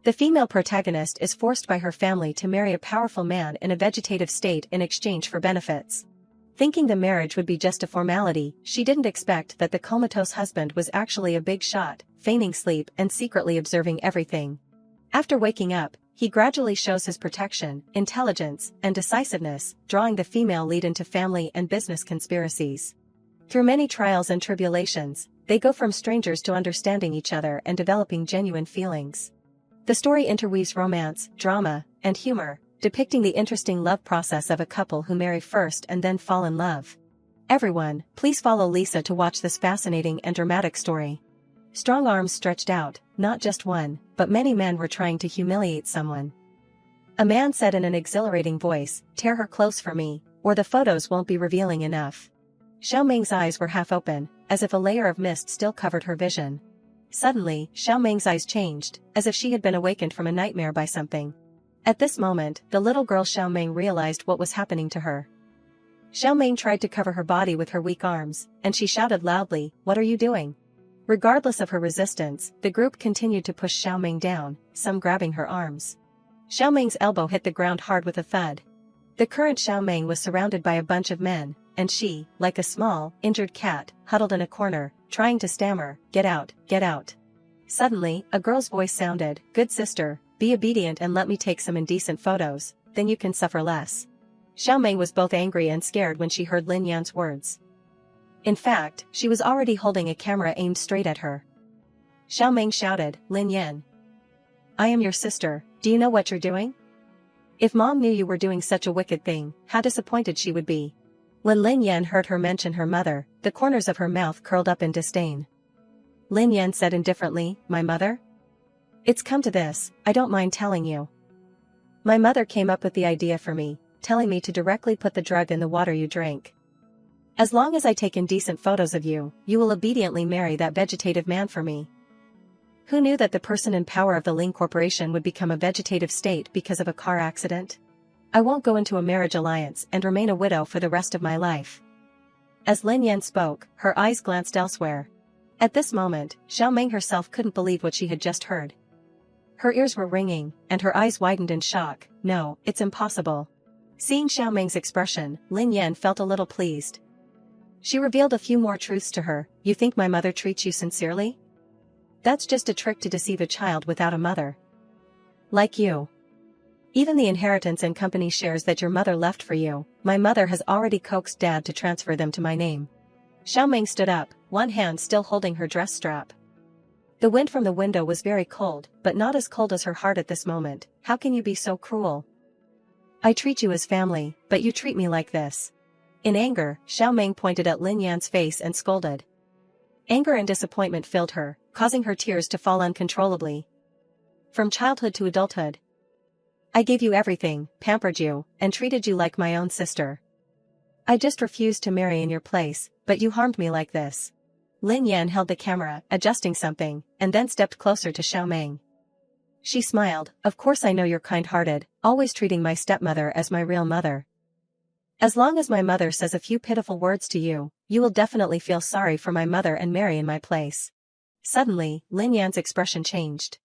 The female protagonist is forced by her family to marry a powerful man in a vegetative state in exchange for benefits. Thinking the marriage would be just a formality, she didn't expect that the comatose husband was actually a big shot, feigning sleep and secretly observing everything. After waking up, he gradually shows his protection, intelligence, and decisiveness, drawing the female lead into family and business conspiracies. Through many trials and tribulations, they go from strangers to understanding each other and developing genuine feelings. The story interweaves romance, drama, and humor, depicting the interesting love process of a couple who marry first and then fall in love. Everyone, please follow Lisa to watch this fascinating and dramatic story. Strong arms stretched out, not just one, but many men were trying to humiliate someone. A man said in an exhilarating voice, "Tear her close for me, or the photos won't be revealing enough." Xiao Ming's eyes were half open, as if a layer of mist still covered her vision. Suddenly, Xiao Ming's eyes changed, as if she had been awakened from a nightmare by something. At this moment, the little girl Xiao Ming realized what was happening to her. Xiao Ming tried to cover her body with her weak arms, and she shouted loudly, "What are you doing?" Regardless of her resistance, the group continued to push Xiao Ming down, some grabbing her arms. Xiao Ming's elbow hit the ground hard with a thud. The current Xiao Ming was surrounded by a bunch of men, and she, like a small, injured cat, huddled in a corner, trying to stammer, "Get out, get out." Suddenly, a girl's voice sounded, "Good sister, be obedient and let me take some indecent photos, then you can suffer less." Xiao Ming was both angry and scared when she heard Lin Yan's words. In fact, she was already holding a camera aimed straight at her. Xiao Ming shouted, "Lin Yan, I am your sister, do you know what you're doing? If mom knew you were doing such a wicked thing, how disappointed she would be." When Lin Yan heard her mention her mother, the corners of her mouth curled up in disdain. Lin Yan said indifferently, "My mother? It's come to this, I don't mind telling you. My mother came up with the idea for me, telling me to directly put the drug in the water you drink. As long as I take indecent photos of you, you will obediently marry that vegetative man for me." Who knew that the person in power of the Ling Corporation would become a vegetative state because of a car accident? I won't go into a marriage alliance and remain a widow for the rest of my life. As Lin Yan spoke, her eyes glanced elsewhere. At this moment, Xiao Ming herself couldn't believe what she had just heard. Her ears were ringing, and her eyes widened in shock. "No, it's impossible." Seeing Xiao Ming's expression, Lin Yan felt a little pleased. She revealed a few more truths to her. "You think my mother treats you sincerely? That's just a trick to deceive a child without a mother. Like you. Even the inheritance and company shares that your mother left for you, my mother has already coaxed Dad to transfer them to my name." Xiao Ming stood up, one hand still holding her dress strap. The wind from the window was very cold, but not as cold as her heart at this moment. "How can you be so cruel? I treat you as family, but you treat me like this." In anger, Xiao Ming pointed at Lin Yan's face and scolded. Anger and disappointment filled her, causing her tears to fall uncontrollably. From childhood to adulthood, I gave you everything, pampered you, and treated you like my own sister. I just refused to marry in your place, but you harmed me like this. Lin Yan held the camera, adjusting something, and then stepped closer to Xiao Ming. She smiled, "Of course I know you're kind-hearted, always treating my stepmother as my real mother. As long as my mother says a few pitiful words to you, you will definitely feel sorry for my mother and marry in my place." Suddenly, Lin Yan's expression changed.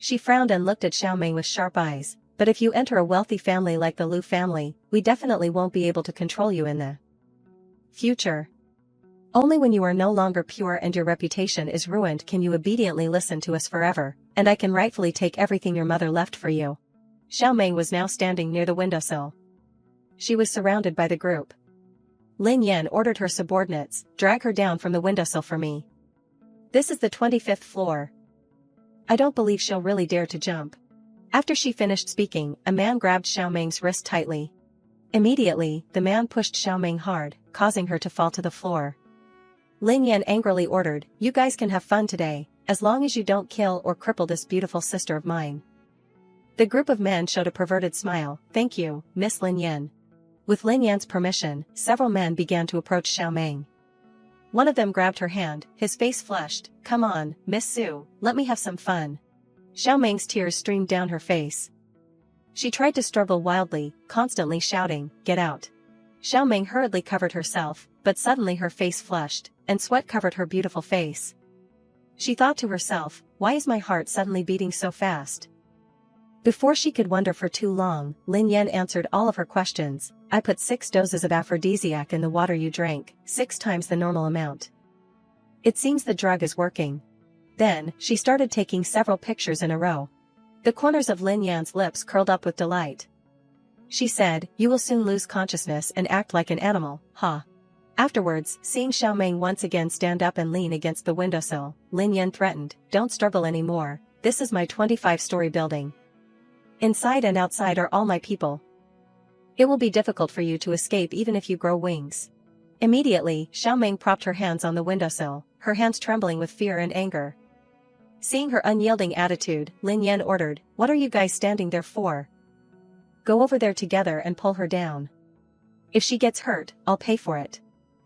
She frowned and looked at Xiao Ming with sharp eyes. "But if you enter a wealthy family like the Lu family, we definitely won't be able to control you in the future. Only when you are no longer pure and your reputation is ruined can you obediently listen to us forever, and I can rightfully take everything your mother left for you." Xiao Ming was now standing near the windowsill. She was surrounded by the group. Lin Yan ordered her subordinates, "Drag her down from the windowsill for me. This is the 25th floor. I don't believe she'll really dare to jump." After she finished speaking, a man grabbed Xiao Ming's wrist tightly. Immediately, the man pushed Xiao Ming hard, causing her to fall to the floor. Lin Yan angrily ordered, "You guys can have fun today, as long as you don't kill or cripple this beautiful sister of mine." The group of men showed a perverted smile. "Thank you, Miss Lin Yan." With Lin Yan's permission, several men began to approach Xiao Ming. One of them grabbed her hand, his face flushed. "Come on, Miss Su, let me have some fun." Xiao Ming's tears streamed down her face. She tried to struggle wildly, constantly shouting, "Get out." Xiao Ming hurriedly covered herself, but suddenly her face flushed, and sweat covered her beautiful face. She thought to herself, "Why is my heart suddenly beating so fast?" Before she could wonder for too long, Lin Yan answered all of her questions. I put 6 doses of aphrodisiac in the water you drank, 6 times the normal amount. It seems the drug is working. Then, she started taking several pictures in a row. The corners of Lin Yan's lips curled up with delight. She said, you will soon lose consciousness and act like an animal, ha. Afterwards, seeing Xiaomeng once again stand up and lean against the windowsill, Lin Yan threatened, don't struggle anymore, this is my 25-story building. Inside and outside are all my people. It will be difficult for you to escape even if you grow wings. Immediately, Xiaomeng propped her hands on the windowsill, her hands trembling with fear and anger. Seeing her unyielding attitude, Lin Yan ordered, what are you guys standing there for? Go over there together and pull her down. If she gets hurt, I'll pay for it.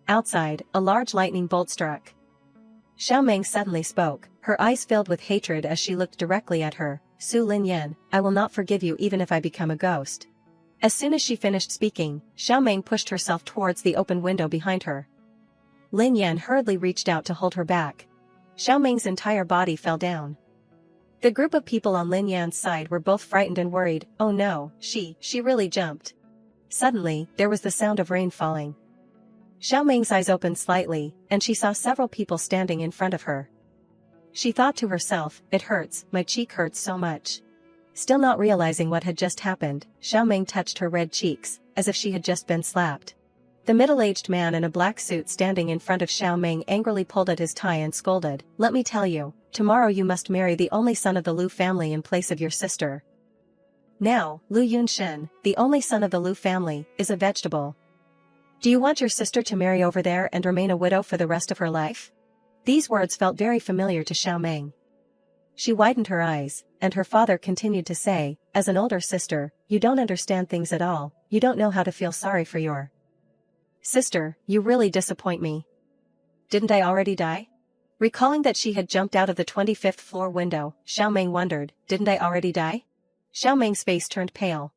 Outside, a large lightning bolt struck. Xiaomeng suddenly spoke, her eyes filled with hatred as she looked directly at her. Su Lin Yan, I will not forgive you even if I become a ghost. As soon as she finished speaking, Xiaomeng pushed herself towards the open window behind her. Lin Yan hurriedly reached out to hold her back. Xiaomeng's entire body fell down. The group of people on Lin Yan's side were both frightened and worried. Oh no, she really jumped. Suddenly, there was the sound of rain falling. Xiaomeng's eyes opened slightly, and she saw several people standing in front of her. She thought to herself, it hurts, my cheek hurts so much. Still not realizing what had just happened, Xiaomeng touched her red cheeks, as if she had just been slapped. The middle-aged man in a black suit standing in front of Xiaomeng angrily pulled at his tie and scolded, let me tell you, tomorrow you must marry the only son of the Lu family in place of your sister. Now, Lu Yunshin, the only son of the Lu family, is a vegetable. Do you want your sister to marry over there and remain a widow for the rest of her life? These words felt very familiar to Xiaomeng. She widened her eyes, and her father continued to say, as an older sister, you don't understand things at all, you don't know how to feel sorry for your sister, you really disappoint me. Didn't I already die? Recalling that she had jumped out of the 25th floor window, Xiaomeng wondered, didn't I already die? Xiaomeng's face turned pale.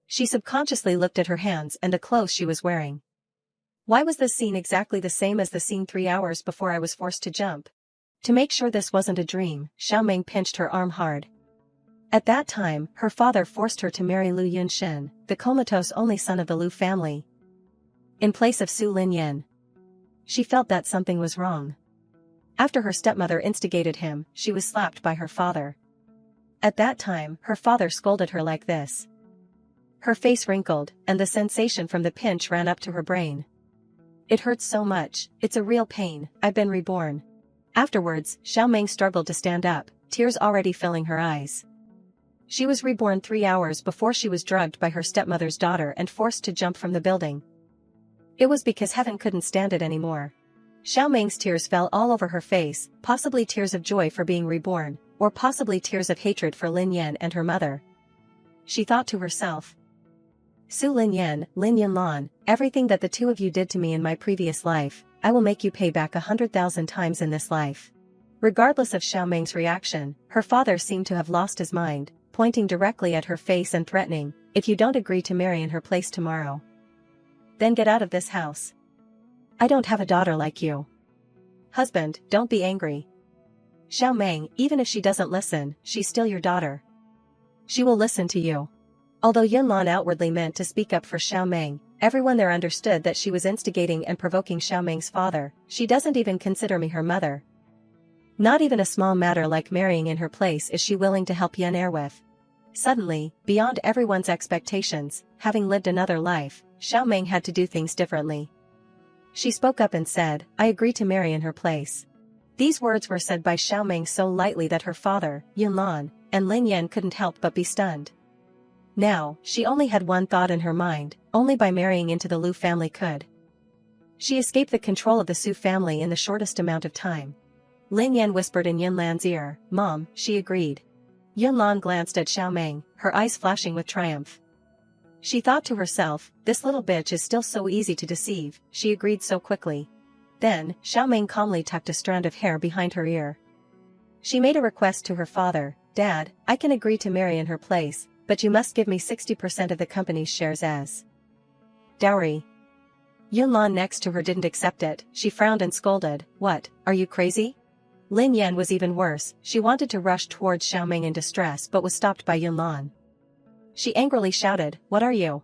She subconsciously looked at her hands and the clothes she was wearing. Why was this scene exactly the same as the scene 3 hours before I was forced to jump? To make sure this wasn't a dream, Xiaomeng pinched her arm hard. At that time, her father forced her to marry Lu Yunshin, the comatose only son of the Lu family, in place of Su Lin Yan. She felt that something was wrong. After her stepmother instigated him, she was slapped by her father. At that time, her father scolded her like this. Her face wrinkled, and the sensation from the pinch ran up to her brain. It hurts so much, it's a real pain, I've been reborn. Afterwards, Xiaomeng struggled to stand up, tears already filling her eyes. She was reborn 3 hours before she was drugged by her stepmother's daughter and forced to jump from the building. It was because heaven couldn't stand it anymore. Xiaomeng's tears fell all over her face, possibly tears of joy for being reborn, or possibly tears of hatred for Lin Yan and her mother. She thought to herself, Su Lin Yan, Lin Yanlan, everything that the two of you did to me in my previous life, I will make you pay back 100,000 times in this life. Regardless of Xiaomeng's reaction, her father seemed to have lost his mind, pointing directly at her face and threatening, if you don't agree to marry in her place tomorrow, then get out of this house. I don't have a daughter like you. Husband, don't be angry. Xiaomeng, even if she doesn't listen, she's still your daughter. She will listen to you. Although Yunlan outwardly meant to speak up for Xiaomeng, everyone there understood that she was instigating and provoking Xiaomeng's father. She doesn't even consider me her mother. Not even a small matter like marrying in her place is she willing to help Yen Er with. Suddenly, beyond everyone's expectations, having lived another life, Xiaomeng had to do things differently. She spoke up and said, I agree to marry in her place. These words were said by Xiaomeng so lightly that her father, Yunlan, and Lin Yan couldn't help but be stunned. Now, she only had one thought in her mind, only by marrying into the Lu family could she escape the control of the Su family in the shortest amount of time. Lin Yan whispered in Yunlan's ear, Mom, she agreed. Yunlan glanced at Xiaomeng, her eyes flashing with triumph. She thought to herself, this little bitch is still so easy to deceive, she agreed so quickly. Then, Xiaomeng calmly tucked a strand of hair behind her ear. She made a request to her father, Dad, I can agree to marry in her place, but you must give me 60% of the company's shares as dowry. Yunlan next to her didn't accept it, she frowned and scolded, What, are you crazy? Lin Yan was even worse. She wanted to rush towards Xiaoming in distress but was stopped by Yunlan. She angrily shouted, "What are you?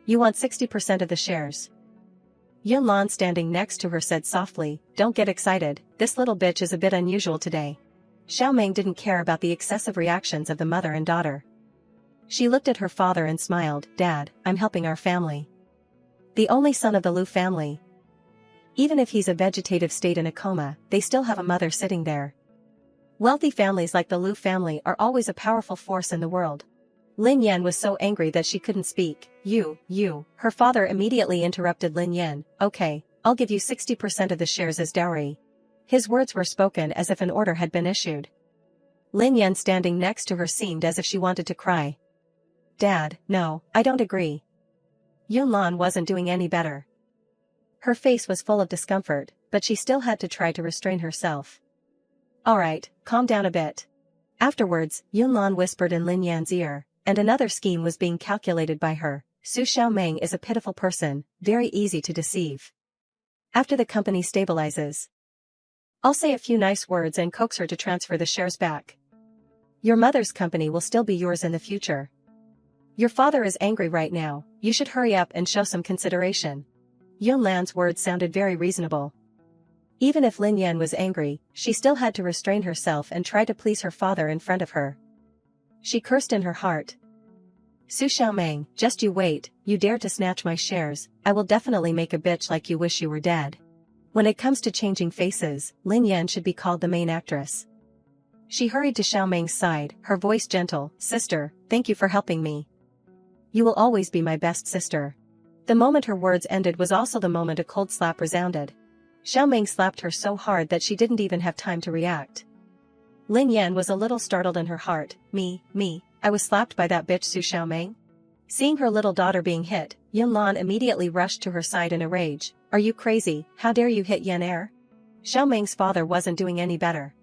You want 60% of the shares." Yunlan standing next to her said softly, "Don't get excited, this little bitch is a bit unusual today." Xiaoming didn't care about the excessive reactions of the mother and daughter. She looked at her father and smiled, "Dad, I'm helping our family. The only son of the Lu family. Even if he's a vegetative state in a coma, they still have a mother sitting there. Wealthy families like the Lu family are always a powerful force in the world." Lin Yan was so angry that she couldn't speak. You. Her father immediately interrupted Lin Yan. "Okay, I'll give you 60% of the shares as dowry." His words were spoken as if an order had been issued. Lin Yan standing next to her seemed as if she wanted to cry. "Dad, no, I don't agree." Yunlan wasn't doing any better. Her face was full of discomfort, but she still had to try to restrain herself. "Alright, calm down a bit." Afterwards, Yunlan whispered in Lin Yan's ear, and another scheme was being calculated by her. Su Xiaoming is a pitiful person, very easy to deceive. After the company stabilizes, I'll say a few nice words and coax her to transfer the shares back. Your mother's company will still be yours in the future. Your father is angry right now, you should hurry up and show some consideration. Yunlan's words sounded very reasonable. Even if Lin Yan was angry, she still had to restrain herself and try to please her father in front of her. She cursed in her heart. "Su Xiaoming, just you wait, you dare to snatch my shares, I will definitely make a bitch like you wish you were dead." When it comes to changing faces, Lin Yan should be called the main actress. She hurried to Xiaoming's side, her voice gentle, "Sister, thank you for helping me. You will always be my best sister." The moment her words ended was also the moment a cold slap resounded. Xiaoming slapped her so hard that she didn't even have time to react. Lin Yan was a little startled in her heart. Me, I was slapped by that bitch Su Xiaoming? Seeing her little daughter being hit, Yunlan immediately rushed to her side in a rage. "Are you crazy? How dare you hit Yan Er?" Xiaoming's father wasn't doing any better.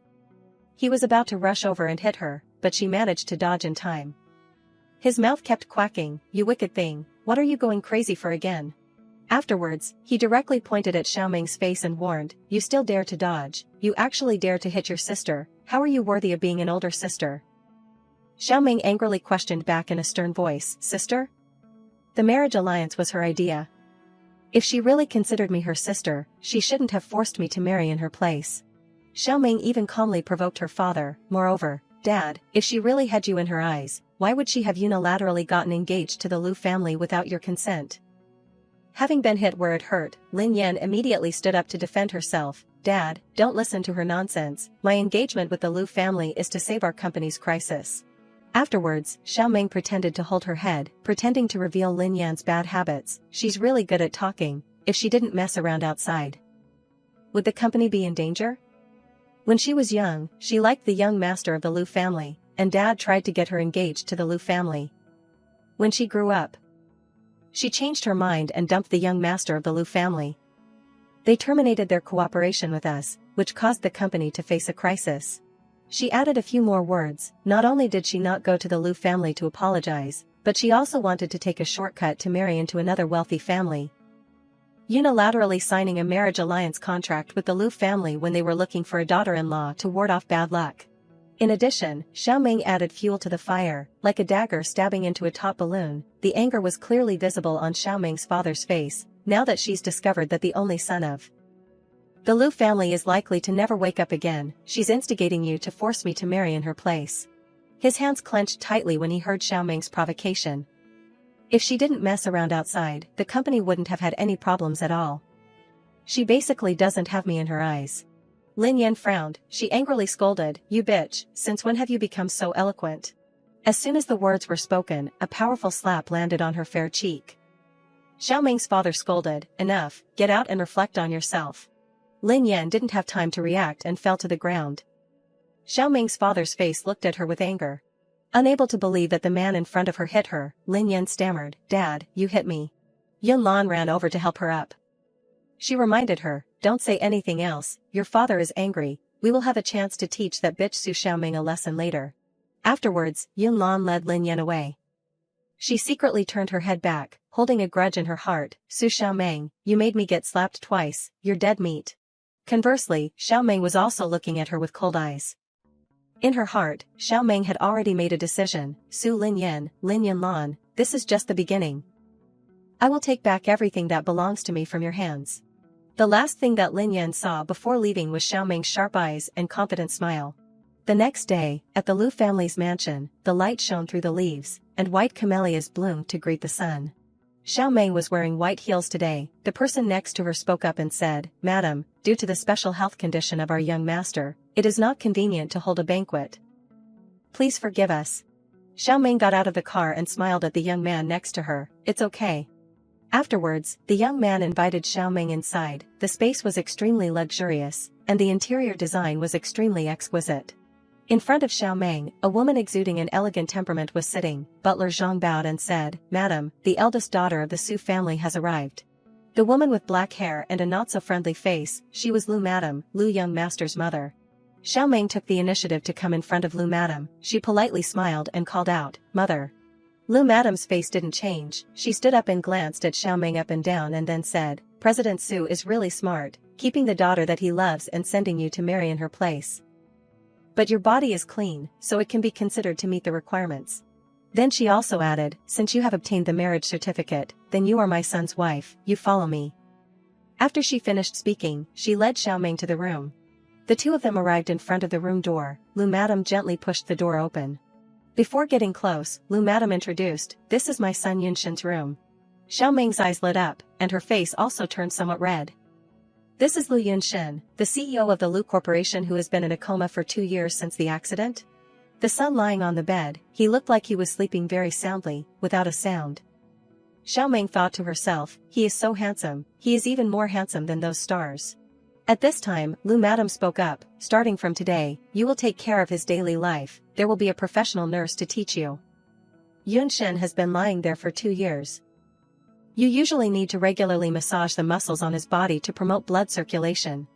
He was about to rush over and hit her, but she managed to dodge in time. His mouth kept quacking, "You wicked thing, what are you going crazy for again?" Afterwards, he directly pointed at Xiaoming's face and warned, "You still dare to dodge, you actually dare to hit your sister, how are you worthy of being an older sister?" Xiaoming angrily questioned back in a stern voice, "Sister? The marriage alliance was her idea. If she really considered me her sister, she shouldn't have forced me to marry in her place." Xiaoming even calmly provoked her father. "Moreover, Dad, if she really had you in her eyes, why would she have unilaterally gotten engaged to the Lu family without your consent?" Having been hit where it hurt, Lin Yan immediately stood up to defend herself. "Dad, don't listen to her nonsense, my engagement with the Lu family is to save our company's crisis." Afterwards, Xiaoming pretended to hold her head, pretending to reveal Lin Yan's bad habits. "She's really good at talking, if she didn't mess around outside, would the company be in danger?" When she was young, she liked the young master of the Lu family, and Dad tried to get her engaged to the Lu family. When she grew up, she changed her mind and dumped the young master of the Lu family. They terminated their cooperation with us, which caused the company to face a crisis. She added a few more words. Not only did she not go to the Lu family to apologize, but she also wanted to take a shortcut to marry into another wealthy family, unilaterally signing a marriage alliance contract with the Lu family when they were looking for a daughter-in-law to ward off bad luck. In addition, Xiaoming added fuel to the fire, like a dagger stabbing into a top balloon. The anger was clearly visible on Xiaoming's father's face, now that she's discovered that the only son of the Lu family is likely to never wake up again. "She's instigating you to force me to marry in her place." His hands clenched tightly when he heard Xiaoming's provocation. If she didn't mess around outside, the company wouldn't have had any problems at all. She basically doesn't have me in her eyes. Lin Yan frowned. She angrily scolded, "You bitch, since when have you become so eloquent?" As soon as the words were spoken, a powerful slap landed on her fair cheek. Xiaoming's father scolded, "Enough, get out and reflect on yourself." Lin Yan didn't have time to react and fell to the ground. Xiaoming's father's face looked at her with anger. Unable to believe that the man in front of her hit her, Lin Yan stammered, "Dad, you hit me." Yunlan ran over to help her up. She reminded her, "Don't say anything else, your father is angry, we will have a chance to teach that bitch Su Xiaoming a lesson later." Afterwards, Yunlan led Lin Yan away. She secretly turned her head back, holding a grudge in her heart. "Su Xiaoming, you made me get slapped twice, you're dead meat. Conversely, Xiaomeng was also looking at her with cold eyes. In her heart, Xiaomeng had already made a decision. Su Linyan, Linyan Lan, this is just the beginning. I will take back everything that belongs to me from your hands. The last thing that Linyan saw before leaving was Xiaomeng's sharp eyes and confident smile. The next day, at the Lu family's mansion, the light shone through the leaves, and white camellias bloomed to greet the sun. Xiaomeng was wearing white heels today. The person next to her spoke up and said, "Madam, due to the special health condition of our young master, it is not convenient to hold a banquet. Please forgive us." Xiaomeng got out of the car and smiled at the young man next to her. "It's okay." Afterwards, the young man invited Xiaomeng inside. The space was extremely luxurious, and the interior design was extremely exquisite. In front of Xiaomeng, a woman exuding an elegant temperament was sitting. Butler Zhang bowed and said, "Madam, the eldest daughter of the Su family has arrived." The woman with black hair and a not-so-friendly face, she was Lu Madam, Lu young master's mother. Xiaomeng took the initiative to come in front of Lu Madam. She politely smiled and called out, "Mother." Lu Madam's face didn't change. She stood up and glanced at Xiaomeng up and down and then said, "President Su is really smart, keeping the daughter that he loves and sending you to marry in her place. But your body is clean, so it can be considered to meet the requirements." Then she also added, "Since you have obtained the marriage certificate, then you are my son's wife, you follow me." After she finished speaking, she led Xiaomeng to the room. The two of them arrived in front of the room door. Lu Madam gently pushed the door open. Before getting close, Lu Madam introduced, "This is my son Yunshin's room." Xiaomeng's eyes lit up, and her face also turned somewhat red. "This is Lu Yunshin, the CEO of the Lu Corporation who has been in a coma for 2 years since the accident." The son lying on the bed, he looked like he was sleeping very soundly, without a sound. Xiaomeng thought to herself, "He is so handsome, he is even more handsome than those stars." At this time, Lu Madam spoke up, "Starting from today, you will take care of his daily life, there will be a professional nurse to teach you. Yunshin has been lying there for 2 years. You usually need to regularly massage the muscles on his body to promote blood circulation."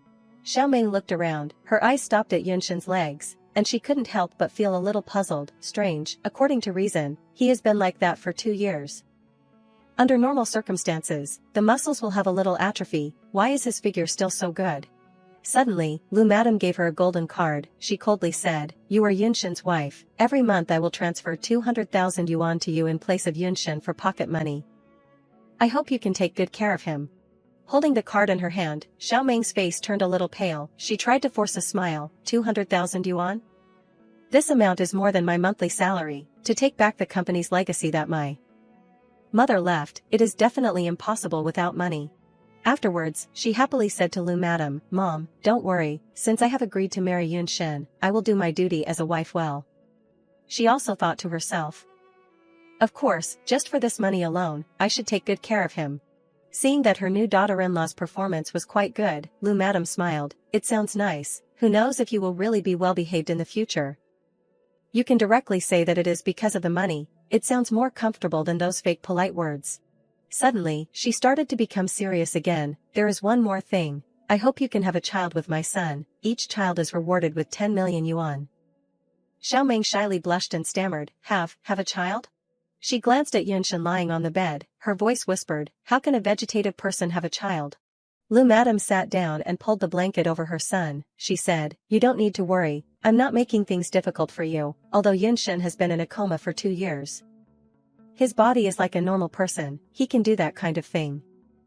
Xiaomeng looked around, her eyes stopped at Yunshin's legs, and she couldn't help but feel a little puzzled. Strange, according to reason, he has been like that for 2 years. Under normal circumstances, the muscles will have a little atrophy. Why is his figure still so good? Suddenly, Lu Madam gave her a golden card. She coldly said, "You are Yunshin's wife. Every month I will transfer 200,000 yuan to you in place of Yunshin for pocket money. I hope you can take good care of him." Holding the card in her hand, Xiaomeng's face turned a little pale. She tried to force a smile. 200,000 yuan? This amount is more than my monthly salary. To take back the company's legacy that my mother left, it is definitely impossible without money. Afterwards, she happily said to Lu Madam, "Mom, don't worry, since I have agreed to marry Yunshin, I will do my duty as a wife well." She also thought to herself, "Of course, just for this money alone, I should take good care of him." Seeing that her new daughter-in-law's performance was quite good, Lu Madam smiled, "It sounds nice, who knows if you will really be well-behaved in the future. You can directly say that it is because of the money, it sounds more comfortable than those fake polite words." Suddenly, she started to become serious again. "There is one more thing, I hope you can have a child with my son, each child is rewarded with 10 million yuan. Xiaomeng shyly blushed and stammered, Have a child?" She glanced at Yunshin lying on the bed, her voice whispered, "How can a vegetative person have a child?" Lu Madam sat down and pulled the blanket over her son. She said, "You don't need to worry, I'm not making things difficult for you, although Yunshin has been in a coma for 2 years. His body is like a normal person, he can do that kind of thing."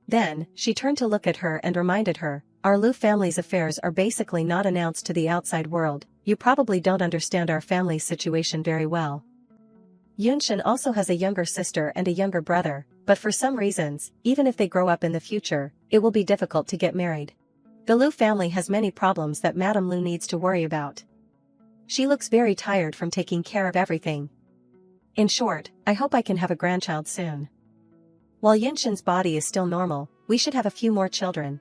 Then, she turned to look at her and reminded her, "Our Lu family's affairs are basically not announced to the outside world, you probably don't understand our family's situation very well. Yunshin also has a younger sister and a younger brother, but for some reasons, even if they grow up in the future, it will be difficult to get married. The Lu family has many problems that Madame Lu needs to worry about. She looks very tired from taking care of everything. In short, I hope I can have a grandchild soon. While Yunshin's body is still normal, we should have a few more children.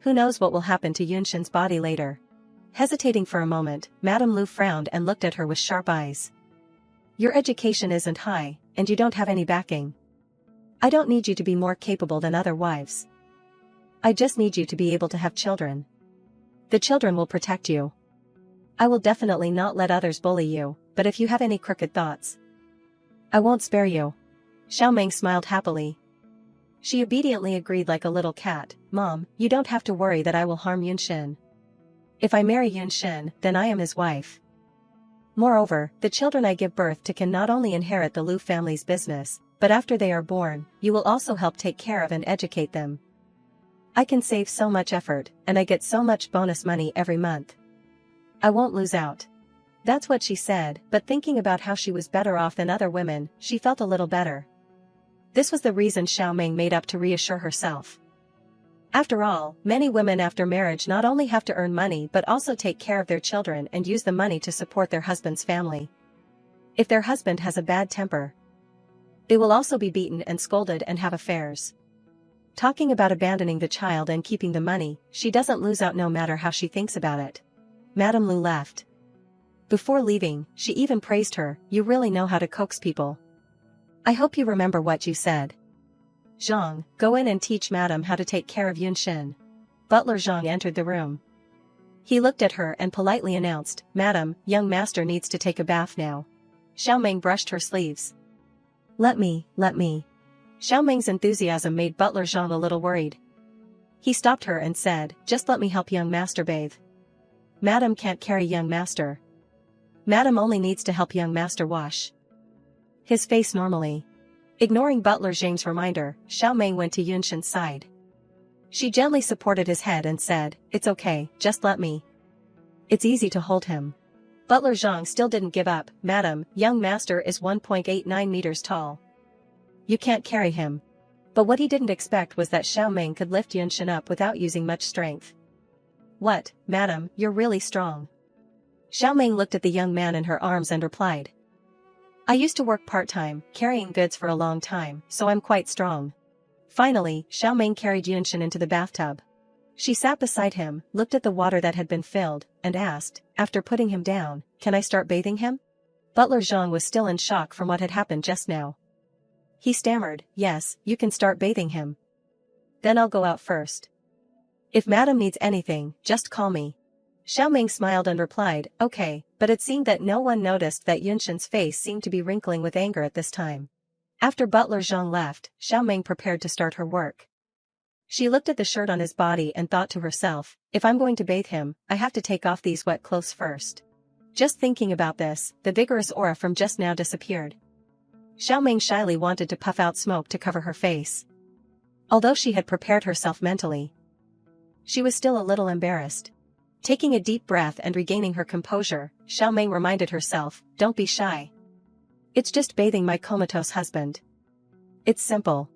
Who knows what will happen to Yunshin's body later." Hesitating for a moment, Madame Lu frowned and looked at her with sharp eyes. "Your education isn't high, and you don't have any backing. I don't need you to be more capable than other wives. I just need you to be able to have children. The children will protect you. I will definitely not let others bully you, but if you have any crooked thoughts, I won't spare you." Xiaomeng smiled happily. She obediently agreed like a little cat. Mom, you don't have to worry that I will harm Yunshin. If I marry Yunshin, then I am his wife. Moreover, the children I give birth to can not only inherit the Lu family's business, but after they are born, you will also help take care of and educate them. I can save so much effort, and I get so much bonus money every month. I won't lose out. That's what she said, but thinking about how she was better off than other women, she felt a little better. This was the reason Xiaoming made up to reassure herself. After all, many women after marriage not only have to earn money but also take care of their children and use the money to support their husband's family. If their husband has a bad temper, they will also be beaten and scolded and have affairs. Talking about abandoning the child and keeping the money, she doesn't lose out no matter how she thinks about it. Madame Lu left. Before leaving, she even praised her. You really know how to coax people. I hope you remember what you said. Zhang, go in and teach Madame how to take care of Yunshin. Butler Zhang entered the room. He looked at her and politely announced, Madam, young master needs to take a bath now. Xiaoming brushed her sleeves. Let me. Xiaoming's enthusiasm made Butler Zhang a little worried. He stopped her and said, just let me help young master bathe. Madam can't carry young master. Madam only needs to help young master wash his face normally. Ignoring Butler Zhang's reminder, Xiaoming went to Yunshin's side. She gently supported his head and said, it's okay, just let me. It's easy to hold him. Butler Zhang still didn't give up. Madam, young master is 1.89 meters tall. You can't carry him. But what he didn't expect was that Xiaoming could lift Yunshin up without using much strength. What, madam, you're really strong. Xiaoming looked at the young man in her arms and replied. I used to work part-time, carrying goods for a long time, so I'm quite strong. Finally, Xiaoming carried Yunshin into the bathtub. She sat beside him, looked at the water that had been filled, and asked, after putting him down, can I start bathing him? Butler Zhang was still in shock from what had happened just now. He stammered, yes, you can start bathing him. Then I'll go out first. If madam needs anything, just call me. Xiaoming smiled and replied, okay, but it seemed that no one noticed that Yunshin's face seemed to be wrinkling with anger at this time. After Butler Zhang left, Xiaoming prepared to start her work. She looked at the shirt on his body and thought to herself, if I'm going to bathe him, I have to take off these wet clothes first. Just thinking about this, the vigorous aura from just now disappeared. Xiaoming shyly wanted to puff out smoke to cover her face. Although she had prepared herself mentally, she was still a little embarrassed. Taking a deep breath and regaining her composure, Xiaoming reminded herself, don't be shy. It's just bathing my comatose husband. It's simple.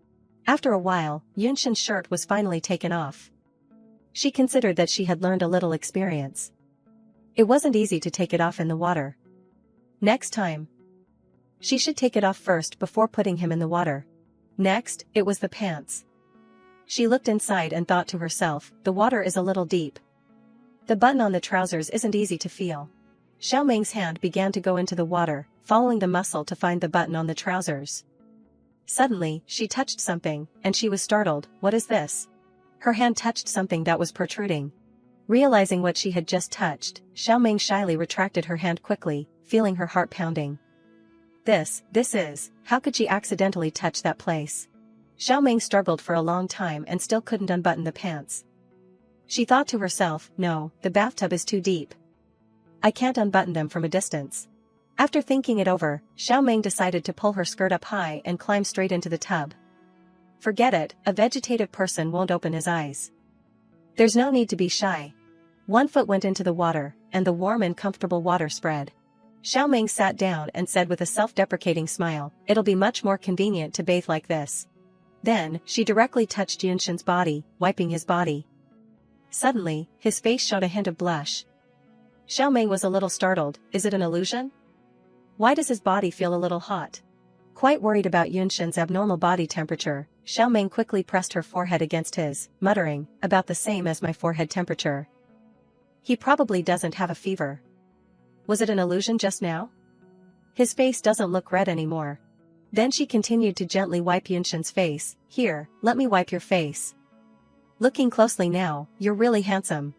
After a while, Yunshin's shirt was finally taken off. She considered that she had learned a little experience. It wasn't easy to take it off in the water. Next time, she should take it off first before putting him in the water. Next, it was the pants. She looked inside and thought to herself, the water is a little deep. The button on the trousers isn't easy to feel. Xiaoming's hand began to go into the water, following the muscle to find the button on the trousers. Suddenly, she touched something, and she was startled. What is this? Her hand touched something that was protruding. Realizing what she had just touched, Xiaoming shyly retracted her hand quickly, feeling her heart pounding. This is, how could she accidentally touch that place? Xiaoming struggled for a long time and still couldn't unbutton the pants. She thought to herself, no, the bathtub is too deep. I can't unbutton them from a distance. After thinking it over, Xiaoming decided to pull her skirt up high and climb straight into the tub. Forget it, a vegetative person won't open his eyes. There's no need to be shy. One foot went into the water, and the warm and comfortable water spread. Xiaoming sat down and said with a self-deprecating smile, it'll be much more convenient to bathe like this. Then, she directly touched Yunshin's body, wiping his body. Suddenly, his face showed a hint of blush. Xiaoming was a little startled. Is it an illusion? Why does his body feel a little hot? Quite worried about Yunshin's abnormal body temperature, Xiaoming quickly pressed her forehead against his, muttering, about the same as my forehead temperature. He probably doesn't have a fever. Was it an illusion just now? His face doesn't look red anymore. Then she continued to gently wipe Yunshin's face. Here, let me wipe your face. Looking closely now, you're really handsome.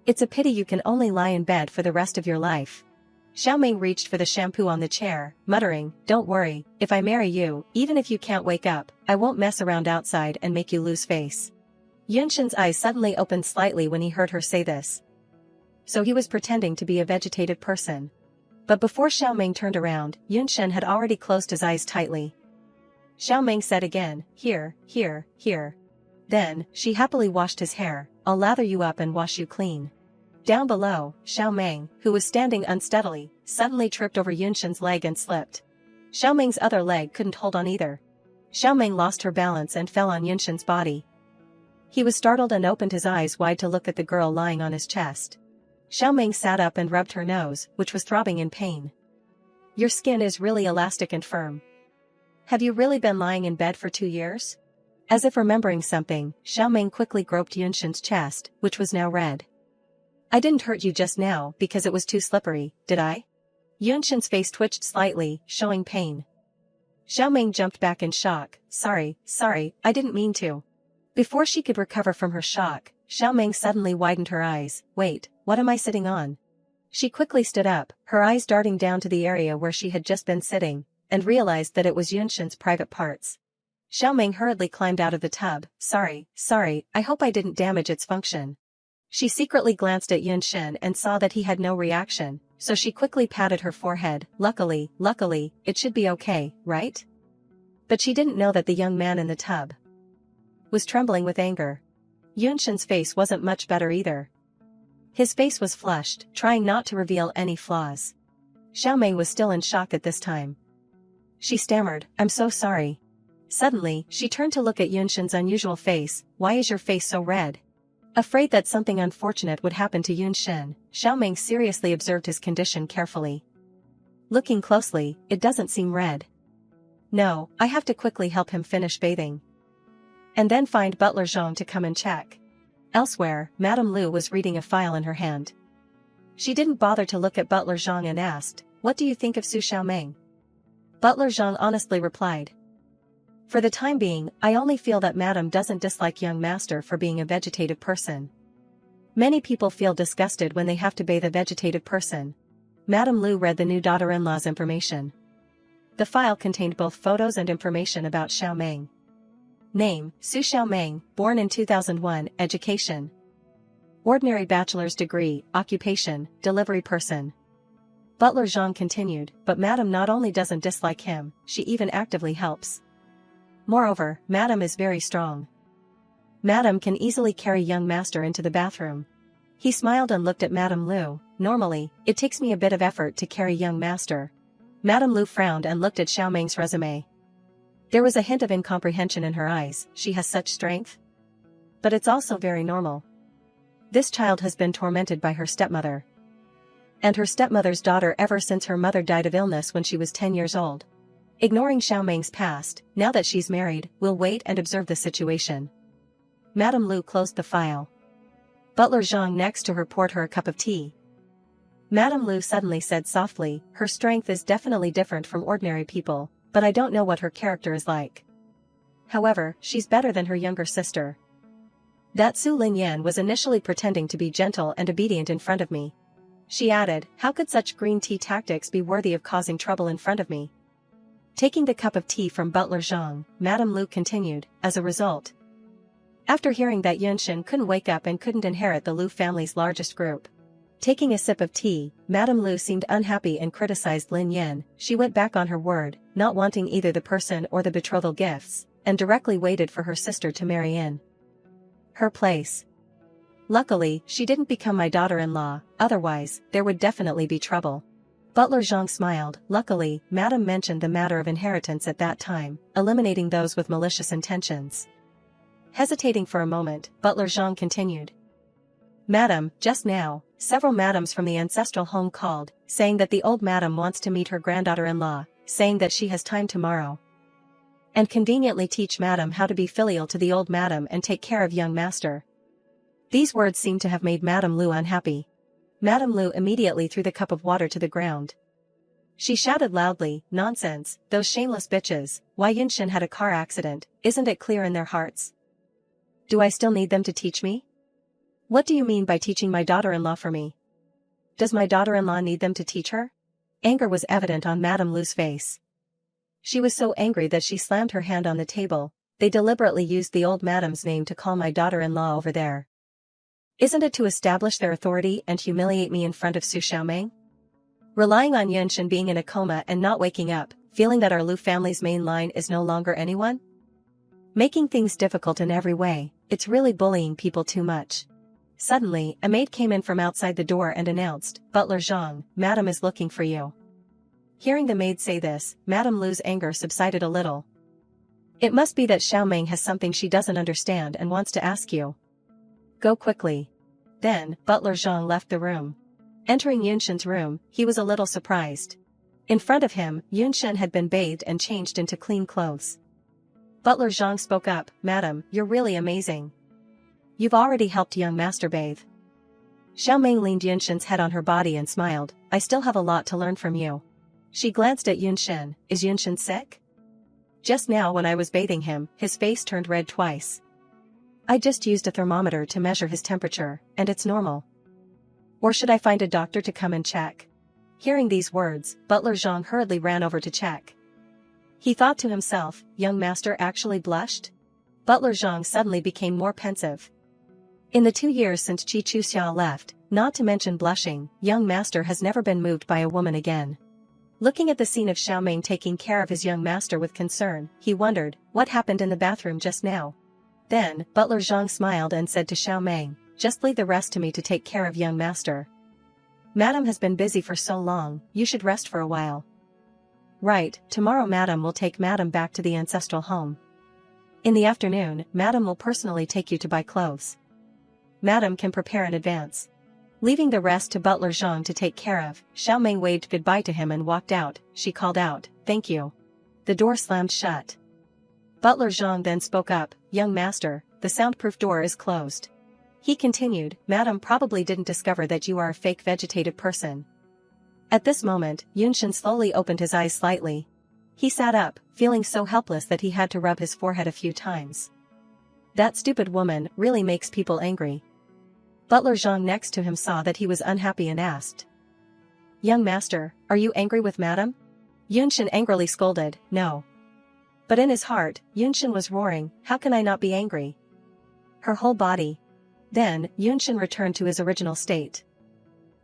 It's a pity you can only lie in bed for the rest of your life. Xiaoming reached for the shampoo on the chair, muttering, "Don't worry, if I marry you, even if you can't wake up, I won't mess around outside and make you lose face." Yunshin's eyes suddenly opened slightly when he heard her say this. So he was pretending to be a vegetative person. But before Xiaoming turned around, Yunshin had already closed his eyes tightly. Xiaoming said again, "Here, here, here." Then, she happily washed his hair. "I'll lather you up and wash you clean." Down below, Xiaoming, who was standing unsteadily, suddenly tripped over Yunshin's leg and slipped. Xiaoming's other leg couldn't hold on either. Xiaoming lost her balance and fell on Yunshin's body. He was startled and opened his eyes wide to look at the girl lying on his chest. Xiaoming sat up and rubbed her nose, which was throbbing in pain. "Your skin is really elastic and firm. Have you really been lying in bed for 2 years?" As if remembering something, Xiaoming quickly groped Yunshin's chest, which was now red. "I didn't hurt you just now because it was too slippery, did I?" Yunshin's face twitched slightly, showing pain. Xiaoming jumped back in shock. Sorry, I didn't mean to." Before she could recover from her shock, Xiaoming suddenly widened her eyes. "Wait, what am I sitting on?" She quickly stood up, her eyes darting down to the area where she had just been sitting, and realized that it was Yunshin's private parts. Xiaoming hurriedly climbed out of the tub. Sorry, I hope I didn't damage its function." She secretly glanced at Yunshin and saw that he had no reaction, so she quickly patted her forehead. Luckily, it should be okay, right?" But she didn't know that the young man in the tub was trembling with anger. Yunshin's face wasn't much better either. His face was flushed, trying not to reveal any flaws. Xiaoming was still in shock at this time. She stammered, "I'm so sorry." Suddenly, she turned to look at Yunshin's unusual face. "Why is your face so red?" Afraid that something unfortunate would happen to Yunshin, Xiaoming seriously observed his condition carefully. Looking closely, it doesn't seem red. No, I have to quickly help him finish bathing. And then find Butler Zhang to come and check. Elsewhere, Madame Lu was reading a file in her hand. She didn't bother to look at Butler Zhang and asked, "What do you think of Su Xiaoming?" Butler Zhang honestly replied, "For the time being, I only feel that Madame doesn't dislike young master for being a vegetative person. Many people feel disgusted when they have to bathe a vegetative person." Madame Lu read the new daughter-in-law's information. The file contained both photos and information about Xiaoming. Name, Su Xiaoming, born in 2001, education. Ordinary bachelor's degree, occupation, delivery person. Butler Zhang continued, "But Madame not only doesn't dislike him, she even actively helps. Moreover, Madame is very strong. Madame can easily carry young master into the bathroom." He smiled and looked at Madame Lu. "Normally, it takes me a bit of effort to carry young master." Madame Lu frowned and looked at Xiaoming's resume. There was a hint of incomprehension in her eyes. She has such strength? But it's also very normal. This child has been tormented by her stepmother and her stepmother's daughter ever since her mother died of illness when she was 10 years old. Ignoring Xiaoming's past, now that she's married, we'll wait and observe the situation. Madame Lu closed the file. Butler Zhang next to her poured her a cup of tea. Madame Lu suddenly said softly, "Her strength is definitely different from ordinary people, but I don't know what her character is like. However, she's better than her younger sister. That Su Linyan was initially pretending to be gentle and obedient in front of me." She added, "How could such green tea tactics be worthy of causing trouble in front of me?" Taking the cup of tea from Butler Zhang, Madame Lu continued, "As a result, after hearing that Yunshin couldn't wake up and couldn't inherit the Lu family's largest group." Taking a sip of tea, Madame Lu seemed unhappy and criticized Lin Yan. She went back on her word, not wanting either the person or the betrothal gifts, and directly waited for her sister to marry in her place. Luckily, she didn't become my daughter-in-law, otherwise, there would definitely be trouble. Butler Zhang smiled. Luckily, Madame mentioned the matter of inheritance at that time, eliminating those with malicious intentions. Hesitating for a moment, Butler Zhang continued. "Madam, just now, several madams from the ancestral home called, saying that the old madam wants to meet her granddaughter-in-law, saying that she has time tomorrow and conveniently teach madam how to be filial to the old madam and take care of young master." These words seemed to have made Madame Lu unhappy. Madame Lu immediately threw the cup of water to the ground. She shouted loudly, "Nonsense, those shameless bitches, why Yunshin had a car accident, isn't it clear in their hearts? Do I still need them to teach me? What do you mean by teaching my daughter-in-law for me? Does my daughter-in-law need them to teach her?" Anger was evident on Madame Lu's face. She was so angry that she slammed her hand on the table. They deliberately used the old madame's name to call my daughter-in-law over there. Isn't it to establish their authority and humiliate me in front of Su Xiaoming? Relying on Yunshin being in a coma and not waking up, feeling that our Lu family's main line is no longer anyone? Making things difficult in every way, it's really bullying people too much. Suddenly, a maid came in from outside the door and announced, "Butler Zhang, Madame is looking for you." Hearing the maid say this, Madame Lu's anger subsided a little. It must be that Xiaoming has something she doesn't understand and wants to ask you. Go quickly. Then, Butler Zhang left the room. Entering Yunshin's room, he was a little surprised. In front of him, Yunshin had been bathed and changed into clean clothes. Butler Zhang spoke up, "Madam, you're really amazing. You've already helped young master bathe." Xiaoming leaned Yunshin's head on her body and smiled, "I still have a lot to learn from you." She glanced at Yunshin, "Is Yunshin sick?" "Just now when I was bathing him, his face turned red twice. I just used a thermometer to measure his temperature, and it's normal. Or should I find a doctor to come and check?" Hearing these words, Butler Zhang hurriedly ran over to check. He thought to himself, young master actually blushed? Butler Zhang suddenly became more pensive. In the 2 years since Qi Chuxia left, not to mention blushing, young master has never been moved by a woman again. Looking at the scene of Xiaoming taking care of his young master with concern, he wondered, what happened in the bathroom just now? Then, Butler Zhang smiled and said to Xiaoming, "Just leave the rest to me to take care of young master. Madam has been busy for so long, you should rest for a while." "Right, tomorrow Madam will take Madam back to the ancestral home. In the afternoon, Madam will personally take you to buy clothes. Madam can prepare in advance." Leaving the rest to Butler Zhang to take care of, Xiaoming waved goodbye to him and walked out. She called out, "Thank you." The door slammed shut. Butler Zhang then spoke up, "Young master, the soundproof door is closed." He continued, "Madam probably didn't discover that you are a fake vegetative person." At this moment, Yunshin slowly opened his eyes slightly. He sat up, feeling so helpless that he had to rub his forehead a few times. That stupid woman really makes people angry. Butler Zhang next to him saw that he was unhappy and asked, "Young master, are you angry with Madam?" Yunshin angrily scolded, "No." But in his heart, Yunshin was roaring, "How can I not be angry? Her whole body." Then, Yunshin returned to his original state.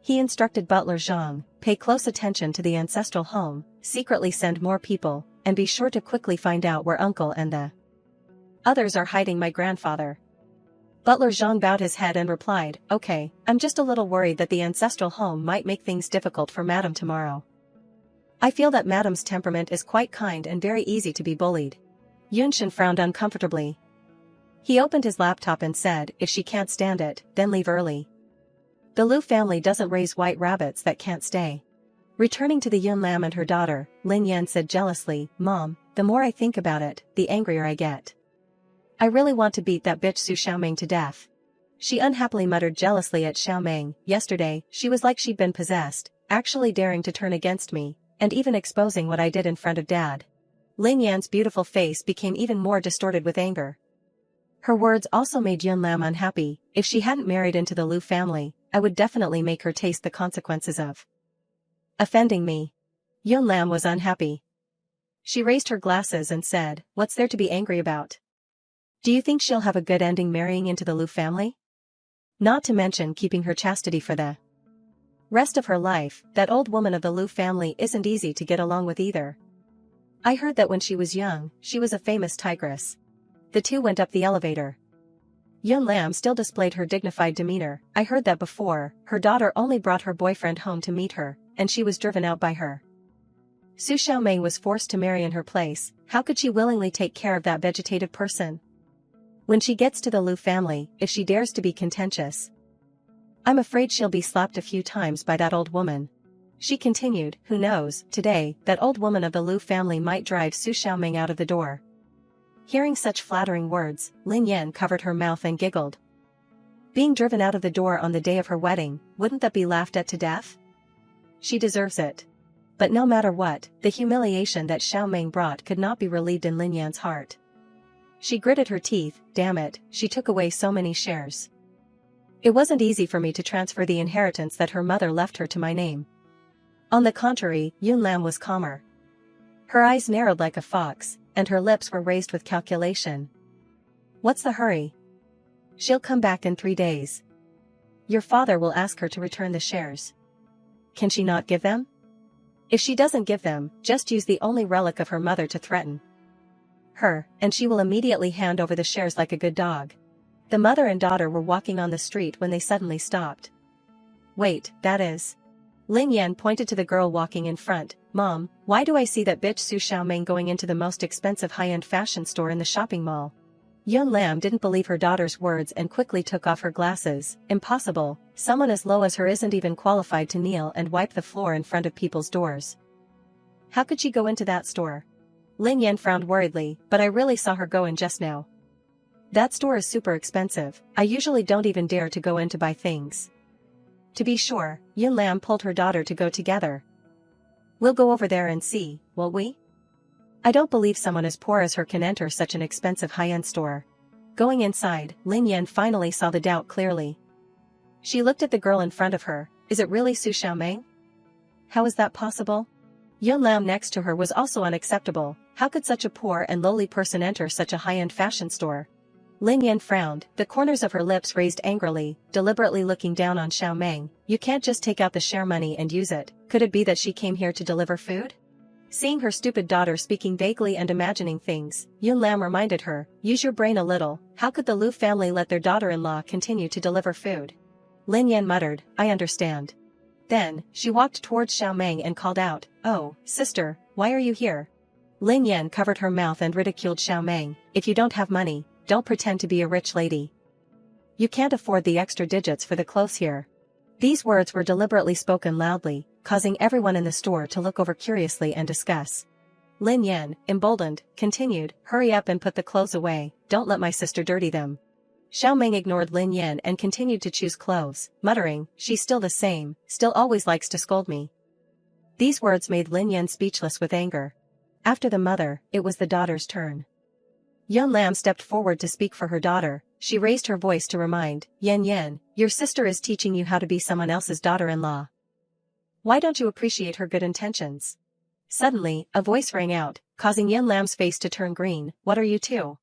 He instructed Butler Zhang, "Pay close attention to the ancestral home, secretly send more people, and be sure to quickly find out where uncle and the others are hiding my grandfather." Butler Zhang bowed his head and replied, "Okay, I'm just a little worried that the ancestral home might make things difficult for Madam tomorrow. I feel that Madam's temperament is quite kind and very easy to be bullied." Yunshin frowned uncomfortably. He opened his laptop and said, "If she can't stand it, then leave early. The Lu family doesn't raise white rabbits that can't stay." Returning to the Yun Lam and her daughter, Lin Yan said jealously, "Mom, the more I think about it, the angrier I get. I really want to beat that bitch Su Xiaoming to death." She unhappily muttered jealously at Xiaoming. "Yesterday, she was like she'd been possessed, actually daring to turn against me, and even exposing what I did in front of Dad." Lin Yan's beautiful face became even more distorted with anger. Her words also made Yun Lam unhappy. "If she hadn't married into the Lu family, I would definitely make her taste the consequences of offending me." Yun Lam was unhappy. She raised her glasses and said, "What's there to be angry about? Do you think she'll have a good ending marrying into the Lu family? Not to mention keeping her chastity for the rest of her life. That old woman of the Lu family isn't easy to get along with either. I heard that when she was young, she was a famous tigress." The two went up the elevator. Yun Lam still displayed her dignified demeanor. "I heard that before, her daughter only brought her boyfriend home to meet her, and she was driven out by her. Su Xiaoming was forced to marry in her place. How could she willingly take care of that vegetative person? When she gets to the Lu family, if she dares to be contentious, I'm afraid she'll be slapped a few times by that old woman." She continued, "Who knows, today, that old woman of the Lu family might drive Su Xiaoming out of the door." Hearing such flattering words, Lin Yan covered her mouth and giggled. Being driven out of the door on the day of her wedding, wouldn't that be laughed at to death? She deserves it. But no matter what, the humiliation that Xiaoming brought could not be relieved in Lin Yan's heart. She gritted her teeth. "Damn it, she took away so many shares. It wasn't easy for me to transfer the inheritance that her mother left her to my name. On the contrary, Yun Lam was calmer. Her eyes narrowed like a fox, and her lips were raised with calculation. What's the hurry? She'll come back in 3 days. Your father will ask her to return the shares. Can she not give them? If she doesn't give them, just use the only relic of her mother to threaten her, and she will immediately hand over the shares like a good dog. The mother and daughter were walking on the street when they suddenly stopped. Wait, that is. Lin Yan pointed to the girl walking in front. Mom, why do I see that bitch Su Xiaoming going into the most expensive high-end fashion store in the shopping mall? Yun Lam didn't believe her daughter's words and quickly took off her glasses. Impossible, someone as low as her isn't even qualified to kneel and wipe the floor in front of people's doors. How could she go into that store? Lin Yan frowned worriedly, but I really saw her go in just now. That store is super expensive, I usually don't even dare to go in to buy things. To be sure, Yun Lam pulled her daughter to go together. We'll go over there and see, won't we? I don't believe someone as poor as her can enter such an expensive high-end store. Going inside, Lin Yan finally saw the doubt clearly. She looked at the girl in front of her. Is it really Su Xiaoming? How is that possible? Yun Lam next to her was also unacceptable. How could such a poor and lowly person enter such a high-end fashion store? Lin Yan frowned, the corners of her lips raised angrily, deliberately looking down on Xiaoming. You can't just take out the share money and use it. Could it be that she came here to deliver food? Seeing her stupid daughter speaking vaguely and imagining things, Yun Lam reminded her, use your brain a little. How could the Lu family let their daughter-in-law continue to deliver food? Lin Yan muttered, I understand. Then, she walked towards Xiaoming and called out, oh, sister, why are you here? Lin Yan covered her mouth and ridiculed Xiaoming, if you don't have money, don't pretend to be a rich lady. You can't afford the extra digits for the clothes here. These words were deliberately spoken loudly, causing everyone in the store to look over curiously and discuss. Lin Yan, emboldened, continued, hurry up and put the clothes away, don't let my sister dirty them. Xiaoming ignored Lin Yan and continued to choose clothes, muttering, she's still the same, still always likes to scold me. These words made Lin Yan speechless with anger. After the mother, it was the daughter's turn. Yun Lam stepped forward to speak for her daughter. She raised her voice to remind, Yan Yan, your sister is teaching you how to be someone else's daughter-in-law. Why don't you appreciate her good intentions? Suddenly, a voice rang out, causing Yun Lam's face to turn green. What are you two?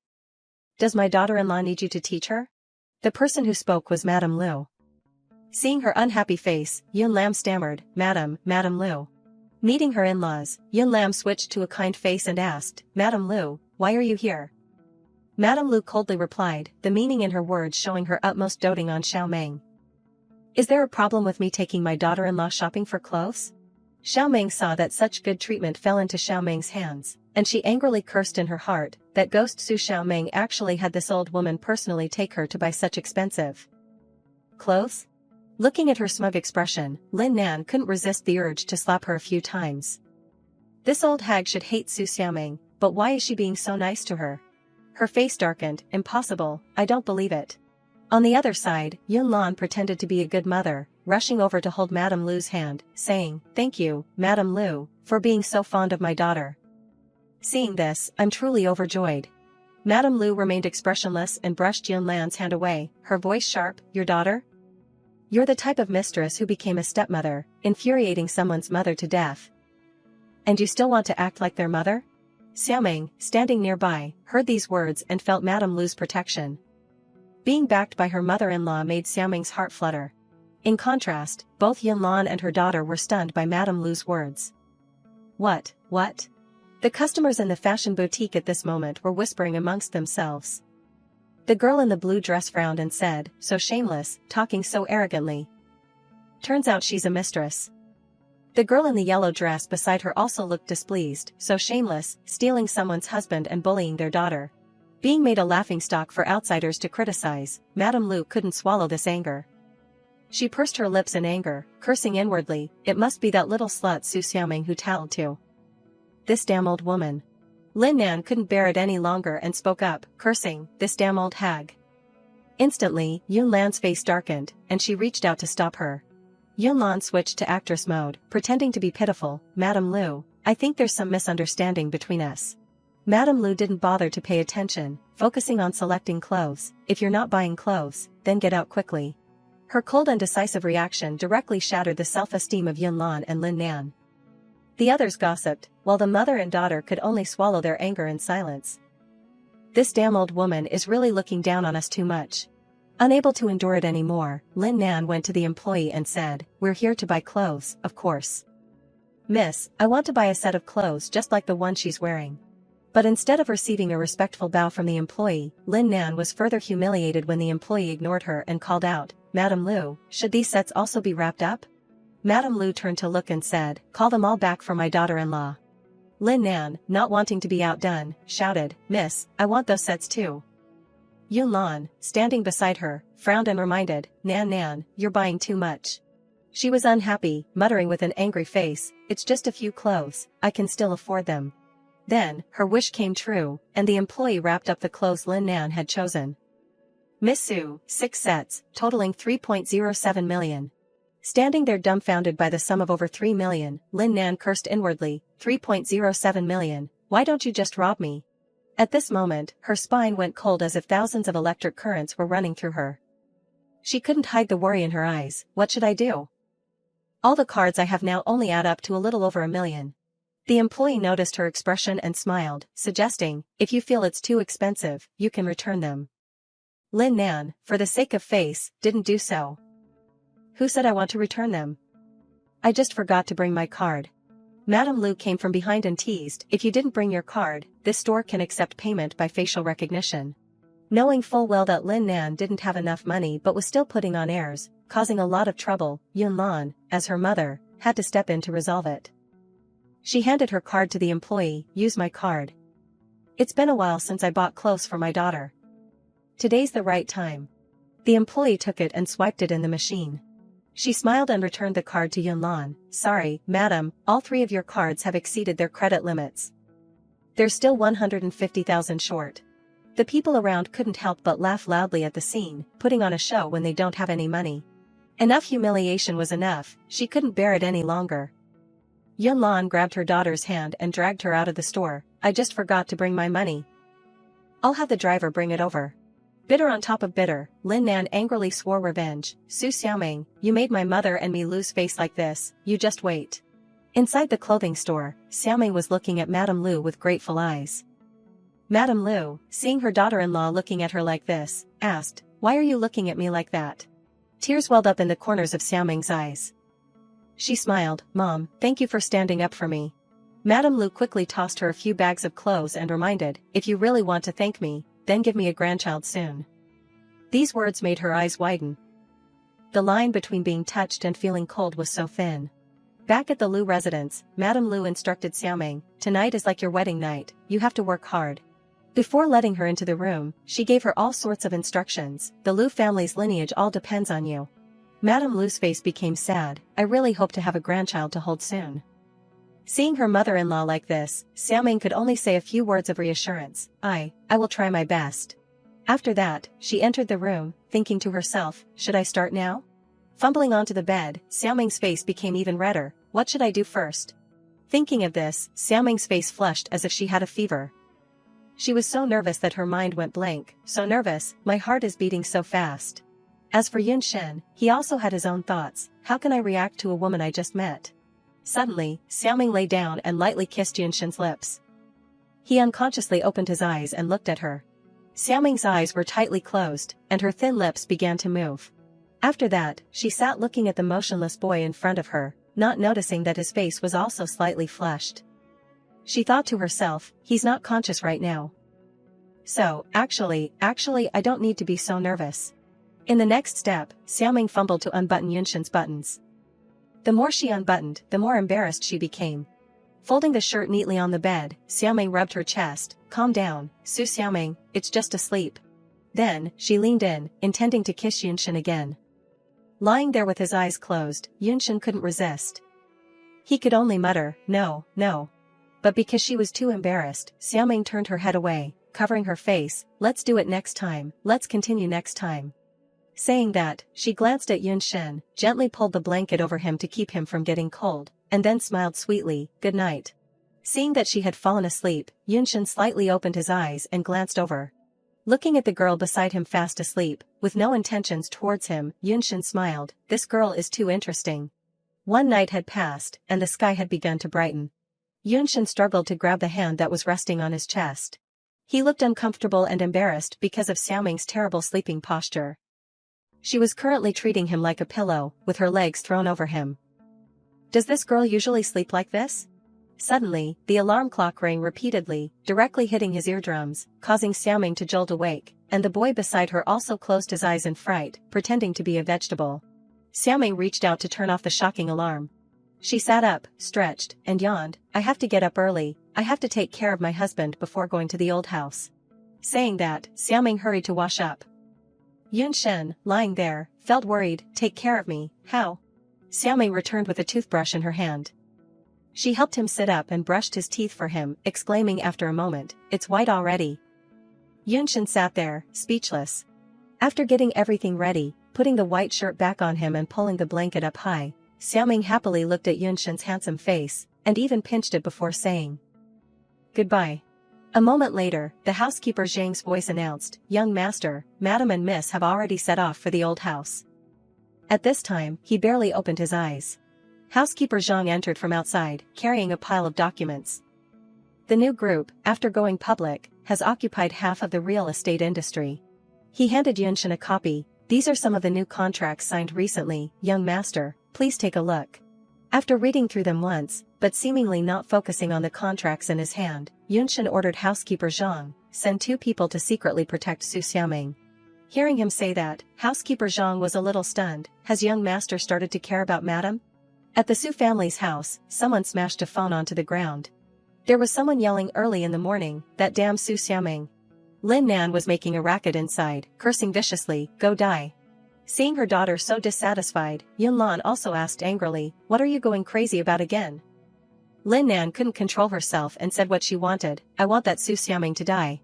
Does my daughter-in-law need you to teach her? The person who spoke was Madame Lu. Seeing her unhappy face, Yun Lam stammered, Madame Lu. Meeting her in-laws, Yun Lam switched to a kind face and asked, Madame Lu, why are you here? Madame Lu coldly replied, the meaning in her words showing her utmost doting on Xiaoming. Is there a problem with me taking my daughter-in-law shopping for clothes? Xiaoming saw that such good treatment fell into Xiaoming's hands, and she angrily cursed in her heart, that ghost Su Xiaoming actually had this old woman personally take her to buy such expensive clothes? Looking at her smug expression, Lin Nan couldn't resist the urge to slap her a few times. This old hag should hate Su Xiaoming, but why is she being so nice to her? Her face darkened, impossible, I don't believe it. On the other side, Yun Lan pretended to be a good mother, rushing over to hold Madame Lu's hand, saying, thank you, Madame Lu, for being so fond of my daughter. Seeing this, I'm truly overjoyed. Madame Lu remained expressionless and brushed Yun Lan's hand away, her voice sharp, your daughter? You're the type of mistress who became a stepmother, infuriating someone's mother to death. And you still want to act like their mother? Xiaoming, standing nearby, heard these words and felt Madame Lu's protection. Being backed by her mother-in-law made Xiaoming's heart flutter. In contrast, both Yun Lan and her daughter were stunned by Madame Lu's words. What? The customers in the fashion boutique at this moment were whispering amongst themselves. The girl in the blue dress frowned and said, so shameless, talking so arrogantly. Turns out she's a mistress. The girl in the yellow dress beside her also looked displeased, so shameless, stealing someone's husband and bullying their daughter. Being made a laughingstock for outsiders to criticize, Madame Lu couldn't swallow this anger. She pursed her lips in anger, cursing inwardly, it must be that little slut Su Xiaoming who tattled to this damn old woman. Lin Nan couldn't bear it any longer and spoke up, cursing, this damn old hag. Instantly, Yun Lan's face darkened, and she reached out to stop her. Yun Lan switched to actress mode, pretending to be pitiful, Madame Lu, I think there's some misunderstanding between us. Madame Lu didn't bother to pay attention, focusing on selecting clothes. If you're not buying clothes, then get out quickly. Her cold and decisive reaction directly shattered the self-esteem of Yunlan and Lin Nan. The others gossiped, while the mother and daughter could only swallow their anger in silence. This damn old woman is really looking down on us too much. Unable to endure it anymore, Lin Nan went to the employee and said, "We're here to buy clothes, of course. Miss, I want to buy a set of clothes just like the one she's wearing." But instead of receiving a respectful bow from the employee, Lin Nan was further humiliated when the employee ignored her and called out, "Madam Lu, should these sets also be wrapped up?" Madam Lu turned to look and said, "Call them all back for my daughter-in-law." Lin Nan, not wanting to be outdone, shouted, "Miss, I want those sets too." Yunlan, standing beside her, frowned and reminded, Nan, you're buying too much." She was unhappy, muttering with an angry face, "It's just a few clothes, I can still afford them." Then, her wish came true, and the employee wrapped up the clothes Lin Nan had chosen. Miss Su, 6 sets, totaling 3.07 million. Standing there dumbfounded by the sum of over 3 million, Lin Nan cursed inwardly, 3.07 million, why don't you just rob me? At this moment, her spine went cold as if thousands of electric currents were running through her. She couldn't hide the worry in her eyes. What should I do? All the cards I have now only add up to a little over 1 million. The employee noticed her expression and smiled, suggesting, "If you feel it's too expensive, you can return them." Lin Nan, for the sake of face, didn't do so. "Who said I want to return them? I just forgot to bring my card." Madam Lu came from behind and teased, "If you didn't bring your card, this store can accept payment by facial recognition." Knowing full well that Lin Nan didn't have enough money but was still putting on airs, causing a lot of trouble, Yunlan, as her mother, had to step in to resolve it. She handed her card to the employee, "Use my card. It's been a while since I bought clothes for my daughter. Today's the right time." The employee took it and swiped it in the machine. She smiled and returned the card to Yunlan. "Sorry, madam, all 3 of your cards have exceeded their credit limits. They're still 150,000 short." The people around couldn't help but laugh loudly at the scene, putting on a show when they don't have any money. Enough humiliation was enough, she couldn't bear it any longer. Yunlan grabbed her daughter's hand and dragged her out of the store. "I just forgot to bring my money. I'll have the driver bring it over." Bitter on top of bitter, Lin Nan angrily swore revenge. "Su Xiaoming, you made my mother and me lose face like this, you just wait." Inside the clothing store, Xiaoming was looking at Madame Lu with grateful eyes. Madame Lu, seeing her daughter-in-law looking at her like this, asked, "Why are you looking at me like that?" Tears welled up in the corners of Xiaoming's eyes. She smiled, "Mom, thank you for standing up for me." Madame Lu quickly tossed her a few bags of clothes and reminded, "If you really want to thank me, then give me a grandchild soon." These words made her eyes widen. The line between being touched and feeling cold was so thin. Back at the Lu residence, Madame Lu instructed Xiaoming, "Tonight is like your wedding night, you have to work hard." Before letting her into the room, she gave her all sorts of instructions. "The Lu family's lineage all depends on you." Madame Lu's face became sad. "I really hope to have a grandchild to hold soon." Seeing her mother-in-law like this, Xiaoming could only say a few words of reassurance. I will try my best." After that, she entered the room, thinking to herself, "Should I start now?" Fumbling onto the bed, Xiaoming's face became even redder. "What should I do first?" Thinking of this, Xiaoming's face flushed as if she had a fever. She was so nervous that her mind went blank. "So nervous, my heart is beating so fast." As for Yun Shen, he also had his own thoughts. How can I react to a woman I just met? Suddenly, Xiaoming lay down and lightly kissed Yun Shen's lips. He unconsciously opened his eyes and looked at her. Xiaoming's eyes were tightly closed, and her thin lips began to move. After that, she sat looking at the motionless boy in front of her, not noticing that his face was also slightly flushed. She thought to herself, "He's not conscious right now. So, actually, I don't need to be so nervous." In the next step, Xiaoming fumbled to unbutton Yunshen's buttons. The more she unbuttoned, the more embarrassed she became. Folding the shirt neatly on the bed, Xiaoming rubbed her chest. "Calm down, Su Xiaoming, it's just asleep." Then, she leaned in, intending to kiss Yunshen again. Lying there with his eyes closed, Yunshen couldn't resist. He could only mutter, "No, no." But because she was too embarrassed, Xiaoming turned her head away, covering her face. "Let's do it next time, let's continue next time." Saying that, she glanced at Yun Shen, gently pulled the blanket over him to keep him from getting cold, and then smiled sweetly, "Good night." Seeing that she had fallen asleep, Yun Shen slightly opened his eyes and glanced over. Looking at the girl beside him fast asleep, with no intentions towards him, Yunshin smiled, this girl is too interesting. One night had passed, and the sky had begun to brighten. Yunshin struggled to grab the hand that was resting on his chest. He looked uncomfortable and embarrassed because of Xiaoming's terrible sleeping posture. She was currently treating him like a pillow, with her legs thrown over him. Does this girl usually sleep like this? Suddenly, the alarm clock rang repeatedly, directly hitting his eardrums, causing Xiaoming to jolt awake, and the boy beside her also closed his eyes in fright, pretending to be a vegetable. Xiaoming reached out to turn off the shocking alarm. She sat up, stretched, and yawned, I have to get up early, I have to take care of my husband before going to the old house. Saying that, Xiaoming hurried to wash up. Yunshin, lying there, felt worried, take care of me, how? Xiaoming returned with a toothbrush in her hand. She helped him sit up and brushed his teeth for him, exclaiming after a moment, it's white already. Yunshin sat there, speechless. After getting everything ready, putting the white shirt back on him and pulling the blanket up high, Xiaoming happily looked at Yunshin's handsome face, and even pinched it before saying goodbye. A moment later, the housekeeper Zhang's voice announced, young master, madam and miss have already set off for the old house. At this time, he barely opened his eyes. Housekeeper Zhang entered from outside, carrying a pile of documents. The new group, after going public, has occupied half of the real estate industry. He handed Yunshin a copy, these are some of the new contracts signed recently, young master, please take a look. After reading through them once, but seemingly not focusing on the contracts in his hand, Yunshin ordered housekeeper Zhang, send 2 people to secretly protect Su Xiaoming. Hearing him say that, housekeeper Zhang was a little stunned, has young master started to care about madam? At the Su family's house, someone smashed a phone onto the ground. There was someone yelling early in the morning, that damn Su Xiaoming. Lin Nan was making a racket inside, cursing viciously, go die. Seeing her daughter so dissatisfied, Yunlan also asked angrily, what are you going crazy about again? Lin Nan couldn't control herself and said what she wanted, I want that Su Xiaoming to die.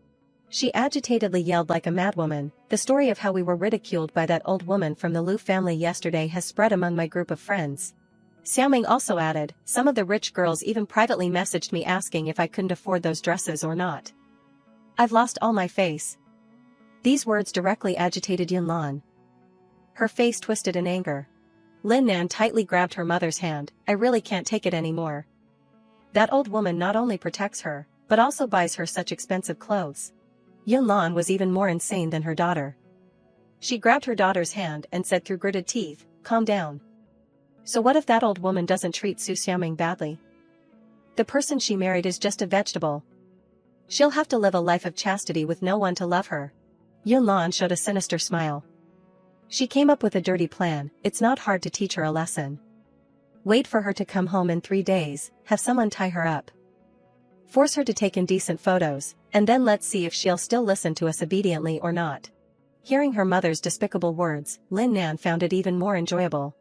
She agitatedly yelled like a madwoman, the story of how we were ridiculed by that old woman from the Lu family yesterday has spread among my group of friends. Xiaoming also added, some of the rich girls even privately messaged me asking if I couldn't afford those dresses or not. I've lost all my face. These words directly agitated Yunlan. Her face twisted in anger. Lin Nan tightly grabbed her mother's hand, I really can't take it anymore. That old woman not only protects her, but also buys her such expensive clothes. Yunlan was even more insane than her daughter. She grabbed her daughter's hand and said through gritted teeth, calm down. So what if that old woman doesn't treat Su Xiaoming badly? The person she married is just a vegetable. She'll have to live a life of chastity with no one to love her. Yunlan showed a sinister smile. She came up with a dirty plan, it's not hard to teach her a lesson. Wait for her to come home in 3 days, have someone tie her up. Force her to take indecent photos, and then let's see if she'll still listen to us obediently or not. Hearing her mother's despicable words, Lin Nan found it even more enjoyable.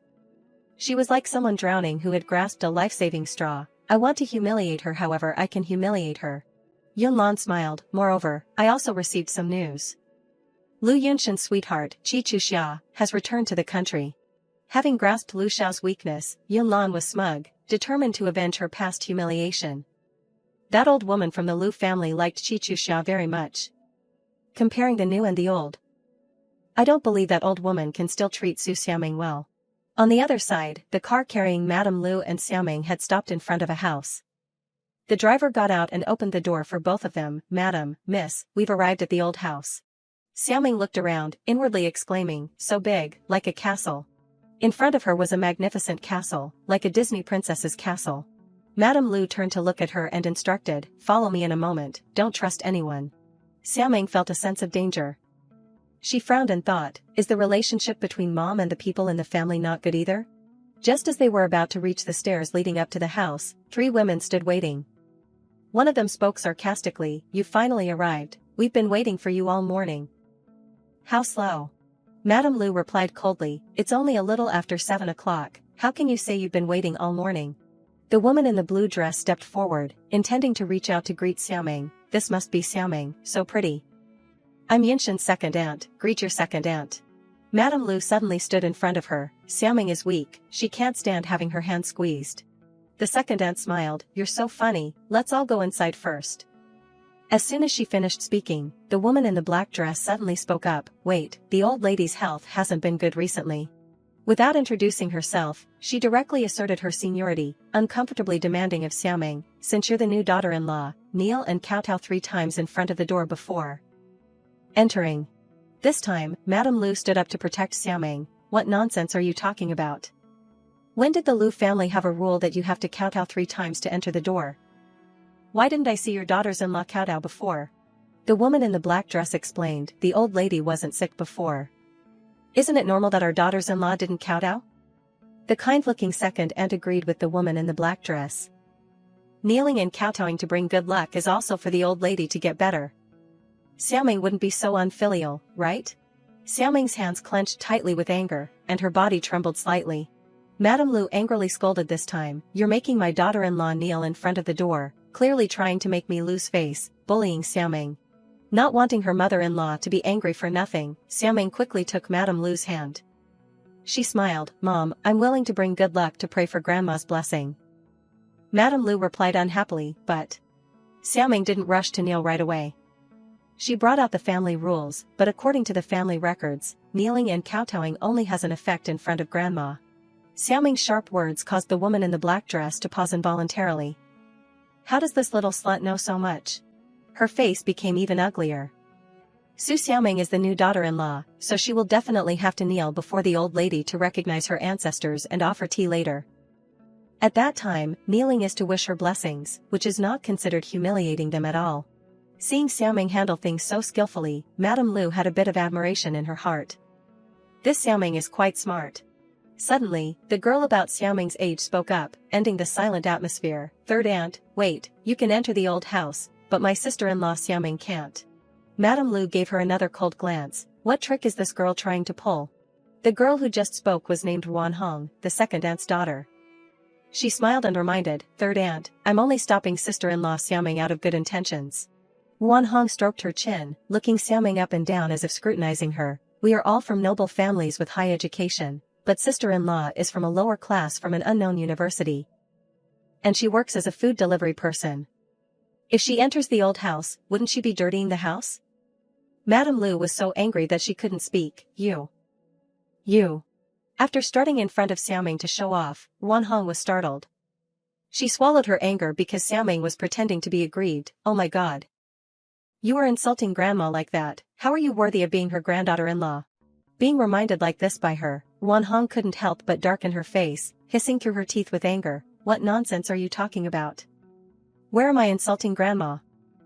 She was like someone drowning who had grasped a life-saving straw. I want to humiliate her however I can humiliate her. Yunlan smiled, moreover, I also received some news. Lu Yunshin's sweetheart, Qi Chuxia, has returned to the country. Having grasped Lu Xiao's weakness, Yunlan was smug, determined to avenge her past humiliation. That old woman from the Lu family liked Qi Chuxia very much. Comparing the new and the old. I don't believe that old woman can still treat Su Xiaoming well. On the other side, the car carrying Madame Lu and Xiaoming had stopped in front of a house. The driver got out and opened the door for both of them, Madam, Miss, we've arrived at the old house. Xiaoming looked around, inwardly exclaiming, so big, like a castle. In front of her was a magnificent castle, like a Disney princess's castle. Madame Lu turned to look at her and instructed, follow me in a moment, don't trust anyone. Xiaoming felt a sense of danger. She frowned and thought, is the relationship between mom and the people in the family not good either? Just as they were about to reach the stairs leading up to the house, 3 women stood waiting. One of them spoke sarcastically, you finally arrived, we've been waiting for you all morning. How slow. Madame Lu replied coldly, it's only a little after 7 o'clock, how can you say you've been waiting all morning? The woman in the blue dress stepped forward, intending to reach out to greet Xiaoming, this must be Xiaoming, so pretty. I'm Yunshin's second aunt, greet your second aunt. Madame Lu suddenly stood in front of her, Xiaoming is weak, she can't stand having her hand squeezed. The second aunt smiled, you're so funny, let's all go inside first. As soon as she finished speaking, the woman in the black dress suddenly spoke up, "Wait, the old lady's health hasn't been good recently." Without introducing herself, she directly asserted her seniority, uncomfortably demanding of Xiaoming, "Since you're the new daughter-in-law, kneel and kowtow 3 times in front of the door before entering." This time, Madame Lu stood up to protect Xiaoming. "What nonsense are you talking about? When did the Lu family have a rule that you have to kowtow 3 times to enter the door? Why didn't I see your daughters-in-law kowtow before?" The woman in the black dress explained, "The old lady wasn't sick before. Isn't it normal that our daughters-in-law didn't kowtow?" The kind-looking second aunt agreed with the woman in the black dress. "Kneeling and kowtowing to bring good luck is also for the old lady to get better. Xiaoming wouldn't be so unfilial, right?" Xiaoming's hands clenched tightly with anger, and her body trembled slightly. Madame Lu angrily scolded this time, "You're making my daughter-in-law kneel in front of the door, clearly trying to make me lose face, bullying Xiaoming." Not wanting her mother-in-law to be angry for nothing, Xiaoming quickly took Madame Lu's hand. She smiled, "Mom, I'm willing to bring good luck to pray for Grandma's blessing." Madame Lu replied unhappily, but Xiaoming didn't rush to kneel right away. She brought out the family rules, but according to the family records, kneeling and kowtowing only has an effect in front of Grandma. Xiaoming's sharp words caused the woman in the black dress to pause involuntarily. How does this little slut know so much? Her face became even uglier. Su Xiaoming is the new daughter-in-law, so she will definitely have to kneel before the old lady to recognize her ancestors and offer tea later. At that time, kneeling is to wish her blessings, which is not considered humiliating them at all. Seeing Xiaoming handle things so skillfully, Madame Lu had a bit of admiration in her heart. This Xiaoming is quite smart. Suddenly, the girl about Xiaoming's age spoke up, ending the silent atmosphere. "Third aunt, wait, you can enter the old house, but my sister-in-law Xiaoming can't." Madame Lu gave her another cold glance. What trick is this girl trying to pull? The girl who just spoke was named Wan Hong, the second aunt's daughter. She smiled and reminded, "Third aunt, I'm only stopping sister-in-law Xiaoming out of good intentions." Wan Hong stroked her chin, looking Xiaoming up and down as if scrutinizing her. "We are all from noble families with high education, but sister-in-law is from a lower class from an unknown university. And she works as a food delivery person. If she enters the old house, wouldn't she be dirtying the house?" Madame Lu was so angry that she couldn't speak. You. After starting in front of Xiaoming to show off, Wan Hong was startled. She swallowed her anger because Xiaoming was pretending to be aggrieved. "Oh my god. You are insulting Grandma like that, how are you worthy of being her granddaughter-in-law?" Being reminded like this by her, Wan Hong couldn't help but darken her face, hissing through her teeth with anger. "What nonsense are you talking about? Where am I insulting Grandma?"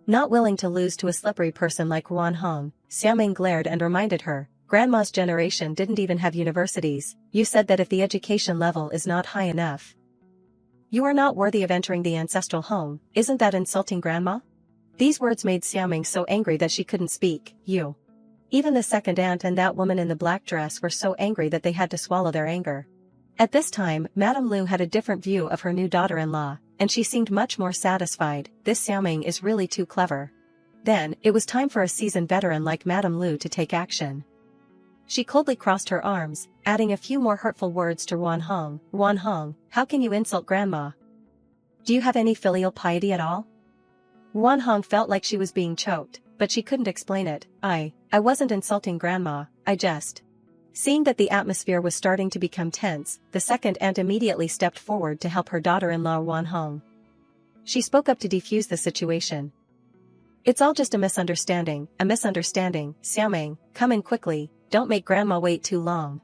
Not willing to lose to a slippery person like Wan Hong, Xiaoming glared and reminded her, "Grandma's generation didn't even have universities. You said that if the education level is not high enough, you are not worthy of entering the ancestral home. Isn't that insulting Grandma?" These words made Xiaoming so angry that she couldn't speak. Even the second aunt and that woman in the black dress were so angry that they had to swallow their anger. At this time, Madame Lu had a different view of her new daughter-in-law, and she seemed much more satisfied. This Xiaoming is really too clever. Then, it was time for a seasoned veteran like Madame Lu to take action. She coldly crossed her arms, adding a few more hurtful words to Wan Hong. "Wan Hong, how can you insult Grandma? Do you have any filial piety at all?" Wan Hong felt like she was being choked, but she couldn't explain it. I wasn't insulting Grandma, I just..." Seeing that the atmosphere was starting to become tense, the second aunt immediately stepped forward to help her daughter-in-law Wan Hong. She spoke up to defuse the situation. "It's all just a misunderstanding, Xiaoming, come in quickly, don't make Grandma wait too long."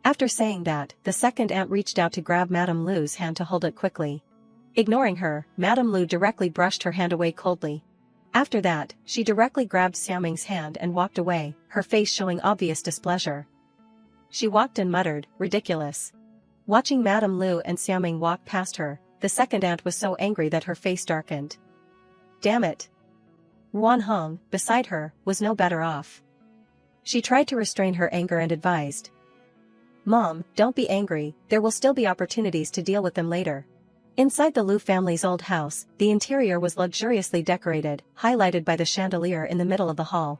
After saying that, the second aunt reached out to grab Madame Lu's hand to hold it quickly. Ignoring her, Madame Lu directly brushed her hand away coldly. After that, she directly grabbed Xiaoming's hand and walked away, her face showing obvious displeasure. She walked and muttered, "Ridiculous." Watching Madame Lu and Xiaoming walk past her, the second aunt was so angry that her face darkened. Damn it. Wan Hong, beside her, was no better off. She tried to restrain her anger and advised, "Mom, don't be angry, there will still be opportunities to deal with them later." Inside the Lu family's old house, the interior was luxuriously decorated, highlighted by the chandelier in the middle of the hall.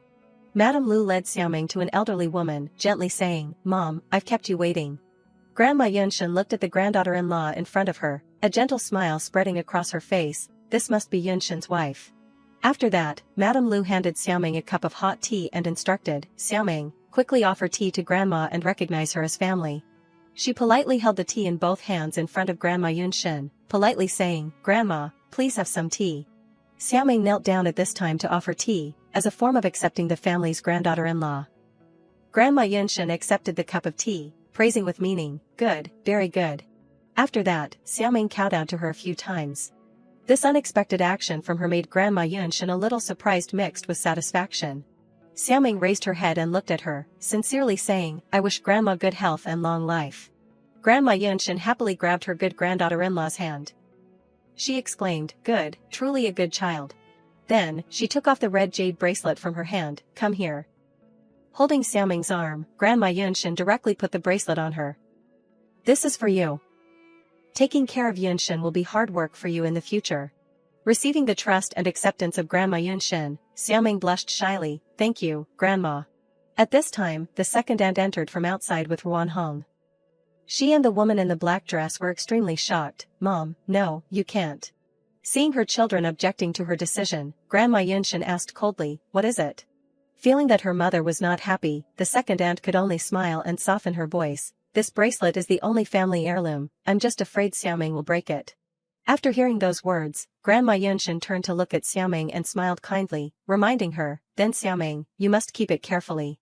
Madame Lu led Xiaoming to an elderly woman, gently saying, "Mom, I've kept you waiting." Grandma Yunshan looked at the granddaughter-in-law in front of her, a gentle smile spreading across her face. This must be Yunshan's wife. After that, Madame Lu handed Xiaoming a cup of hot tea and instructed, Xiaoming, quickly offer tea to Grandma and recognize her as family. She politely held the tea in both hands in front of Grandma Yunshin, politely saying, Grandma, please have some tea. Xiaoming knelt down at this time to offer tea, as a form of accepting the family's granddaughter-in-law. Grandma Yunshin accepted the cup of tea, praising with meaning, good, very good. After that, Xiaoming kowtowed to her a few times. This unexpected action from her made Grandma Yunshin a little surprised mixed with satisfaction. Xiaoming raised her head and looked at her, sincerely saying, I wish Grandma good health and long life. Grandma Yunshin happily grabbed her good granddaughter-in-law's hand. She exclaimed, good, truly a good child. Then, she took off the red jade bracelet from her hand, come here. Holding Xiaoming's arm, Grandma Yunshin directly put the bracelet on her. This is for you. Taking care of Yunshin will be hard work for you in the future. Receiving the trust and acceptance of Grandma Yunshin, Xiaoming blushed shyly, thank you, Grandma. At this time, the second aunt entered from outside with Ruan Hong. She and the woman in the black dress were extremely shocked, Mom, no, you can't. Seeing her children objecting to her decision, Grandma Yunshin asked coldly, what is it? Feeling that her mother was not happy, the second aunt could only smile and soften her voice, this bracelet is the only family heirloom, I'm just afraid Xiaoming will break it. After hearing those words, Grandma Yunshin turned to look at Xiaoming and smiled kindly, reminding her, then Xiaoming, you must keep it carefully.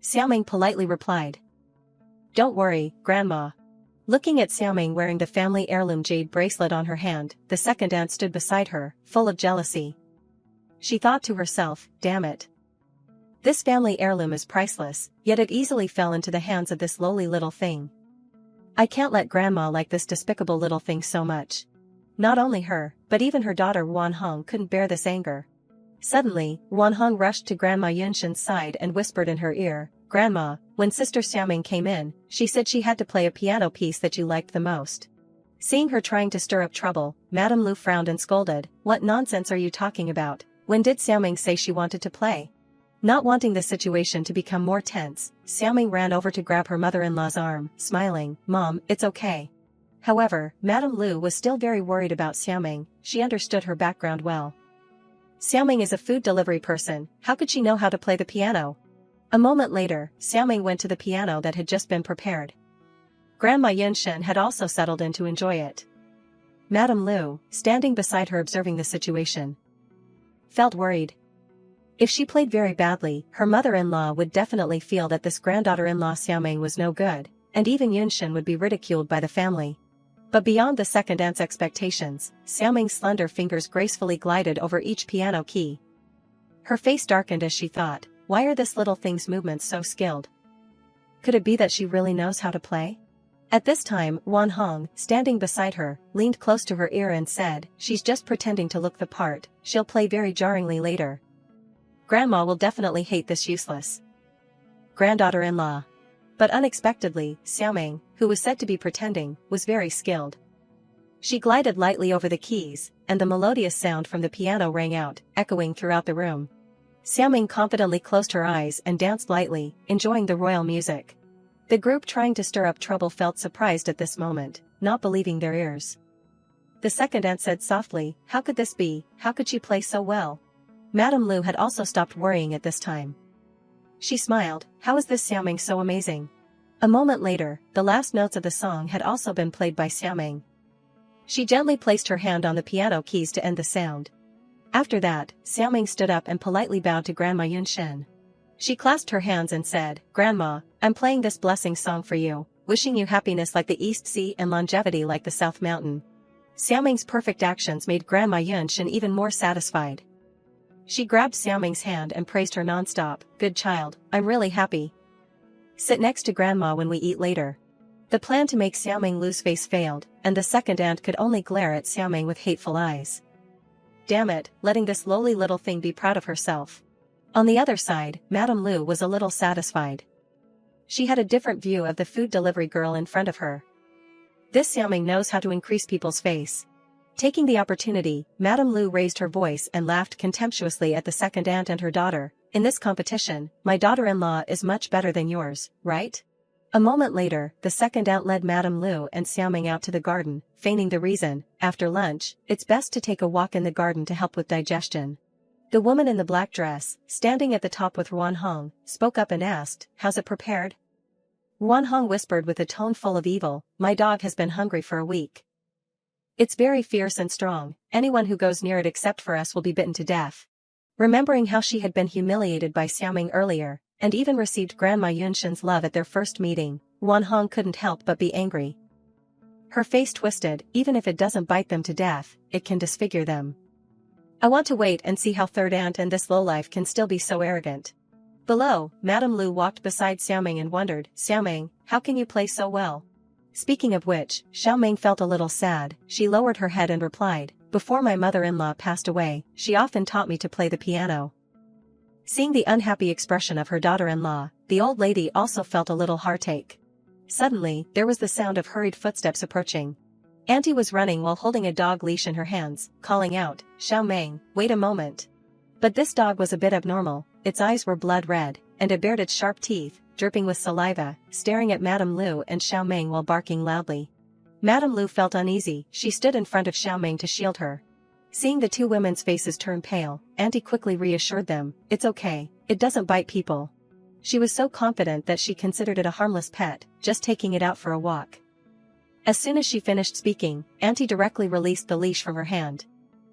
Xiaoming politely replied. Don't worry, Grandma. Looking at Xiaoming wearing the family heirloom jade bracelet on her hand, the second aunt stood beside her, full of jealousy. She thought to herself, damn it. This family heirloom is priceless, yet it easily fell into the hands of this lowly little thing. I can't let Grandma like this despicable little thing so much. Not only her, but even her daughter Ruan Hong couldn't bear this anger. Suddenly, Ruan Hong rushed to Grandma Yunshin's side and whispered in her ear, Grandma, when Sister Xiaoming came in, she said she had to play a piano piece that you liked the most. Seeing her trying to stir up trouble, Madame Lu frowned and scolded, what nonsense are you talking about? When did Xiaoming say she wanted to play? Not wanting the situation to become more tense, Xiaoming ran over to grab her mother-in-law's arm, smiling, Mom, it's okay. However, Madame Lu was still very worried about Xiaoming, she understood her background well. Xiaoming is a food delivery person, how could she know how to play the piano? A moment later, Xiaoming went to the piano that had just been prepared. Grandma Yunshin had also settled in to enjoy it. Madame Lu, standing beside her observing the situation, felt worried. If she played very badly, her mother-in-law would definitely feel that this granddaughter-in-law Xiaoming was no good, and even Yunshin would be ridiculed by the family. But beyond the second aunt's expectations, Xiaoming's slender fingers gracefully glided over each piano key. Her face darkened as she thought, why are this little thing's movements so skilled? Could it be that she really knows how to play? At this time, Ruan Hong, standing beside her, leaned close to her ear and said, she's just pretending to look the part, she'll play very jarringly later. Grandma will definitely hate this useless granddaughter-in-law. But unexpectedly, Xiaoming, who was said to be pretending, was very skilled. She glided lightly over the keys, and the melodious sound from the piano rang out, echoing throughout the room. Xiaoming confidently closed her eyes and danced lightly, enjoying the royal music. The group trying to stir up trouble felt surprised at this moment, not believing their ears. The second aunt said softly, how could this be, how could she play so well? Madame Lu had also stopped worrying at this time. She smiled, how is this Xiaoming so amazing? A moment later, the last notes of the song had also been played by Xiaoming. She gently placed her hand on the piano keys to end the sound. After that, Xiaoming stood up and politely bowed to Grandma Yunshin. She clasped her hands and said, Grandma, I'm playing this blessing song for you, wishing you happiness like the East Sea and longevity like the South Mountain. Xiaoming's perfect actions made Grandma Yunshin even more satisfied. She grabbed Xiaoming's hand and praised her non-stop, good child, I'm really happy. Sit next to Grandma when we eat later. The plan to make Xiaoming lose face failed, and the second aunt could only glare at Xiaoming with hateful eyes. Damn it, letting this lowly little thing be proud of herself. On the other side, Madame Lu was a little satisfied. She had a different view of the food delivery girl in front of her. This Xiaoming knows how to increase people's face. Taking the opportunity, Madame Lu raised her voice and laughed contemptuously at the second aunt and her daughter. In this competition, my daughter-in-law is much better than yours, right? A moment later, the second aunt led Madame Lu and Xiaoming out to the garden, feigning the reason, after lunch, it's best to take a walk in the garden to help with digestion. The woman in the black dress, standing at the top with Ruan Hong, spoke up and asked, "How's it prepared?" Ruan Hong whispered with a tone full of evil, "My dog has been hungry for a week. It's very fierce and strong, anyone who goes near it except for us will be bitten to death." Remembering how she had been humiliated by Xiaoming earlier, and even received Grandma Yunshin's love at their first meeting, Ruan Hong couldn't help but be angry. Her face twisted. Even if it doesn't bite them to death, it can disfigure them. I want to wait and see how third aunt and this lowlife can still be so arrogant. Below, Madame Lu walked beside Xiaoming and wondered, "Xiaoming, how can you play so well?" Speaking of which, Xiaoming felt a little sad. She lowered her head and replied, "Before my mother-in-law passed away, she often taught me to play the piano." Seeing the unhappy expression of her daughter-in-law, the old lady also felt a little heartache. Suddenly, there was the sound of hurried footsteps approaching. Auntie was running while holding a dog leash in her hands, calling out, "Xiaoming, wait a moment." But this dog was a bit abnormal. Its eyes were blood red, and it bared its sharp teeth, dripping with saliva, staring at Madame Lu and Xiaoming while barking loudly. Madame Lu felt uneasy. She stood in front of Xiaoming to shield her. Seeing the two women's faces turn pale, Auntie quickly reassured them, "It's okay, it doesn't bite people." She was so confident that she considered it a harmless pet, just taking it out for a walk. As soon as she finished speaking, Auntie directly released the leash from her hand.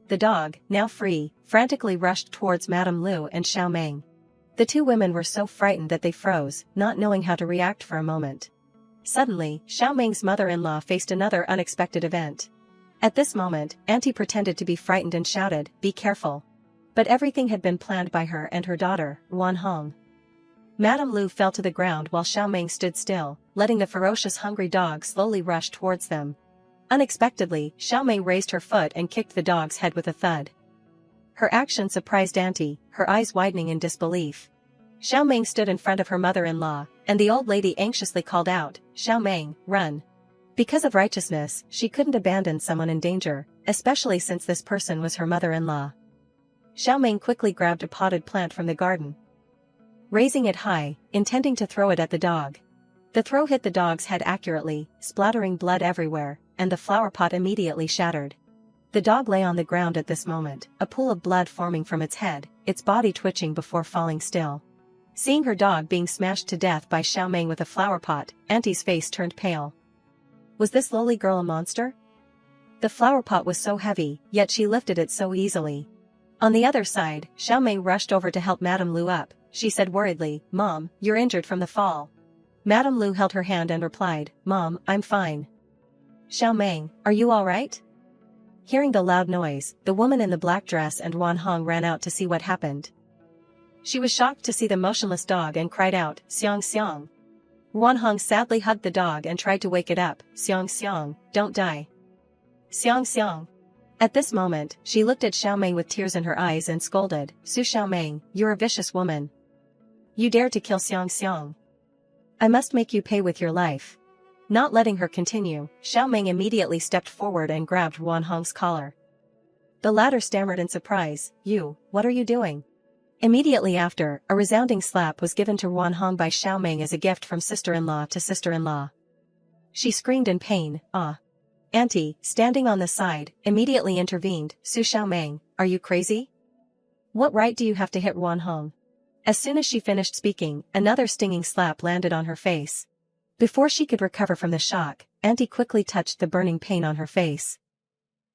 The dog, now free, frantically rushed towards Madame Lu and Xiaoming. The two women were so frightened that they froze, not knowing how to react for a moment. Suddenly, Xiaoming's mother-in-law faced another unexpected event. At this moment, Auntie pretended to be frightened and shouted, "Be careful." But everything had been planned by her and her daughter, Ruan Hong. Madame Lu fell to the ground while Xiaoming stood still, letting the ferocious hungry dog slowly rush towards them. Unexpectedly, Xiaoming raised her foot and kicked the dog's head with a thud. Her action surprised Auntie, her eyes widening in disbelief. Xiaoming stood in front of her mother-in-law, and the old lady anxiously called out, "Xiaoming, run." Because of righteousness, she couldn't abandon someone in danger, especially since this person was her mother-in-law. Xiaoming quickly grabbed a potted plant from the garden, raising it high, intending to throw it at the dog. The throw hit the dog's head accurately, splattering blood everywhere, and the flower pot immediately shattered. The dog lay on the ground at this moment, a pool of blood forming from its head, its body twitching before falling still. Seeing her dog being smashed to death by Xiaoming with a flower pot, Auntie's face turned pale. Was this lowly girl a monster? The flower pot was so heavy, yet she lifted it so easily. On the other side, Xiaoming rushed over to help Madame Lu up. She said worriedly, "Mom, you're injured from the fall." Madame Lu held her hand and replied, "Mom, I'm fine." "Xiaoming, are you all right?" Hearing the loud noise, the woman in the black dress and Ruan Hong ran out to see what happened. She was shocked to see the motionless dog and cried out, "Xiang Xiang." Ruan Hong sadly hugged the dog and tried to wake it up, "Xiang Xiang, don't die. Xiang Xiang." At this moment, she looked at Xiaoming with tears in her eyes and scolded, "Su Xiaoming, you're a vicious woman. You dare to kill Xiang Xiang. I must make you pay with your life." Not letting her continue, Xiaoming immediately stepped forward and grabbed Ruan Hong's collar. The latter stammered in surprise, "You, what are you doing?" Immediately after, a resounding slap was given to Ruan Hong by Xiaoming as a gift from sister-in-law to sister-in-law. She screamed in pain, "Ah!" Auntie, standing on the side, immediately intervened, "Su Xiaoming, are you crazy? What right do you have to hit Ruan Hong?" As soon as she finished speaking, another stinging slap landed on her face. Before she could recover from the shock, Auntie quickly touched the burning pain on her face.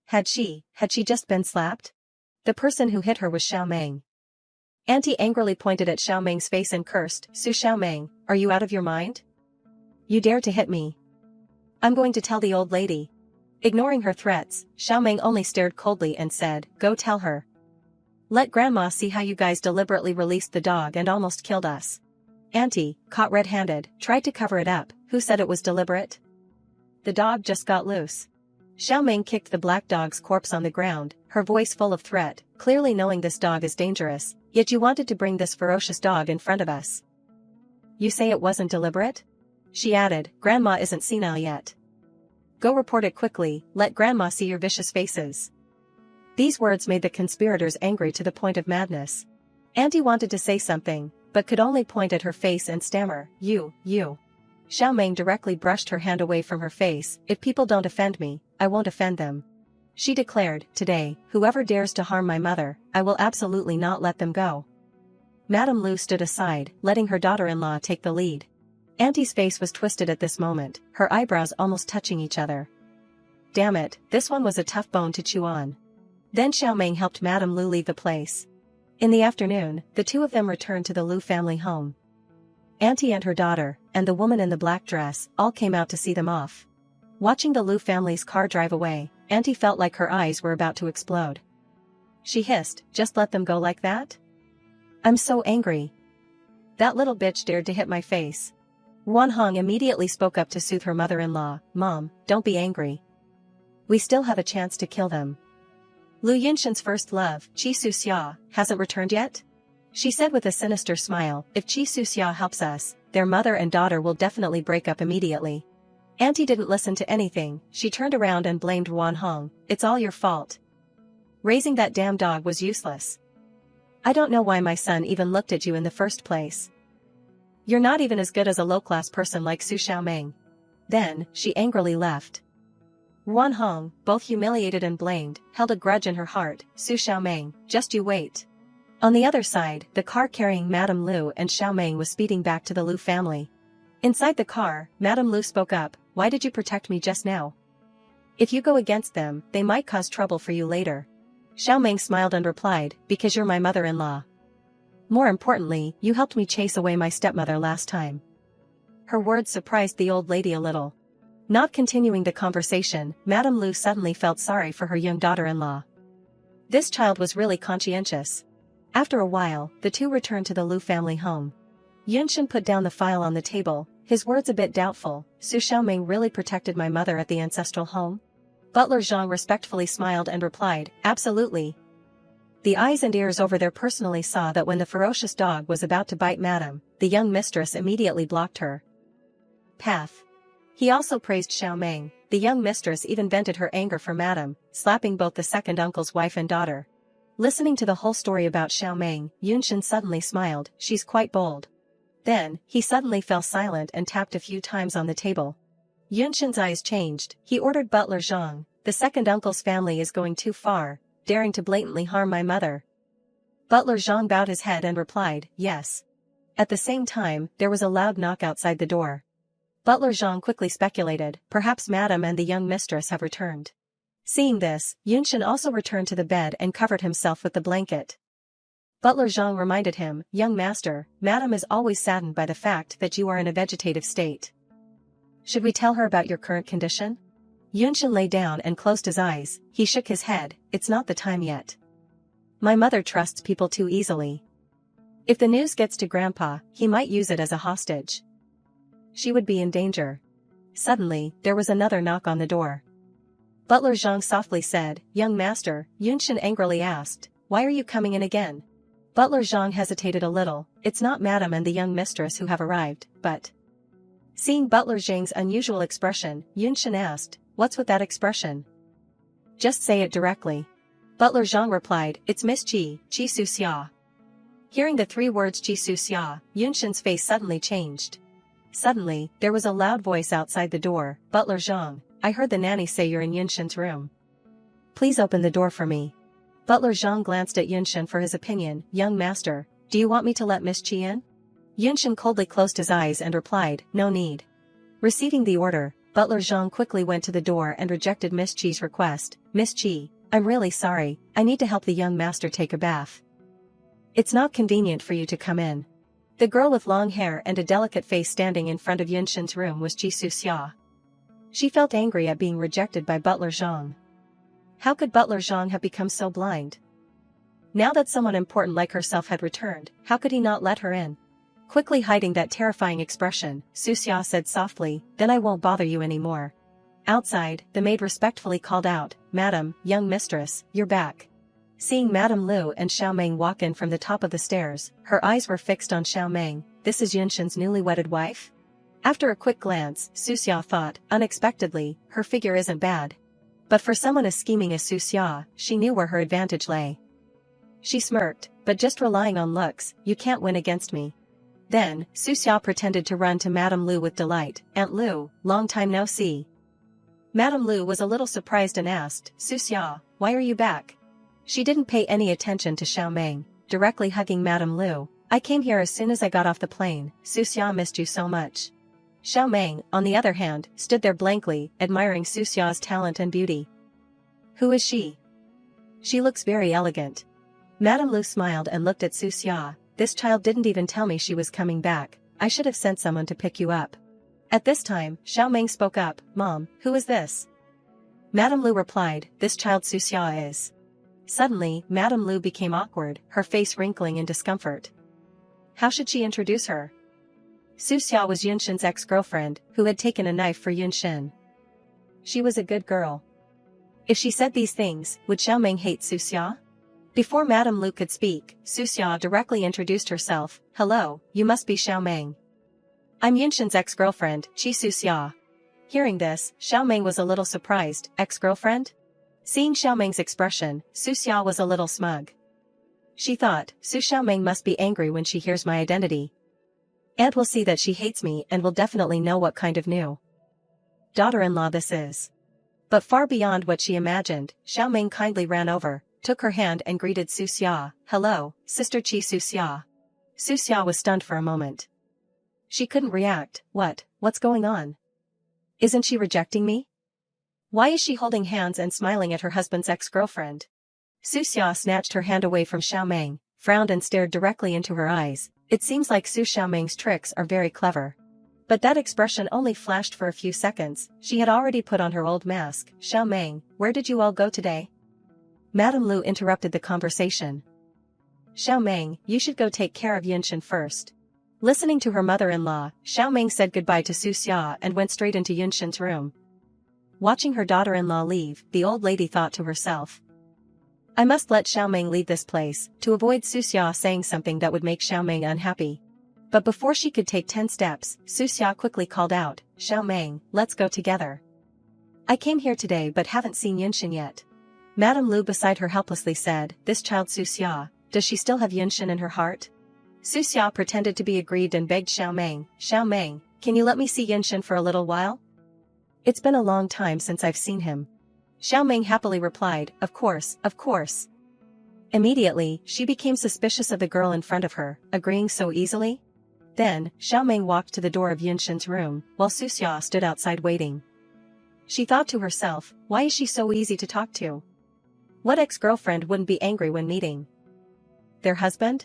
Had she just been slapped? The person who hit her was Xiaoming. Auntie angrily pointed at Xiaoming's face and cursed, "Su Xiaoming, are you out of your mind? You dare to hit me? I'm going to tell the old lady." Ignoring her threats, Xiaoming only stared coldly and said, "Go tell her. Let Grandma see how you guys deliberately released the dog and almost killed us." Auntie, caught red-handed, tried to cover it up. "Who said it was deliberate? The dog just got loose." Xiaoming kicked the black dog's corpse on the ground, her voice full of threat, clearly knowing this dog is dangerous, yet you wanted to bring this ferocious dog in front of us. "You say it wasn't deliberate?" She added, "Grandma isn't senile yet. Go report it quickly, let Grandma see your vicious faces." These words made the conspirators angry to the point of madness. Auntie wanted to say something, but could only point at her face and stammer, You. Xiaoming directly brushed her hand away from her face, "If people don't offend me, I won't offend them." She declared, "Today, whoever dares to harm my mother, I will absolutely not let them go." Madame Lu stood aside, letting her daughter-in-law take the lead. Auntie's face was twisted at this moment, her eyebrows almost touching each other. Damn it, this one was a tough bone to chew on. Then Xiaoming helped Madame Lu leave the place. In the afternoon, the two of them returned to the Lu family home. Auntie and her daughter, and the woman in the black dress, all came out to see them off. Watching the Lu family's car drive away, Auntie felt like her eyes were about to explode. She hissed, "Just let them go like that? I'm so angry. That little bitch dared to hit my face." Wan Hong immediately spoke up to soothe her mother-in-law, "Mom, don't be angry. We still have a chance to kill them. Lu Yunshan's first love, Chi Su-xia, hasn't returned yet?" She said with a sinister smile, "If Chi Su-xia helps us, their mother and daughter will definitely break up immediately." Auntie didn't listen to anything, she turned around and blamed Wan Hong, "It's all your fault. Raising that damn dog was useless. I don't know why my son even looked at you in the first place. You're not even as good as a low-class person like Su Xiaoming." Then, she angrily left. Wan Hong, both humiliated and blamed, held a grudge in her heart. "Su Xiaoming, just you wait." On the other side, the car carrying Madame Lu and Xiaoming was speeding back to the Lu family. Inside the car, Madame Lu spoke up, "Why did you protect me just now? If you go against them, they might cause trouble for you later." Xiaoming smiled and replied, "Because you're my mother-in-law. More importantly, you helped me chase away my stepmother last time." Her words surprised the old lady a little. Not continuing the conversation, Madame Lu suddenly felt sorry for her young daughter-in-law. This child was really conscientious. After a while, the two returned to the Lu family home. Yunshan put down the file on the table, his words a bit doubtful. "Su Xiaoming really protected my mother at the ancestral home?" Butler Zhang respectfully smiled and replied, "Absolutely." The eyes and ears over there personally saw that when the ferocious dog was about to bite Madame, the young mistress immediately blocked her path. He also praised Xiaoming. The young mistress even vented her anger for Madame, slapping both the second uncle's wife and daughter. Listening to the whole story about Xiaoming, Yunshan suddenly smiled, "She's quite bold." Then, he suddenly fell silent and tapped a few times on the table. Yunshan's eyes changed, he ordered Butler Zhang, "The second uncle's family is going too far, daring to blatantly harm my mother." Butler Zhang bowed his head and replied, "Yes." At the same time, there was a loud knock outside the door. Butler Zhang quickly speculated, perhaps Madame and the young mistress have returned. Seeing this, Yunshan also returned to the bed and covered himself with the blanket. Butler Zhang reminded him, "Young master, Madame is always saddened by the fact that you are in a vegetative state. Should we tell her about your current condition?" Yunshan lay down and closed his eyes, he shook his head, "It's not the time yet. My mother trusts people too easily. If the news gets to Grandpa, he might use it as a hostage. She would be in danger." Suddenly, there was another knock on the door. Butler Zhang softly said, "Young master," Yunshan angrily asked, "Why are you coming in again?" Butler Zhang hesitated a little, "It's not Madame and the young mistress who have arrived, but..." Seeing Butler Zhang's unusual expression, Yunshan asked, "What's with that expression? Just say it directly." Butler Zhang replied, "It's Miss Chi Su-xia." Hearing the three words Chi Su-xia, Yunshan's face suddenly changed. Suddenly, there was a loud voice outside the door, "Butler Zhang, I heard the nanny say you're in Yunshan's room. Please open the door for me." Butler Zhang glanced at Yunshan for his opinion, "Young master, do you want me to let Miss Chi in?" Yunshan coldly closed his eyes and replied, "No need." Receiving the order, Butler Zhang quickly went to the door and rejected Miss Chi's request. "Miss Chi, I'm really sorry, I need to help the young master take a bath. It's not convenient for you to come in." The girl with long hair and a delicate face standing in front of Yunshan's room was Chi Su-xia. She felt angry at being rejected by Butler Zhang. How could Butler Zhang have become so blind? Now that someone important like herself had returned, how could he not let her in? Quickly hiding that terrifying expression, Su-xia said softly, "Then I won't bother you anymore." Outside, the maid respectfully called out, "Madam, young mistress, you're back." Seeing Madame Lu and Xiaoming walk in from the top of the stairs, her eyes were fixed on Xiaoming. This is Yunshan's newly wedded wife? After a quick glance, Su-xia thought, unexpectedly, her figure isn't bad. But for someone as scheming as Su-xia, she knew where her advantage lay. She smirked, "But just relying on looks, you can't win against me." Then, Su-xia pretended to run to Madame Lu with delight, "Aunt Lu, long time no see." Madame Lu was a little surprised and asked, Suxia, why are you back? She didn't pay any attention to Xiao Meng, directly hugging Madame Lu. I came here as soon as I got off the plane. Suxia missed you so much. Xiao Meng, on the other hand, stood there blankly, admiring Suxia's talent and beauty. Who is she? She looks very elegant. Madame Lu smiled and looked at Suxia. This child didn't even tell me she was coming back. I should have sent someone to pick you up. At this time, Xiao Meng spoke up, Mom, who is this? Madame Lu replied, this child Suxia is. Suddenly, Madame Lu became awkward, her face wrinkling in discomfort. How should she introduce her? Suxia was Yunshin's ex-girlfriend, who had taken a knife for Yunshin. She was a good girl. If she said these things, would Xiao Meng hate Suxia? Before Madame Lu could speak, Suxia directly introduced herself. Hello, you must be Xiao Meng. I'm Yunshin's ex-girlfriend, Chi Suxia. Hearing this, Xiao Meng was a little surprised. Ex-girlfriend? Seeing Xiao Meng's expression, Suxia was a little smug. She thought, Xiao Meng must be angry when she hears my identity. Aunt will see that she hates me and will definitely know what kind of new daughter-in-law this is. But far beyond what she imagined, Xiao Meng kindly ran over, took her hand and greeted Suxia. Hello, Sister Chi Suxia. Suxia was stunned for a moment. She couldn't react. What's going on? Isn't she rejecting me? Why is she holding hands and smiling at her husband's ex-girlfriend? Suxia snatched her hand away from Xiao Meng, frowned and stared directly into her eyes. It seems like Xiao Meng's tricks are very clever. But that expression only flashed for a few seconds. She had already put on her old mask. Xiao Meng, where did you all go today? Madame Lu interrupted the conversation. Xiao Meng, you should go take care of Yunshin first. Listening to her mother-in-law, Xiao Meng said goodbye to Suxia and went straight into Yunshin's room. Watching her daughter-in-law leave, the old lady thought to herself. I must let Xiao Meng leave this place, to avoid Suxia saying something that would make Xiao Meng unhappy. But before she could take 10 steps, Suxia quickly called out, Xiao Meng, let's go together. I came here today but haven't seen Yunshin yet. Madame Lu beside her helplessly said, this child Suxia, does she still have Yunshin in her heart? Suxia pretended to be aggrieved and begged Xiao Meng, can you let me see Yunshin for a little while? It's been a long time since I've seen him. Xiao Meng happily replied, of course. Immediately, she became suspicious of the girl in front of her, agreeing so easily. Then, Xiao Meng walked to the door of Yunshin's room, while Suxia stood outside waiting. She thought to herself, why is she so easy to talk to? What ex-girlfriend wouldn't be angry when meeting their husband?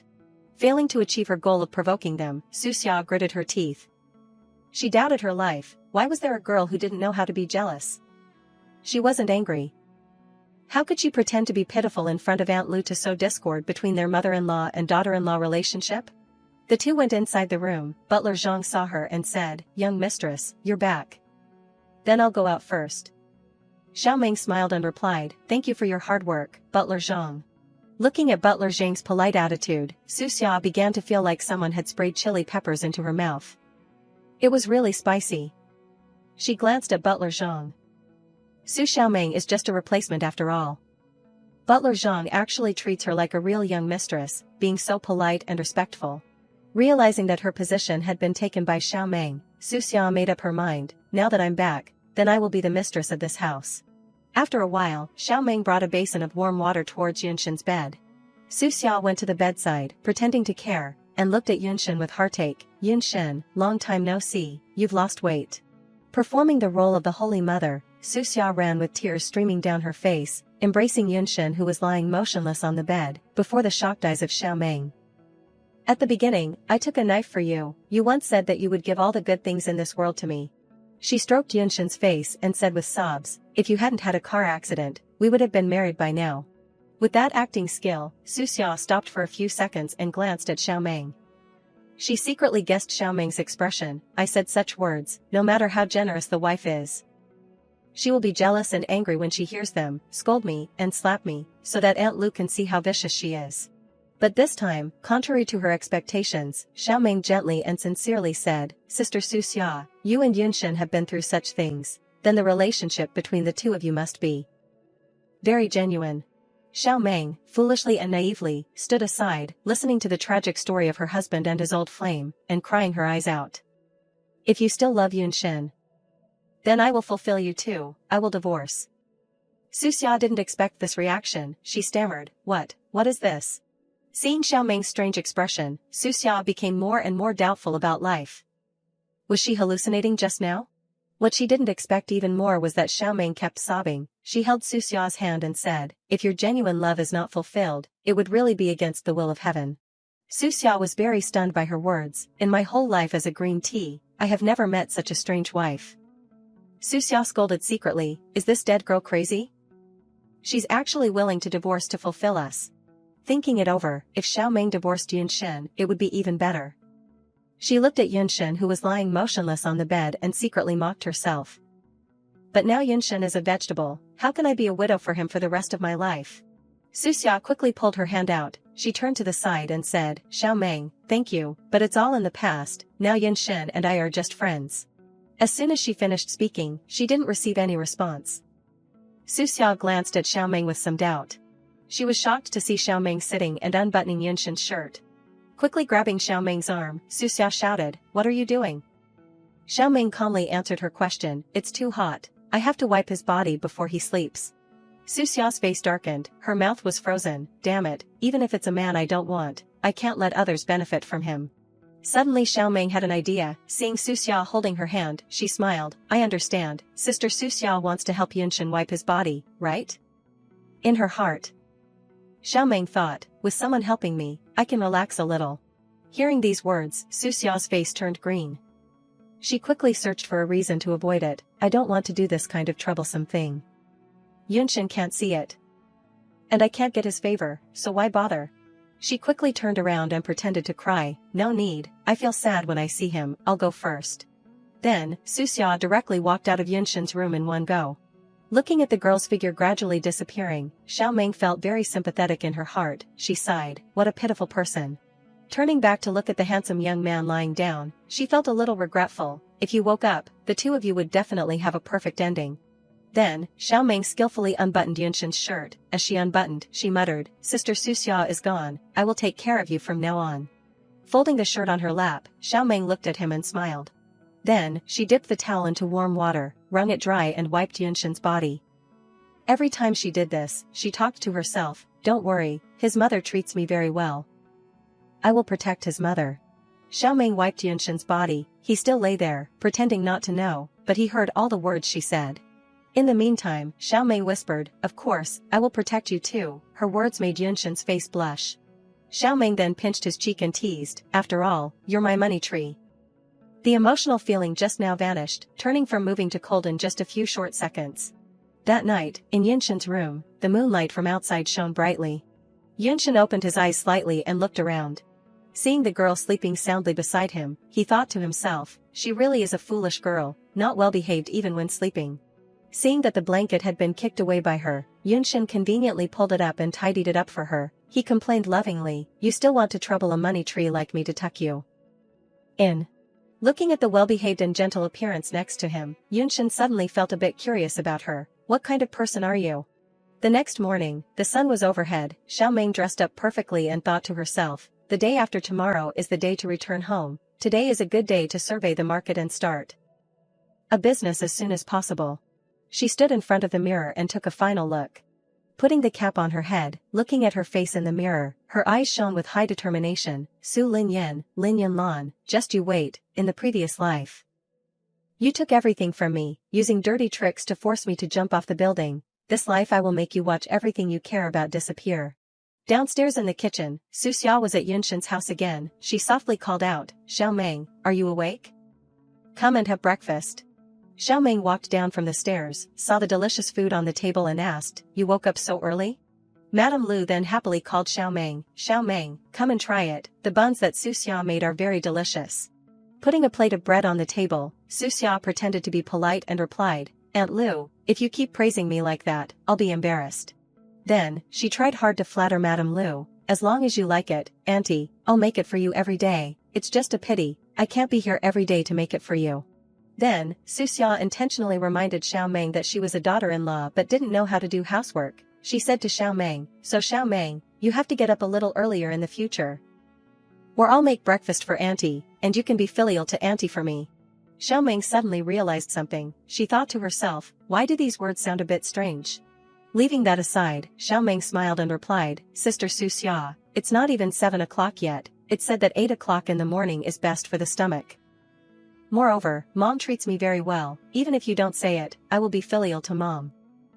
Failing to achieve her goal of provoking them, Suxia gritted her teeth. She doubted her life. Why was there a girl who didn't know how to be jealous? She wasn't angry. How could she pretend to be pitiful in front of Aunt Lu to sow discord between their mother-in-law and daughter-in-law relationship? The two went inside the room. Butler Zhang saw her and said, young mistress, you're back. Then I'll go out first. Xiao Meng smiled and replied, thank you for your hard work, Butler Zhang. Looking at Butler Zhang's polite attitude, Suxia began to feel like someone had sprayed chili peppers into her mouth. It was really spicy. She glanced at Butler Zhang. Xiao Meng is just a replacement after all. Butler Zhang actually treats her like a real young mistress, being so polite and respectful. Realizing that her position had been taken by Xiao Meng, Suxia made up her mind, now that I'm back, then I will be the mistress of this house. After a while, Xiao Meng brought a basin of warm water towards Yunshin's bed. Suxia went to the bedside, pretending to care, and looked at Yunshin with heartache. Yunshin, long time no see, you've lost weight. Performing the role of the Holy Mother, Suxia ran with tears streaming down her face, embracing Yunshin who was lying motionless on the bed, before the shocked eyes of Xiao Meng. At the beginning, I took a knife for you. You once said that you would give all the good things in this world to me. She stroked Yunshin's face and said with sobs, if you hadn't had a car accident, we would have been married by now. With that acting skill, Suxia stopped for a few seconds and glanced at Xiao Meng. She secretly guessed Xiao Meng's expression. I said such words, no matter how generous the wife is. She will be jealous and angry when she hears them, scold me, and slap me, so that Aunt Lu can see how vicious she is. But this time, contrary to her expectations, Xiao Meng gently and sincerely said, Sister Suxia, you and Yunshin have been through such things, then the relationship between the two of you must be very genuine. Xiao Meng, foolishly and naively, stood aside, listening to the tragic story of her husband and his old flame, and crying her eyes out. If you still love Yunshin, Then I will fulfill you too, I will divorce. Suxia didn't expect this reaction, she stammered, what is this? Seeing Xiao Meng's strange expression, Suxia became more and more doubtful about life. Was she hallucinating just now? What she didn't expect even more was that Xiao Meng kept sobbing. She held Suxia's hand and said, if your genuine love is not fulfilled, it would really be against the will of heaven. Suxia was very stunned by her words. In my whole life as a green tea, I have never met such a strange wife. Suxia scolded secretly, is this dead girl crazy? She's actually willing to divorce to fulfill us. Thinking it over, if Xiao Meng divorced Yunshin, it would be even better. She looked at Yunshin who was lying motionless on the bed and secretly mocked herself. But now Yunshin is a vegetable, how can I be a widow for him for the rest of my life? Suxia quickly pulled her hand out, she turned to the side and said, Xiao Meng, thank you, but it's all in the past, now Yunshin and I are just friends. As soon as she finished speaking, she didn't receive any response. Suxia glanced at Xiao Meng with some doubt. She was shocked to see Xiao Meng sitting and unbuttoning Yunshin's shirt. Quickly grabbing Xiao Meng's arm, Suxia shouted, what are you doing? Xiao Meng calmly answered her question, it's too hot, I have to wipe his body before he sleeps. Suxia's face darkened, her mouth was frozen, damn it, even if it's a man I don't want, I can't let others benefit from him. Suddenly Xiao Meng had an idea, seeing Suxia holding her hand, she smiled, I understand, Sister Suxia wants to help Yunshin wipe his body, right? In her heart. Xiao Meng thought, with someone helping me, I can relax a little. Hearing these words, Suxia's face turned green. She quickly searched for a reason to avoid it, I don't want to do this kind of troublesome thing. Yunshin can't see it. And I can't get his favor, so why bother? She quickly turned around and pretended to cry, no need, I feel sad when I see him, I'll go first. Then, Suxia directly walked out of Yunshin's room in one go. Looking at the girl's figure gradually disappearing, Xiao Meng felt very sympathetic in her heart, she sighed, what a pitiful person. Turning back to look at the handsome young man lying down, she felt a little regretful, if you woke up, the two of you would definitely have a perfect ending. Then, Xiao Meng skillfully unbuttoned Yunshin's shirt, as she unbuttoned, she muttered, Sister Suxia is gone, I will take care of you from now on. Folding the shirt on her lap, Xiao Meng looked at him and smiled. Then, she dipped the towel into warm water, wrung it dry and wiped Yunshin's body. Every time she did this, she talked to herself, don't worry, his mother treats me very well. I will protect his mother. Xiao Meng wiped Yunshin's body, he still lay there, pretending not to know, but he heard all the words she said. In the meantime, Xiao Meng whispered, of course, I will protect you too, her words made Yunshin's face blush. Xiao Meng then pinched his cheek and teased, after all, you're my money tree. The emotional feeling just now vanished, turning from moving to cold in just a few short seconds. That night, in Yunshin's room, the moonlight from outside shone brightly. Yunshin opened his eyes slightly and looked around. Seeing the girl sleeping soundly beside him, he thought to himself, she really is a foolish girl, not well behaved even when sleeping. Seeing that the blanket had been kicked away by her, Yunshin conveniently pulled it up and tidied it up for her. He complained lovingly, you still want to trouble a money tree like me to tuck you in. Looking at the well-behaved and gentle appearance next to him, Yunshin suddenly felt a bit curious about her. What kind of person are you? The next morning, the sun was overhead, Xiao Meng dressed up perfectly and thought to herself, the day after tomorrow is the day to return home, today is a good day to survey the market and start a business as soon as possible. She stood in front of the mirror and took a final look. Putting the cap on her head, looking at her face in the mirror, her eyes shone with high determination, Su Lin Yen Lan, just you wait, in the previous life. You took everything from me, using dirty tricks to force me to jump off the building. This life I will make you watch everything you care about disappear. Downstairs in the kitchen, Suxia was at Yunshin's house again, she softly called out, Xiao Meng, are you awake? Come and have breakfast. Xiao Meng walked down from the stairs, saw the delicious food on the table and asked, you woke up so early? Madame Lu then happily called Xiao Meng, come and try it, the buns that Suxia made are very delicious. Putting a plate of bread on the table, Suxia pretended to be polite and replied, Aunt Lu, if you keep praising me like that, I'll be embarrassed. Then, she tried hard to flatter Madame Lu, as long as you like it, Auntie, I'll make it for you every day, it's just a pity, I can't be here every day to make it for you. Then, Suxia intentionally reminded Xiao Meng that she was a daughter-in-law but didn't know how to do housework. She said to Xiao Meng, so Xiao Meng, you have to get up a little earlier in the future. Or I'll make breakfast for Auntie, and you can be filial to Auntie for me. Xiao Ming suddenly realized something. She thought to herself, why do these words sound a bit strange? Leaving that aside, Xiao Ming smiled and replied, Sister Su Xia, it's not even 7 o'clock yet, it said that 8 o'clock in the morning is best for the stomach. Moreover, Mom treats me very well, even if you don't say it, I will be filial to Mom.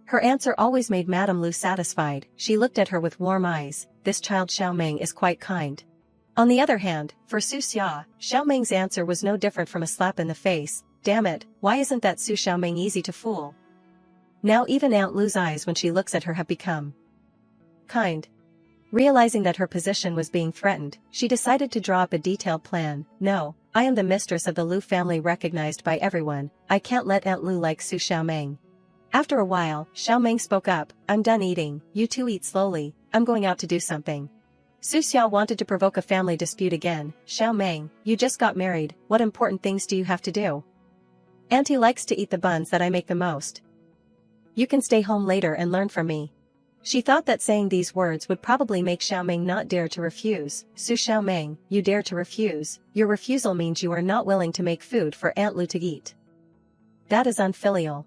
Her answer always made Madame Lu satisfied. She looked at her with warm eyes. This child Xiao Ming is quite kind. On the other hand, for Su Xia, Xiao Ming's answer was no different from a slap in the face. Damn it, why isn't that Su Xiao Ming easy to fool? Now even Aunt Lu's eyes when she looks at her have become kind. Realizing that her position was being threatened, she decided to draw up a detailed plan. No, I am the mistress of the Lu family, recognized by everyone. I can't let Aunt Lu like Su Xiao Ming. After a while, Xiao Ming spoke up, I'm done eating, you two eat slowly, I'm going out to do something. Su Xiao wanted to provoke a family dispute again. Xiao Ming, you just got married, what important things do you have to do? Auntie likes to eat the buns that I make the most. You can stay home later and learn from me. She thought that saying these words would probably make Xiao Ming not dare to refuse. Su Xiao Ming, you dare to refuse, your refusal means you are not willing to make food for Aunt Lu to eat. That is unfilial.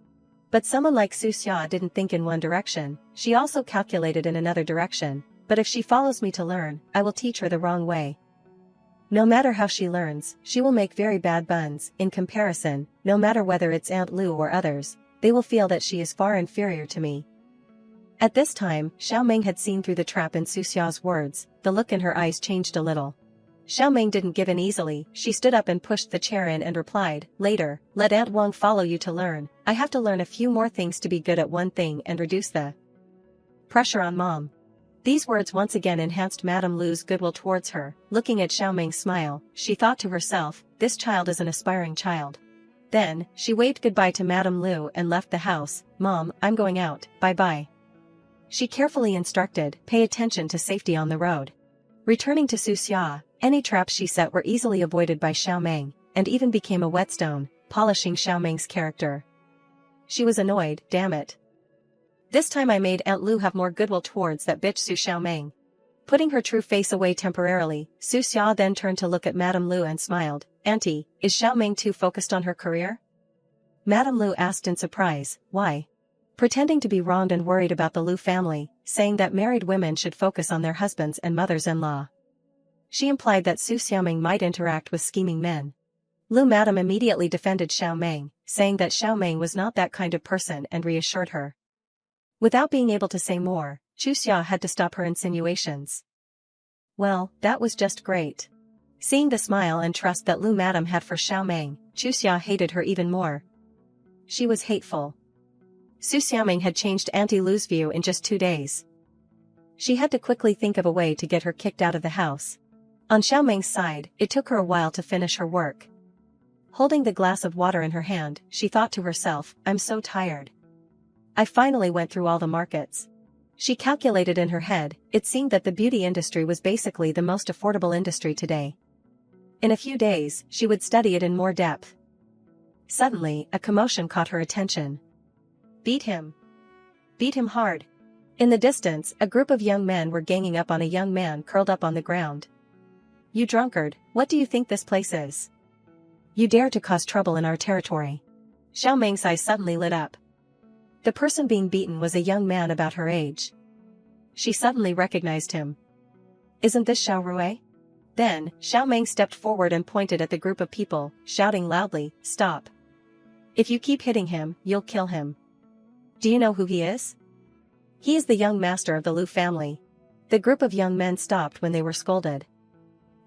But someone like Su Xia didn't think in one direction, she also calculated in another direction. But if she follows me to learn, I will teach her the wrong way. No matter how she learns, she will make very bad buns. In comparison, no matter whether it's Aunt Lu or others, they will feel that she is far inferior to me. At this time, Xiao Ming had seen through the trap in Su Xia's words. The look in her eyes changed a little. Xiao Ming didn't give in easily. She stood up and pushed the chair in and replied, later, let Aunt Wang follow you to learn. I have to learn a few more things to be good at one thing and reduce the pressure on Mom. These words once again enhanced Madame Lu's goodwill towards her. Looking at Xiao Ming's smile, she thought to herself, this child is an aspiring child. Then, she waved goodbye to Madame Lu and left the house. Mom, I'm going out, bye-bye. She carefully instructed, pay attention to safety on the road. Returning to Su Xia, any traps she set were easily avoided by Xiao Ming, and even became a whetstone, polishing Xiao Ming's character. She was annoyed, damn it. This time I made Aunt Lu have more goodwill towards that bitch Su Xiao Ming. Putting her true face away temporarily, Su Xia then turned to look at Madame Lu and smiled. Auntie, is Xiao Ming too focused on her career? Madame Lu asked in surprise, why? Pretending to be wronged and worried about the Lu family, saying that married women should focus on their husbands and mothers-in-law. She implied that Su Xiaoming might interact with scheming men. Lu Madam immediately defended Xiao Ming, saying that Xiao Ming was not that kind of person and reassured her. Without being able to say more, Chu Xia had to stop her insinuations. Well, that was just great. Seeing the smile and trust that Lu Madam had for Xiao Ming, Chu Xia hated her even more. She was hateful. Su Xiaoming had changed Auntie Lu's view in just 2 days. She had to quickly think of a way to get her kicked out of the house. On Xiao Ming's side, it took her a while to finish her work. Holding the glass of water in her hand, she thought to herself, I'm so tired. I finally went through all the markets. She calculated in her head, it seemed that the beauty industry was basically the most affordable industry today. In a few days, she would study it in more depth. Suddenly, a commotion caught her attention. Beat him. Beat him hard. In the distance, a group of young men were ganging up on a young man curled up on the ground. You drunkard, what do you think this place is? You dare to cause trouble in our territory. Xiao Ming's eyes suddenly lit up. The person being beaten was a young man about her age. She suddenly recognized him. Isn't this Xiao Rui? Then, Xiao Ming stepped forward and pointed at the group of people, shouting loudly, Stop. If you keep hitting him, you'll kill him. Do you know who he is? He is the young master of the Lu family. The group of young men stopped when they were scolded.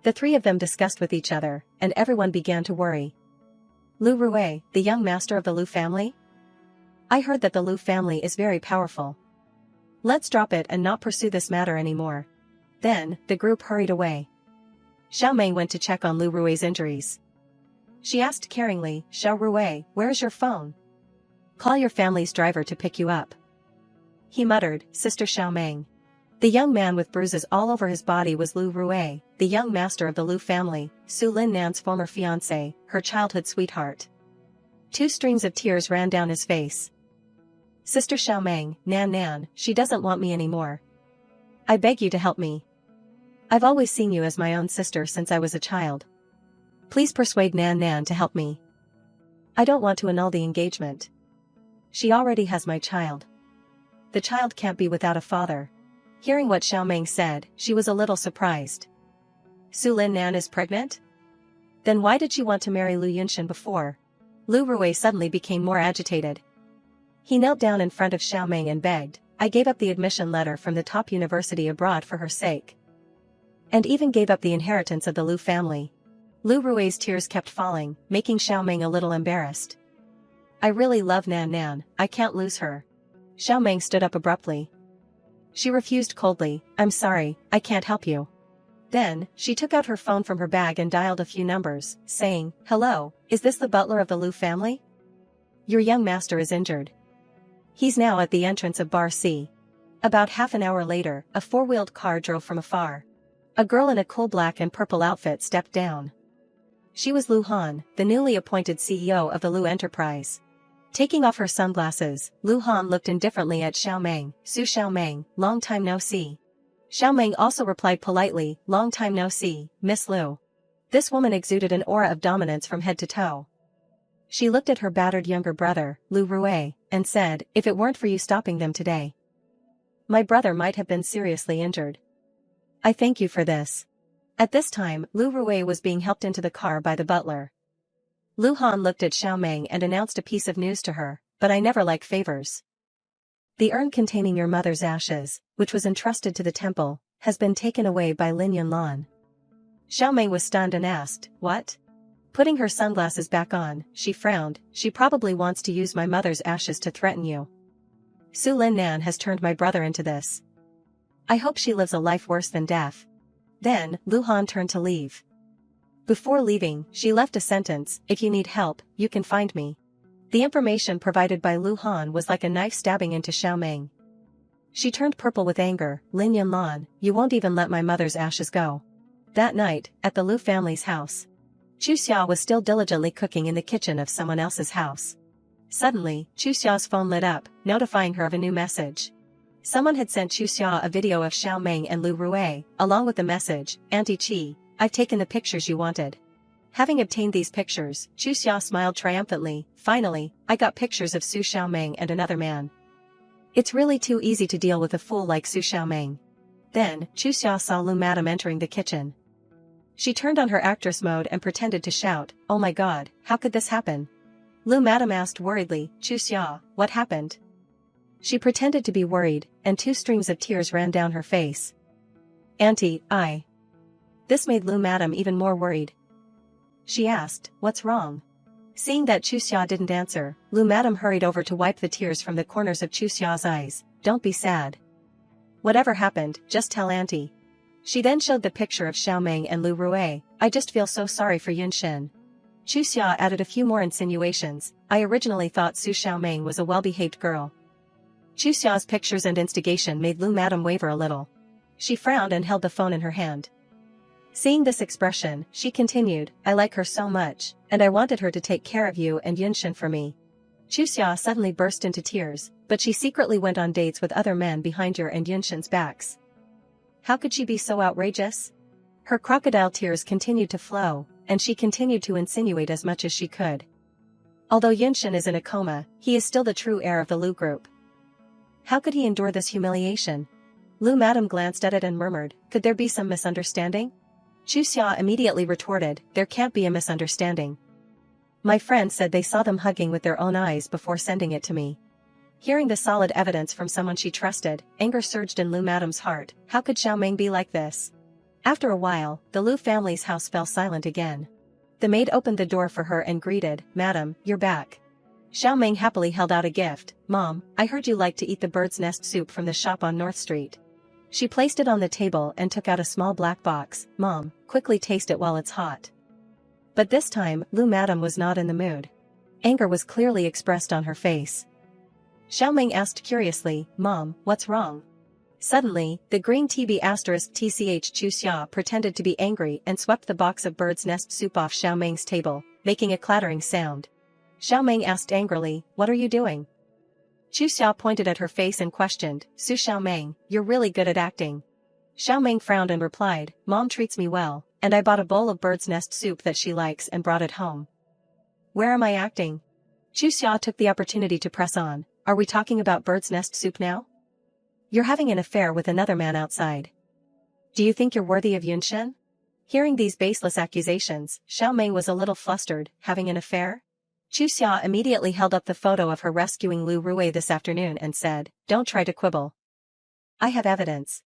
The three of them discussed with each other, and everyone began to worry. Lu Rui, the young master of the Lu family? I heard that the Lu family is very powerful. Let's drop it and not pursue this matter anymore. Then, the group hurried away. Xiao Ming went to check on Lu Rui's injuries. She asked caringly, Xiao Rui, where is your phone? Call your family's driver to pick you up. He muttered, Sister Xiao Ming. The young man with bruises all over his body was Lu Rui, the young master of the Lu family, Su Lin Nan's former fiancé, her childhood sweetheart. 2 streams of tears ran down his face. Sister Xiao Ming, Nan, she doesn't want me anymore. I beg you to help me. I've always seen you as my own sister since I was a child. Please persuade Nan to help me. I don't want to annul the engagement. She already has my child. The child can't be without a father. Hearing what Xiaoming said, she was a little surprised. Su Linnan is pregnant? Then why did she want to marry Lu Yunshan before? Lu Ruwei suddenly became more agitated. He knelt down in front of Xiaoming and begged, I gave up the admission letter from the top university abroad for her sake. And even gave up the inheritance of the Lu family. Lu Rui's tears kept falling, making Xiaoming a little embarrassed. I really love Nan Nan, I can't lose her. Xiaoming stood up abruptly. She refused coldly, I'm sorry, I can't help you. Then, she took out her phone from her bag and dialed a few numbers, saying, Hello, is this the butler of the Lu family? Your young master is injured. He's now at the entrance of Bar C. About half an hour later, a four-wheeled car drove from afar. A girl in a cool black and purple outfit stepped down. She was Lu Han, the newly appointed CEO of the Lu Enterprise. Taking off her sunglasses, Lu Han looked indifferently at Xiaoming, Su Xiaoming, long time no see. Xiaoming also replied politely, long time no see, Miss Lu. This woman exuded an aura of dominance from head to toe. She looked at her battered younger brother, Lu Ruwei, and said, if it weren't for you stopping them today, my brother might have been seriously injured. I thank you for this. At this time, Lu Ruwei was being helped into the car by the butler. Lu Han looked at Xiaoming and announced a piece of news to her, but I never like favors. The urn containing your mother's ashes, which was entrusted to the temple, has been taken away by Lin Yunlan. Xiaoming was stunned and asked, what? Putting her sunglasses back on, she frowned, she probably wants to use my mother's ashes to threaten you. Su Linnan has turned my brother into this. I hope she lives a life worse than death. Then, Lu Han turned to leave. Before leaving, she left a sentence, if you need help, you can find me. The information provided by Lu Han was like a knife stabbing into Xiaoming. She turned purple with anger, Lin Yunlan, you won't even let my mother's ashes go. That night, at the Lu family's house, Chu Xia was still diligently cooking in the kitchen of someone else's house. Suddenly, Chu Xia's phone lit up, notifying her of a new message. Someone had sent Chu Xia a video of Xiaoming and Lu Ruwei, along with the message, Auntie Chi, I've taken the pictures you wanted. Having obtained these pictures, Chu Xia smiled triumphantly, finally, I got pictures of Su Xiaoming and another man. It's really too easy to deal with a fool like Su Xiaoming. Then, Chu Xia saw Lu Madam entering the kitchen. She turned on her actress mode and pretended to shout, oh my god, how could this happen? Lu Madam asked worriedly, Chu Xia, what happened? She pretended to be worried, and 2 streams of tears ran down her face. Auntie, This made Lu Madam even more worried. She asked, what's wrong? Seeing that Chu Xia didn't answer, Lu Madam hurried over to wipe the tears from the corners of Chu Xia's eyes, don't be sad. Whatever happened, just tell Auntie. She then showed the picture of Xiaoming and Lu Ruwei, I just feel so sorry for Yunshin. Chu Xia added a few more insinuations, I originally thought Su Xiaoming was a well-behaved girl. Chu Xia's pictures and instigation made Lu Madam waver a little. She frowned and held the phone in her hand. Seeing this expression, she continued, I like her so much, and I wanted her to take care of you and Yunshin for me. Chu Xia suddenly burst into tears, but she secretly went on dates with other men behind her and Yunshin's backs. How could she be so outrageous? Her crocodile tears continued to flow, and she continued to insinuate as much as she could. Although Yunshin is in a coma, he is still the true heir of the Lu group. How could he endure this humiliation? Lu Madam glanced at it and murmured, could there be some misunderstanding? Chu Xia immediately retorted, there can't be a misunderstanding. My friend said they saw them hugging with their own eyes before sending it to me. Hearing the solid evidence from someone she trusted, anger surged in Lu Madam's heart, how could Xiaoming be like this? After a while, the Lu family's house fell silent again. The maid opened the door for her and greeted, Madam, you're back. Xiaoming happily held out a gift, Mom, I heard you like to eat the bird's nest soup from the shop on North Street. She placed it on the table and took out a small black box, Mom, quickly taste it while it's hot. But this time, Lu Madam was not in the mood. Anger was clearly expressed on her face. Xiaoming asked curiously, Mom, what's wrong? Suddenly, the green TB*TCH Chu Xia pretended to be angry and swept the box of bird's nest soup off Xiaoming's table, making a clattering sound. Xiaoming asked angrily, what are you doing? Chu Xia pointed at her face and questioned, Su Xiaoming, you're really good at acting. Xiaoming frowned and replied, Mom treats me well, and I bought a bowl of bird's nest soup that she likes and brought it home. Where am I acting? Chu Xia took the opportunity to press on. Are we talking about bird's nest soup now? You're having an affair with another man outside. Do you think you're worthy of Yunshen? Hearing these baseless accusations, Xiao Meng was a little flustered. Having an affair? Chu Xia immediately held up the photo of her rescuing Lu Rui this afternoon and said, don't try to quibble. I have evidence.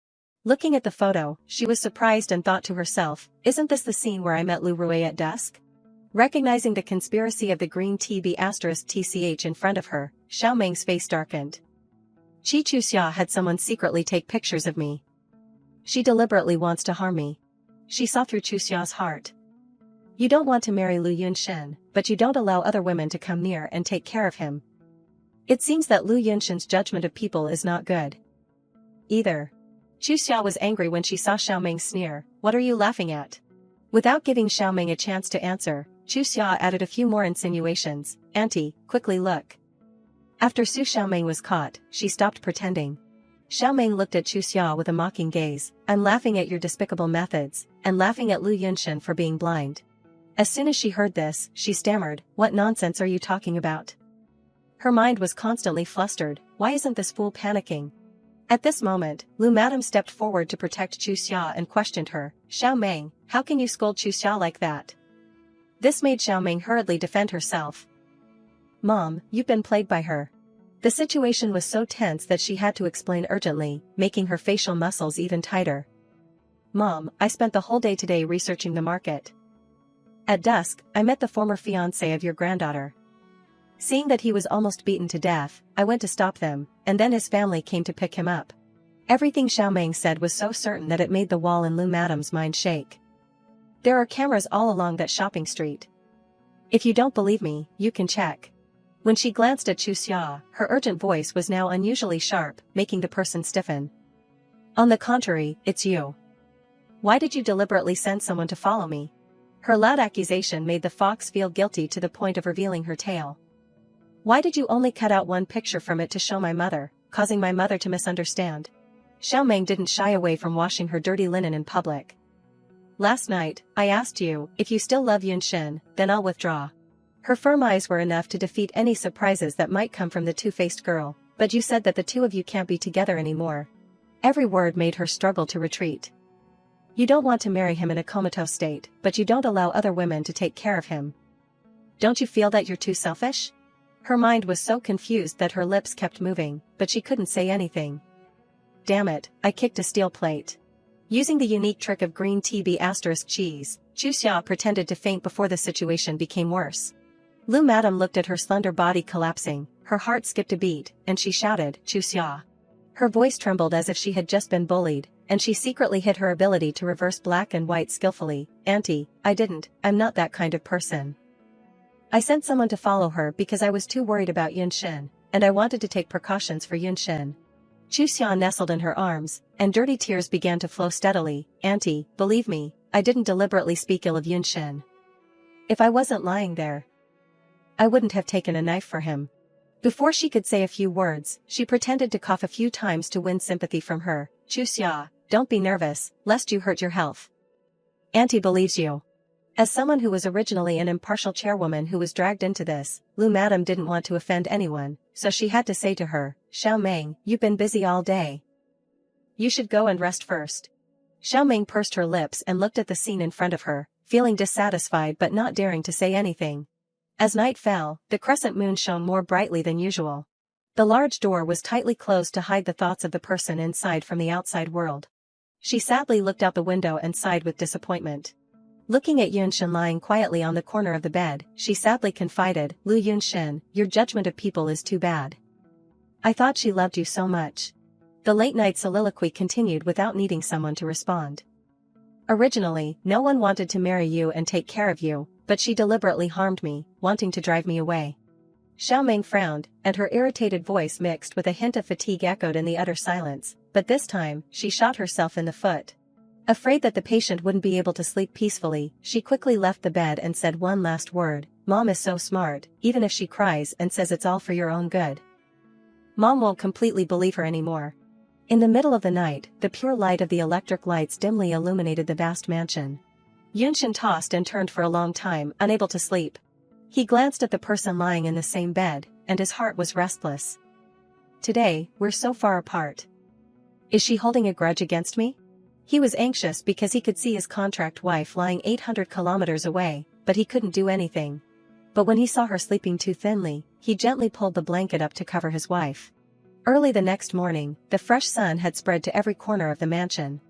Looking at the photo, she was surprised and thought to herself, isn't this the scene where I met Lu Rui at dusk? Recognizing the conspiracy of the green TB*TCH in front of her, Xiao Meng's face darkened. Chu Xia had someone secretly take pictures of me. She deliberately wants to harm me. She saw through Chu Xia's heart. You don't want to marry Lu Yunshen, but you don't allow other women to come near and take care of him. It seems that Lu Yunshen's judgment of people is not good. Either. Chu Xia was angry when she saw Xiao Meng sneer. What are you laughing at? Without giving Xiao Meng a chance to answer, Chu Xia added a few more insinuations. Auntie, quickly look. After Su Xiaomeng was caught, she stopped pretending. Xiaomeng looked at Chu Xia with a mocking gaze. I'm laughing at your despicable methods, and laughing at Lu Yunshen for being blind. As soon as she heard this, she stammered, what nonsense are you talking about? Her mind was constantly flustered. Why isn't this fool panicking? At this moment, Lu Madam stepped forward to protect Chu Xia and questioned her. Xiaomeng, how can you scold Chu Xia like that? This made Xiaomeng hurriedly defend herself. Mom, you've been plagued by her. The situation was so tense that she had to explain urgently, making her facial muscles even tighter. Mom, I spent the whole day today researching the market. At dusk, I met the former fiancé of your granddaughter. Seeing that he was almost beaten to death, I went to stop them, and then his family came to pick him up. Everything Xiaomeng said was so certain that it made the wall in Lu Madam's mind shake. There are cameras all along that shopping street. If you don't believe me, you can check. When she glanced at Chu Xia, her urgent voice was now unusually sharp, making the person stiffen. On the contrary, it's you. Why did you deliberately send someone to follow me? Her loud accusation made the fox feel guilty to the point of revealing her tail. Why did you only cut out one picture from it to show my mother, causing my mother to misunderstand? Xiaomeng didn't shy away from washing her dirty linen in public. Last night, I asked you, if you still love Yunshen, then I'll withdraw. Her firm eyes were enough to defeat any surprises that might come from the two-faced girl, but you said that the two of you can't be together anymore. Every word made her struggle to retreat. You don't want to marry him in a comatose state, but you don't allow other women to take care of him. Don't you feel that you're too selfish? Her mind was so confused that her lips kept moving, but she couldn't say anything. Damn it, I kicked a steel plate. Using the unique trick of green TB*cheese, Chu Xia pretended to faint before the situation became worse. Lu Madam looked at her slender body collapsing, her heart skipped a beat, and she shouted, Chu Xia. Her voice trembled as if she had just been bullied, and she secretly hid her ability to reverse black and white skillfully. Auntie, I'm not that kind of person. I sent someone to follow her because I was too worried about Yunshen, and I wanted to take precautions for Yunshen. Chu Xia nestled in her arms, and dirty tears began to flow steadily. Auntie, believe me, I didn't deliberately speak ill of Yunshen. If I wasn't lying there, I wouldn't have taken a knife for him. Before she could say a few words, she pretended to cough a few times to win sympathy from her. Chu Xia, don't be nervous, lest you hurt your health. Auntie believes you. As someone who was originally an impartial chairwoman who was dragged into this, Lu Madam didn't want to offend anyone, so she had to say to her, Xiaomeng, you've been busy all day. You should go and rest first. Xiaomeng pursed her lips and looked at the scene in front of her, feeling dissatisfied but not daring to say anything. As night fell, the crescent moon shone more brightly than usual. The large door was tightly closed to hide the thoughts of the person inside from the outside world. She sadly looked out the window and sighed with disappointment. Looking at Yunshen lying quietly on the corner of the bed, she sadly confided, Lu Yunshen, your judgment of people is too bad. I thought she loved you so much. The late-night soliloquy continued without needing someone to respond. Originally, no one wanted to marry you and take care of you, but she deliberately harmed me, wanting to drive me away. Xiaomeng frowned, and her irritated voice mixed with a hint of fatigue echoed in the utter silence, but this time, she shot herself in the foot. Afraid that the patient wouldn't be able to sleep peacefully, she quickly left the bed and said one last word, Mom is so smart, even if she cries and says it's all for your own good. Mom won't completely believe her anymore. In the middle of the night, the pure light of the electric lights dimly illuminated the vast mansion. Yunshen tossed and turned for a long time, unable to sleep. He glanced at the person lying in the same bed, and his heart was restless. Today, we're so far apart. Is she holding a grudge against me? He was anxious because he could see his contract wife lying 800 kilometers away, but he couldn't do anything. But when he saw her sleeping too thinly, he gently pulled the blanket up to cover his wife. Early the next morning, the fresh sun had spread to every corner of the mansion.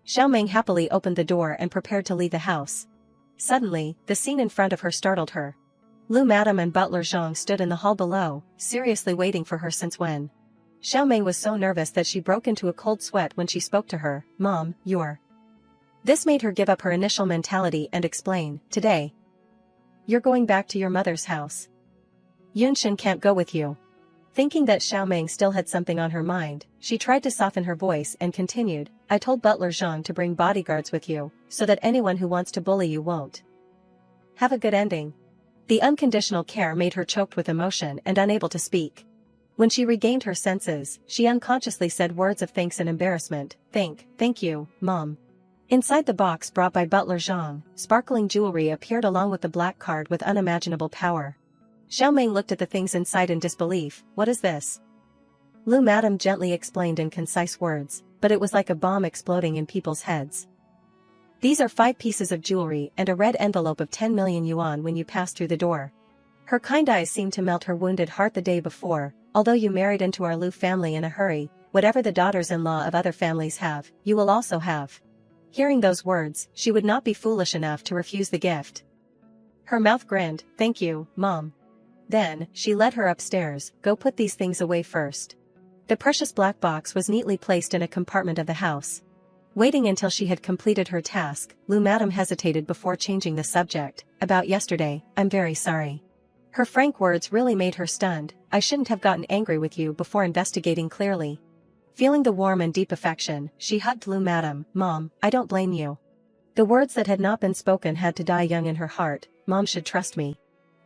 Xiaoming happily opened the door and prepared to leave the house. Suddenly, the scene in front of her startled her. Lu Madam and butler Zhang stood in the hall below, seriously waiting for her since when. Xiaoming was so nervous that she broke into a cold sweat when she spoke to her. Mom, you're... This made her give up her initial mentality and explain, today. You're going back to your mother's house. Yunshin can't go with you. Thinking that Xiaoming still had something on her mind, she tried to soften her voice and continued, I told butler Zhang to bring bodyguards with you, so that anyone who wants to bully you won't. Have a good ending. The unconditional care made her choked with emotion and unable to speak. When she regained her senses, she unconsciously said words of thanks and embarrassment. Thank you, Mom. Inside the box brought by butler Zhang, sparkling jewelry appeared along with the black card with unimaginable power. Xiaoming looked at the things inside in disbelief. What is this? Lu Madam gently explained in concise words, but it was like a bomb exploding in people's heads. These are 5 pieces of jewelry and a red envelope of 10 million yuan when you pass through the door. Her kind eyes seemed to melt her wounded heart the day before. Although you married into our Lu family in a hurry, whatever the daughters-in-law of other families have, you will also have. Hearing those words, she would not be foolish enough to refuse the gift. Her mouth grinned. Thank you, Mom. Then, she led her upstairs. Go put these things away first. The precious black box was neatly placed in a compartment of the house. Waiting until she had completed her task, Lu Madam hesitated before changing the subject. About yesterday, I'm very sorry. Her frank words really made her stunned. I shouldn't have gotten angry with you before investigating clearly. Feeling the warm and deep affection, she hugged Lu Madam. Mom, I don't blame you. The words that had not been spoken had to die young in her heart. Mom should trust me.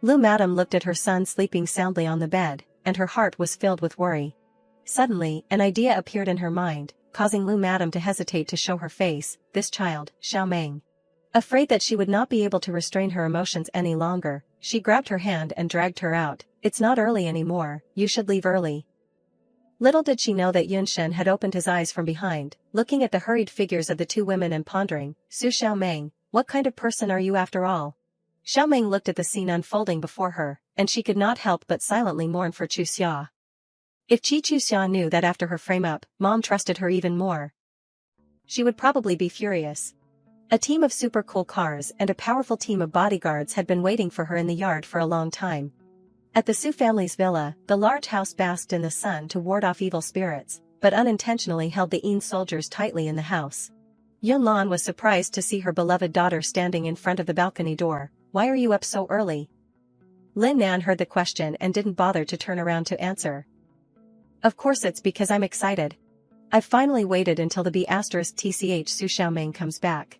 Lu Madam looked at her son sleeping soundly on the bed, and her heart was filled with worry. Suddenly, an idea appeared in her mind, causing Lu Madam to hesitate to show her face. This child, Xiaoming. Afraid that she would not be able to restrain her emotions any longer, she grabbed her hand and dragged her out. It's not early anymore, you should leave early. Little did she know that Yunshin had opened his eyes from behind, looking at the hurried figures of the 2 women and pondering, Su Xiaoming, what kind of person are you after all? Xiaoming looked at the scene unfolding before her, and she could not help but silently mourn for Chu Xia. If Chu Xia knew that after her frame-up, Mom trusted her even more, she would probably be furious. A team of super cool cars and a powerful team of bodyguards had been waiting for her in the yard for a long time. At the Su family's villa, the large house basked in the sun to ward off evil spirits, but unintentionally held the Yin soldiers tightly in the house. Yunlan was surprised to see her beloved daughter standing in front of the balcony door. Why are you up so early? Lin Nan heard the question and didn't bother to turn around to answer. Of course it's because I'm excited. I've finally waited until the B*TCH Su Xiaoming comes back.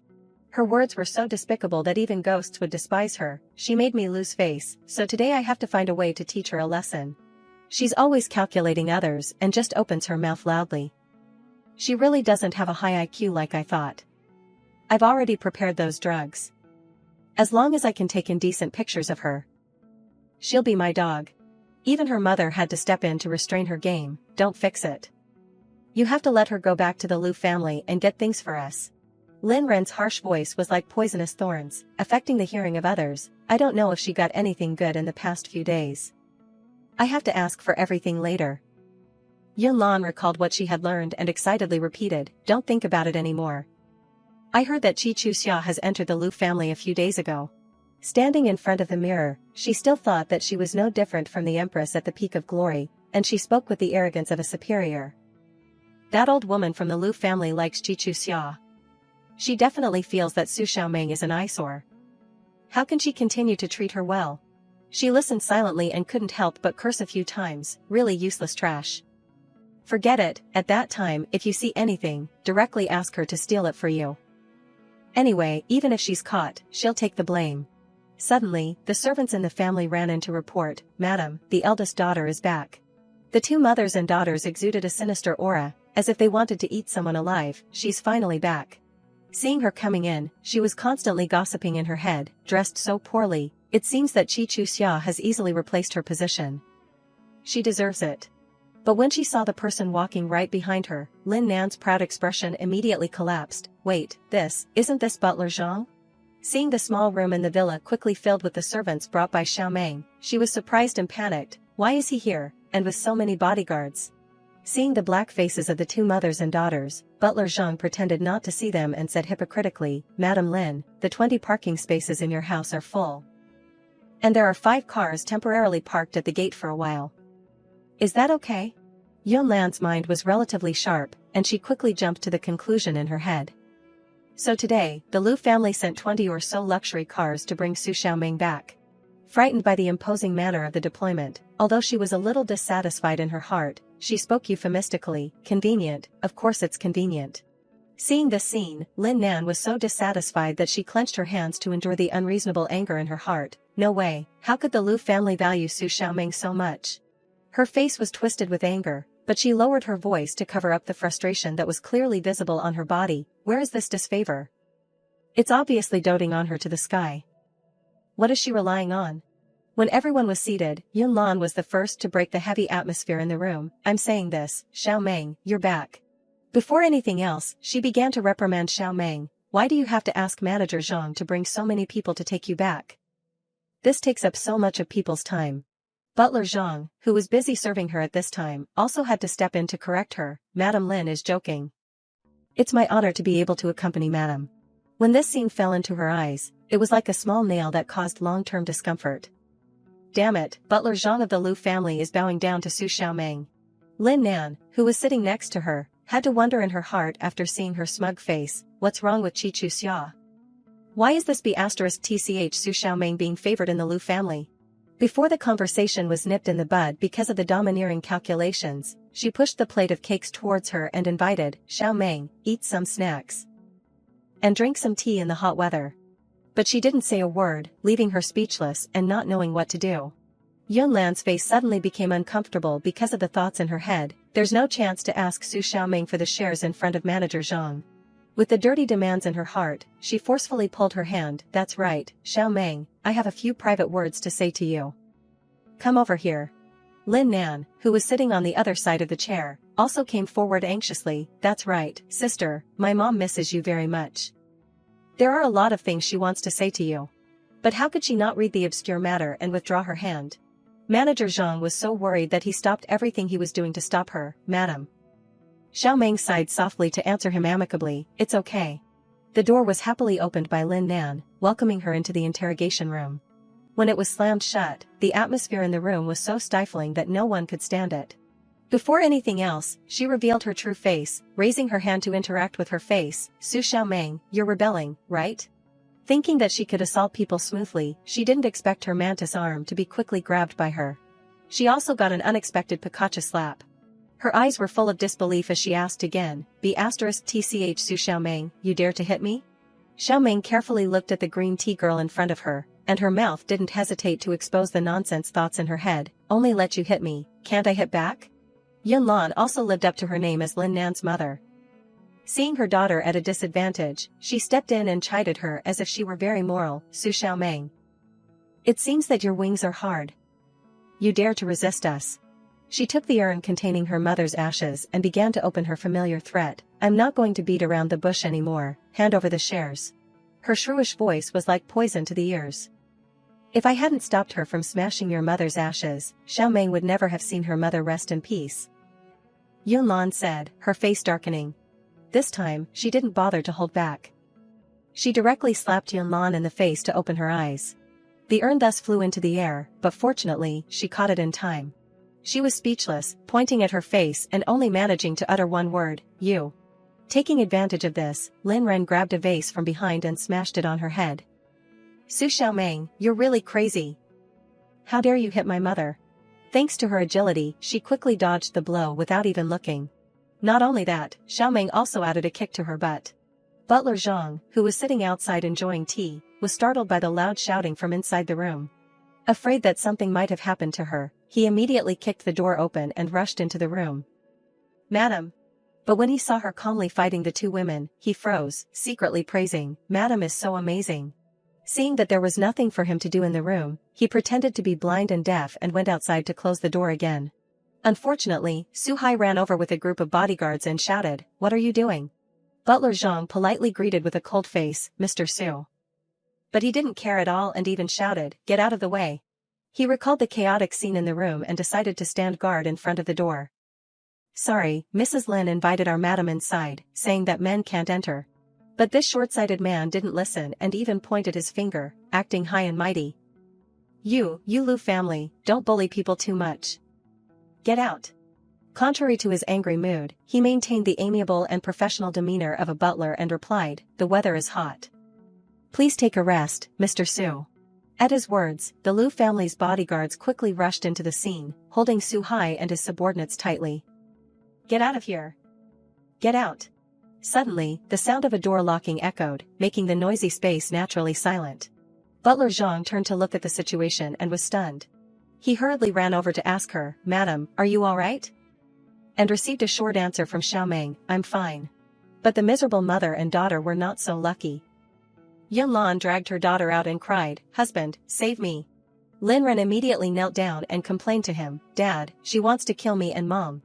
Her words were so despicable that even ghosts would despise her. She made me lose face, so today I have to find a way to teach her a lesson. She's always calculating others and just opens her mouth loudly. She really doesn't have a high IQ like I thought. I've already prepared those drugs. As long as I can take indecent pictures of her, she'll be my dog. Even her mother had to step in to restrain her game. Don't fix it. You have to let her go back to the Lu family and get things for us. Lin Ren's harsh voice was like poisonous thorns, affecting the hearing of others. I don't know if she got anything good in the past few days. I have to ask for everything later. Yunlan recalled what she had learned and excitedly repeated, don't think about it anymore. I heard that Chu Xia has entered the Lu family a few days ago. Standing in front of the mirror, she still thought that she was no different from the Empress at the peak of glory, and she spoke with the arrogance of a superior. That old woman from the Lu family likes Chu Xia. She definitely feels that Su Xiaoming is an eyesore. How can she continue to treat her well? She listened silently and couldn't help but curse a few times. Really useless trash. Forget it. At that time, if you see anything, directly ask her to steal it for you. Anyway, even if she's caught, she'll take the blame. Suddenly, the servants in the family ran in to report, Madam, the eldest daughter is back. The 2 mothers and daughters exuded a sinister aura, as if they wanted to eat someone alive. She's finally back. Seeing her coming in, she was constantly gossiping in her head, dressed so poorly, It seems that Chi Chu Xia has easily replaced her position. She deserves it. But when she saw the person walking right behind her, Lin Nan's proud expression immediately collapsed. Wait, isn't this Butler Zhang? Seeing the small room in the villa quickly filled with the servants brought by Xiao Meng, she was surprised and panicked. Why is he here, and with so many bodyguards? Seeing the black faces of the two mothers and daughters, Butler Zhang pretended not to see them and said hypocritically, Madam Lin, the 20 parking spaces in your house are full. And there are 5 cars temporarily parked at the gate for a while. Is that okay? Yun Lan's mind was relatively sharp, and she quickly jumped to the conclusion in her head. So today, the Lu family sent 20 or so luxury cars to bring Su Xiaoming back. Frightened by the imposing manner of the deployment, although she was a little dissatisfied in her heart, she spoke euphemistically, convenient, of course it's convenient. Seeing this scene, Lin Nan was so dissatisfied that she clenched her hands to endure the unreasonable anger in her heart. No way, how could the Lu family value Su Xiaoming so much? Her face was twisted with anger, but she lowered her voice to cover up the frustration that was clearly visible on her body. Where is this disfavor? It's obviously doting on her to the sky. What is she relying on? When everyone was seated, Yun Lan was the first to break the heavy atmosphere in the room. I'm saying this, Xiao Meng, you're back. Before anything else, she began to reprimand Xiao Meng. Why do you have to ask Manager Zhang to bring so many people to take you back? This takes up so much of people's time. Butler Zhang, who was busy serving her at this time, also had to step in to correct her. Madam Lin is joking. It's my honor to be able to accompany Madam. When this scene fell into her eyes, it was like a small nail that caused long-term discomfort. Damn it, Butler Zhang of the Lu family is bowing down to Su Xiaoming. Lin Nan, who was sitting next to her, had to wonder in her heart after seeing her smug face, what's wrong with Chi Chu Xia? Why is this B*TCH Su Xiaoming being favored in the Lu family? Before the conversation was nipped in the bud because of the domineering calculations, she pushed the plate of cakes towards her and invited, Xiao Meng, eat some snacks. And drink some tea in the hot weather. But she didn't say a word, leaving her speechless and not knowing what to do. Yun Lan's face suddenly became uncomfortable because of the thoughts in her head. There's no chance to ask Su Xiaoming for the shares in front of Manager Zhang. With the dirty demands in her heart, she forcefully pulled her hand. That's right, Xiao Meng, I have a few private words to say to you. Come over here. Lin Nan, who was sitting on the other side of the chair, also came forward anxiously. That's right, sister, my mom misses you very much. There are a lot of things she wants to say to you. But how could she not read the obscure matter and withdraw her hand? Manager Zhang was so worried that he stopped everything he was doing to stop her. Madam. Xiao Meng sighed softly to answer him amicably. It's okay. The door was happily opened by Lin Nan, welcoming her into the interrogation room. When it was slammed shut, the atmosphere in the room was so stifling that no one could stand it. Before anything else, she revealed her true face, raising her hand to interact with her face. Su Xiaoming, you're rebelling, right? Thinking that she could assault people smoothly, she didn't expect her mantis arm to be quickly grabbed by her. She also got an unexpected Pikachu slap. Her eyes were full of disbelief as she asked again, B*TCH Su Xiaoming, you dare to hit me? Xiaoming carefully looked at the green tea girl in front of her, and her mouth didn't hesitate to expose the nonsense thoughts in her head. Only let you hit me, can't I hit back? Yun Lan also lived up to her name as Lin Nan's mother. Seeing her daughter at a disadvantage, she stepped in and chided her as if she were very moral. Su Xiaoming. It seems that your wings are hard. You dare to resist us. She took the urn containing her mother's ashes and began to open her familiar threat. I'm not going to beat around the bush anymore, hand over the shares. Her shrewish voice was like poison to the ears. If I hadn't stopped her from smashing your mother's ashes, Xiao Meng would never have seen her mother rest in peace. Yun Lan said, her face darkening. This time, she didn't bother to hold back. She directly slapped Yun Lan in the face to open her eyes. The urn thus flew into the air, but fortunately, she caught it in time. She was speechless, pointing at her face and only managing to utter one word, you. Taking advantage of this, Lin Ren grabbed a vase from behind and smashed it on her head. Su Xiaoming, you're really crazy. How dare you hit my mother? Thanks to her agility, she quickly dodged the blow without even looking. Not only that, Xiaoming also added a kick to her butt. Butler Zhang, who was sitting outside enjoying tea, was startled by the loud shouting from inside the room. Afraid that something might have happened to her, he immediately kicked the door open and rushed into the room. Madam. But when he saw her calmly fighting the two women, he froze, secretly praising, Madam is so amazing. Seeing that there was nothing for him to do in the room, he pretended to be blind and deaf and went outside to close the door again. Unfortunately, Su-hai ran over with a group of bodyguards and shouted, "What are you doing?" Butler Zhang politely greeted with a cold face, "Mr. Su." But he didn't care at all and even shouted, "Get out of the way." He recalled the chaotic scene in the room and decided to stand guard in front of the door. "Sorry, Mrs. Lin invited our madam inside, saying that men can't enter." But this short-sighted man didn't listen and even pointed his finger, acting high and mighty. You Lu family, don't bully people too much. Get out." Contrary to his angry mood, he maintained the amiable and professional demeanor of a butler and replied, "The weather is hot. Please take a rest, Mr. Su." At his words, the Lu family's bodyguards quickly rushed into the scene, holding Su-hai and his subordinates tightly. "Get out of here. Get out." Suddenly, the sound of a door locking echoed, making the noisy space naturally silent. Butler Zhang turned to look at the situation and was stunned. He hurriedly ran over to ask her, "Madam, are you all right?" And received a short answer from Xiaomeng, "I'm fine." But the miserable mother and daughter were not so lucky. Yunlan dragged her daughter out and cried, "Husband, save me." Linren immediately knelt down and complained to him, "Dad, she wants to kill me and Mom."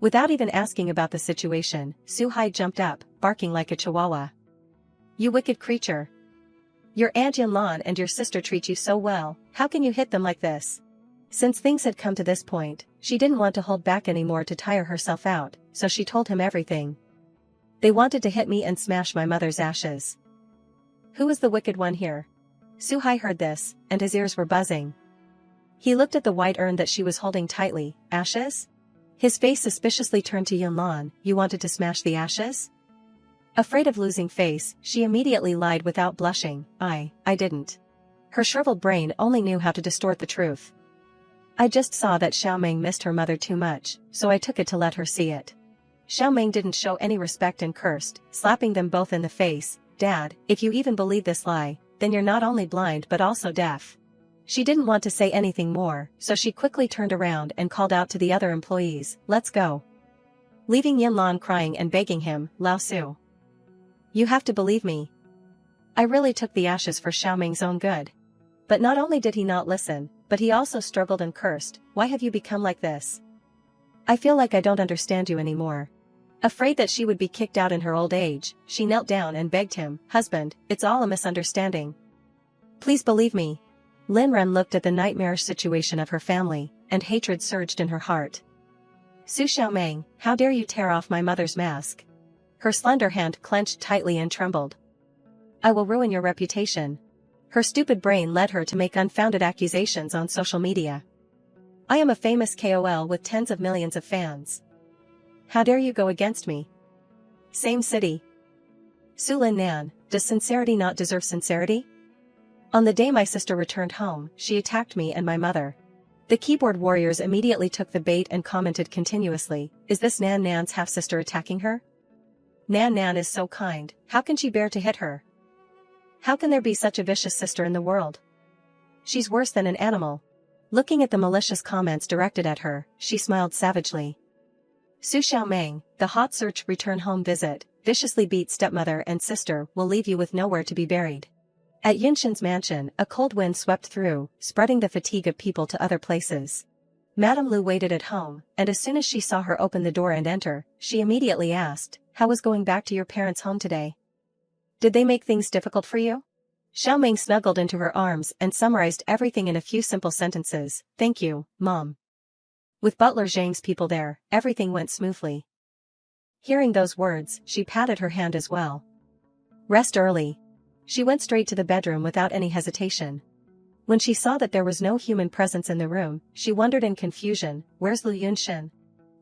Without even asking about the situation, Su-hai jumped up, barking like a chihuahua. "You wicked creature. Your Aunt Yunlan and your sister treat you so well, how can you hit them like this?" Since things had come to this point, she didn't want to hold back anymore to tire herself out, so she told him everything. "They wanted to hit me and smash my mother's ashes." Who is the wicked one here? Su-hai heard this, and his ears were buzzing. He looked at the white urn that she was holding tightly. Ashes? His face suspiciously turned to Yunlan. "You wanted to smash the ashes?" Afraid of losing face, she immediately lied without blushing, I didn't." Her shriveled brain only knew how to distort the truth. "I just saw that Xiaomeng missed her mother too much, so I took it to let her see it." Xiaomeng didn't show any respect and cursed, slapping them both in the face. "Dad, if you even believe this lie, then you're not only blind but also deaf." She didn't want to say anything more, so she quickly turned around and called out to the other employees, "Let's go." Leaving Yunlan crying and begging him, "Lao Su, you have to believe me. I really took the ashes for Xiaomeng's own good." But not only did he not listen, but he also struggled and cursed, "Why have you become like this? I feel like I don't understand you anymore." Afraid that she would be kicked out in her old age, she knelt down and begged him, "Husband, it's all a misunderstanding. Please believe me." Lin Ren looked at the nightmarish situation of her family, and hatred surged in her heart. "Su Xiaomeng, how dare you tear off my mother's mask?" Her slender hand clenched tightly and trembled. "I will ruin your reputation." Her stupid brain led her to make unfounded accusations on social media. "I am a famous KOL with tens of millions of fans. How dare you go against me?" Same city. Su Lin Nan, does sincerity not deserve sincerity? On the day my sister returned home, she attacked me and my mother. The keyboard warriors immediately took the bait and commented continuously, "Is this Nan Nan's half-sister attacking her? Nan Nan is so kind, how can she bear to hit her? How can there be such a vicious sister in the world? She's worse than an animal." Looking at the malicious comments directed at her, she smiled savagely. Su Xiaomeng, the hot search return home visit, viciously beat stepmother and sister will leave you with nowhere to be buried. At Yunshin's mansion, a cold wind swept through, spreading the fatigue of people to other places. Madame Lu waited at home, and as soon as she saw her open the door and enter, she immediately asked, "How was going back to your parents' home today? Did they make things difficult for you?" Xiaomeng snuggled into her arms and summarized everything in a few simple sentences, "Thank you, Mom." With Butler Zhang's people there, everything went smoothly. Hearing those words, she patted her hand as well. Rest early. She went straight to the bedroom without any hesitation. When she saw that there was no human presence in the room, she wondered in confusion, "Where's Lu Yunshin?"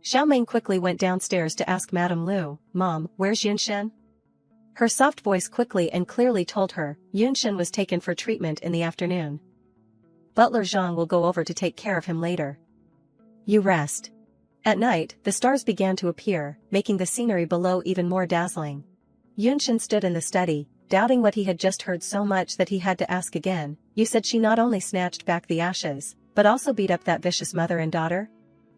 Xiaomeng quickly went downstairs to ask Madame Lu, "Mom, where's Yunshin?" Her soft voice quickly and clearly told her, Yunshin was taken for treatment in the afternoon. Butler Zhang will go over to take care of him later. You rest. At night, the stars began to appear, making the scenery below even more dazzling. Yunshin stood in the study, doubting what he had just heard so much that he had to ask again, "You said she not only snatched back the ashes, but also beat up that vicious mother and daughter?"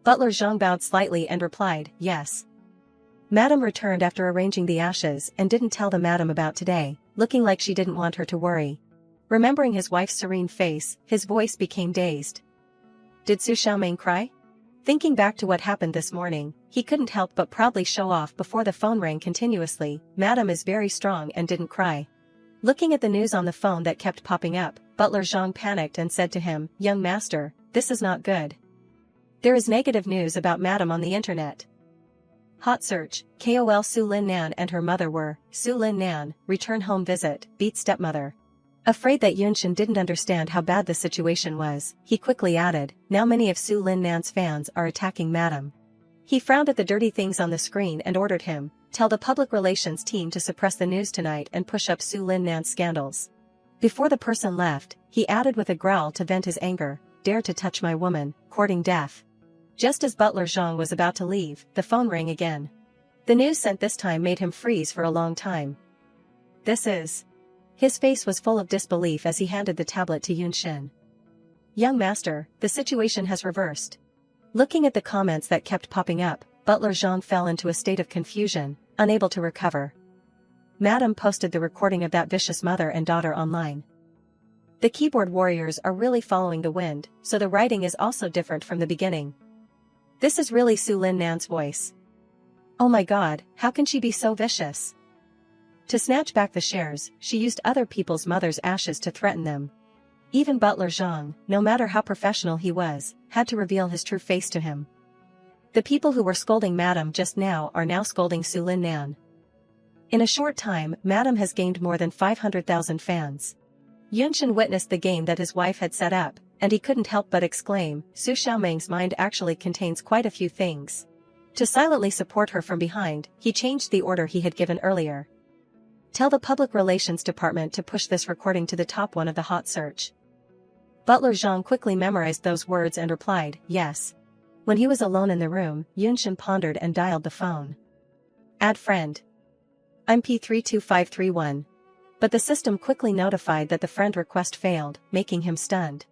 Butler Zhang bowed slightly and replied, "Yes." Madame returned after arranging the ashes and didn't tell the madam about today, looking like she didn't want her to worry. Remembering his wife's serene face, his voice became dazed. Did Su Xiaoming cry? Thinking back to what happened this morning, he couldn't help but proudly show off before the phone rang continuously. Madam is very strong and didn't cry. Looking at the news on the phone that kept popping up, Butler Zhang panicked and said to him, "Young master, this is not good. There is negative news about Madam on the internet." Hot search, KOL Su Lin Nan and her mother were, Su Lin Nan, return home visit, beat stepmother. Afraid that Yunshin didn't understand how bad the situation was, he quickly added, "Now many of Su Lin Nan's fans are attacking Madam." He frowned at the dirty things on the screen and ordered him, "Tell the public relations team to suppress the news tonight and push up Su Lin Nan's scandals." Before the person left, he added with a growl to vent his anger, "Dare to touch my woman, courting death." Just as Butler Zhang was about to leave, the phone rang again. The news sent this time made him freeze for a long time. "This is..." His face was full of disbelief as he handed the tablet to Yunshin. "Young master, the situation has reversed." Looking at the comments that kept popping up, Butler Zhang fell into a state of confusion, unable to recover. Madam posted the recording of that vicious mother and daughter online. The keyboard warriors are really following the wind, so the writing is also different from the beginning. This is really Su Lin Nan's voice. Oh my god, how can she be so vicious? To snatch back the shares, she used other people's mothers' ashes to threaten them. Even Butler Zhang, no matter how professional he was, had to reveal his true face to him. The people who were scolding Madam just now are now scolding Su Lin Nan. In a short time, Madam has gained more than 500,000 fans. Yunshin witnessed the game that his wife had set up, and he couldn't help but exclaim, Su Xiaoming's mind actually contains quite a few things. To silently support her from behind, he changed the order he had given earlier. Tell the public relations department to push this recording to the top one of the hot search. Butler Zhang quickly memorized those words and replied, yes. When he was alone in the room, Yunshin pondered and dialed the phone. Add friend. I'm P32531. But the system quickly notified that the friend request failed, making him stunned.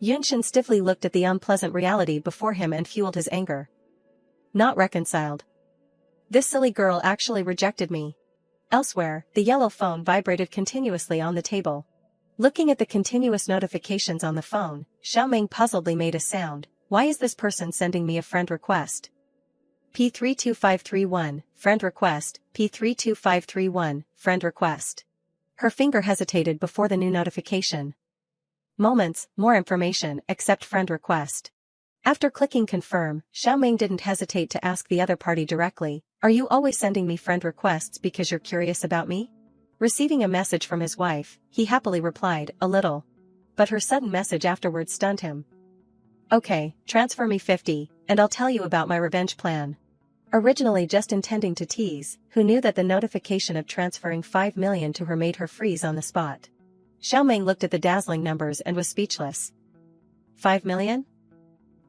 Yunshin stiffly looked at the unpleasant reality before him and fueled his anger. Not reconciled. This silly girl actually rejected me. Elsewhere, the yellow phone vibrated continuously on the table. Looking at the continuous notifications on the phone, Xiaoming puzzledly made a sound. Why is this person sending me a friend request? P32531, friend request, P32531, friend request. Her finger hesitated before the new notification. Moments, more information, accept friend request. After clicking confirm, Xiaoming didn't hesitate to ask the other party directly, are you always sending me friend requests because you're curious about me? Receiving a message from his wife, he happily replied, a little. But her sudden message afterwards stunned him. Okay, transfer me 50, and I'll tell you about my revenge plan. Originally just intending to tease, who knew that the notification of transferring 5 million to her made her freeze on the spot. Xiaoming looked at the dazzling numbers and was speechless. 5 million?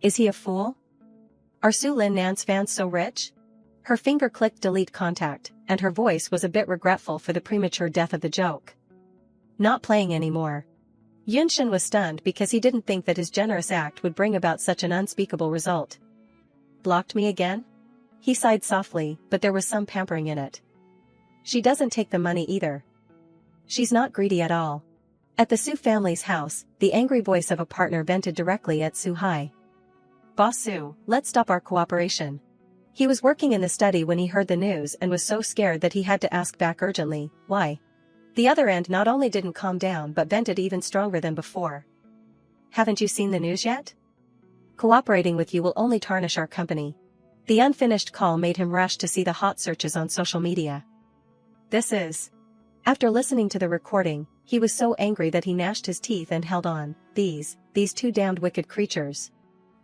Is he a fool? Are Su Lin Nan's fans so rich? Her finger clicked delete contact, and her voice was a bit regretful for the premature death of the joke. Not playing anymore. Yunshin was stunned because he didn't think that his generous act would bring about such an unspeakable result. Blocked me again? He sighed softly, but there was some pampering in it. She doesn't take the money either. She's not greedy at all. At the Su family's house, the angry voice of a partner vented directly at Su Hai. Boss Su, let's stop our cooperation. He was working in the study when he heard the news and was so scared that he had to ask back urgently, why? The other end not only didn't calm down but vented even stronger than before. Haven't you seen the news yet? Cooperating with you will only tarnish our company. The unfinished call made him rush to see the hot searches on social media. This is... After listening to the recording, he was so angry that he gnashed his teeth and held on, these two damned wicked creatures.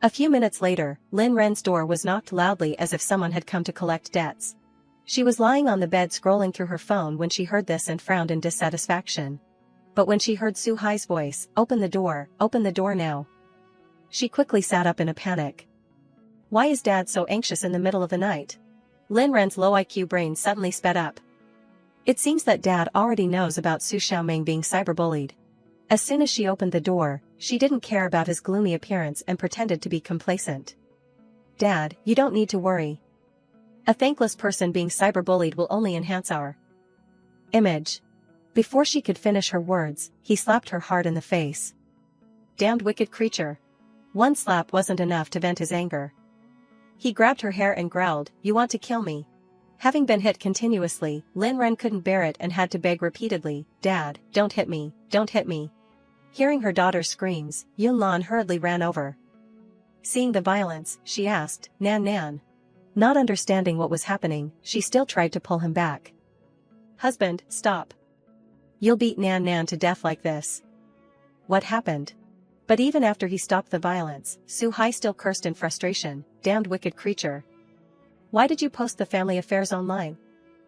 A few minutes later, Lin Ren's door was knocked loudly as if someone had come to collect debts. She was lying on the bed scrolling through her phone when she heard this and frowned in dissatisfaction. But when she heard Su Hai's voice, open the door now. She quickly sat up in a panic. Why is Dad so anxious in the middle of the night? Lin Ren's low IQ brain suddenly sped up. It seems that Dad already knows about Su Xiaoming being cyberbullied. As soon as she opened the door, she didn't care about his gloomy appearance and pretended to be complacent. Dad, you don't need to worry. A thankless person being cyberbullied will only enhance our image. Before she could finish her words, he slapped her hard in the face. Damned wicked creature. One slap wasn't enough to vent his anger. He grabbed her hair and growled, "You want to kill me?" Having been hit continuously, Lin Ren couldn't bear it and had to beg repeatedly, "Dad, don't hit me, don't hit me." Hearing her daughter's screams, Yunlan hurriedly ran over. Seeing the violence, she asked, "Nan Nan?" Not understanding what was happening, she still tried to pull him back. "Husband, stop. You'll beat Nan Nan to death like this." What happened? But even after he stopped the violence, Su Hai still cursed in frustration, "Damned wicked creature. Why did you post the family affairs online?"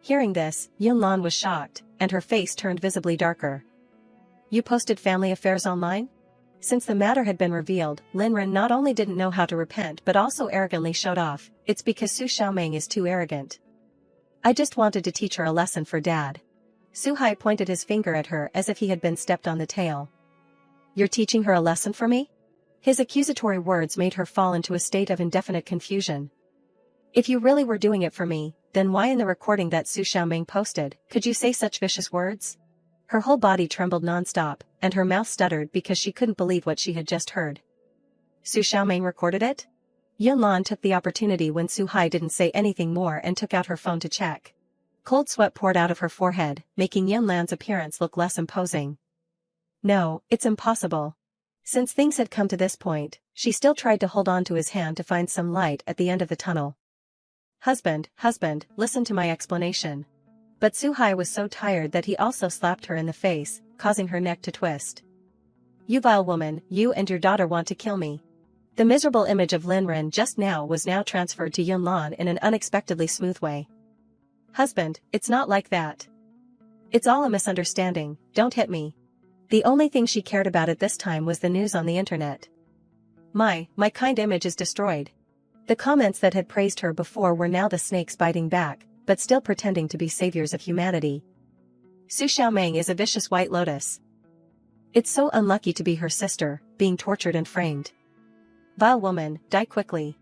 Hearing this, Yunlan was shocked, and her face turned visibly darker. "You posted family affairs online?" Since the matter had been revealed, Lin Ren not only didn't know how to repent but also arrogantly showed off, "It's because Su Xiaoming is too arrogant. I just wanted to teach her a lesson for Dad." Su Hai pointed his finger at her as if he had been stepped on the tail. "You're teaching her a lesson for me?" His accusatory words made her fall into a state of indefinite confusion. "If you really were doing it for me, then why in the recording that Su Xiaoming posted, could you say such vicious words?" Her whole body trembled non-stop, and her mouth stuttered because she couldn't believe what she had just heard. Su Xiaoming recorded it? Yunlan took the opportunity when Su Hai didn't say anything more and took out her phone to check. Cold sweat poured out of her forehead, making Yunlan's appearance look less imposing. "No, it's impossible." Since things had come to this point, she still tried to hold on to his hand to find some light at the end of the tunnel. Husband, listen to my explanation." But Su Hai was so tired that he also slapped her in the face, causing her neck to twist. "You vile woman, you and your daughter want to kill me." The miserable image of Lin Ren just now was now transferred to Yunlan in an unexpectedly smooth way. "Husband, it's not like that. It's all a misunderstanding, don't hit me." The only thing she cared about at this time was the news on the internet. My kind image is destroyed." The comments that had praised her before were now the snakes biting back, but still pretending to be saviors of humanity. "Su Xiaoming is a vicious white lotus. It's so unlucky to be her sister, being tortured and framed. Vile woman, die quickly."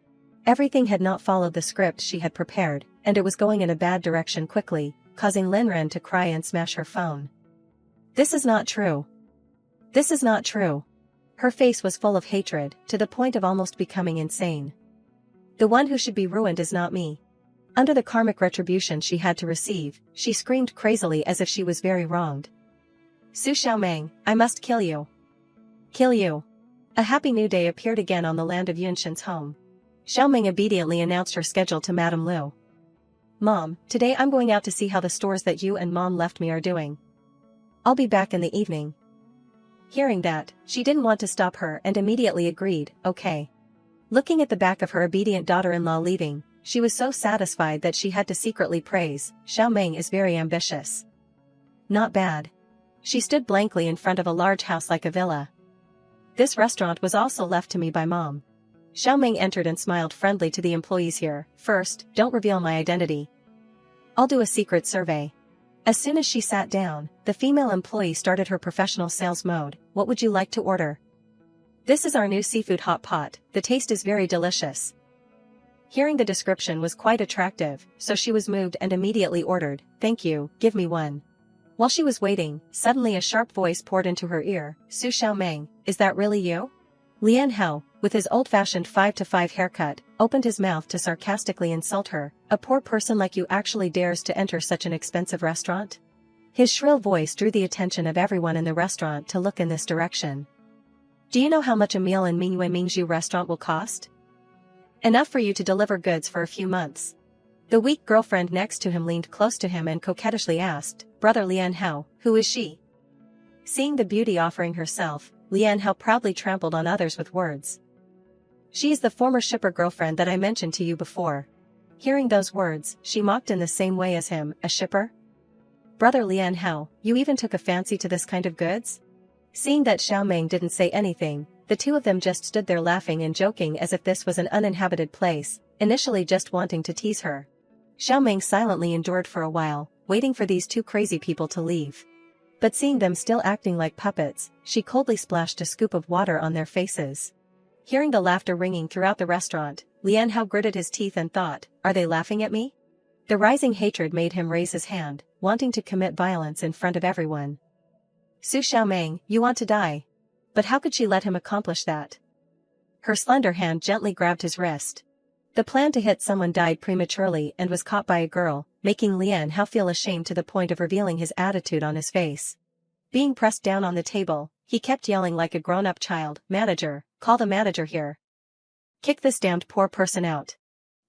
Everything had not followed the script she had prepared, and it was going in a bad direction quickly, causing Lin Ren to cry and smash her phone. "This is not true. This is not true." Her face was full of hatred, to the point of almost becoming insane. "The one who should be ruined is not me." Under the karmic retribution she had to receive, she screamed crazily as if she was very wronged. "Su Xiaoming, I must kill you. Kill you." A happy new day appeared again on the land of Yunshin's home. Xiaoming obediently announced her schedule to Madame Lu. "Mom, today I'm going out to see how the stores that you and Mom left me are doing. I'll be back in the evening." Hearing that, she didn't want to stop her and immediately agreed, "Okay." Looking at the back of her obedient daughter-in-law leaving, she was so satisfied that she had to secretly praise, "Xiaoming is very ambitious. Not bad." She stood blankly in front of a large house like a villa. "This restaurant was also left to me by Mom." Xiaoming entered and smiled friendly to the employees here. "First, don't reveal my identity. I'll do a secret survey." As soon as she sat down, the female employee started her professional sales mode. "What would you like to order?" "This is our new seafood hot pot, the taste is very delicious." Hearing the description was quite attractive, so she was moved and immediately ordered, "Thank you, give me one." While she was waiting, suddenly a sharp voice poured into her ear, "Su Xiaoming, is that really you?" Lian Hao, with his old-fashioned 5-to-5 haircut, opened his mouth to sarcastically insult her. "A poor person like you actually dares to enter such an expensive restaurant?" His shrill voice drew the attention of everyone in the restaurant to look in this direction. "Do you know how much a meal in Mingyue Mingzhu restaurant will cost? Enough for you to deliver goods for a few months." The weak girlfriend next to him leaned close to him and coquettishly asked, "Brother Lian Hao, who is she?" Seeing the beauty offering herself, Lian Hao proudly trampled on others with words. "She is the former shipper girlfriend that I mentioned to you before." Hearing those words, she mocked in the same way as him, "A shipper? Brother Lian Hao, you even took a fancy to this kind of goods?" Seeing that Xiaoming didn't say anything, the two of them just stood there laughing and joking as if this was an uninhabited place, initially just wanting to tease her. Xiaoming silently endured for a while, waiting for these two crazy people to leave. But seeing them still acting like puppets, she coldly splashed a scoop of water on their faces. Hearing the laughter ringing throughout the restaurant, Lian Hao gritted his teeth and thought, "Are they laughing at me? The rising hatred made him raise his hand, wanting to commit violence in front of everyone. Su Xiaoming, you want to die. But how could she let him accomplish that? Her slender hand gently grabbed his wrist. The plan to hit someone died prematurely and was caught by a girl, making Lian Hao feel ashamed to the point of revealing his attitude on his face. Being pressed down on the table, he kept yelling like a grown-up child, "Manager, call the manager here. Kick this damned poor person out."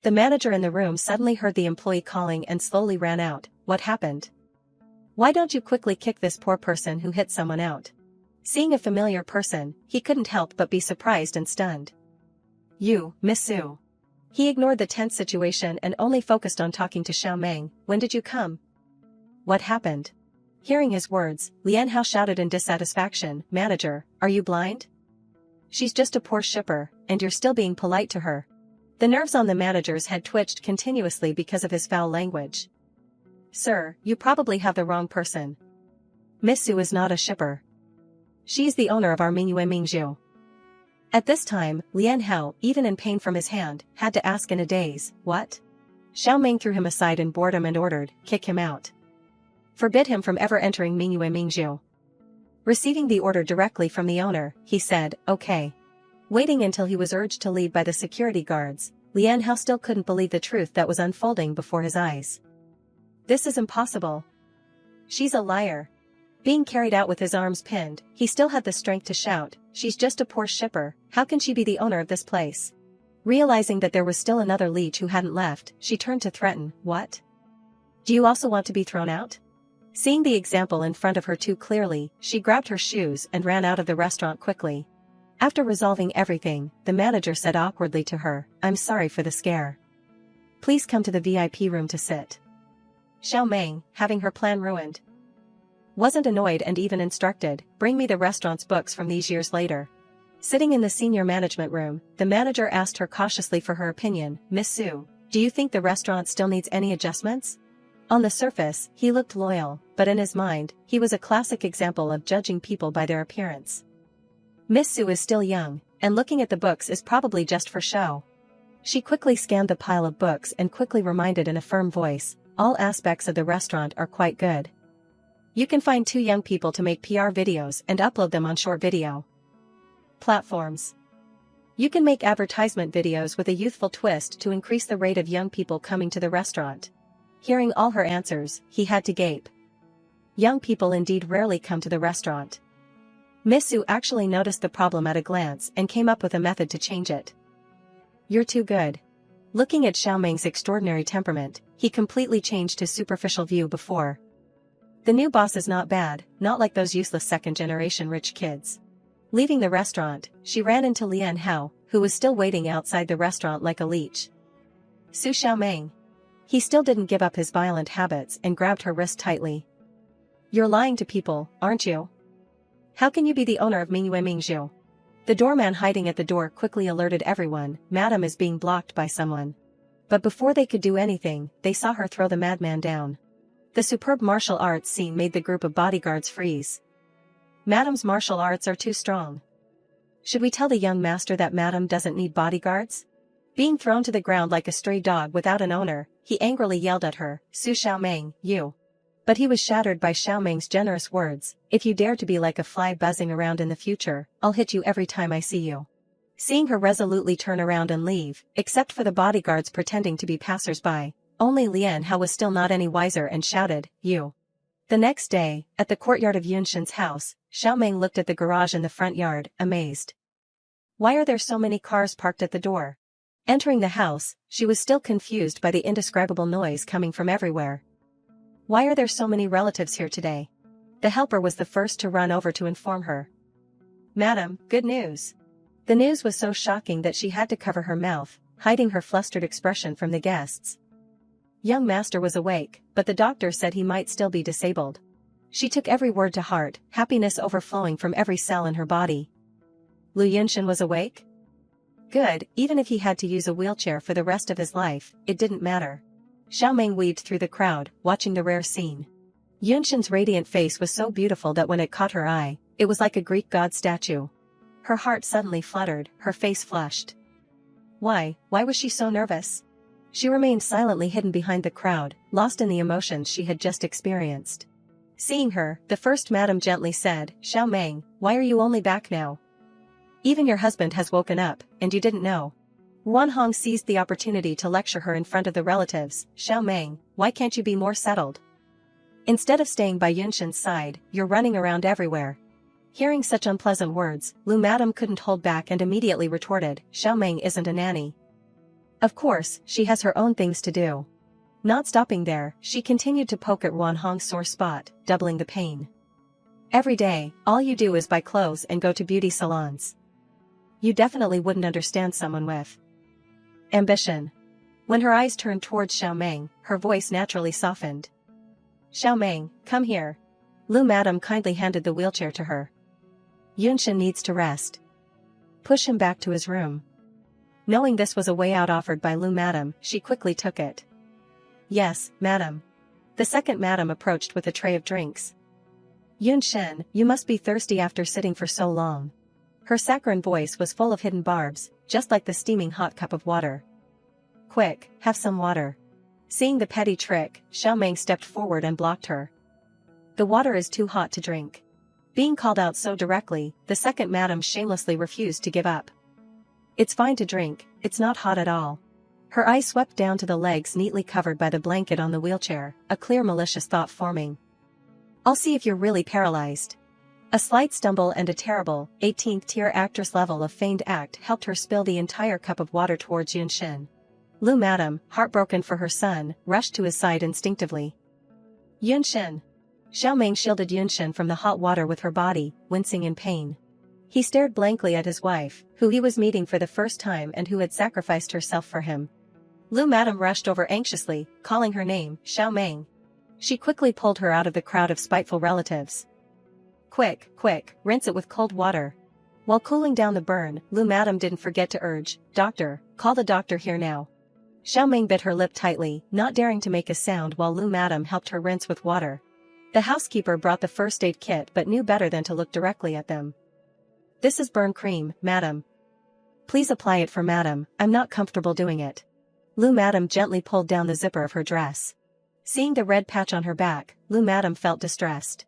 The manager in the room suddenly heard the employee calling and slowly ran out. What happened? Why don't you quickly kick this poor person who hit someone out? Seeing a familiar person, he couldn't help but be surprised and stunned. You, Miss Su. He ignored the tense situation and only focused on talking to Xiaoming. When did you come? What happened? Hearing his words, Lian Hao shouted in dissatisfaction, "Manager, are you blind? She's just a poor shipper, and you're still being polite to her." The nerves on the manager's head twitched continuously because of his foul language. "Sir, you probably have the wrong person. Miss Su is not a shipper. She's the owner of our Mingyue Mingzhu." At this time, Lian Hao, even in pain from his hand, had to ask in a daze, "What?" Xiaoming threw him aside in boredom and ordered, "Kick him out. Forbid him from ever entering Mingyue Mingzhu." Receiving the order directly from the owner, he said, "Okay." Waiting until he was urged to leave by the security guards, Lian Hao still couldn't believe the truth that was unfolding before his eyes. This is impossible. She's a liar. Being carried out with his arms pinned, he still had the strength to shout, "She's just a poor shipper, how can she be the owner of this place?" Realizing that there was still another leech who hadn't left, she turned to threaten, "What? Do you also want to be thrown out?" Seeing the example in front of her too clearly, she grabbed her shoes and ran out of the restaurant quickly. After resolving everything, the manager said awkwardly to her, "I'm sorry for the scare. Please come to the VIP room to sit." Xiaoming, having her plan ruined, wasn't annoyed and even instructed, "Bring me the restaurant's books from these years later." Sitting in the senior management room, the manager asked her cautiously for her opinion, "Miss Su, do you think the restaurant still needs any adjustments?" On the surface, he looked loyal, but in his mind, he was a classic example of judging people by their appearance. Miss Su is still young, and looking at the books is probably just for show. She quickly scanned the pile of books and quickly reminded in a firm voice, "All aspects of the restaurant are quite good. You can find 2 young people to make PR videos and upload them on short video platforms. You can make advertisement videos with a youthful twist to increase the rate of young people coming to the restaurant." Hearing all her answers, he had to gape. Young people indeed rarely come to the restaurant. Miss Su actually noticed the problem at a glance and came up with a method to change it. "You're too good." Looking at Xiaoming's extraordinary temperament, he completely changed his superficial view before. The new boss is not bad, not like those useless second-generation rich kids. Leaving the restaurant, she ran into Lian Hao, who was still waiting outside the restaurant like a leech. "Su Xiaoming." He still didn't give up his violent habits and grabbed her wrist tightly. "You're lying to people, aren't you? How can you be the owner of Mingyue Mingzhu?" The doorman hiding at the door quickly alerted everyone, "Madam is being blocked by someone." But before they could do anything, they saw her throw the madman down. The superb martial arts scene made the group of bodyguards freeze. Madam's martial arts are too strong. Should we tell the young master that Madam doesn't need bodyguards? Being thrown to the ground like a stray dog without an owner, he angrily yelled at her, "Su Xiaoming, you." But he was shattered by Xiaoming's generous words, "If you dare to be like a fly buzzing around in the future, I'll hit you every time I see you." Seeing her resolutely turn around and leave, except for the bodyguards pretending to be passers-by, only Lian Hao was still not any wiser and shouted, "You." The next day, at the courtyard of Yunshin's house, Xiaoming looked at the garage in the front yard, amazed. Why are there so many cars parked at the door? Entering the house, she was still confused by the indescribable noise coming from everywhere. Why are there so many relatives here today? The helper was the first to run over to inform her. "Madam, good news." The news was so shocking that she had to cover her mouth, hiding her flustered expression from the guests. Young master was awake, but the doctor said he might still be disabled. She took every word to heart, happiness overflowing from every cell in her body. Lu Yunshin was awake? Good, even if he had to use a wheelchair for the rest of his life, it didn't matter. Xiaoming weaved through the crowd, watching the rare scene. Yunshin's radiant face was so beautiful that when it caught her eye, it was like a Greek god statue. Her heart suddenly fluttered, her face flushed. Why was she so nervous? She remained silently hidden behind the crowd, lost in the emotions she had just experienced. Seeing her, the first madam gently said, "Xiao Meng, why are you only back now? Even your husband has woken up, and you didn't know." Wan Hong seized the opportunity to lecture her in front of the relatives. "Xiao Meng, why can't you be more settled? Instead of staying by Yunshin's side, you're running around everywhere." Hearing such unpleasant words, Lu Madam couldn't hold back and immediately retorted, "Xiao Meng isn't a nanny. Of course, she has her own things to do." Not stopping there, she continued to poke at Wan Hong's sore spot, doubling the pain. "Every day, all you do is buy clothes and go to beauty salons. You definitely wouldn't understand someone with ambition." When her eyes turned towards Xiao Meng, her voice naturally softened. "Xiao Meng, come here." Lu Madam kindly handed the wheelchair to her. "Yunshin needs to rest. Push him back to his room." Knowing this was a way out offered by Lu Madam, she quickly took it. "Yes, madam." The second madam approached with a tray of drinks. "Yunshin, you must be thirsty after sitting for so long." Her saccharine voice was full of hidden barbs, just like the steaming hot cup of water. "Quick, have some water." Seeing the petty trick, Xiao Meng stepped forward and blocked her. "The water is too hot to drink." Being called out so directly, the second madam shamelessly refused to give up. "It's fine to drink, it's not hot at all." Her eyes swept down to the legs neatly covered by the blanket on the wheelchair, a clear malicious thought forming. "I'll see if you're really paralyzed." A slight stumble and a terrible, 18th-tier actress level of feigned act helped her spill the entire cup of water towards Yunshin. Lu Madam, heartbroken for her son, rushed to his side instinctively. "Yunshin!" Xiao Meng shielded Yunshin from the hot water with her body, wincing in pain. He stared blankly at his wife, who he was meeting for the first time and who had sacrificed herself for him. Lu Madam rushed over anxiously, calling her name, "Xiao Meng." She quickly pulled her out of the crowd of spiteful relatives. "Quick, quick, rinse it with cold water." While cooling down the burn, Lu Madam didn't forget to urge, "Doctor, call the doctor here now." Xiao Meng bit her lip tightly, not daring to make a sound while Lu Madam helped her rinse with water. The housekeeper brought the first aid kit but knew better than to look directly at them. "This is burn cream, madam. Please apply it for madam, I'm not comfortable doing it." Lu Madam gently pulled down the zipper of her dress. Seeing the red patch on her back, Lu Madam felt distressed.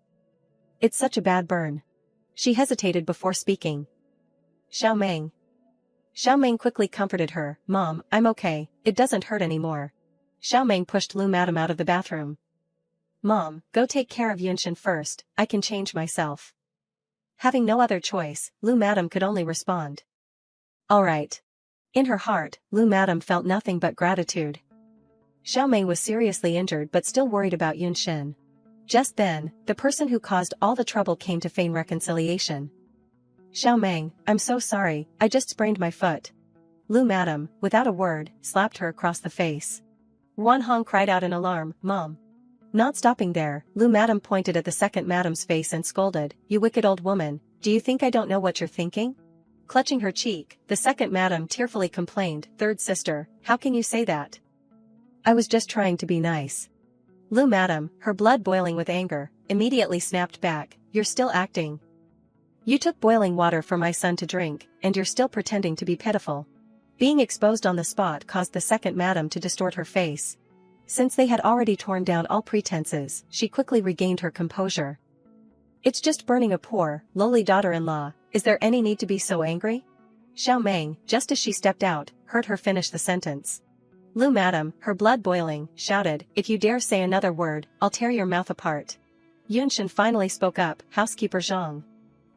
"It's such a bad burn." She hesitated before speaking. "Xiao Meng." Xiao Meng quickly comforted her, "Mom, I'm okay, it doesn't hurt anymore." Xiao Meng pushed Lu Madam out of the bathroom. "Mom, go take care of Yunshin first, I can change myself." Having no other choice, Lu Madam could only respond, "All right." In her heart, Lu Madam felt nothing but gratitude. Xiao Meng was seriously injured but still worried about Yunshin. Just then, the person who caused all the trouble came to feign reconciliation. "Xiao Meng, I'm so sorry, I just sprained my foot." Lu Madam, without a word, slapped her across the face. Wan Hong cried out in alarm, "Mom!" Not stopping there, Lu Madam pointed at the second madam's face and scolded, "You wicked old woman, do you think I don't know what you're thinking?" Clutching her cheek, the second madam tearfully complained, "Third sister, how can you say that? I was just trying to be nice." Lu Madam, her blood boiling with anger, immediately snapped back, "You're still acting. You took boiling water for my son to drink, and you're still pretending to be pitiful." Being exposed on the spot caused the second madam to distort her face. Since they had already torn down all pretenses, she quickly regained her composure. "It's just burning a poor, lowly daughter-in-law, is there any need to be so angry?" Xiao Meng, just as she stepped out, heard her finish the sentence. Lu Madam, her blood boiling, shouted, "If you dare say another word, I'll tear your mouth apart." Yunshin finally spoke up, "Housekeeper Zhang."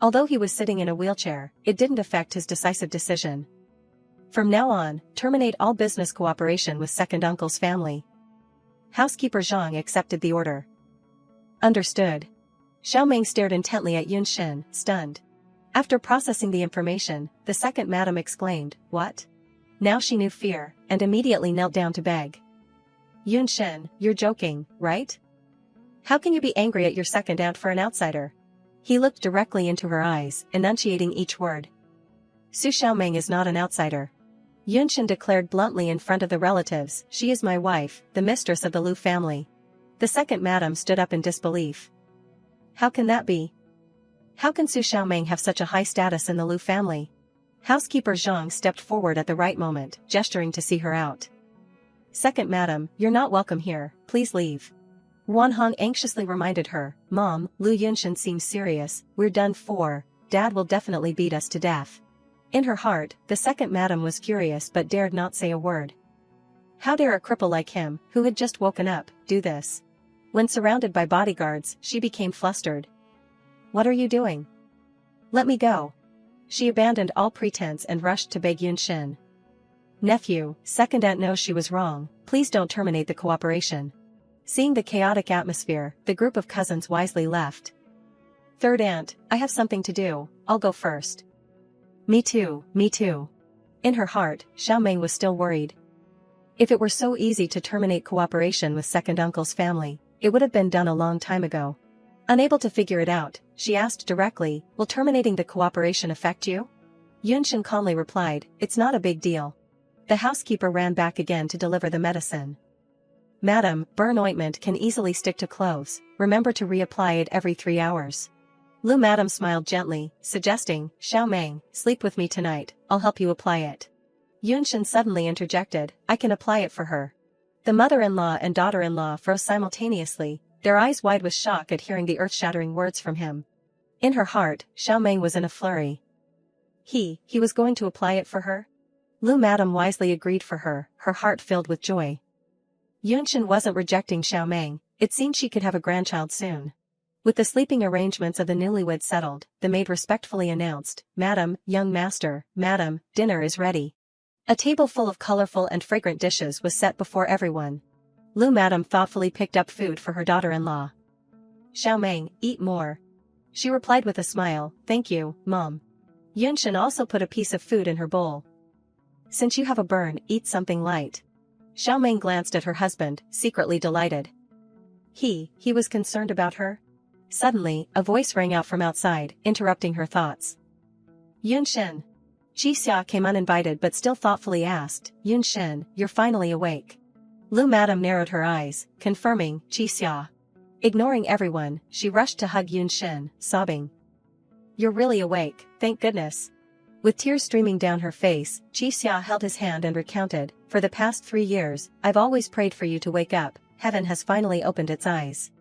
Although he was sitting in a wheelchair, it didn't affect his decisive decision. "From now on, terminate all business cooperation with second uncle's family." Housekeeper Zhang accepted the order. "Understood." Xiao Meng stared intently at Yunshin, stunned. After processing the information, the second madam exclaimed, "What?" Now she knew fear, and immediately knelt down to beg. "Yunshin, you're joking, right? How can you be angry at your second aunt for an outsider?" He looked directly into her eyes, enunciating each word. "Su Xiaomeng is not an outsider." Yunshin declared bluntly in front of the relatives, "She is my wife, the mistress of the Lu family." The second madam stood up in disbelief. "How can that be? How can Su Xiaomeng have such a high status in the Lu family?" Housekeeper Zhang stepped forward at the right moment, gesturing to see her out. "Second madam, you're not welcome here, please leave." Wanhong anxiously reminded her, "Mom, Lu Yunshin seems serious, we're done for, Dad will definitely beat us to death." In her heart, the second madam was furious but dared not say a word. How dare a cripple like him, who had just woken up, do this? When surrounded by bodyguards, she became flustered. "What are you doing? Let me go." She abandoned all pretense and rushed to beg Yunshin. "Nephew, second aunt knows she was wrong, please don't terminate the cooperation." Seeing the chaotic atmosphere, the group of cousins wisely left. "Third aunt, I have something to do, I'll go first." Me too, me too." In her heart, Xiaomeng was still worried. If it were so easy to terminate cooperation with second uncle's family, it would have been done a long time ago. Unable to figure it out, she asked directly, "Will terminating the cooperation affect you?" Yunshin calmly replied, "It's not a big deal." The housekeeper ran back again to deliver the medicine. "Madam, burn ointment can easily stick to clothes, remember to reapply it every 3 hours." Lu Madam smiled gently, suggesting, "Xiaomeng, sleep with me tonight, I'll help you apply it." Yunshin suddenly interjected, "I can apply it for her." The mother-in-law and daughter-in-law froze simultaneously, their eyes wide with shock at hearing the earth-shattering words from him. In her heart, Xiaomeng was in a flurry. He was going to apply it for her? Lu Madam wisely agreed for her heart filled with joy. Yunshin wasn't rejecting Xiaomeng, it seemed she could have a grandchild soon. With the sleeping arrangements of the newlyweds settled, the maid respectfully announced, "Madam, young master, madam, dinner is ready." A table full of colorful and fragrant dishes was set before everyone. Lu Madam thoughtfully picked up food for her daughter-in-law. "Xiaomeng, eat more." She replied with a smile, "Thank you, Mom." Yunshin also put a piece of food in her bowl. "Since you have a burn, eat something light." Xiaomeng glanced at her husband, secretly delighted. He was concerned about her? Suddenly, a voice rang out from outside, interrupting her thoughts. "Yunshin." Qixia came uninvited but still thoughtfully asked, "Yunshin, you're finally awake." Lu Madam narrowed her eyes, confirming, "Qixia." Ignoring everyone, she rushed to hug Yunshin, sobbing. "You're really awake, thank goodness." With tears streaming down her face, Qixia held his hand and recounted, "For the past 3 years, I've always prayed for you to wake up, heaven has finally opened its eyes."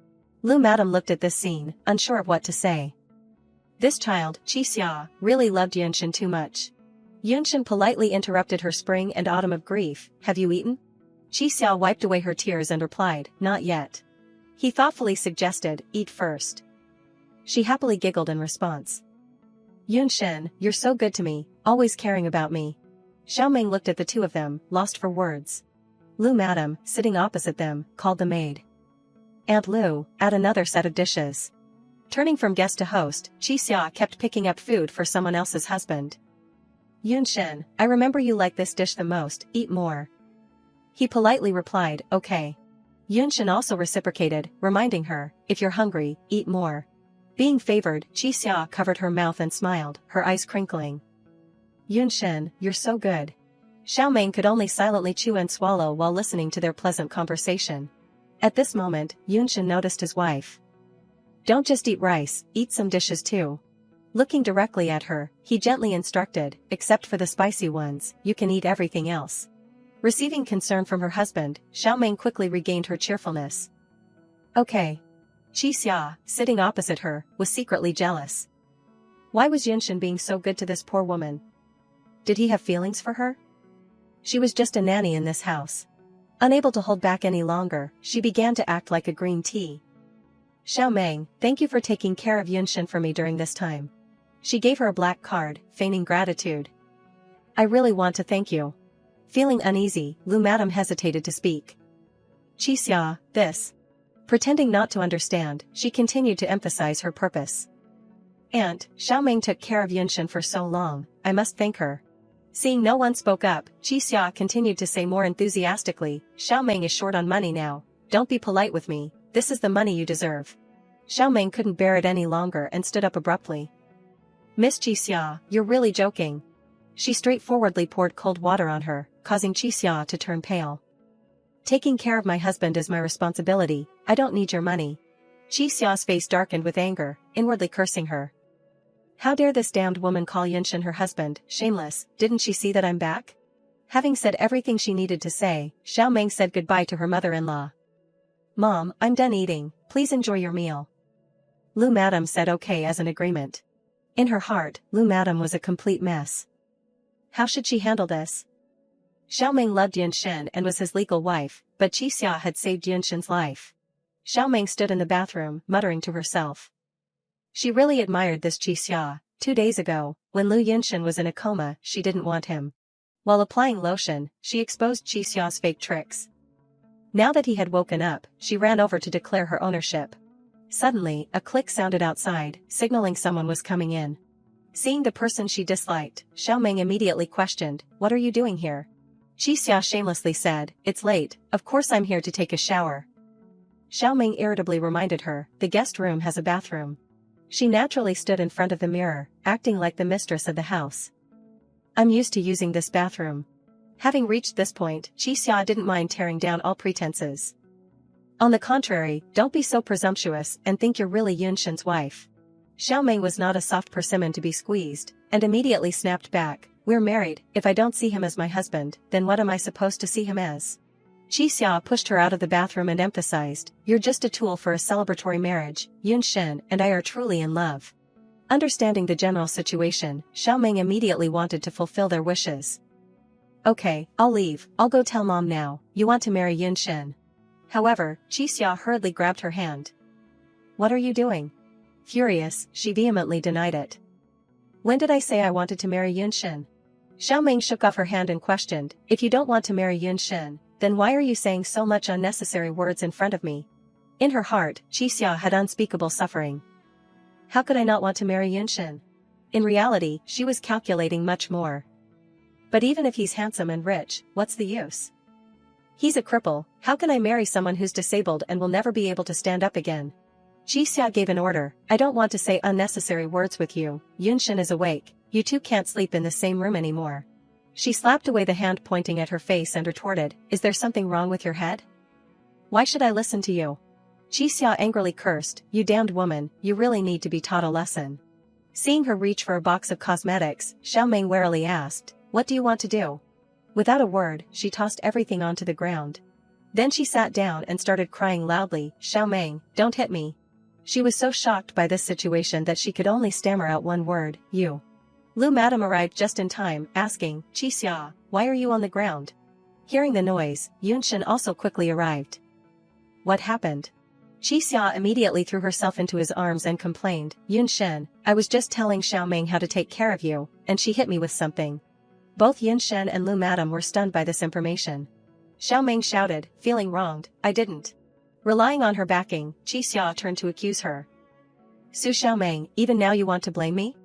Lu Madam looked at this scene, unsure of what to say. This child, Qixia, really loved Yunshin too much. Yunshin politely interrupted her spring and autumn of grief, "Have you eaten?" Qixia wiped away her tears and replied, "Not yet." He thoughtfully suggested, "Eat first." She happily giggled in response. "Yunshin, you're so good to me, always caring about me." Xiaomeng looked at the two of them, lost for words. Lu Madam, sitting opposite them, called the maid. "Aunt Lu, add another set of dishes." Turning from guest to host, Qixia kept picking up food for someone else's husband. "Yunshin, I remember you like this dish the most, eat more." He politely replied, "Okay." Yunshin also reciprocated, reminding her, "If you're hungry, eat more." Being favored, Qixia covered her mouth and smiled, her eyes crinkling. "Yunshin, you're so good." Xiaomeng could only silently chew and swallow while listening to their pleasant conversation. At this moment, Yunshin noticed his wife. "Don't just eat rice, eat some dishes too." Looking directly at her, he gently instructed, "Except for the spicy ones, you can eat everything else." Receiving concern from her husband, Xiaomeng quickly regained her cheerfulness. "Okay." Qixia, sitting opposite her, was secretly jealous. Why was Yunshin being so good to this poor woman? Did he have feelings for her? She was just a nanny in this house. Unable to hold back any longer, she began to act like a green tea. "Xiaomeng, thank you for taking care of Yunshin for me during this time." She gave her a black card, feigning gratitude. "I really want to thank you." Feeling uneasy, Lu Madam hesitated to speak. "Qixia, this." Pretending not to understand, she continued to emphasize her purpose. "Aunt, Xiaomeng took care of Yunshin for so long, I must thank her." Seeing no one spoke up, Qixia continued to say more enthusiastically, "Xiaomeng is short on money now, don't be polite with me, this is the money you deserve." Xiaomeng couldn't bear it any longer and stood up abruptly. "Miss Qixia, you're really joking." She straightforwardly poured cold water on her, causing Qixia to turn pale. "Taking care of my husband is my responsibility, I don't need your money." Qixia's face darkened with anger, inwardly cursing her. How dare this damned woman call Yunshin her husband, shameless, didn't she see that I'm back? Having said everything she needed to say, Xiaoming said goodbye to her mother-in-law. "Mom, I'm done eating, please enjoy your meal." Lu Madam said okay as an agreement. In her heart, Lu Madam was a complete mess. How should she handle this? Xiaoming loved Yunshin and was his legal wife, but Qixia had saved Yunshin's life. Xiaoming stood in the bathroom, muttering to herself. She really admired this Qixia. 2 days ago, when Lu Yunshin was in a coma, she didn't want him. While applying lotion, she exposed Qixia's fake tricks. Now that he had woken up, she ran over to declare her ownership. Suddenly, a click sounded outside, signaling someone was coming in. Seeing the person she disliked, Xiaoming immediately questioned, "What are you doing here?" Qixia shamelessly said, "It's late, of course I'm here to take a shower." Xiaoming irritably reminded her, "The guest room has a bathroom." She naturally stood in front of the mirror, acting like the mistress of the house. "I'm used to using this bathroom." Having reached this point, Qixia didn't mind tearing down all pretenses. "On the contrary, don't be so presumptuous and think you're really Yunshin's wife." Xiaoming was not a soft persimmon to be squeezed, and immediately snapped back, "We're married, if I don't see him as my husband, then what am I supposed to see him as?" Qixia pushed her out of the bathroom and emphasized, "You're just a tool for a celebratory marriage, Yunshin and I are truly in love." Understanding the general situation, Xiaoming immediately wanted to fulfill their wishes. "Okay, I'll leave, I'll go tell mom now, you want to marry Yunshin." However, Qixia hurriedly grabbed her hand. "What are you doing?" Furious, she vehemently denied it. "When did I say I wanted to marry Yunshin?" Xiaoming shook off her hand and questioned, "If you don't want to marry Yunshin, then why are you saying so much unnecessary words in front of me?" In her heart, Qixia had unspeakable suffering. How could I not want to marry Yunshin? In reality, she was calculating much more. But even if he's handsome and rich, what's the use? He's a cripple, how can I marry someone who's disabled and will never be able to stand up again? Qixia gave an order, "I don't want to say unnecessary words with you, Yunshin is awake, you two can't sleep in the same room anymore." She slapped away the hand pointing at her face and retorted, "Is there something wrong with your head? Why should I listen to you?" Qixia angrily cursed, "You damned woman, you really need to be taught a lesson." Seeing her reach for a box of cosmetics, Xiaoming warily asked, "What do you want to do?" Without a word, she tossed everything onto the ground. Then she sat down and started crying loudly, "Xiaoming, don't hit me." She was so shocked by this situation that she could only stammer out one word, "You." Lu Madam arrived just in time, asking, "Qixia, why are you on the ground?" Hearing the noise, Yunshin also quickly arrived. What happened? Qixia immediately threw herself into his arms and complained, "Yunshin, I was just telling Xiaoming how to take care of you, and she hit me with something." Both Yunshin and Lu Madam were stunned by this information. Xiaoming shouted, feeling wronged, "I didn't." Relying on her backing, Qixia turned to accuse her. "Su Xiaoming, even now you want to blame me?"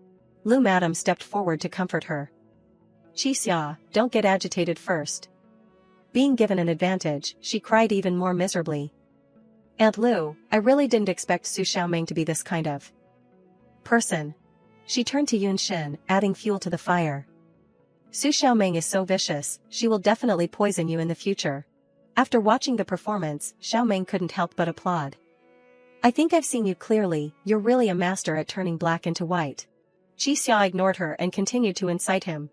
Lu Madam stepped forward to comfort her. "Qixia, don't get agitated first." Being given an advantage, she cried even more miserably. "Aunt Lu, I really didn't expect Su Xiaoming to be this kind of person." She turned to Yunshin, adding fuel to the fire. "Su Xiaoming is so vicious, she will definitely poison you in the future." After watching the performance, Xiaoming couldn't help but applaud. "I think I've seen you clearly, you're really a master at turning black into white." Qixia ignored her and continued to incite him.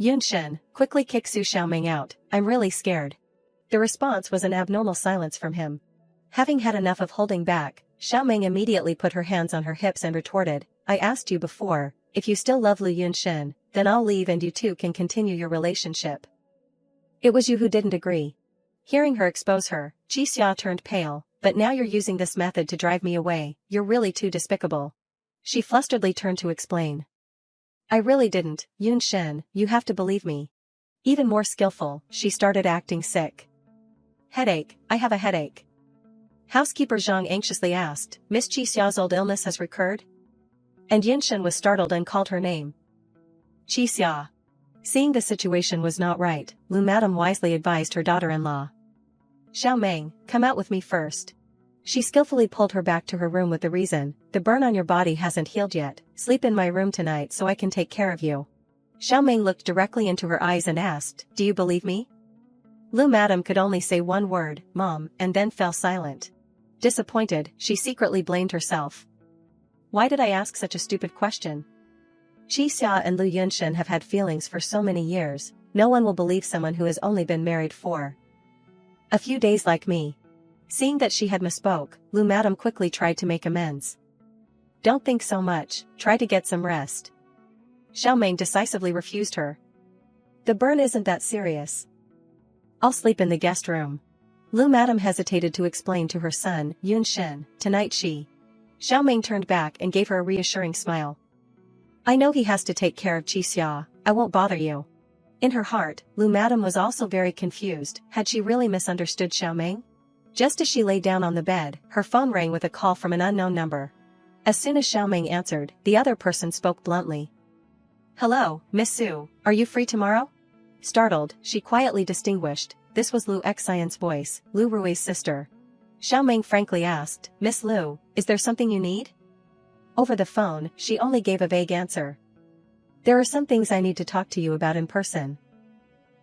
"Yunshin, quickly kick Su Xiaoming out, I'm really scared." The response was an abnormal silence from him. Having had enough of holding back, Xiaoming immediately put her hands on her hips and retorted, "I asked you before, if you still love Lu Yunshin, then I'll leave and you two can continue your relationship. It was you who didn't agree." Hearing her expose her, Qixia turned pale, "But now you're using this method to drive me away, you're really too despicable." She flusteredly turned to explain. "I really didn't, Yunshin, you have to believe me." Even more skillful, she started acting sick. "Headache, I have a headache." Housekeeper Zhang anxiously asked, "Miss Qixia's old illness has recurred?" And Yunshin was startled and called her name. "Qixia." Seeing the situation was not right, Lu Madam wisely advised her daughter-in-law. "Xiaoming, come out with me first." She skillfully pulled her back to her room with the reason, "The burn on your body hasn't healed yet, sleep in my room tonight so I can take care of you." Xiaoming looked directly into her eyes and asked, "Do you believe me?" Lu Madam could only say one word, "Mom," and then fell silent. Disappointed, she secretly blamed herself. Why did I ask such a stupid question? Qixia and Lu Yunshin have had feelings for so many years, No one will believe someone who has only been married for a few days like me. Seeing that she had misspoke, Lu Madam quickly tried to make amends. Don't think so much, try to get some rest. Xiaoming decisively refused her. The burn isn't that serious. I'll sleep in the guest room. Lu Madam hesitated to explain to her son, Yun Shen, tonight Xiaoming turned back and gave her a reassuring smile. I know he has to take care of Qixia, I won't bother you. In her heart, Lu Madam was also very confused. Had she really misunderstood Xiaoming? Just as she lay down on the bed, her phone rang with a call from an unknown number. As soon as Xiaoming answered, the other person spoke bluntly. Hello, Miss Su, are you free tomorrow? Startled, she quietly distinguished, this was Lu Xian's voice, Lu Rui's sister. Xiaoming frankly asked, Miss Lu, is there something you need? Over the phone, she only gave a vague answer. There are some things I need to talk to you about in person.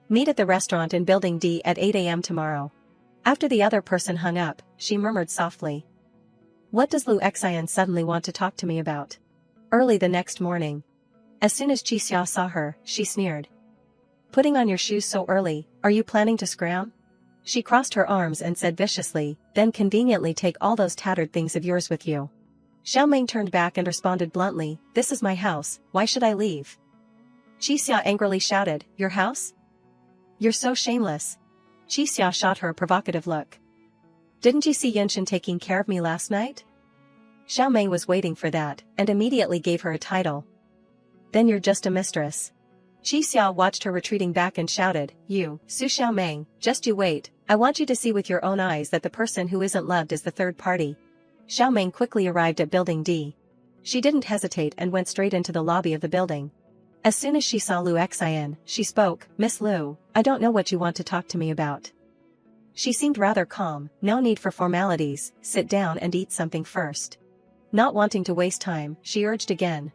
Meet at the restaurant in Building D at 8 a.m. tomorrow. After the other person hung up, she murmured softly. What does Lu Xian suddenly want to talk to me about? Early the next morning. As soon as Qixia saw her, she sneered. Putting on your shoes so early, are you planning to scram? She crossed her arms and said viciously, then conveniently take all those tattered things of yours with you. Xiaoming turned back and responded bluntly, this is my house, why should I leave? Qixia angrily shouted, your house? You're so shameless. Qixia shot her a provocative look. Didn't you see Yunshin taking care of me last night? Xiaoming was waiting for that, and immediately gave her a title. Then you're just a mistress. Qixia watched her retreating back and shouted, you, Su Xiaoming, just you wait, I want you to see with your own eyes that the person who isn't loved is the third party. Xiaoming quickly arrived at Building D. She didn't hesitate and went straight into the lobby of the building. As soon as she saw Lu Xian, she spoke, Miss Lu, I don't know what you want to talk to me about. She seemed rather calm, no need for formalities, sit down and eat something first. Not wanting to waste time, she urged again.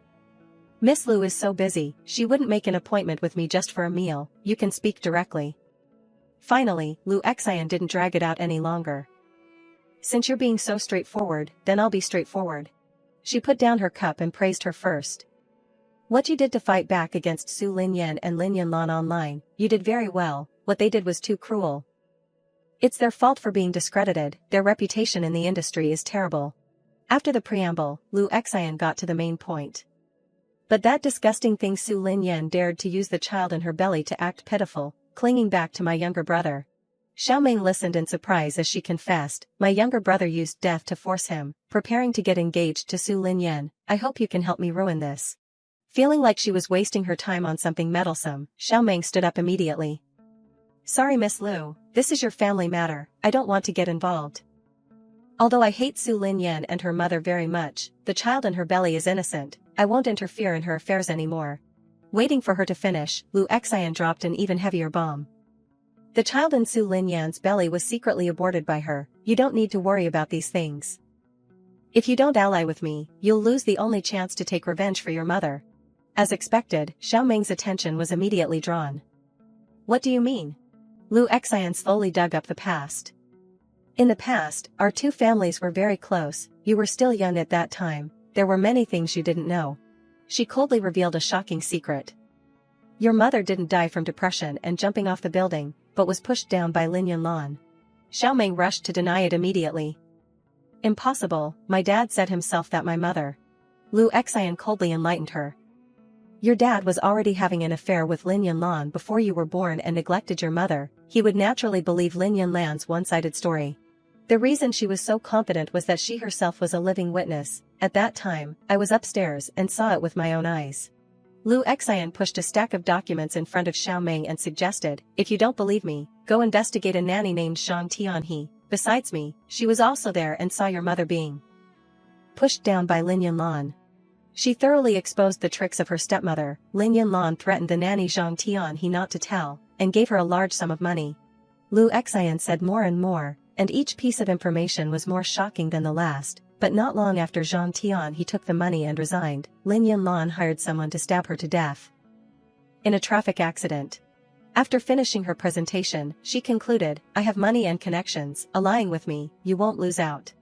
Miss Lu is so busy, she wouldn't make an appointment with me just for a meal, you can speak directly. Finally, Lu Xian didn't drag it out any longer. Since you're being so straightforward, then I'll be straightforward. She put down her cup and praised her first. What you did to fight back against Su Linyan and Lin Yanlan online, you did very well, what they did was too cruel. It's their fault for being discredited, their reputation in the industry is terrible. After the preamble, Lu Xian got to the main point. But that disgusting thing Su Linyan dared to use the child in her belly to act pitiful, clinging back to my younger brother. Xiaoming listened in surprise as she confessed, my younger brother used death to force him, preparing to get engaged to Su Linyan, I hope you can help me ruin this. Feeling like she was wasting her time on something meddlesome, Xiaoming stood up immediately. Sorry Miss Lu, this is your family matter, I don't want to get involved. Although I hate Su Linyan and her mother very much, the child in her belly is innocent, I won't interfere in her affairs anymore. Waiting for her to finish, Lu Xian dropped an even heavier bomb. The child in Su Linyan's belly was secretly aborted by her, you don't need to worry about these things. If you don't ally with me, you'll lose the only chance to take revenge for your mother. As expected, Xiaoming's attention was immediately drawn. What do you mean? Lu Xian slowly dug up the past. In the past, our two families were very close, you were still young at that time, there were many things you didn't know. She coldly revealed a shocking secret. Your mother didn't die from depression and jumping off the building, but was pushed down by Lin Yanlan. Xiaoming rushed to deny it immediately. Impossible, my dad said himself that my mother. Lu Xian coldly enlightened her. Your dad was already having an affair with Lin Yanlan before you were born and neglected your mother, he would naturally believe Lin Yanlan's one-sided story. The reason she was so confident was that she herself was a living witness, at that time, I was upstairs and saw it with my own eyes. Lu Xian pushed a stack of documents in front of Xiaoming and suggested, if you don't believe me, go investigate a nanny named Zhang Tianhe, besides me, she was also there and saw your mother being pushed down by Lin Yanlan. She thoroughly exposed the tricks of her stepmother, Lin Yanlan threatened the nanny Zhang Tianhe not to tell, and gave her a large sum of money. Lu Xian said more and more, and each piece of information was more shocking than the last, but not long after Zhang Tianhe took the money and resigned, Lin Yanlan hired someone to stab her to death in a traffic accident. After finishing her presentation, she concluded, I have money and connections, allying with me, you won't lose out.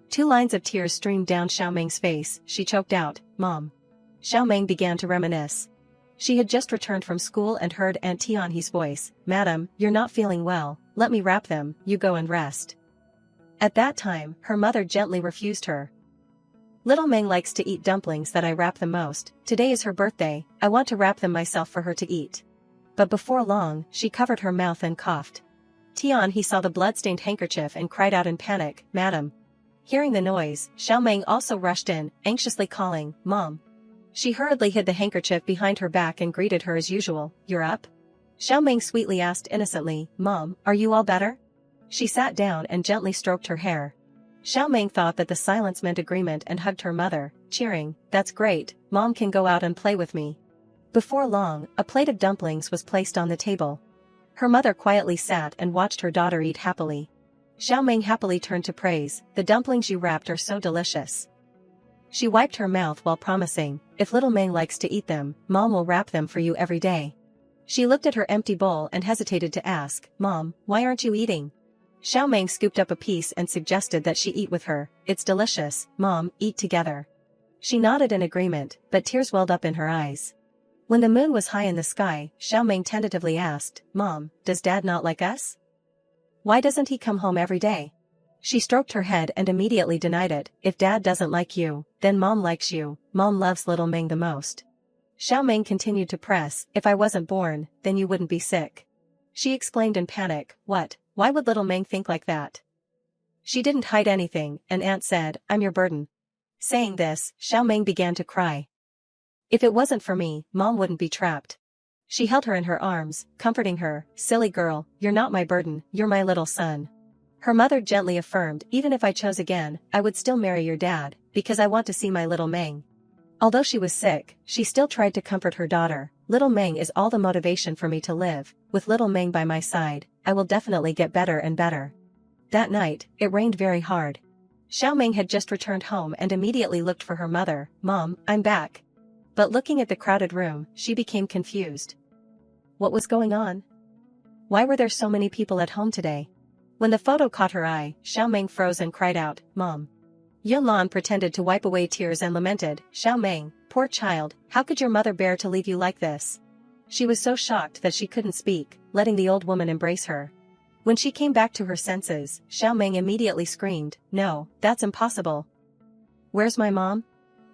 2 lines of tears streamed down Xiaoming's face, she choked out, Mom. Xiaoming began to reminisce. She had just returned from school and heard Aunt Tianhe's voice, "Madam, you're not feeling well, let me wrap them, you go and rest." At that time, her mother gently refused her. "Little Meng likes to eat dumplings that I wrap the most, today is her birthday, I want to wrap them myself for her to eat." But before long, she covered her mouth and coughed. Tianhe saw the blood-stained handkerchief and cried out in panic, "Madam." Hearing the noise, Xiao Meng also rushed in, anxiously calling, "Mom." She hurriedly hid the handkerchief behind her back and greeted her as usual, "You're up?" Xiao Meng sweetly asked innocently, "Mom, are you all better?" She sat down and gently stroked her hair. Xiao Meng thought that the silence meant agreement and hugged her mother, cheering, "That's great, Mom can go out and play with me." Before long, a plate of dumplings was placed on the table. Her mother quietly sat and watched her daughter eat happily. Xiao Meng happily turned to praise, "The dumplings you wrapped are so delicious." She wiped her mouth while promising, "If little Meng likes to eat them, Mom will wrap them for you every day." She looked at her empty bowl and hesitated to ask, "Mom, why aren't you eating?" Xiao Meng scooped up a piece and suggested that she eat with her. "It's delicious, Mom, eat together." She nodded in agreement, but tears welled up in her eyes. When the moon was high in the sky, Xiao Meng tentatively asked, "Mom, does Dad not like us? Why doesn't he come home every day?" She stroked her head and immediately denied it, "If Dad doesn't like you, then Mom likes you, Mom loves little Meng the most." Xiao Meng continued to press, "If I wasn't born, then you wouldn't be sick." She exclaimed in panic, "What? Why would little Meng think like that?" She didn't hide anything, and Aunt said, "I'm your burden." Saying this, Xiao Meng began to cry. "If it wasn't for me, Mom wouldn't be trapped." She held her in her arms, comforting her, "Silly girl, you're not my burden, you're my little son." Her mother gently affirmed, "Even if I chose again, I would still marry your dad, because I want to see my little Meng." Although she was sick, she still tried to comfort her daughter, "Little Meng is all the motivation for me to live, with little Meng by my side, I will definitely get better and better." That night, it rained very hard. Xiao Meng had just returned home and immediately looked for her mother, "Mom, I'm back." But looking at the crowded room, she became confused. What was going on? Why were there so many people at home today? When the photo caught her eye, Xiao Meng froze and cried out, "Mom." Yunlan pretended to wipe away tears and lamented, "Xiao Meng, poor child, how could your mother bear to leave you like this?" She was so shocked that she couldn't speak, letting the old woman embrace her. When she came back to her senses, Xiao Meng immediately screamed, "No, that's impossible. Where's my mom?"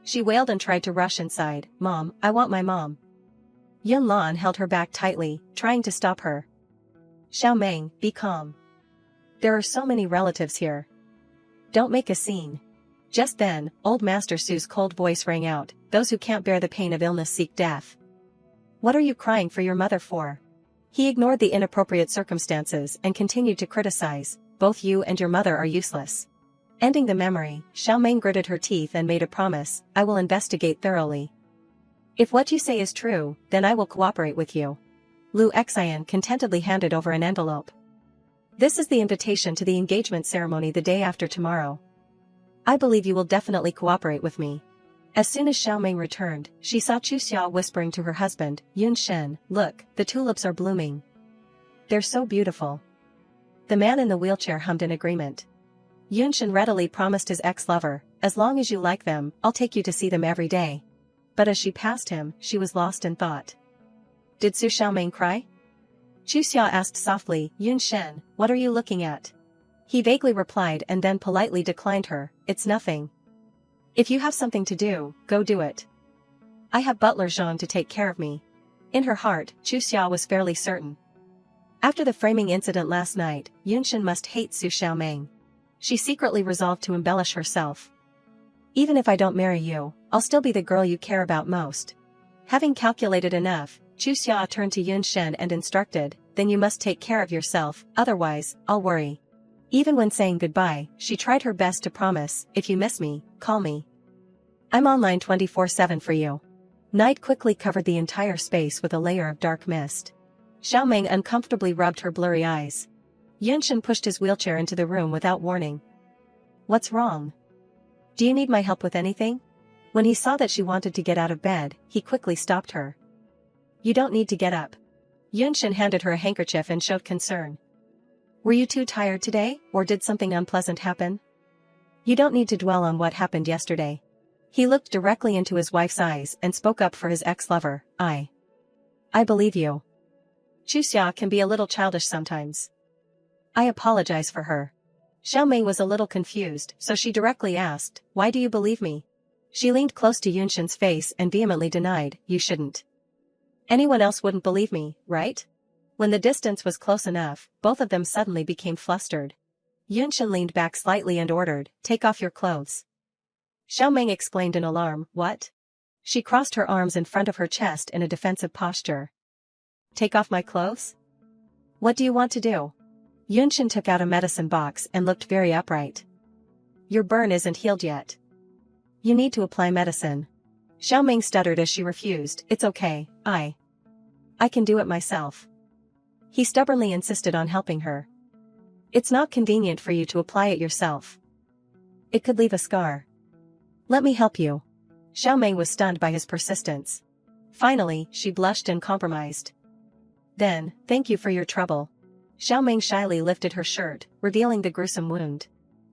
She wailed and tried to rush inside, "Mom, I want my mom." Yunlan held her back tightly, trying to stop her. "Xiao Meng, be calm. There are so many relatives here. Don't make a scene." Just then, old Master Su's cold voice rang out, "Those who can't bear the pain of illness seek death. What are you crying for your mother for?" He ignored the inappropriate circumstances and continued to criticize, "Both you and your mother are useless." Ending the memory, Xiao Meng gritted her teeth and made a promise, "I will investigate thoroughly. If what you say is true, then I will cooperate with you." Lu Xian contentedly handed over an envelope. "This is the invitation to the engagement ceremony the day after tomorrow. I believe you will definitely cooperate with me." As soon as Xiao Meng returned, she saw Chu Xiao whispering to her husband, "Yun Shen, look, the tulips are blooming. They're so beautiful." The man in the wheelchair hummed in agreement. Yun Shen readily promised his ex-lover, "As long as you like them, I'll take you to see them every day." But as she passed him, she was lost in thought. Did Su Xiaoming cry? Chu Xia asked softly, "Yun Shen, what are you looking at?" He vaguely replied and then politely declined her, "It's nothing. If you have something to do, go do it. I have butler Zhang to take care of me." In her heart, Chu Xia was fairly certain. After the framing incident last night, Yun Shen must hate Su Xiaoming. She secretly resolved to embellish herself. "Even if I don't marry you, I'll still be the girl you care about most." Having calculated enough, Chu Xia turned to Yun Shen and instructed, "Then you must take care of yourself, otherwise, I'll worry." Even when saying goodbye, she tried her best to promise, "If you miss me, call me. I'm online 24/7 for you." Night quickly covered the entire space with a layer of dark mist. Xiaoming uncomfortably rubbed her blurry eyes. Yun Shen pushed his wheelchair into the room without warning. "What's wrong? Do you need my help with anything?" When he saw that she wanted to get out of bed, he quickly stopped her. "You don't need to get up." Yun Shen handed her a handkerchief and showed concern. "Were you too tired today, or did something unpleasant happen? You don't need to dwell on what happened yesterday." He looked directly into his wife's eyes and spoke up for his ex-lover, I believe you. Chuxia can be a little childish sometimes. I apologize for her. Xiao Mei was a little confused, so she directly asked, why do you believe me? She leaned close to Yunshin's face and vehemently denied, you shouldn't. Anyone else wouldn't believe me, right? When the distance was close enough, both of them suddenly became flustered. Yunshin leaned back slightly and ordered, take off your clothes. Xiao Meng exclaimed in alarm, what? She crossed her arms in front of her chest in a defensive posture. Take off my clothes? What do you want to do? Yunshin took out a medicine box and looked very upright. Your burn isn't healed yet. You need to apply medicine. Xiao Meng stuttered as she refused, it's okay, I can do it myself. He stubbornly insisted on helping her. It's not convenient for you to apply it yourself. It could leave a scar. Let me help you. Xiao Meng was stunned by his persistence. Finally, she blushed and compromised. Then, thank you for your trouble. Xiao Meng shyly lifted her shirt, revealing the gruesome wound.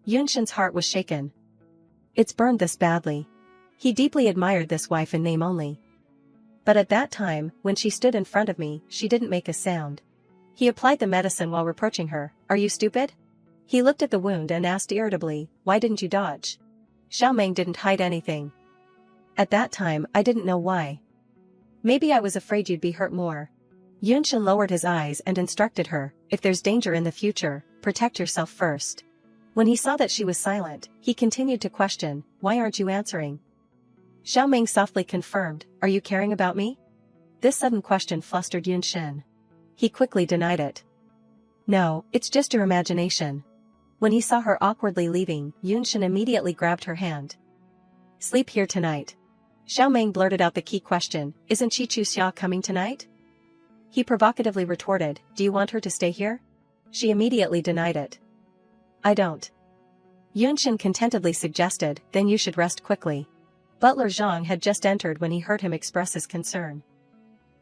Yunshin's heart was shaken. It's burned this badly. He deeply admired this wife in name only. But at that time, when she stood in front of me, she didn't make a sound. He applied the medicine while reproaching her, are you stupid? He looked at the wound and asked irritably, why didn't you dodge? Xiao Meng didn't hide anything. At that time, I didn't know why. Maybe I was afraid you'd be hurt more. Yunshin lowered his eyes and instructed her, if there's danger in the future, protect yourself first. When he saw that she was silent, he continued to question, why aren't you answering? Xiao Meng softly confirmed, are you caring about me? This sudden question flustered Yunshin. He quickly denied it. No, it's just your imagination. When he saw her awkwardly leaving, Yunshin immediately grabbed her hand. Sleep here tonight. Xiao Meng blurted out the key question, isn't Chuxia coming tonight? He provocatively retorted, do you want her to stay here? She immediately denied it. I don't. Yunshin contentedly suggested, then you should rest quickly. Butler Zhang had just entered when he heard him express his concern.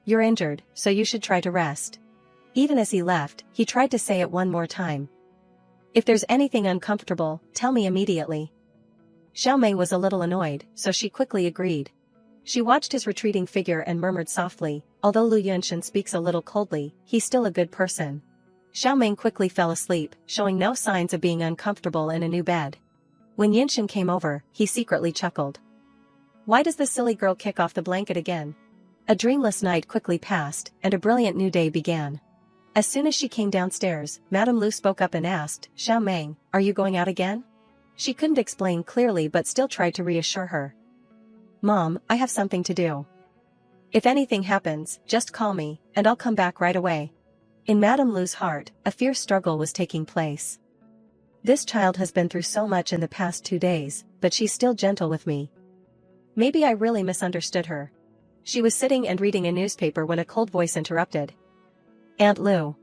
You're injured, so you should try to rest. Even as he left, he tried to say it one more time. If there's anything uncomfortable, tell me immediately. Xiao Mei was a little annoyed, so she quickly agreed. She watched his retreating figure and murmured softly, although Lu Yunshin speaks a little coldly, he's still a good person. Xiao Meng quickly fell asleep, showing no signs of being uncomfortable in a new bed. When Yunshin came over, he secretly chuckled. Why does the silly girl kick off the blanket again? A dreamless night quickly passed, and a brilliant new day began. As soon as she came downstairs, Madame Lu spoke up and asked, Xiao Meng, are you going out again? She couldn't explain clearly but still tried to reassure her. Mom, I have something to do. If anything happens, just call me, and I'll come back right away. In Madame Lu's heart, a fierce struggle was taking place. This child has been through so much in the past 2 days, but she's still gentle with me. Maybe I really misunderstood her. She was sitting and reading a newspaper when a cold voice interrupted. Aunt Lu.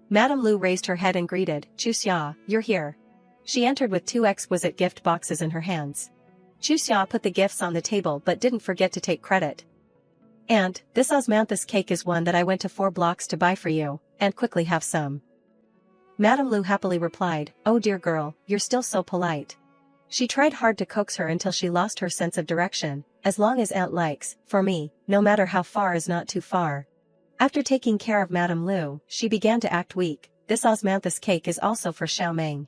Madame Lu raised her head and greeted, Chuxia, you're here. She entered with 2 exquisite gift boxes in her hands. Chuxia put the gifts on the table but didn't forget to take credit. Aunt, this osmanthus cake is one that I went to 4 blocks to buy for you, and quickly have some. Madame Lu happily replied, oh dear girl, you're still so polite. She tried hard to coax her until she lost her sense of direction, as long as Aunt likes, for me, no matter how far is not too far. After taking care of Madame Lu, she began to act weak, this osmanthus cake is also for Xiao Meng.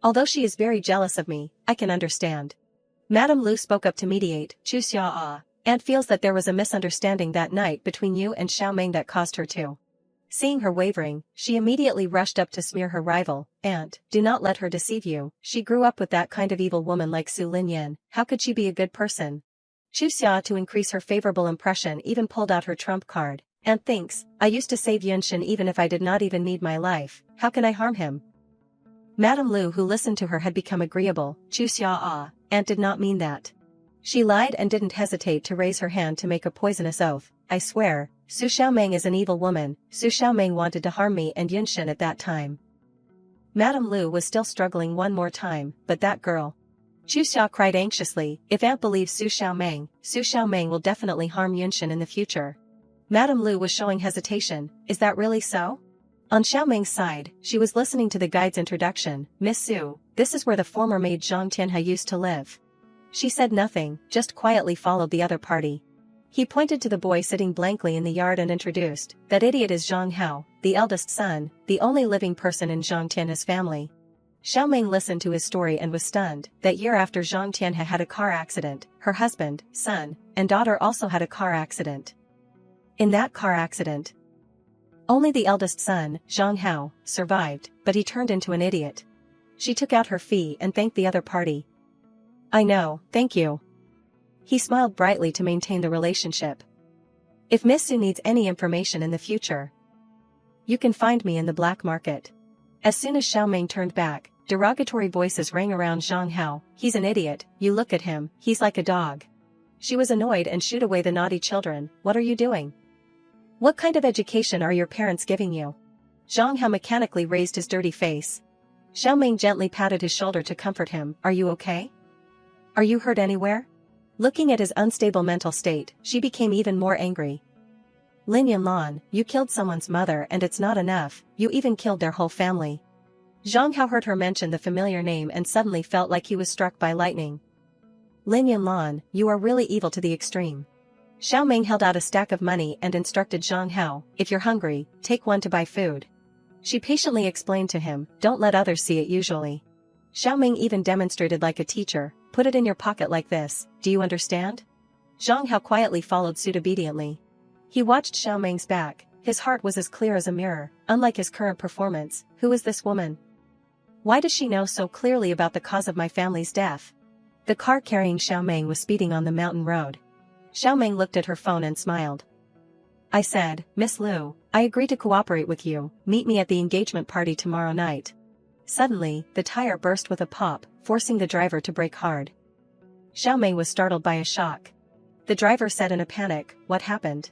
Although she is very jealous of me, I can understand. Madame Lu spoke up to mediate, Chuxia, Aunt feels that there was a misunderstanding that night between you and Xiao Meng that caused her to. Seeing her wavering, she immediately rushed up to smear her rival, Aunt, do not let her deceive you, she grew up with that kind of evil woman like Su Linyan, how could she be a good person? Chuxia, to increase her favorable impression, even pulled out her trump card. Aunt thinks, I used to save Yunshin even if I did not even need my life, how can I harm him? Madame Lu, who listened to her, had become agreeable, Chuxia, Aunt did not mean that. She lied and didn't hesitate to raise her hand to make a poisonous oath, I swear, Su Xiaomeng is an evil woman, Su Xiaomeng wanted to harm me and Yunshin at that time. Madame Lu was still struggling one more time, but that girl. Chuxia cried anxiously, if Aunt believes Su Xiaomeng will definitely harm Yunshin in the future. Madame Lu was showing hesitation, is that really so? On Xiaomeng's side, she was listening to the guide's introduction, Miss Su, this is where the former maid Zhang Tianhe used to live. She said nothing, just quietly followed the other party. He pointed to the boy sitting blankly in the yard and introduced, "That idiot is Zhang Hao, the eldest son, the only living person in Zhang Tianhe's family." Xiao Ming listened to his story and was stunned. That year after Zhang Tianhe had a car accident, her husband, son, and daughter also had a car accident. In that car accident, only the eldest son, Zhang Hao, survived, but he turned into an idiot. She took out her fee and thanked the other party. "I know, thank you." He smiled brightly to maintain the relationship. "If Miss Su needs any information in the future, you can find me in the black market." As soon as Xiao Ming turned back, derogatory voices rang around Zhang Hao. "He's an idiot, you look at him, he's like a dog." She was annoyed and shooed away the naughty children. "What are you doing? What kind of education are your parents giving you?" Zhang Hao mechanically raised his dirty face. Xiao Ming gently patted his shoulder to comfort him. "Are you okay? Are you hurt anywhere?" Looking at his unstable mental state, she became even more angry. "Lin Yanlan, you killed someone's mother and it's not enough, you even killed their whole family." Zhang Hao heard her mention the familiar name and suddenly felt like he was struck by lightning. "Lin Yanlan, you are really evil to the extreme." Xiao Ming held out a stack of money and instructed Zhang Hao, "If you're hungry, take one to buy food." She patiently explained to him, "Don't let others see it usually." Xiao Ming even demonstrated like a teacher, "Put it in your pocket like this, do you understand?" Zhang Hao quietly followed suit obediently. He watched Xiao Ming's back, his heart was as clear as a mirror, unlike his current performance. Who is this woman? Why does she know so clearly about the cause of my family's death? The car carrying Xiao Ming was speeding on the mountain road. Xiao Ming looked at her phone and smiled. "I said, Miss Liu, I agree to cooperate with you, meet me at the engagement party tomorrow night." Suddenly, the tire burst with a pop, forcing the driver to brake hard. Xiao Ming was startled by a shock. The driver said in a panic, "What happened?"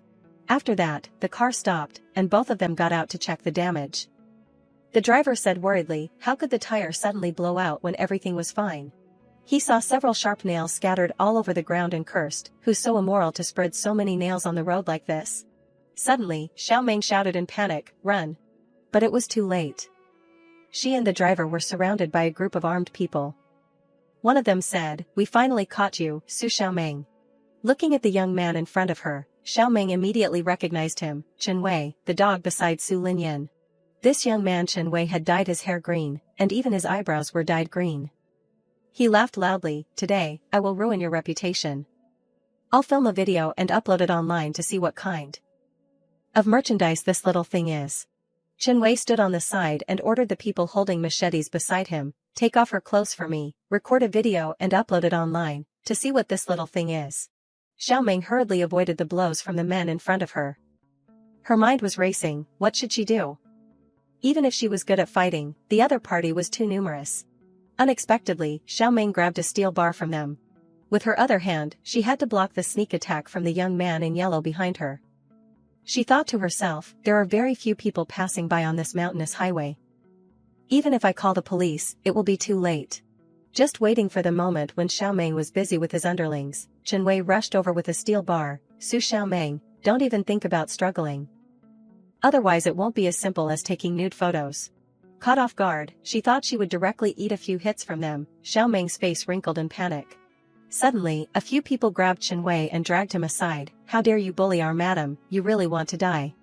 After that, the car stopped, and both of them got out to check the damage. The driver said worriedly, "How could the tire suddenly blow out when everything was fine?" He saw several sharp nails scattered all over the ground and cursed, "Who's so immoral to spread so many nails on the road like this?" Suddenly, Xiao Ming shouted in panic, "Run!" But it was too late. She and the driver were surrounded by a group of armed people. One of them said, "We finally caught you, Su Xiaoming." Looking at the young man in front of her, Xiaoming immediately recognized him, Chen Wei, the dog beside Su Linyan. This young man Chen Wei had dyed his hair green, and even his eyebrows were dyed green. He laughed loudly, "Today, I will ruin your reputation. I'll film a video and upload it online to see what kind of merchandise this little thing is." Chen Wei stood on the side and ordered the people holding machetes beside him, "Take off her clothes for me, record a video and upload it online, to see what this little thing is." Xiao Ming hurriedly avoided the blows from the men in front of her. Her mind was racing, what should she do? Even if she was good at fighting, the other party was too numerous. Unexpectedly, Xiao Ming grabbed a steel bar from them. With her other hand, she had to block the sneak attack from the young man in yellow behind her. She thought to herself, there are very few people passing by on this mountainous highway. Even if I call the police, it will be too late. Just waiting for the moment when Xiao Ming was busy with his underlings, Chen Wei rushed over with a steel bar. "Su Xiaoming, don't even think about struggling. Otherwise it won't be as simple as taking nude photos." Caught off guard, she thought she would directly eat a few hits from them. Xiao Ming's face wrinkled in panic. Suddenly, a few people grabbed Chen Wei and dragged him aside. "How dare you bully our madam, you really want to die."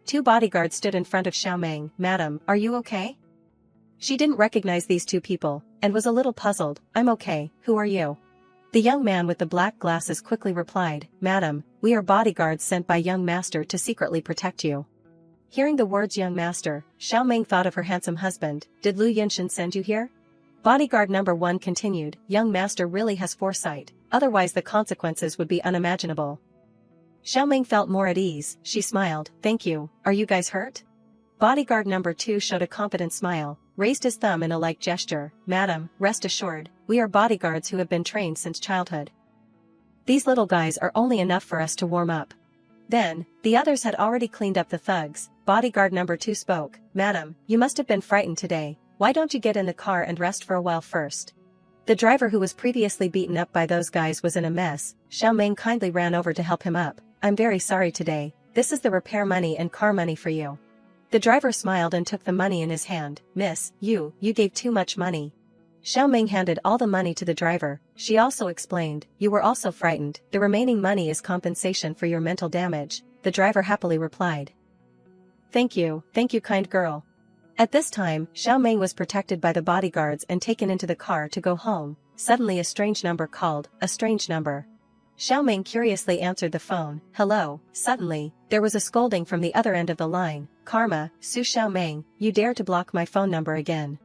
Two bodyguards stood in front of Xiao Ming. "Madam, are you okay?" She didn't recognize these two people, and was a little puzzled. "I'm okay, who are you?" The young man with the black glasses quickly replied, "Madam, we are bodyguards sent by young master to secretly protect you." Hearing the words young master, Xiao Ming thought of her handsome husband. "Did Lu Yinshan send you here?" Bodyguard number 1 continued, "Young master really has foresight, otherwise the consequences would be unimaginable." Xiao Ming felt more at ease, she smiled, "Thank you, are you guys hurt?" Bodyguard number 2 showed a confident smile, raised his thumb in a like gesture, "Madam, rest assured, we are bodyguards who have been trained since childhood. These little guys are only enough for us to warm up." Then, the others had already cleaned up the thugs. Bodyguard number 2 spoke, "Madam, you must have been frightened today, why don't you get in the car and rest for a while first?" The driver who was previously beaten up by those guys was in a mess. Xiao Ming kindly ran over to help him up. "I'm very sorry today, this is the repair money and car money for you." The driver smiled and took the money in his hand. "Miss, you gave too much money." Xiao Ming handed all the money to the driver. She also explained, "You were also frightened. The remaining money is compensation for your mental damage." The driver happily replied, thank you, kind girl." At this time, Xiao Ming was protected by the bodyguards and taken into the car to go home. Suddenly a strange number called, a strange number. Xiao Ming curiously answered the phone, "Hello." Suddenly, there was a scolding from the other end of the line, "Karma, Su Xiao Ming, you dare to block my phone number again."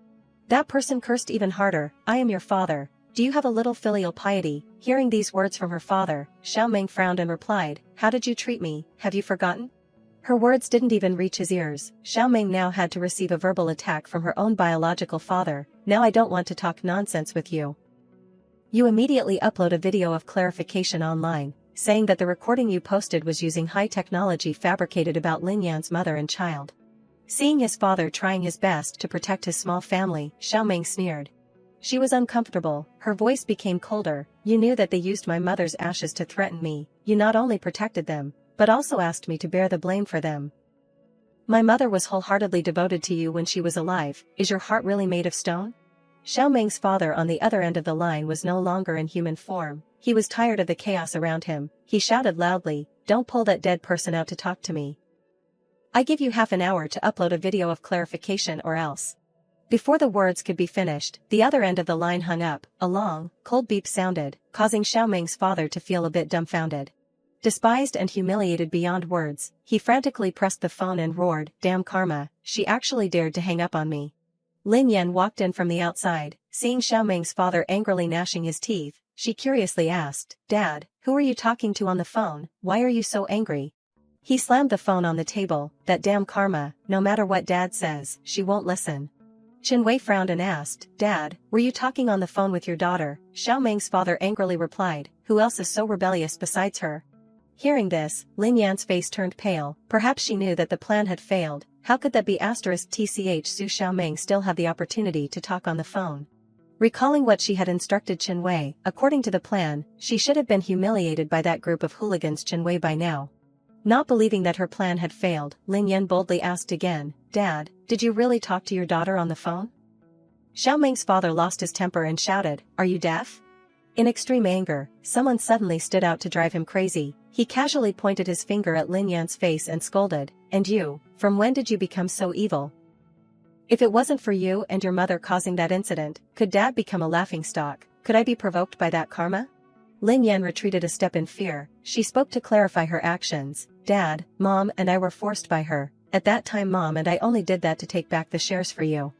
That person cursed even harder, "I am your father. Do you have a little filial piety?" Hearing these words from her father, Xiao Ming frowned and replied, "How did you treat me? Have you forgotten?" Her words didn't even reach his ears. Xiao Ming now had to receive a verbal attack from her own biological father. "Now I don't want to talk nonsense with you." You immediately upload a video of clarification online, saying that the recording you posted was using high technology fabricated about Lin Yan's mother and child. Seeing his father trying his best to protect his small family, Xiao Ming sneered. She was uncomfortable, her voice became colder. "You knew that they used my mother's ashes to threaten me. You not only protected them, but also asked me to bear the blame for them. My mother was wholeheartedly devoted to you when she was alive. Is your heart really made of stone?" Xiao Ming's father on the other end of the line was no longer in human form. He was tired of the chaos around him. He shouted loudly, "Don't pull that dead person out to talk to me. I give you half an hour to upload a video of clarification or else." Before the words could be finished, the other end of the line hung up. A long, cold beep sounded, causing Xiao Ming's father to feel a bit dumbfounded. Despised and humiliated beyond words, he frantically pressed the phone and roared, "Damn karma, she actually dared to hang up on me." Lin Yan walked in from the outside. Seeing Xiao Ming's father angrily gnashing his teeth, she curiously asked, "Dad, who are you talking to on the phone? Why are you so angry?" He slammed the phone on the table. "That damn karma, no matter what Dad says, she won't listen." Chen Wei frowned and asked, "Dad, were you talking on the phone with your daughter?" Xiao Ming's father angrily replied, "Who else is so rebellious besides her?" Hearing this, Lin Yan's face turned pale. Perhaps she knew that the plan had failed. How could that be? *tch Su Xiao Ming still have the opportunity to talk on the phone. Recalling what she had instructed Chen Wei, according to the plan, she should have been humiliated by that group of hooligans Chen Wei by now. Not believing that her plan had failed, Lin Yan boldly asked again, "Dad, did you really talk to your daughter on the phone?" Xiao Ming's father lost his temper and shouted, "Are you deaf?" In extreme anger, someone suddenly stood out to drive him crazy. He casually pointed his finger at Lin Yan's face and scolded, "And you, from when did you become so evil? If it wasn't for you and your mother causing that incident, could Dad become a laughingstock? Could I be provoked by that karma?" Lin Yan retreated a step in fear. She spoke to clarify her actions. "Dad, Mom and I were forced by her. At that time Mom and I only did that to take back the shares for you."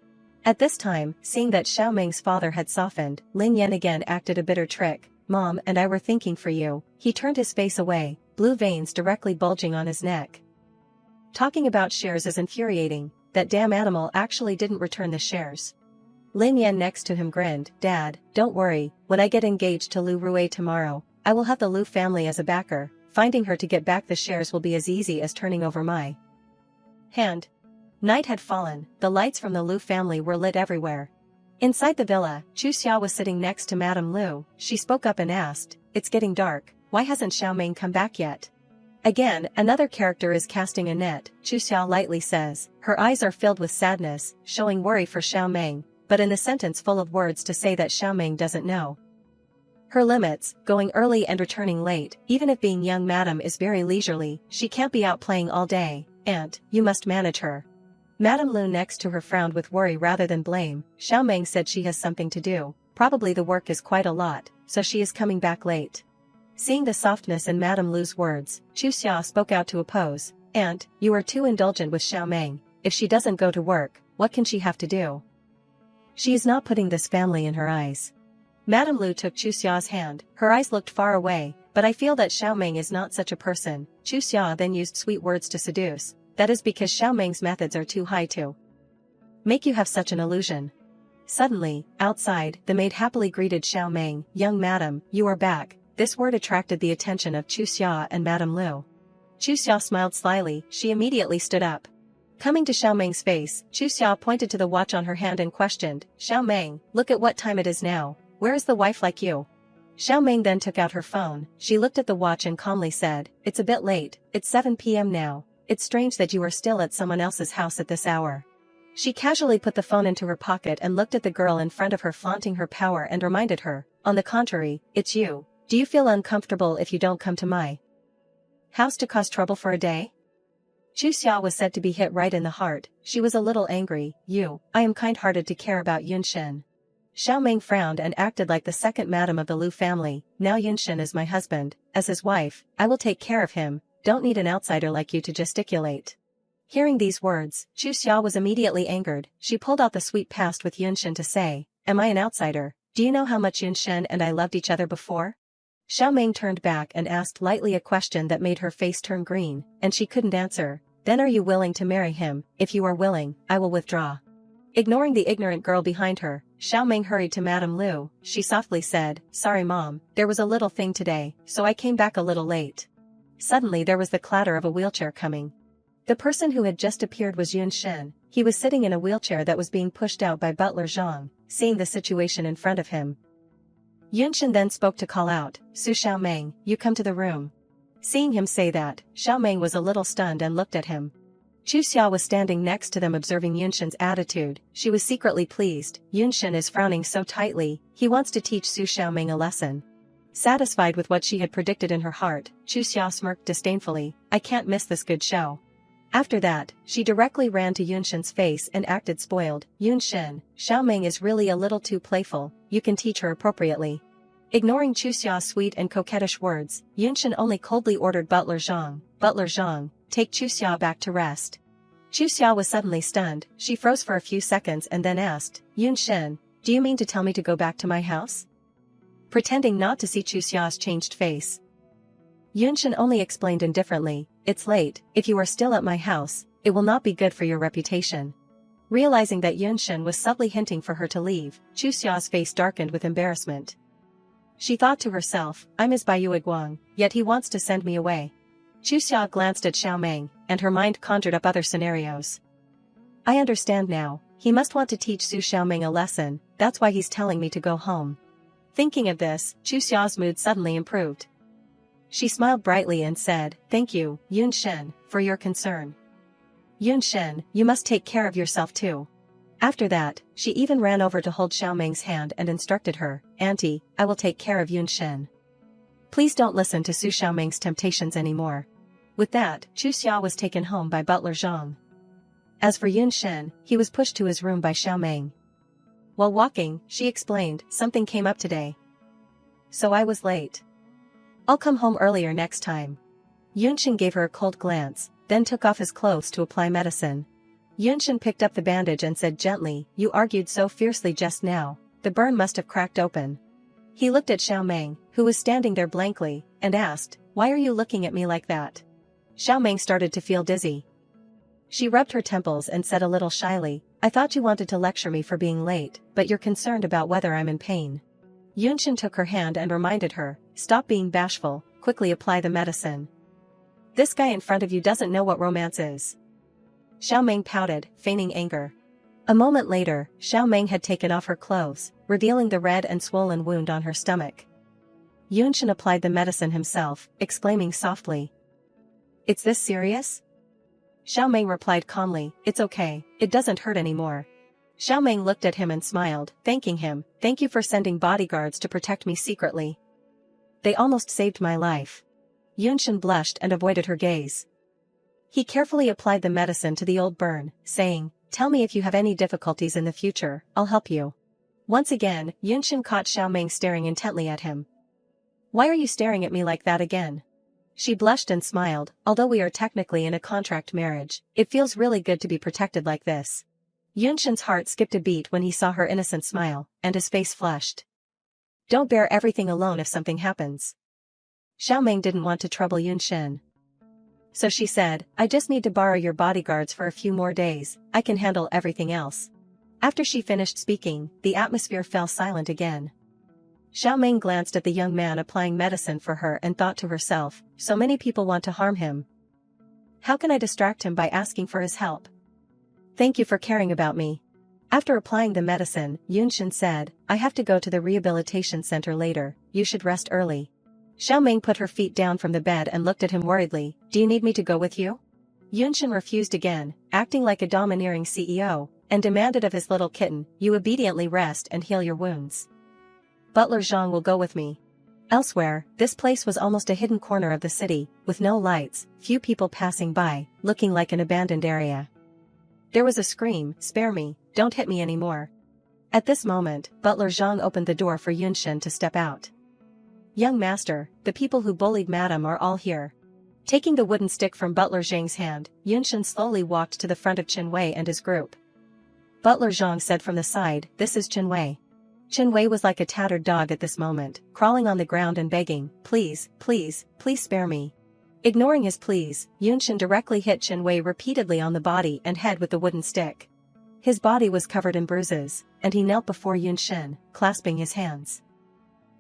At this time, seeing that Xiao Ming's father had softened, Lin Yan again acted a bitter trick. "Mom and I were thinking for you." He turned his face away, blue veins directly bulging on his neck. Talking about shares is infuriating. That damn animal actually didn't return the shares. Lin Yan next to him grinned, "Dad, don't worry, when I get engaged to Lu Rui tomorrow, I will have the Lu family as a backer. Finding her to get back the shares will be as easy as turning over my hand." Night had fallen, the lights from the Lu family were lit everywhere. Inside the villa, Chu Xia was sitting next to Madame Lu. She spoke up and asked, "It's getting dark, why hasn't Xiao Ming come back yet?" Again, another character is casting a net, Chu Xia lightly says. Her eyes are filled with sadness, showing worry for Xiao Ming, but in a sentence full of words to say that Xiao Ming doesn't know her limits, going early and returning late. Even if being young madam is very leisurely, she can't be out playing all day. "Aunt, you must manage her." Madame Lu next to her frowned with worry rather than blame. Xiao Ming said she has something to do. Probably the work is quite a lot, so she is coming back late. Seeing the softness in Madame Lu's words, Chu Xia spoke out to oppose. "Aunt, you are too indulgent with Xiao Ming. If she doesn't go to work, what can she have to do? She is not putting this family in her eyes." Madame Lu took Chu Xia's hand. Her eyes looked far away, "But I feel that Xiao Ming is not such a person." Chu Xia then used sweet words to seduce. "That is because Xiao Ming's methods are too high to make you have such an illusion." Suddenly, outside, the maid happily greeted Xiao Ming, "Young madam, you are back." This word attracted the attention of Chu Xia and Madame Lu. Chu Xia smiled slyly. She immediately stood up. Coming to Xiao Ming's face, Chu Xia pointed to the watch on her hand and questioned, "Xiao Ming, look at what time it is now. Where is the wife like you?" Xiao Ming then took out her phone. She looked at the watch and calmly said, "It's a bit late, it's 7 p.m. now. It's strange that you are still at someone else's house at this hour." She casually put the phone into her pocket and looked at the girl in front of her, flaunting her power, and reminded her, on the contrary, it's you. Do you feel uncomfortable if you don't come to my house to cause trouble for a day? Chu Xia was said to be hit right in the heart. She was a little angry. I am kind-hearted to care about Yunshin. Xiao Meng frowned and acted like the second madam of the Lu family. Now Yunshin is my husband. As his wife, I will take care of him. Don't need an outsider like you to gesticulate. Hearing these words, Chu Xia was immediately angered. She pulled out the sweet past with Yunshin to say, am I an outsider? Do you know how much Yunshin and I loved each other before? Xiao Meng turned back and asked lightly a question that made her face turn green, and she couldn't answer. Then are you willing to marry him? If you are willing, I will withdraw. Ignoring the ignorant girl behind her, Xiao Meng hurried to Madame Lu. She softly said, sorry mom, there was a little thing today, so I came back a little late. Suddenly there was the clatter of a wheelchair coming. The person who had just appeared was Yunshin. He was sitting in a wheelchair that was being pushed out by butler Zhang, seeing the situation in front of him. Yunshin then spoke to call out, Su Xiaomeng, you come to the room. Seeing him say that, Xiaomeng was a little stunned and looked at him. Chu Xia was standing next to them observing Yunshin's attitude. She was secretly pleased. Yunshin is frowning so tightly, he wants to teach Su Xiaomeng a lesson. Satisfied with what she had predicted in her heart, Chu Xia smirked disdainfully, I can't miss this good show. After that, she directly ran to Yunshin's face and acted spoiled. Yunshin, Xiaomeng is really a little too playful, you can teach her appropriately. Ignoring Chu Xia's sweet and coquettish words, Yunshin only coldly ordered Butler Zhang, take Chu Xia back to rest. Chu Xia was suddenly stunned. She froze for a few seconds and then asked, Yunshin, do you mean to tell me to go back to my house? Pretending not to see Chu Xia's changed face, Yunshin only explained indifferently, it's late, if you are still at my house, it will not be good for your reputation. Realizing that Yunshin was subtly hinting for her to leave, Chu Xia's face darkened with embarrassment. She thought to herself, I'm his Baiyu Guang, yet he wants to send me away. Chu Xia glanced at Xiaomeng, and her mind conjured up other scenarios. I understand now, he must want to teach Su Xiaomeng a lesson, that's why he's telling me to go home. Thinking of this, Chu Xia's mood suddenly improved. She smiled brightly and said, thank you, Yunshin, for your concern. Yunshin, you must take care of yourself too. After that, she even ran over to hold Xiaomeng's hand and instructed her, Auntie, I will take care of Yunshin. Please don't listen to Su Xiaomeng's temptations anymore. With that, Chu Xia was taken home by butler Zhang. As for Yunshin, he was pushed to his room by Xiaomeng. While walking, she explained, something came up today. So I was late. I'll come home earlier next time. Yunshin gave her a cold glance, then took off his clothes to apply medicine. Yunshin picked up the bandage and said gently, you argued so fiercely just now, the burn must have cracked open. He looked at Xiaomeng, who was standing there blankly, and asked, why are you looking at me like that? Xiaomeng started to feel dizzy. She rubbed her temples and said a little shyly, I thought you wanted to lecture me for being late, but you're concerned about whether I'm in pain. Yunshin took her hand and reminded her, stop being bashful, quickly apply the medicine. This guy in front of you doesn't know what romance is. Xiaomeng pouted, feigning anger. A moment later, Xiaomeng had taken off her clothes, revealing the red and swollen wound on her stomach. Yunshin applied the medicine himself, exclaiming softly, it's this serious? Xiaomeng replied calmly, it's okay, it doesn't hurt anymore. Xiaomeng looked at him and smiled, thanking him, thank you for sending bodyguards to protect me secretly. They almost saved my life. Yunshin blushed and avoided her gaze. He carefully applied the medicine to the old burn, saying, tell me if you have any difficulties in the future, I'll help you. Once again, Yunshin caught Xiaomeng staring intently at him. Why are you staring at me like that again? She blushed and smiled, although we are technically in a contract marriage, it feels really good to be protected like this. Yunshin's heart skipped a beat when he saw her innocent smile, and his face flushed. Don't bear everything alone if something happens. Xiaomeng didn't want to trouble Yunshin. So she said, I just need to borrow your bodyguards for a few more days, I can handle everything else. After she finished speaking, the atmosphere fell silent again. Xiaomeng glanced at the young man applying medicine for her and thought to herself, so many people want to harm him. How can I distract him by asking for his help? Thank you for caring about me. After applying the medicine, Yunshin said, I have to go to the rehabilitation center later, you should rest early. Xiaomeng put her feet down from the bed and looked at him worriedly, do you need me to go with you? Yunshin refused again, acting like a domineering CEO, and demanded of his little kitten, "You obediently rest and heal your wounds. Butler Zhang will go with me." Elsewhere, this place was almost a hidden corner of the city, with no lights, few people passing by, looking like an abandoned area. There was a scream, "Spare me, don't hit me anymore." At this moment, Butler Zhang opened the door for Yunshin to step out. "Young master, the people who bullied Madam are all here." Taking the wooden stick from Butler Zhang's hand, Yunshin slowly walked to the front of Qinwei and his group. Butler Zhang said from the side, "This is Qinwei." Qinwei was like a tattered dog at this moment, crawling on the ground and begging, "Please, please, please spare me." Ignoring his pleas, Yunshin directly hit Qinwei repeatedly on the body and head with the wooden stick. His body was covered in bruises, and he knelt before Yunshin, clasping his hands.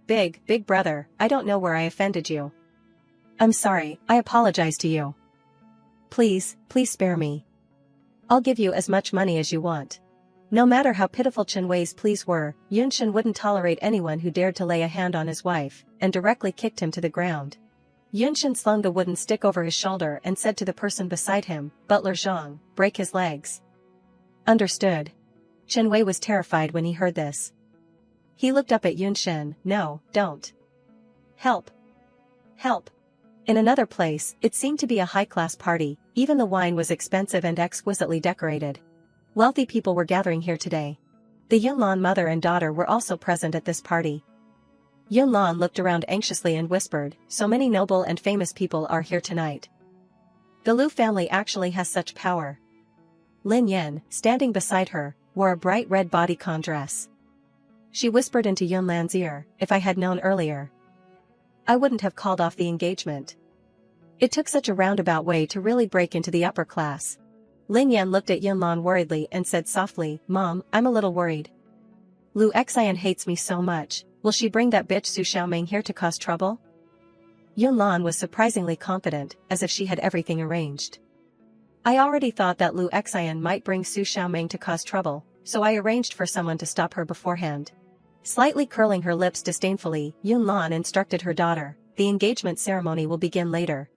Big brother, I don't know where I offended you. I'm sorry, I apologize to you. Please, please spare me. I'll give you as much money as you want." No matter how pitiful Qinwei's pleas were, Yunshin wouldn't tolerate anyone who dared to lay a hand on his wife, and directly kicked him to the ground. Yunshin slung the wooden stick over his shoulder and said to the person beside him, "Butler Zhang, break his legs." Understood. Qinwei was terrified when he heard this. He looked up at Yunshin, "No, don't. Help. Help." In another place, it seemed to be a high-class party, even the wine was expensive and exquisitely decorated. Wealthy people were gathering here today. The Yunlan mother and daughter were also present at this party. Yunlan looked around anxiously and whispered, "So many noble and famous people are here tonight. The Lu family actually has such power." Lin Yen, standing beside her, wore a bright red bodycon dress. She whispered into Yunlan's ear, "If I had known earlier, I wouldn't have called off the engagement. It took such a roundabout way to really break into the upper class." Lin Yan looked at Yunlan worriedly and said softly, "Mom, I'm a little worried. Lu Xian hates me so much, will she bring that bitch Su Xiaoming here to cause trouble?" Yunlan was surprisingly confident, as if she had everything arranged. "I already thought that Lu Xian might bring Su Xiaoming to cause trouble, so I arranged for someone to stop her beforehand." Slightly curling her lips disdainfully, Yunlan instructed her daughter, "The engagement ceremony will begin later.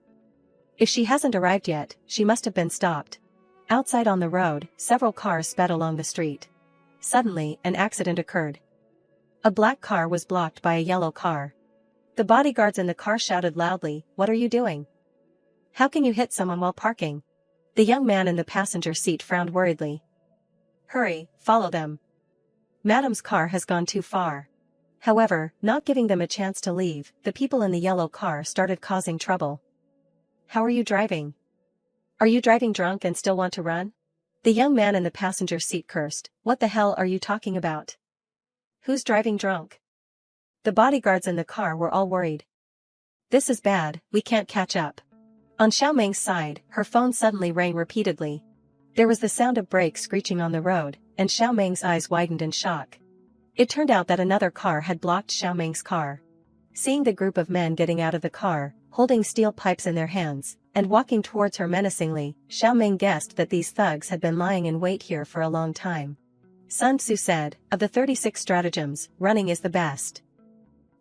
If she hasn't arrived yet, she must have been stopped." Outside on the road, several cars sped along the street. Suddenly, an accident occurred. A black car was blocked by a yellow car. The bodyguards in the car shouted loudly, "What are you doing? How can you hit someone while parking?" The young man in the passenger seat frowned worriedly. "Hurry, follow them. Madam's car has gone too far." However, not giving them a chance to leave, the people in the yellow car started causing trouble. "How are you driving? Are you driving drunk and still want to run?" The young man in the passenger seat cursed, "What the hell are you talking about? Who's driving drunk?" The bodyguards in the car were all worried. "This is bad, we can't catch up." On Xiaoming's side, her phone suddenly rang repeatedly. There was the sound of brakes screeching on the road, and Xiaoming's eyes widened in shock. It turned out that another car had blocked Xiaoming's car. Seeing the group of men getting out of the car, holding steel pipes in their hands, and walking towards her menacingly, Xiaoming guessed that these thugs had been lying in wait here for a long time. Sun Tzu said, "Of the 36 stratagems, running is the best."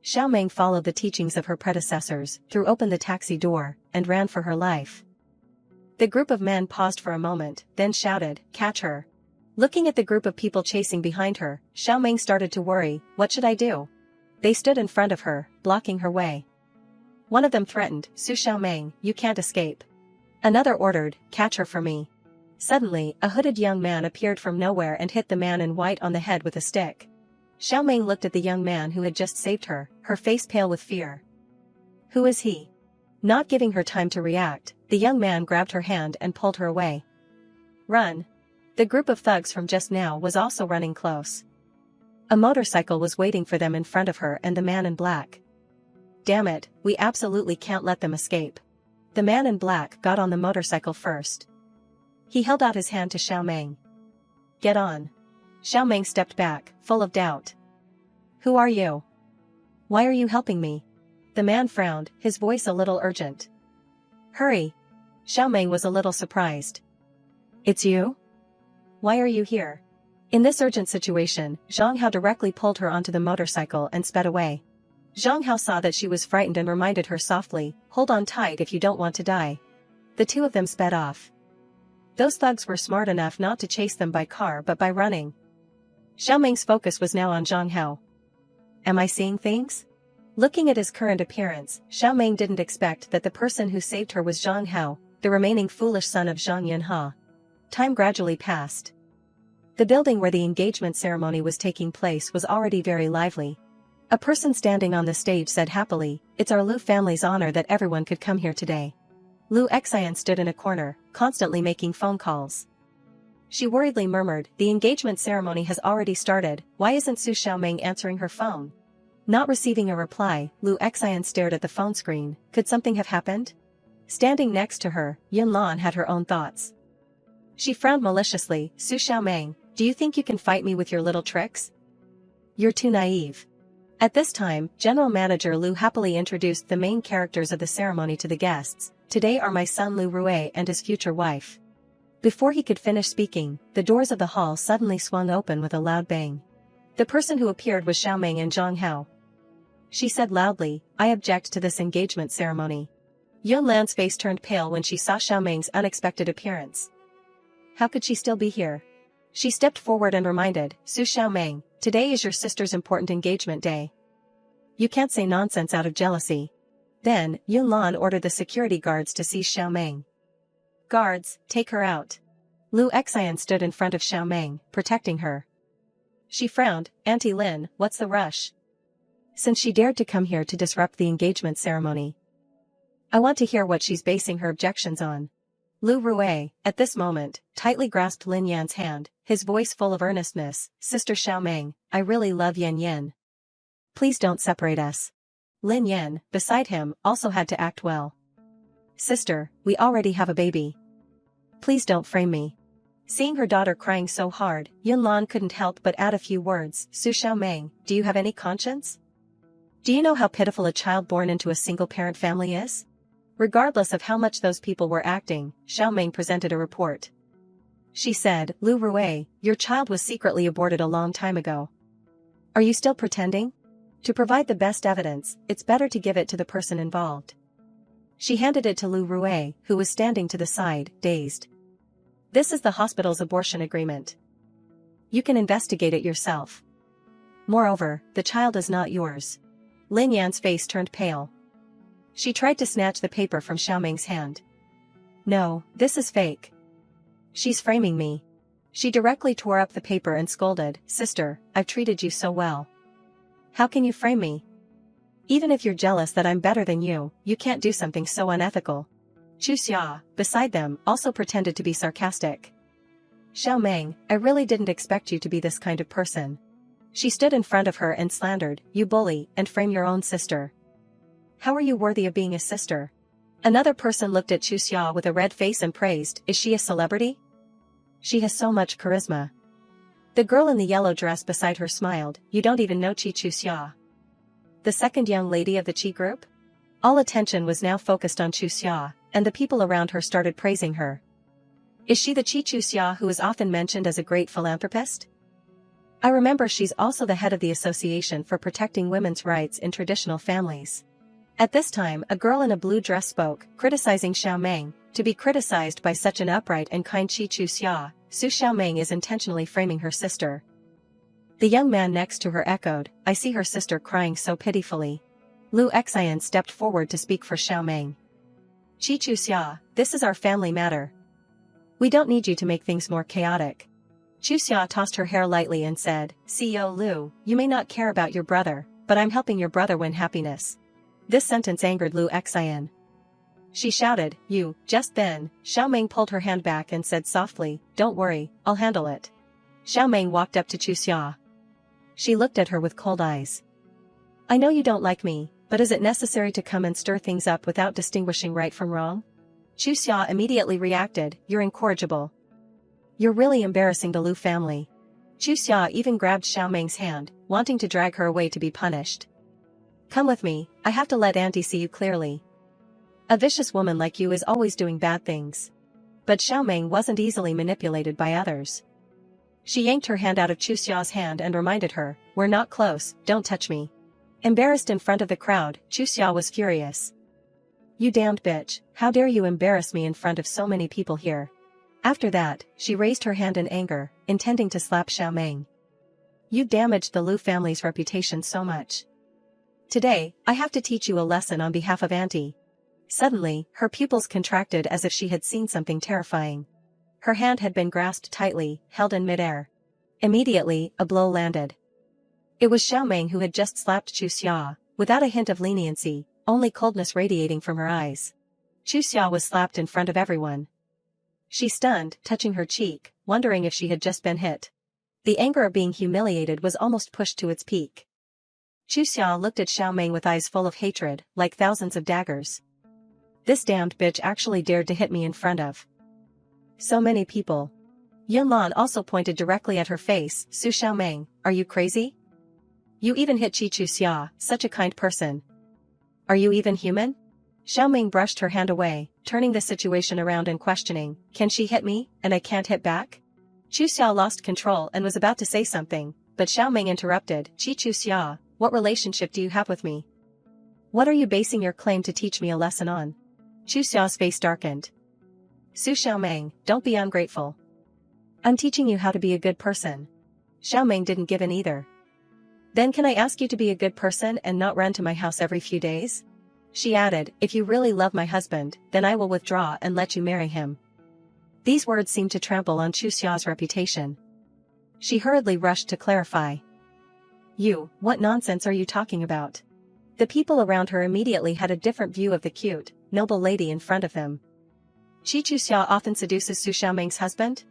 Xiaoming followed the teachings of her predecessors, threw open the taxi door, and ran for her life. The group of men paused for a moment, then shouted, "Catch her." Looking at the group of people chasing behind her, Xiaoming started to worry, "What should I do?" They stood in front of her, blocking her way. One of them threatened, "Su Xiaoming, you can't escape." Another ordered, "Catch her for me." Suddenly, a hooded young man appeared from nowhere and hit the man in white on the head with a stick. Xiaoming looked at the young man who had just saved her, her face pale with fear. "Who is he?" Not giving her time to react, the young man grabbed her hand and pulled her away. "Run." The group of thugs from just now was also running close. A motorcycle was waiting for them in front of her and the man in black. "Damn it, we absolutely can't let them escape." The man in black got on the motorcycle first. He held out his hand to Xiaoming. "Get on." Xiaoming stepped back, full of doubt. "Who are you? Why are you helping me?" The man frowned, his voice a little urgent. "Hurry." Xiaoming was a little surprised. "It's you? Why are you here?" In this urgent situation, Zhang Hao directly pulled her onto the motorcycle and sped away. Zhang Hao saw that she was frightened and reminded her softly, "Hold on tight if you don't want to die." The two of them sped off. Those thugs were smart enough not to chase them by car but by running. Xiao Meng's focus was now on Zhang Hao. Am I seeing things? Looking at his current appearance, Xiao Meng didn't expect that the person who saved her was Zhang Hao, the remaining foolish son of Zhang Yunhe. Time gradually passed. The building where the engagement ceremony was taking place was already very lively. A person standing on the stage said happily, "It's our Lu family's honor that everyone could come here today." Lu Xian stood in a corner, constantly making phone calls. She worriedly murmured, "The engagement ceremony has already started, why isn't Su Xiaoming answering her phone?" Not receiving a reply, Lu Xian stared at the phone screen. Could something have happened? Standing next to her, Yunlan had her own thoughts. She frowned maliciously. "Su Xiaoming, do you think you can fight me with your little tricks? You're too naive." At this time, General Manager Lu happily introduced the main characters of the ceremony to the guests. "Today are my son Lu Rui and his future wife." Before he could finish speaking, the doors of the hall suddenly swung open with a loud bang. The person who appeared was Xiaoming and Zhang Hao. She said loudly, "I object to this engagement ceremony." Yunlan's face turned pale when she saw Xiaoming's unexpected appearance. How could she still be here? She stepped forward and reminded, "Su Xiaoming, today is your sister's important engagement day. You can't say nonsense out of jealousy." Then, Yunlan ordered the security guards to seize Xiaoming. "Guards, take her out." Lu Xian stood in front of Xiaoming, protecting her. She frowned, "Auntie Lin, what's the rush? Since she dared to come here to disrupt the engagement ceremony, I want to hear what she's basing her objections on." Lu Rui, at this moment, tightly grasped Lin Yan's hand, his voice full of earnestness. "Sister Xiaoming, I really love Yan Yan. Please don't separate us." Lin Yan, beside him, also had to act well. "Sister, we already have a baby. Please don't frame me." Seeing her daughter crying so hard, Yunlan couldn't help but add a few words. "Su Xiaoming, do you have any conscience? Do you know how pitiful a child born into a single-parent family is?" Regardless of how much those people were acting, Xiaoming presented a report. She said, "Lu Rui, your child was secretly aborted a long time ago. Are you still pretending? To provide the best evidence, it's better to give it to the person involved." She handed it to Lu Rui, who was standing to the side, dazed. "This is the hospital's abortion agreement. You can investigate it yourself. Moreover, the child is not yours." Lin Yan's face turned pale. She tried to snatch the paper from Xiaoming's hand. "No, this is fake. She's framing me." She directly tore up the paper and scolded, "Sister, I've treated you so well. How can you frame me? Even if you're jealous that I'm better than you, you can't do something so unethical." Chu Xia, beside them, also pretended to be sarcastic. "Xiaoming, I really didn't expect you to be this kind of person." She stood in front of her and slandered, "You bully, and frame your own sister. How are you worthy of being a sister?" Another person looked at Chu Xia with a red face and praised, "Is she a celebrity? She has so much charisma." The girl in the yellow dress beside her smiled, "You don't even know Chu Xia, the second young lady of the Qi group?" All attention was now focused on Chu Xia, and the people around her started praising her. "Is she the Chu Xia who is often mentioned as a great philanthropist? I remember she's also the head of the Association for Protecting Women's Rights in Traditional Families." At this time, a girl in a blue dress spoke, criticizing Xiaoming. To be criticized by such an upright and kind Chu Xia, Su Xiaoming is intentionally framing her sister. The young man next to her echoed, "I see her sister crying so pitifully." Lu Xian stepped forward to speak for Xiaoming. "Chu Xia, this is our family matter. We don't need you to make things more chaotic." Chu Xia tossed her hair lightly and said, "CEO Lu, you may not care about your brother, but I'm helping your brother win happiness." This sentence angered Lu Xian. She shouted, "You." Just then, Xiaoming pulled her hand back and said softly, "Don't worry, I'll handle it." Xiaoming walked up to Chu Xia. She looked at her with cold eyes. "I know you don't like me, but is it necessary to come and stir things up without distinguishing right from wrong?" Chu Xia immediately reacted, "You're incorrigible. You're really embarrassing the Lu family." Chu Xia even grabbed Xiaoming's hand, wanting to drag her away to be punished. "Come with me, I have to let Auntie see you clearly. A vicious woman like you is always doing bad things." But Xiaoming wasn't easily manipulated by others. She yanked her hand out of Chu Xia's hand and reminded her, "We're not close, don't touch me." Embarrassed in front of the crowd, Chu Xia was furious. "You damned bitch, how dare you embarrass me in front of so many people here? After that, she raised her hand in anger, intending to slap Xiao Meng. "You damaged the Lu family's reputation so much. Today, I have to teach you a lesson on behalf of Auntie." Suddenly, her pupils contracted as if she had seen something terrifying. Her hand had been grasped tightly, held in midair. Immediately, a blow landed. It was Xiao Meng who had just slapped Chu Xia, without a hint of leniency, only coldness radiating from her eyes. Chu Xia was slapped in front of everyone. She stunned, touching her cheek, wondering if she had just been hit. The anger of being humiliated was almost pushed to its peak. Chu Xia looked at Xiao Meng with eyes full of hatred, like thousands of daggers. "This damned bitch actually dared to hit me in front of so many people." Yunlan also pointed directly at her face. "Su Xiao Meng, are you crazy? You even hit Chu Xia, such a kind person. Are you even human?" Xiao Meng brushed her hand away, turning the situation around and questioning, "Can she hit me, and I can't hit back?" Chu Xia lost control and was about to say something, but Xiao Meng interrupted. Chu Xia, what relationship do you have with me? What are you basing your claim to teach me a lesson on? Chu Xiao's face darkened. "Su Xiao Meng, don't be ungrateful. I'm teaching you how to be a good person." Xiao Meng didn't give in either. "Then can I ask you to be a good person and not run to my house every few days?" She added, "If you really love my husband, then I will withdraw and let you marry him." These words seemed to trample on Chu Xiao's reputation. She hurriedly rushed to clarify. What nonsense are you talking about?" The people around her immediately had a different view of the cute, noble lady in front of them. Chu Xia often seduces Su Xiaomeng's husband?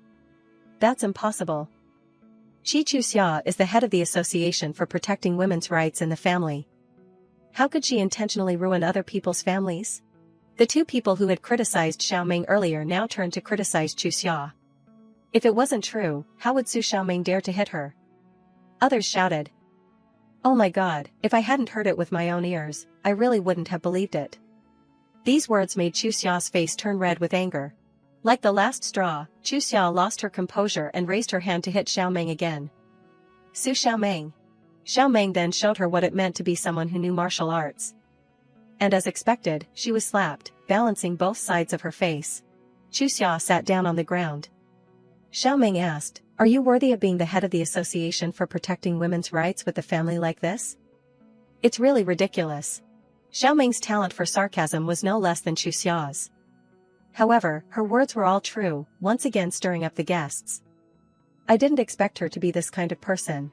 That's impossible. Chu Xia is the head of the Association for Protecting Women's Rights in the Family. How could she intentionally ruin other people's families? The two people who had criticized Xiao Meng earlier now turned to criticize Chu Xia. If it wasn't true, how would Su Xiaomeng dare to hit her? Others shouted. "Oh my god, if I hadn't heard it with my own ears, I really wouldn't have believed it." These words made Chu Xiao's face turn red with anger. Like the last straw, Chu Xia lost her composure and raised her hand to hit Xiao Meng again. "Su Xiaomeng." Xiao Meng then showed her what it meant to be someone who knew martial arts. And as expected, she was slapped, balancing both sides of her face. Chu Xia sat down on the ground. Xiao Meng asked, "Are you worthy of being the head of the Association for Protecting Women's Rights with a family like this? It's really ridiculous." Xiao Meng's talent for sarcasm was no less than Chu Xia's. However, her words were all true, once again stirring up the guests. "I didn't expect her to be this kind of person.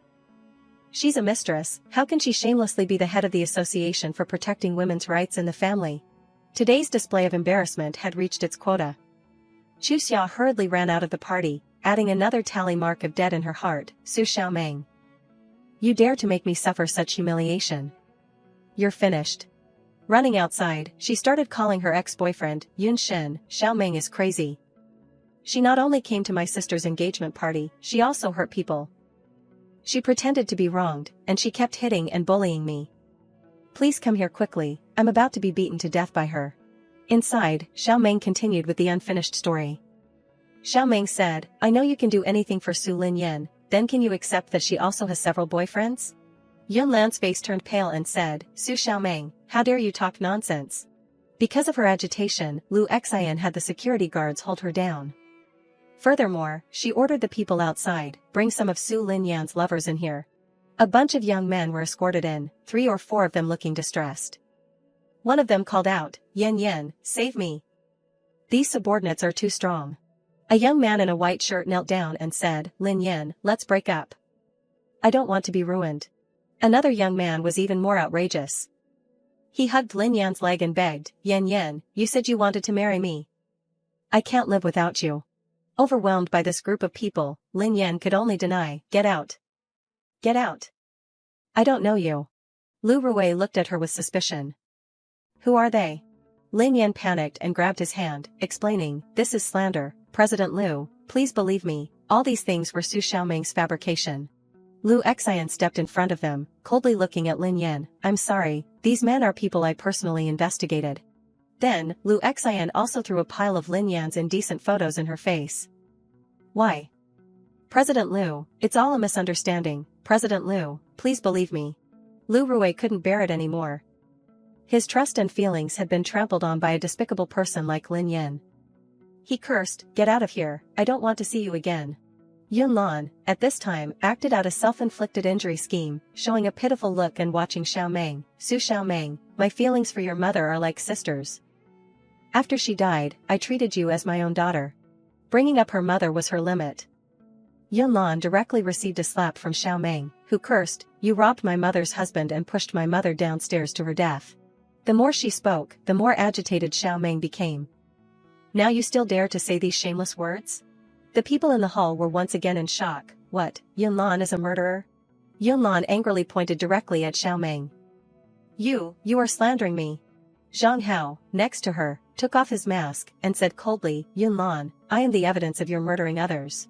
She's a mistress, how can she shamelessly be the head of the Association for Protecting Women's Rights in the Family?" Today's display of embarrassment had reached its quota. Chu Xia hurriedly ran out of the party, adding another tally mark of dead in her heart. "Su Xiaomeng. You dare to make me suffer such humiliation. You're finished." Running outside, she started calling her ex-boyfriend, Yun Shen. "Xiao Meng is crazy. She not only came to my sister's engagement party, she also hurt people. She pretended to be wronged, and she kept hitting and bullying me. Please come here quickly, I'm about to be beaten to death by her." Inside, Xiao Meng continued with the unfinished story. Xiao Meng said, "I know you can do anything for Su Linyan, then can you accept that she also has several boyfriends?" Yun Lan's face turned pale and said, "Su Xiaomeng, how dare you talk nonsense?" Because of her agitation, Lu Xian had the security guards hold her down. Furthermore, she ordered the people outside, "Bring some of Su Linyan's lovers in here." A bunch of young men were escorted in, 3 or 4 of them looking distressed. One of them called out, "Yen Yen, save me. These subordinates are too strong." A young man in a white shirt knelt down and said, "Lin Yen, let's break up. I don't want to be ruined." Another young man was even more outrageous. He hugged Lin Yan's leg and begged, "Yen Yen, you said you wanted to marry me. I can't live without you." Overwhelmed by this group of people, Lin Yan could only deny, "Get out. Get out. I don't know you." Lu Rui looked at her with suspicion. "Who are they?" Lin Yan panicked and grabbed his hand, explaining, "This is slander, President Lu, please believe me, all these things were Su Xiaomeng's fabrication." Lu Xian stepped in front of them, coldly looking at Lin Yan. "I'm sorry, these men are people I personally investigated." Then, Lu Xian also threw a pile of Lin Yan's indecent photos in her face. "Why? President Lu, it's all a misunderstanding, President Lu, please believe me." Lu Rui couldn't bear it anymore. His trust and feelings had been trampled on by a despicable person like Lin Yan. He cursed, "Get out of here, I don't want to see you again." Yunlan, at this time, acted out a self-inflicted injury scheme, showing a pitiful look and watching Xiaomeng. "Su Xiaomeng, my feelings for your mother are like sisters. After she died, I treated you as my own daughter. Bringing up her mother was her limit." Yunlan directly received a slap from Xiaomeng, who cursed, "You robbed my mother's husband and pushed my mother downstairs to her death." The more she spoke, the more agitated Xiaomeng became. "Now you still dare to say these shameless words?" The people in the hall were once again in shock. "What, Yunlan is a murderer?" Yunlan angrily pointed directly at Xiaomeng. You are slandering me." Zhang Hao, next to her, took off his mask and said coldly, "Yunlan, I am the evidence of your murdering others."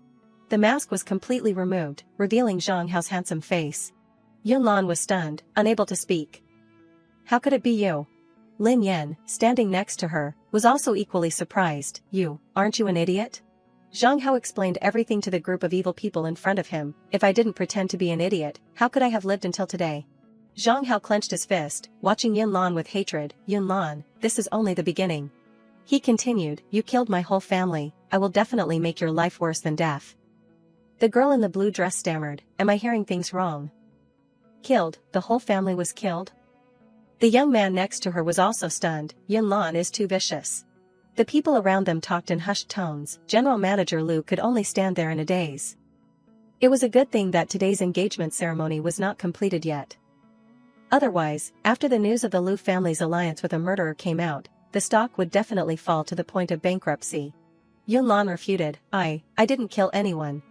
The mask was completely removed, revealing Zhang Hao's handsome face. Yunlan was stunned, unable to speak. "How could it be you?" Lin Yan, standing next to her, was also equally surprised. Aren't you an idiot?" Zhang Hao explained everything to the group of evil people in front of him. "If I didn't pretend to be an idiot, how could I have lived until today?" Zhang Hao clenched his fist, watching Yunlan with hatred. "Yunlan, this is only the beginning." He continued, "You killed my whole family, I will definitely make your life worse than death." The girl in the blue dress stammered, "Am I hearing things wrong?" "Killed, the whole family was killed?" The young man next to her was also stunned. Yunlan is too vicious. The people around them talked in hushed tones. General Manager Lu could only stand there in a daze. It was a good thing that today's engagement ceremony was not completed yet. Otherwise, after the news of the Lu family's alliance with a murderer came out, the stock would definitely fall to the point of bankruptcy. Yunlan refuted, I didn't kill anyone."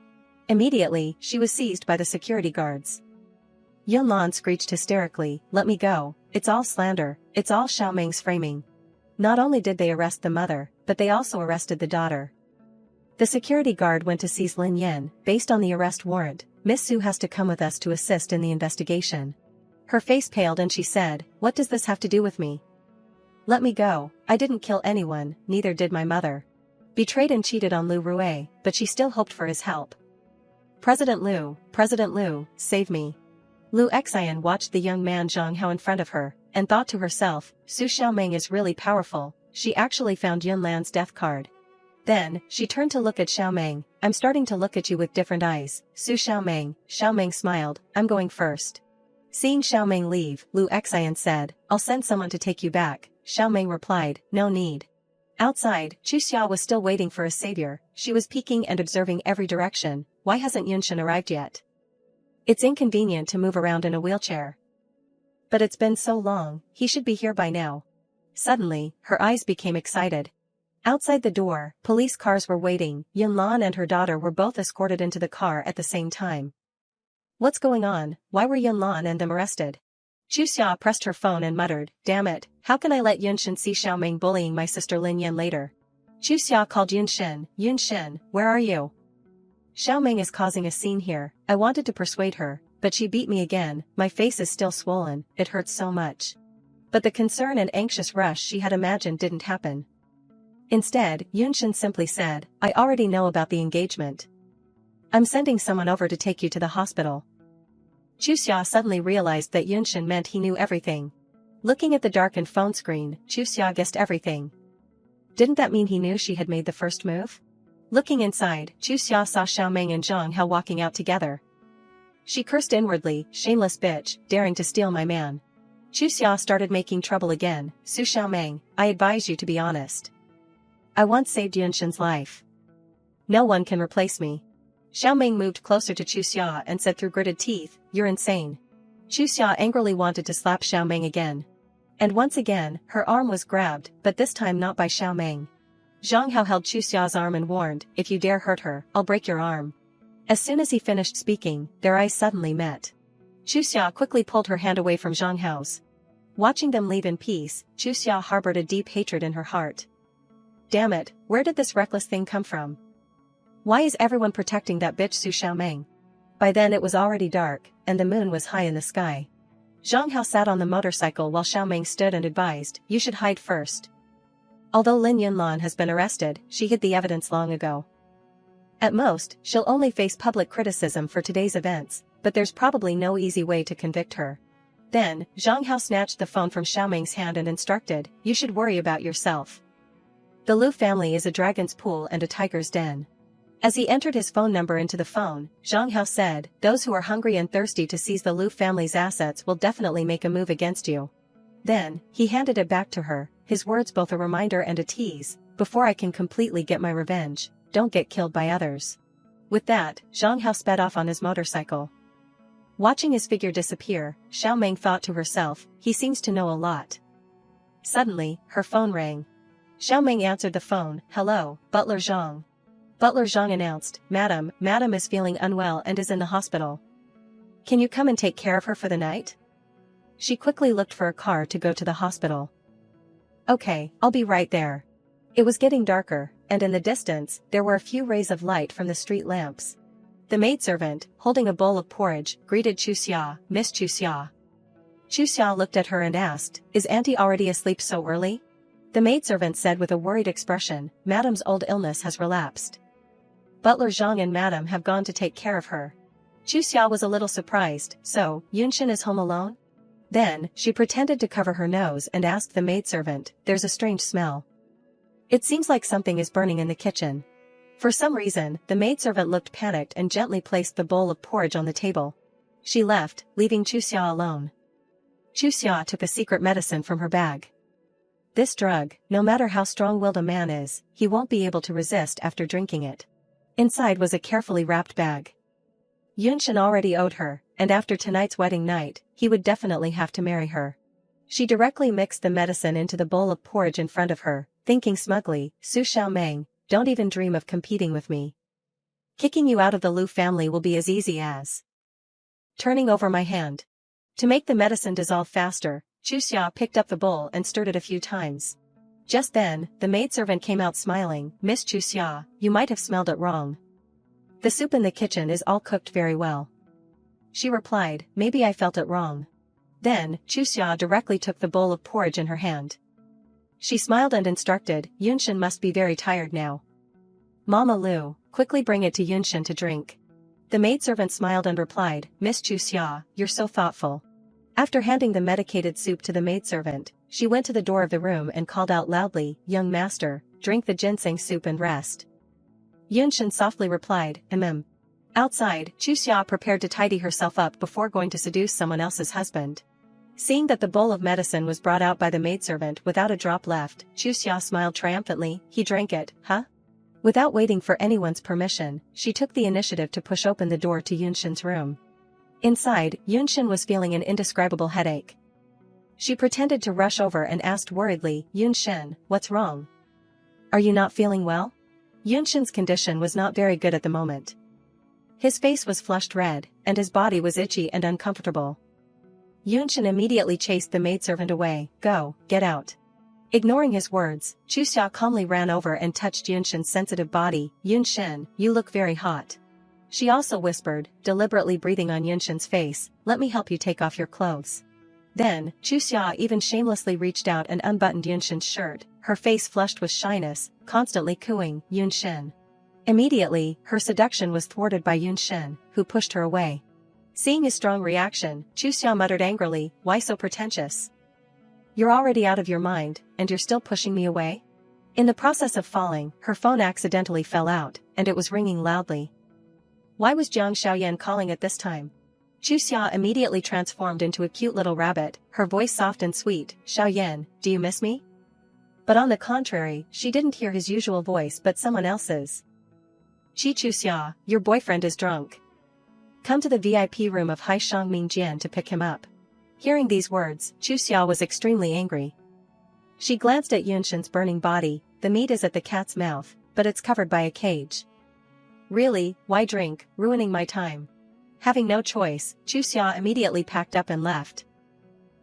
Immediately, she was seized by the security guards. Yunlan screeched hysterically, "Let me go, it's all slander, it's all Xiaomeng's framing." Not only did they arrest the mother, but they also arrested the daughter. The security guard went to seize Lin Yan. "Based on the arrest warrant, Miss Su has to come with us to assist in the investigation." Her face paled and she said, "What does this have to do with me? Let me go, I didn't kill anyone, neither did my mother." Betrayed and cheated on Lu Rue, but she still hoped for his help. President Lu, save me." Lu Xian watched the young man Zhang Hao in front of her, and thought to herself, Su Xiaomeng is really powerful, she actually found Yunlan's death card. Then, she turned to look at Xiaomeng. "I'm starting to look at you with different eyes, Su Xiaomeng." Xiaomeng smiled, "I'm going first." Seeing Xiaomeng leave, Lu Xian said, "I'll send someone to take you back." Xiaomeng replied, "No need." Outside, Chu Xia was still waiting for a savior. She was peeking and observing every direction. Why hasn't Yunshin arrived yet? It's inconvenient to move around in a wheelchair. But it's been so long, he should be here by now. Suddenly, her eyes became excited. Outside the door, police cars were waiting. Yunlan and her daughter were both escorted into the car at the same time. What's going on? Why were Yunlan and them arrested? Chu Xia pressed her phone and muttered, "Damn it, how can I let Yunshin see Xiaomeng bullying my sister Lin Yan later?" Chu Xia called Yunshin. "Yunshin, where are you? Xiaomeng is causing a scene here." I wanted to persuade her, but she beat me again. My face is still swollen, it hurts so much. But the concern and anxious rush she had imagined didn't happen. Instead, Yunshin simply said, "I already know about the engagement. I'm sending someone over to take you to the hospital." Chu Xia suddenly realized that Yunshin meant he knew everything. Looking at the darkened phone screen, Chu Xia guessed everything. Didn't that mean he knew she had made the first move? Looking inside, Chu Xia saw Xiaomeng and Zhang Hao walking out together. She cursed inwardly, "Shameless bitch, daring to steal my man." Chu Xia started making trouble again. "Su Xiaomeng, I advise you to be honest. I once saved Yunshin's life. No one can replace me." Xiaomeng moved closer to Chu Xia and said through gritted teeth, "You're insane." Chu Xia angrily wanted to slap Xiaomeng again. And once again, her arm was grabbed, but this time not by Xiaomeng. Zhang Hao held Chu Xia's arm and warned, "If you dare hurt her, I'll break your arm." As soon as he finished speaking, their eyes suddenly met. Chu Xia quickly pulled her hand away from Zhang Hao's. Watching them leave in peace, Chu Xia harbored a deep hatred in her heart. Damn it, where did this reckless thing come from? Why is everyone protecting that bitch Su Xiaomeng? By then it was already dark, and the moon was high in the sky. Zhang Hao sat on the motorcycle while Xiaomeng stood and advised, "You should hide first." Although Lin Yunlan has been arrested, she hid the evidence long ago. At most, she'll only face public criticism for today's events, but there's probably no easy way to convict her. Then, Zhang Hao snatched the phone from Xiaomeng's hand and instructed, "You should worry about yourself. The Lu family is a dragon's pool and a tiger's den. As he entered his phone number into the phone, Zhang Hao said, those who are hungry and thirsty to seize the Lu family's assets will definitely make a move against you. Then, he handed it back to her, his words both a reminder and a tease, before I can completely get my revenge, don't get killed by others. With that, Zhang Hao sped off on his motorcycle. Watching his figure disappear, Xiao Meng thought to herself, he seems to know a lot. Suddenly, her phone rang. Xiao Meng answered the phone, hello, Butler Zhang. Butler Zhang announced, Madam is feeling unwell and is in the hospital. Can you come and take care of her for the night? She quickly looked for a car to go to the hospital. Okay, I'll be right there. It was getting darker, and in the distance, there were a few rays of light from the street lamps. The maidservant, holding a bowl of porridge, greeted Chu Xia, Miss Chu Xia. Chu Xia looked at her and asked, is Auntie already asleep so early? The maidservant said with a worried expression, Madam's old illness has relapsed. Butler Zhang and Madam have gone to take care of her. Chu Xia was a little surprised, so, Yunshin is home alone? Then, she pretended to cover her nose and asked the maidservant, there's a strange smell. It seems like something is burning in the kitchen. For some reason, the maidservant looked panicked and gently placed the bowl of porridge on the table. She left, leaving Chu Xia alone. Chu Xia took a secret medicine from her bag. This drug, no matter how strong-willed a man is, he won't be able to resist after drinking it. Inside was a carefully wrapped bag. Yunshin already owed her, and after tonight's wedding night, he would definitely have to marry her. She directly mixed the medicine into the bowl of porridge in front of her, thinking smugly, Su Xiaomeng, don't even dream of competing with me. Kicking you out of the Lu family will be as easy as turning over my hand. To make the medicine dissolve faster, Chu Xia picked up the bowl and stirred it a few times. Just then, the maidservant came out smiling, Miss Chu Xia, you might have smelled it wrong. The soup in the kitchen is all cooked very well. She replied, maybe I felt it wrong. Then, Chu Xia directly took the bowl of porridge in her hand. She smiled and instructed, Yunshin must be very tired now. Mama Lu, quickly bring it to Yunshin to drink. The maidservant smiled and replied, Miss Chu Xia, you're so thoughtful. After handing the medicated soup to the maidservant, she went to the door of the room and called out loudly, young master, drink the ginseng soup and rest. Yunshin softly replied, Outside, Chu Xia prepared to tidy herself up before going to seduce someone else's husband. Seeing that the bowl of medicine was brought out by the maidservant without a drop left, Chu Xia smiled triumphantly, he drank it, huh? Without waiting for anyone's permission, she took the initiative to push open the door to Yunshin's room. Inside, Yunshin was feeling an indescribable headache. She pretended to rush over and asked worriedly, Yunshin, what's wrong? Are you not feeling well? Yunshin's condition was not very good at the moment. His face was flushed red, and his body was itchy and uncomfortable. Yunshin immediately chased the maidservant away, go, get out. Ignoring his words, Chu Xia calmly ran over and touched Yunshin's sensitive body, Yunshin, you look very hot. She also whispered, deliberately breathing on Yunshin's face, let me help you take off your clothes. Then, Chu Xia even shamelessly reached out and unbuttoned Yunshin's shirt, her face flushed with shyness, constantly cooing, Yunshin. Immediately, her seduction was thwarted by Yunshin, who pushed her away. Seeing his strong reaction, Chu Xia muttered angrily, why so pretentious? You're already out of your mind, and you're still pushing me away? In the process of falling, her phone accidentally fell out, and it was ringing loudly. Why was Jiang Xiaoyan calling at this time? Chu Xia immediately transformed into a cute little rabbit, her voice soft and sweet, Xiaoyan, do you miss me? But on the contrary, she didn't hear his usual voice but someone else's. Chu Xia, your boyfriend is drunk. Come to the VIP room of Hai Shangming Jian to pick him up. Hearing these words, Chu Xia was extremely angry. She glanced at Yunshin's burning body, the meat is at the cat's mouth, but it's covered by a cage. Really, why drink, ruining my time? Having no choice, Chu Xia immediately packed up and left.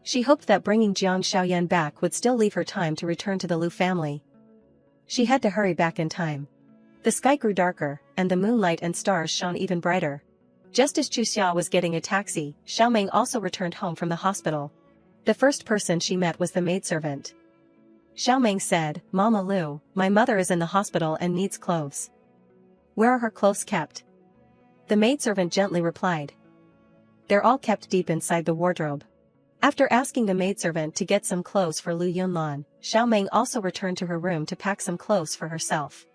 She hoped that bringing Jiang Xiaoyan back would still leave her time to return to the Lu family. She had to hurry back in time. The sky grew darker, and the moonlight and stars shone even brighter. Just as Chu Xia was getting a taxi, Xiaomeng also returned home from the hospital. The first person she met was the maidservant. Xiaomeng said, Mama Lu, my mother is in the hospital and needs clothes. Where are her clothes kept? The maidservant gently replied. They're all kept deep inside the wardrobe. After asking the maidservant to get some clothes for Lu Yunlan, Xiaomeng also returned to her room to pack some clothes for herself.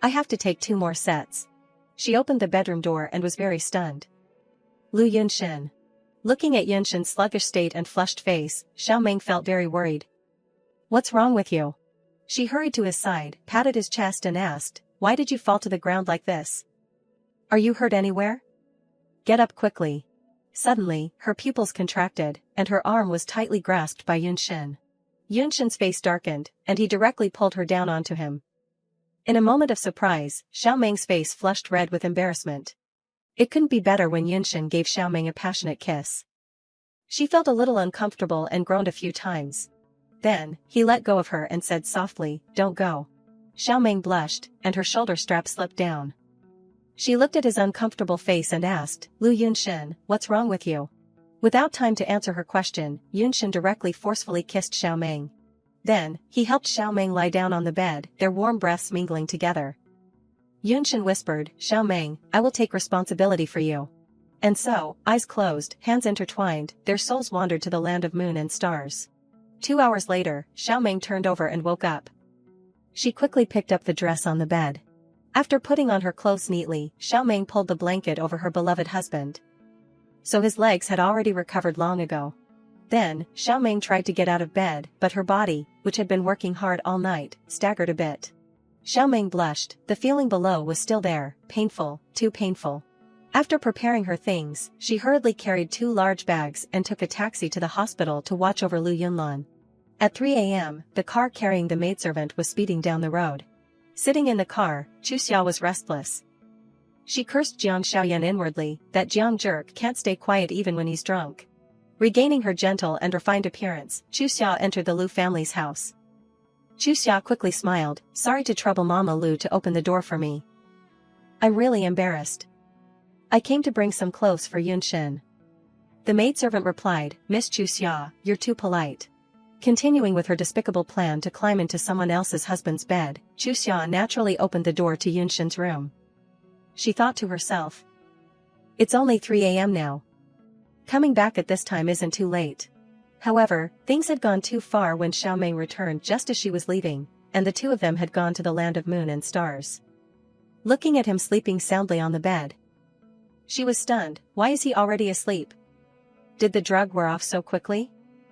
I have to take 2 more sets. She opened the bedroom door and was very stunned. Lu Yunshin. Looking at Yunshin's sluggish state and flushed face, Xiaomeng felt very worried. What's wrong with you? She hurried to his side, patted his chest and asked, why did you fall to the ground like this? Are you hurt anywhere? Get up quickly. Suddenly, her pupils contracted, and her arm was tightly grasped by Yunshin. Yunshin's face darkened, and he directly pulled her down onto him. In a moment of surprise, Xiaomeng's face flushed red with embarrassment. It couldn't be better when Yunshin gave Xiaomeng a passionate kiss. She felt a little uncomfortable and groaned a few times. Then, he let go of her and said softly, don't go. Xiaomeng blushed, and her shoulder strap slipped down. She looked at his uncomfortable face and asked, Lu Yunshin, what's wrong with you? Without time to answer her question, Yunshin directly forcefully kissed Xiaomeng. Then, he helped Xiaomeng lie down on the bed, their warm breaths mingling together. Yunshin whispered, Xiaomeng, I will take responsibility for you. And so, eyes closed, hands intertwined, their souls wandered to the land of moon and stars. 2 hours later, Xiaomeng turned over and woke up. She quickly picked up the dress on the bed. After putting on her clothes neatly, Xiaomeng pulled the blanket over her beloved husband. So his legs had already recovered long ago. Then, Xiaomeng tried to get out of bed, but her body, which had been working hard all night, staggered a bit. Xiaomeng blushed, the feeling below was still there, painful, too painful. After preparing her things, she hurriedly carried 2 large bags and took a taxi to the hospital to watch over Lu Yunlan. At 3 a.m., the car carrying the maidservant was speeding down the road. Sitting in the car, Chu Xia was restless. She cursed Jiang Xiaoyan inwardly, that Jiang jerk can't stay quiet even when he's drunk. Regaining her gentle and refined appearance, Chu Xia entered the Lu family's house. Chu Xia quickly smiled, sorry to trouble Mama Lu to open the door for me. I'm really embarrassed. I came to bring some clothes for Yunshin. The maidservant replied, Miss Chu Xia, you're too polite. Continuing with her despicable plan to climb into someone else's husband's bed, Chu Xia naturally opened the door to Yunshin's room. She thought to herself. It's only 3 a.m. now. Coming back at this time isn't too late. However, things had gone too far when Xiaomeng returned just as she was leaving, and the 2 of them had gone to the land of moon and stars. Looking at him sleeping soundly on the bed, she was stunned. Why is he already asleep? Did the drug wear off so quickly?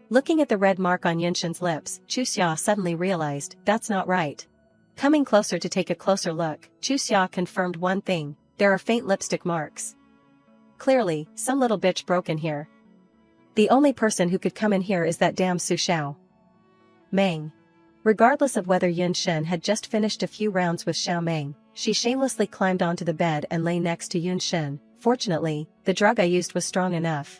Looking at the red mark on Yunshin's lips, Chu Xia suddenly realized, that's not right. Coming closer to take a closer look, Chu Xia confirmed one thing, there are faint lipstick marks. Clearly, some little bitch broke in here. The only person who could come in here is that damn Su Xiao. Meng. Regardless of whether Yunshin had just finished a few rounds with Xiaomeng, she shamelessly climbed onto the bed and lay next to Yunshin. Fortunately, the drug I used was strong enough.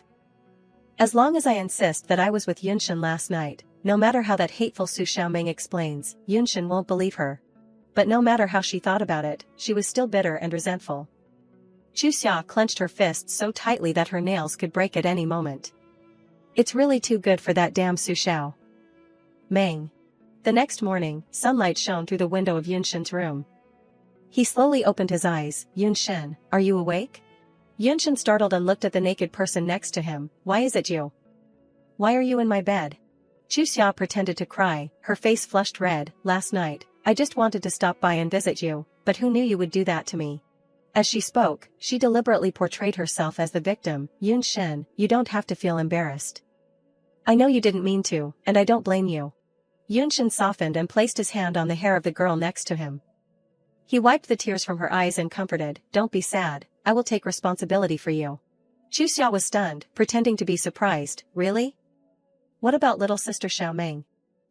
As long as I insist that I was with Yunshin last night, no matter how that hateful Su Xiaomeng explains, Yunshin won't believe her. But no matter how she thought about it, she was still bitter and resentful. Chu Xia clenched her fists so tightly that her nails could break at any moment. It's really too good for that damn Su Xiao. Meng. The next morning, sunlight shone through the window of Yunshin's room. He slowly opened his eyes. Yunshin, are you awake? Yunshin startled and looked at the naked person next to him. Why is it you? Why are you in my bed? Chu Xia pretended to cry, her face flushed red. Last night, I just wanted to stop by and visit you, but who knew you would do that to me? As she spoke, she deliberately portrayed herself as the victim. Yunshin, you don't have to feel embarrassed. I know you didn't mean to, and I don't blame you. Yunshin softened and placed his hand on the hair of the girl next to him. He wiped the tears from her eyes and comforted, don't be sad, I will take responsibility for you. Chu Xia was stunned, pretending to be surprised, really? What about little sister Xiaomeng?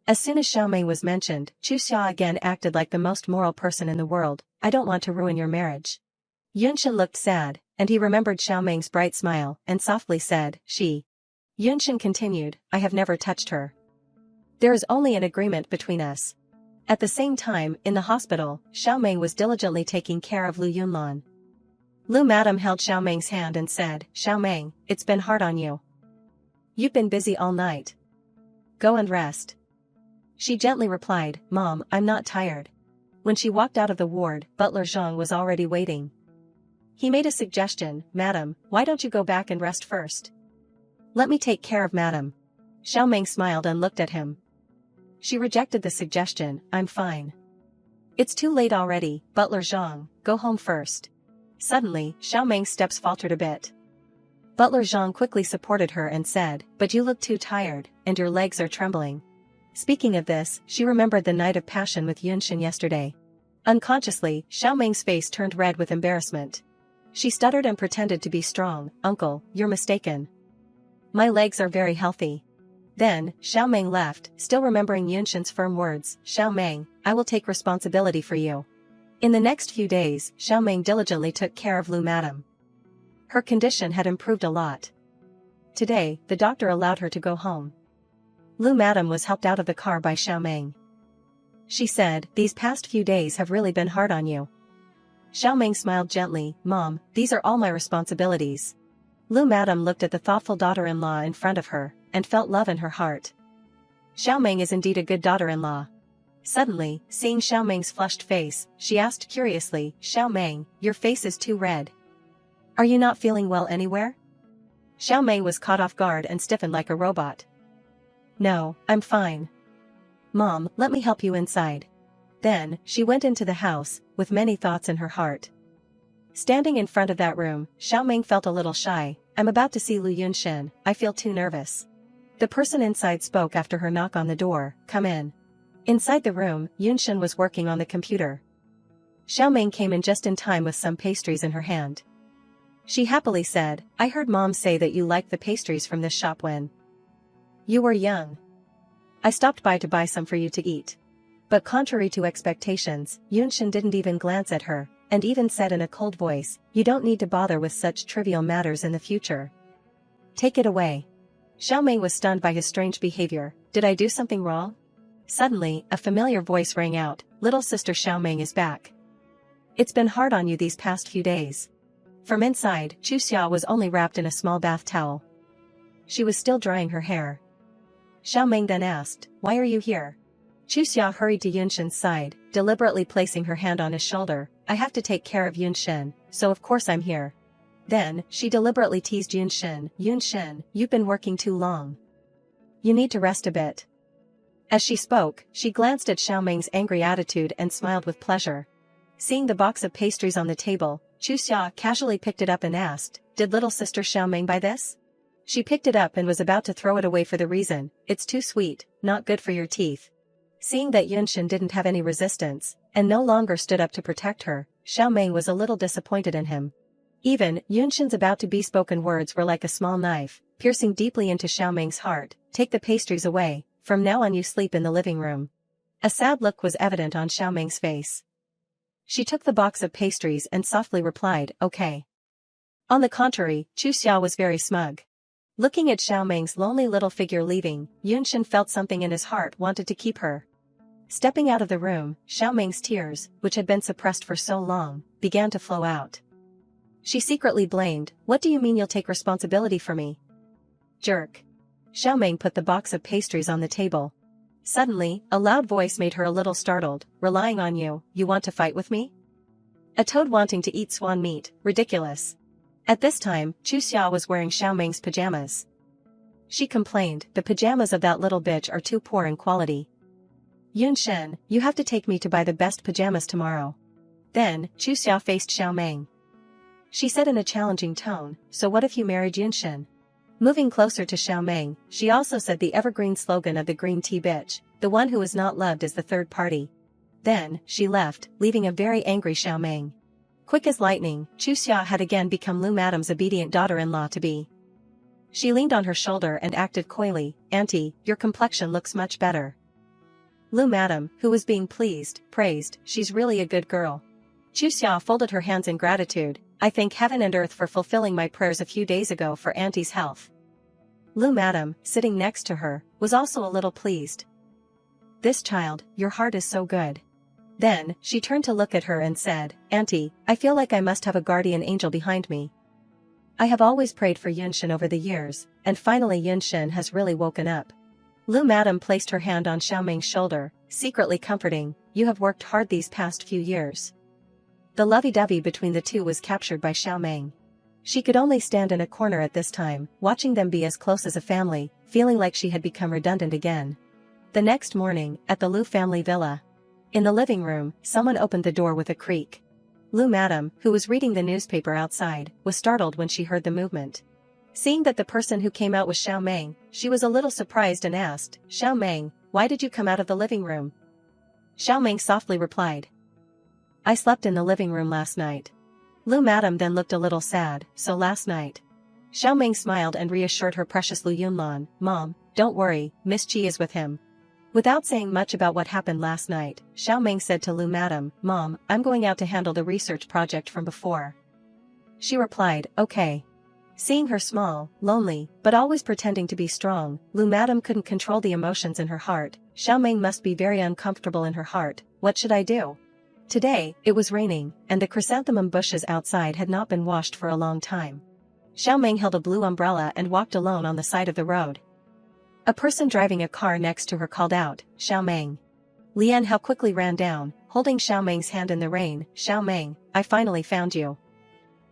As soon as Xiaomeng was mentioned, Chu Xia again acted like the most moral person in the world. I don't want to ruin your marriage. Yunshin looked sad, and he remembered Xiaomeng's bright smile, and softly said, she. Yunshin continued, I have never touched her. There is only an agreement between us. At the same time, in the hospital, Xiaomeng was diligently taking care of Lu Yunlan. Lu Madam held Xiaomeng's hand and said, Xiaomeng, it's been hard on you. You've been busy all night. Go and rest. She gently replied, Mom, I'm not tired. When she walked out of the ward, Butler Zhang was already waiting. He made a suggestion, Madam, why don't you go back and rest first? Let me take care of Madam. Xiao Meng smiled and looked at him. She rejected the suggestion, I'm fine. It's too late already, Butler Zhang, go home first. Suddenly, Xiao Meng's steps faltered a bit. Butler Zhang quickly supported her and said, but you look too tired, and your legs are trembling. Speaking of this, she remembered the night of passion with Yunshin yesterday. Unconsciously, Xiao Meng's face turned red with embarrassment. She stuttered and pretended to be strong, Uncle, you're mistaken. My legs are very healthy. Then, Xiao Meng left, still remembering Yunshin's firm words, Xiao Meng, I will take responsibility for you. In the next few days, Xiao Meng diligently took care of Lu Madam. Her condition had improved a lot. Today, the doctor allowed her to go home. Lu Madam was helped out of the car by Xiao Meng. She said, these past few days have really been hard on you. Xiao Meng smiled gently, Mom, these are all my responsibilities. Lu Madam looked at the thoughtful daughter-in-law in front of her, and felt love in her heart. Xiao Meng is indeed a good daughter-in-law. Suddenly, seeing Xiao Meng's flushed face, she asked curiously, Xiao Meng, your face is too red. Are you not feeling well anywhere? Xiao Meng was caught off guard and stiffened like a robot. No, I'm fine. Mom, let me help you inside. Then, she went into the house, with many thoughts in her heart. Standing in front of that room, Xiao Meng felt a little shy. I'm about to see Lu Yunshin, I feel too nervous. The person inside spoke after her knock on the door, come in. Inside the room, Yunshin was working on the computer. Xiao Meng came in just in time with some pastries in her hand. She happily said, I heard Mom say that you liked the pastries from this shop when you were young. I stopped by to buy some for you to eat. But contrary to expectations, Yunshin didn't even glance at her, and even said in a cold voice, you don't need to bother with such trivial matters in the future. Take it away. Xiao Meng was stunned by his strange behavior. Did I do something wrong? Suddenly, a familiar voice rang out, little sister Xiao Meng is back. It's been hard on you these past few days. From inside, Chu Xia was only wrapped in a small bath towel. She was still drying her hair. Xiao Meng then asked, why are you here? Chu Xia hurried to Yunshin's side, deliberately placing her hand on his shoulder. I have to take care of Yunshin, so of course I'm here. Then, she deliberately teased Yunshin, Yunshin, you've been working too long. You need to rest a bit. As she spoke, she glanced at Xiao Meng's angry attitude and smiled with pleasure. Seeing the box of pastries on the table, Chu Xia casually picked it up and asked, did little sister Xiao Meng buy this? She picked it up and was about to throw it away for the reason, it's too sweet, not good for your teeth. Seeing that Yunshin didn't have any resistance, and no longer stood up to protect her, Xiao Meng was a little disappointed in him. Even, Yunshin's about to be spoken words were like a small knife, piercing deeply into Xiao Meng's heart, take the pastries away, from now on you sleep in the living room. A sad look was evident on Xiao Meng's face. She took the box of pastries and softly replied, okay. On the contrary, Chu Xia was very smug. Looking at Xiao Meng's lonely little figure leaving, Yunshin felt something in his heart wanted to keep her. Stepping out of the room, Xiao Meng's tears, which had been suppressed for so long, began to flow out. She secretly blamed, what do you mean you'll take responsibility for me? Jerk. Xiao Meng put the box of pastries on the table. Suddenly, a loud voice made her a little startled, relying on you, you want to fight with me? A toad wanting to eat swan meat, ridiculous. At this time, Chu Xia was wearing Xiao Meng's pajamas. She complained, the pajamas of that little bitch are too poor in quality. Yunshin, you have to take me to buy the best pajamas tomorrow. Then, Chu Xia faced Xiao Meng. She said in a challenging tone, so what if you married Yunshin? Moving closer to Xiao Meng, she also said the evergreen slogan of the green tea bitch, the one who is not loved is the third party. Then, she left, leaving a very angry Xiao Meng. Quick as lightning, Chu Xia had again become Lu Madam's obedient daughter-in-law-to-be. She leaned on her shoulder and acted coyly, Auntie, your complexion looks much better. Lu Madam, who was being praised, she's really a good girl. Chu Xia folded her hands in gratitude, I thank heaven and earth for fulfilling my prayers a few days ago for Auntie's health. Lu Madam, sitting next to her, was also a little pleased. This child, your heart is so good. Then, she turned to look at her and said, Auntie, I feel like I must have a guardian angel behind me. I have always prayed for Yunshin over the years, and finally Yunshin has really woken up. Lu Madam placed her hand on Xiao Meng's shoulder, secretly comforting, you have worked hard these past few years. The lovey-dovey between the two was captured by Xiao Meng. She could only stand in a corner at this time, watching them be as close as a family, feeling like she had become redundant again. The next morning, at the Liu family villa. In the living room, someone opened the door with a creak. Liu madam, who was reading the newspaper outside, was startled when she heard the movement. Seeing that the person who came out was Xiao Meng, she was a little surprised and asked, "Xiao Meng, why did you come out of the living room?" Xiao Meng softly replied, "I slept in the living room last night." Liu madam then looked a little sad. "So last night?" Xiao Meng smiled and reassured her precious Liu Yunlan, "Mom, don't worry, Miss Chi is with him." Without saying much about what happened last night, Xiao Meng said to Liu madam, "Mom, I'm going out to handle the research project from before." She replied, "Okay." Seeing her small, lonely, but always pretending to be strong, Liu madam couldn't control the emotions in her heart. Xiao Meng must be very uncomfortable in her heart. What should I do? Today, it was raining, and the chrysanthemum bushes outside had not been washed for a long time. Xiao Meng held a blue umbrella and walked alone on the side of the road. A person driving a car next to her called out, "Xiao Meng." Lian Hao quickly ran down, holding Xiao Meng's hand in the rain. "Xiao Meng, I finally found you."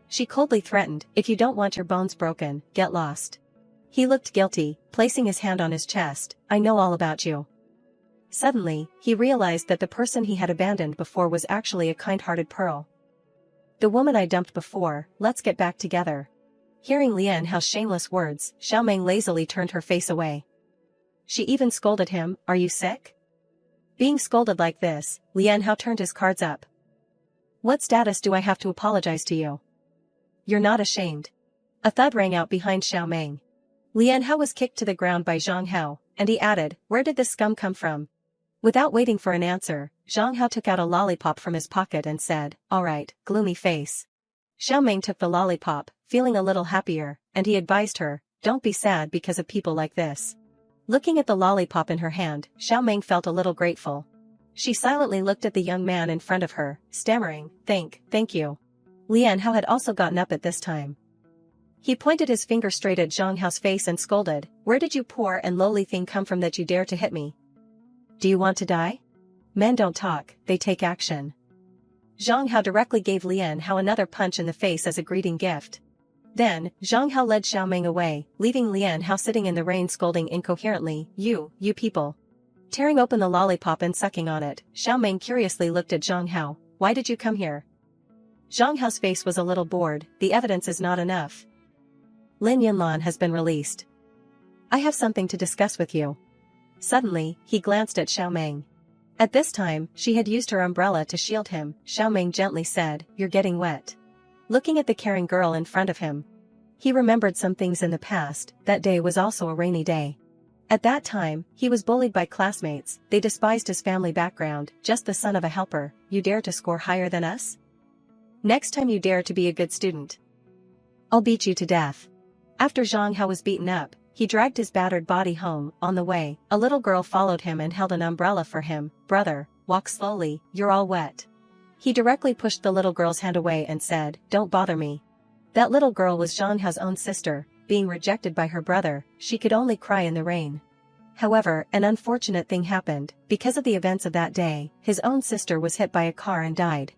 She coldly threatened, "If you don't want your bones broken, get lost." He looked guilty, placing his hand on his chest. "I know all about you." Suddenly, he realized that the person he had abandoned before was actually a kind-hearted pearl. "The woman I dumped before, let's get back together." Hearing Lian Hao's shameless words, Xiao Meng lazily turned her face away. She even scolded him, "Are you sick?" Being scolded like this, Lian Hao turned his cards up. "What status do I have to apologize to you? You're not ashamed." A thud rang out behind Xiao Meng. Lian Hao was kicked to the ground by Zhang Hao, and he added, "Where did this scum come from?" Without waiting for an answer, Zhang Hao took out a lollipop from his pocket and said, "All right, gloomy face." Xiao Meng took the lollipop, feeling a little happier, and he advised her, "Don't be sad because of people like this." Looking at the lollipop in her hand, Xiao Meng felt a little grateful. She silently looked at the young man in front of her, stammering, Thank you." Lian Hao had also gotten up at this time. He pointed his finger straight at Zhang Hao's face and scolded, "Where did you poor and lowly thing come from that you dare to hit me? Do you want to die? Men don't talk, they take action." Zhang Hao directly gave Lian Hao another punch in the face as a greeting gift. Then, Zhang Hao led Xiao Meng away, leaving Lian Hao sitting in the rain scolding incoherently, You people." Tearing open the lollipop and sucking on it, Xiao Meng curiously looked at Zhang Hao. "Why did you come here?" Zhang Hao's face was a little bored. "The evidence is not enough. Lin Yunlan has been released. I have something to discuss with you." Suddenly, he glanced at Xiao Meng. At this time, she had used her umbrella to shield him. Xiao Meng gently said, "You're getting wet." Looking at the caring girl in front of him, he remembered some things in the past. That day was also a rainy day. At that time, he was bullied by classmates. They despised his family background. "Just the son of a helper, you dare to score higher than us? Next time you dare to be a good student, I'll beat you to death." After Zhang Hao was beaten up, he dragged his battered body home. On the way, a little girl followed him and held an umbrella for him. "Brother, walk slowly, you're all wet." He directly pushed the little girl's hand away and said, "Don't bother me." That little girl was Zhang Hao's own sister. Being rejected by her brother, she could only cry in the rain. However, an unfortunate thing happened. Because of the events of that day, his own sister was hit by a car and died.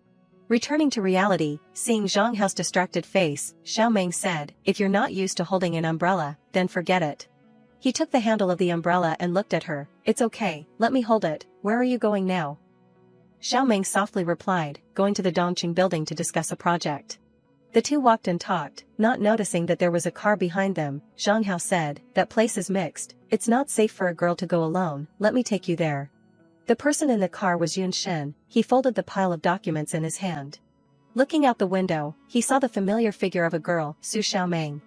Returning to reality, seeing Zhang Hao's distracted face, Xiao Meng said, "If you're not used to holding an umbrella, then forget it." He took the handle of the umbrella and looked at her. "It's okay, let me hold it. Where are you going now?" Xiao Meng softly replied, "Going to the Dongqing building to discuss a project." The two walked and talked, not noticing that there was a car behind them. Zhang Hao said, "That place is mixed. It's not safe for a girl to go alone. Let me take you there." The person in the car was Yun Shen. He folded the pile of documents in his hand. Looking out the window, he saw the familiar figure of a girl, Su Xiaomeng.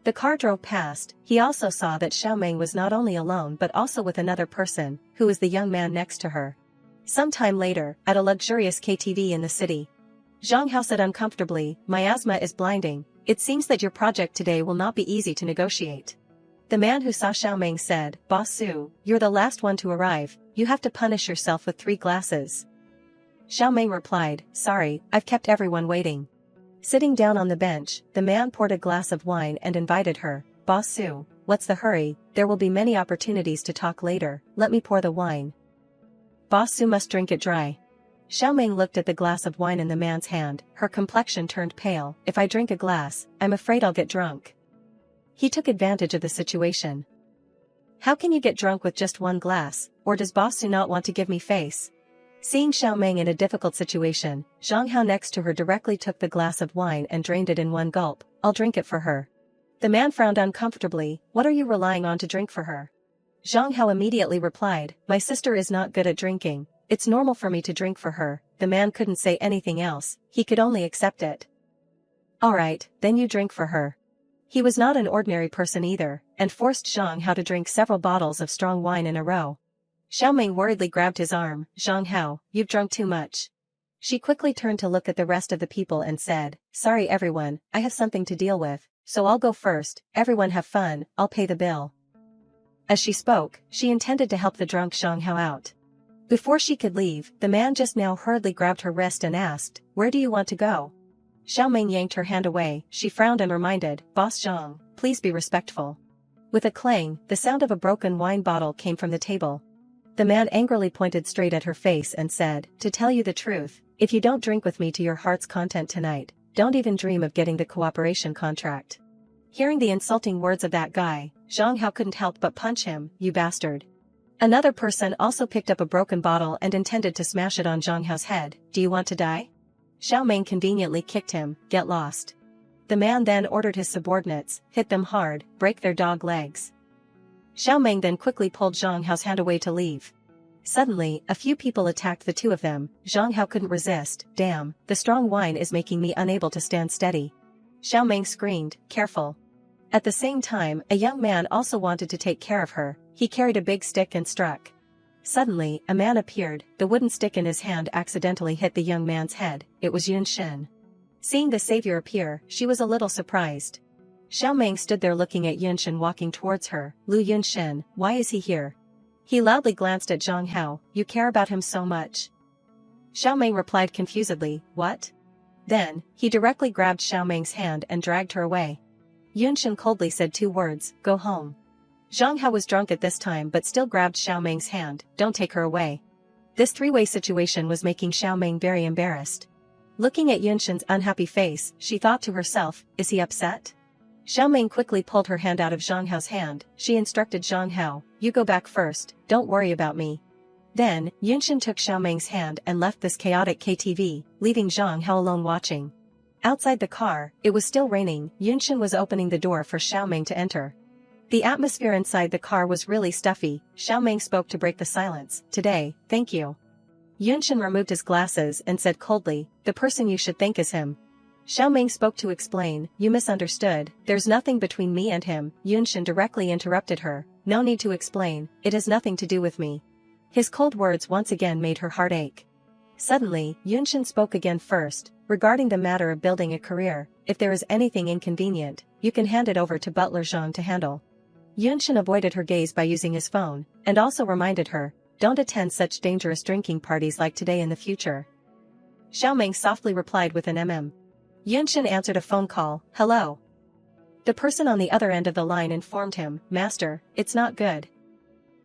The car drove past. He also saw that Xiaomeng was not only alone but also with another person, who was the young man next to her. Sometime later, at a luxurious KTV in the city, Zhang Hao said uncomfortably, "My asthma is blinding. It seems that your project today will not be easy to negotiate." The man who saw Xiaomeng said, "Boss Su, you're the last one to arrive. You have to punish yourself with 3 glasses." Xiaomeng replied, "Sorry, I've kept everyone waiting." Sitting down on the bench, the man poured a glass of wine and invited her. "Boss Su, what's the hurry? There will be many opportunities to talk later. Let me pour the wine." Boss Su must drink it dry. Xiao Ming looked at the glass of wine in the man's hand, her complexion turned pale. If I drink a glass, I'm afraid I'll get drunk. He took advantage of the situation. How can you get drunk with just one glass, or does boss not want to give me face? Seeing Xiao Ming in a difficult situation, Zhang Hao next to her directly took the glass of wine and drained it in one gulp. I'll drink it for her. The man frowned uncomfortably. What are you relying on to drink for her? Zhang Hao immediately replied, my sister is not good at drinking. It's normal for me to drink for her. The man couldn't say anything else, he could only accept it. Alright, then you drink for her. He was not an ordinary person either, and forced Zhang Hao to drink several bottles of strong wine in a row. Xiao Ming worriedly grabbed his arm. Zhang Hao, you've drunk too much. She quickly turned to look at the rest of the people and said, sorry everyone, I have something to deal with, so I'll go first. Everyone have fun, I'll pay the bill. As she spoke, she intended to help the drunk Zhang Hao out. Before she could leave, the man just now hurriedly grabbed her wrist and asked, where do you want to go? Xiao Ming yanked her hand away. She frowned and reminded, Boss Zhang, please be respectful. With a clang, the sound of a broken wine bottle came from the table. The man angrily pointed straight at her face and said, to tell you the truth, if you don't drink with me to your heart's content tonight, don't even dream of getting the cooperation contract. Hearing the insulting words of that guy, Zhang Hao couldn't help but punch him, you bastard. Another person also picked up a broken bottle and intended to smash it on Zhang Hao's head. Do you want to die? Xiao Ming conveniently kicked him. Get lost. The man then ordered his subordinates, hit them hard, break their dog legs. Xiao Ming then quickly pulled Zhang Hao's hand away to leave. Suddenly, a few people attacked the two of them. Zhang Hao couldn't resist. Damn, the strong wine is making me unable to stand steady. Xiao Ming screamed, careful. At the same time, a young man also wanted to take care of her. He carried a big stick and struck. Suddenly, a man appeared. The wooden stick in his hand accidentally hit the young man's head. It was Yun Shen. Seeing the savior appear, she was a little surprised. Xiao Ming stood there looking at Yun Shen walking towards her. Lu Yun Shen, why is he here? He loudly glanced at Zhang Hao. You care about him so much? Xiao Ming replied confusedly, what? Then, he directly grabbed Xiao Ming's hand and dragged her away. Yun Shen coldly said two words, go home. Zhang Hao was drunk at this time but still grabbed Xiao Ming's hand, don't take her away. This three-way situation was making Xiao Ming very embarrassed. Looking at Yun Shen's unhappy face, she thought to herself, is he upset? Xiao Ming quickly pulled her hand out of Zhang Hao's hand. She instructed Zhang Hao, you go back first, don't worry about me. Then, Yun Shen took Xiao Ming's hand and left this chaotic KTV, leaving Zhang Hao alone watching. Outside the car, it was still raining. Yun Shen was opening the door for Xiao Ming to enter. The atmosphere inside the car was really stuffy. Xiao Ming spoke to break the silence. Today, thank you. Yun Shen removed his glasses and said coldly, the person you should thank is him. Xiao Ming spoke to explain, you misunderstood, there's nothing between me and him. Yun Shen directly interrupted her, no need to explain, it has nothing to do with me. His cold words once again made her heart ache. Suddenly, Yun Shen spoke again first, regarding the matter of building a career, if there is anything inconvenient, you can hand it over to Butler Zhang to handle. Yun Shen avoided her gaze by using his phone, and also reminded her, don't attend such dangerous drinking parties like today in the future. Xiao Ming softly replied with an Yun Shen answered a phone call, hello. The person on the other end of the line informed him, Master, it's not good.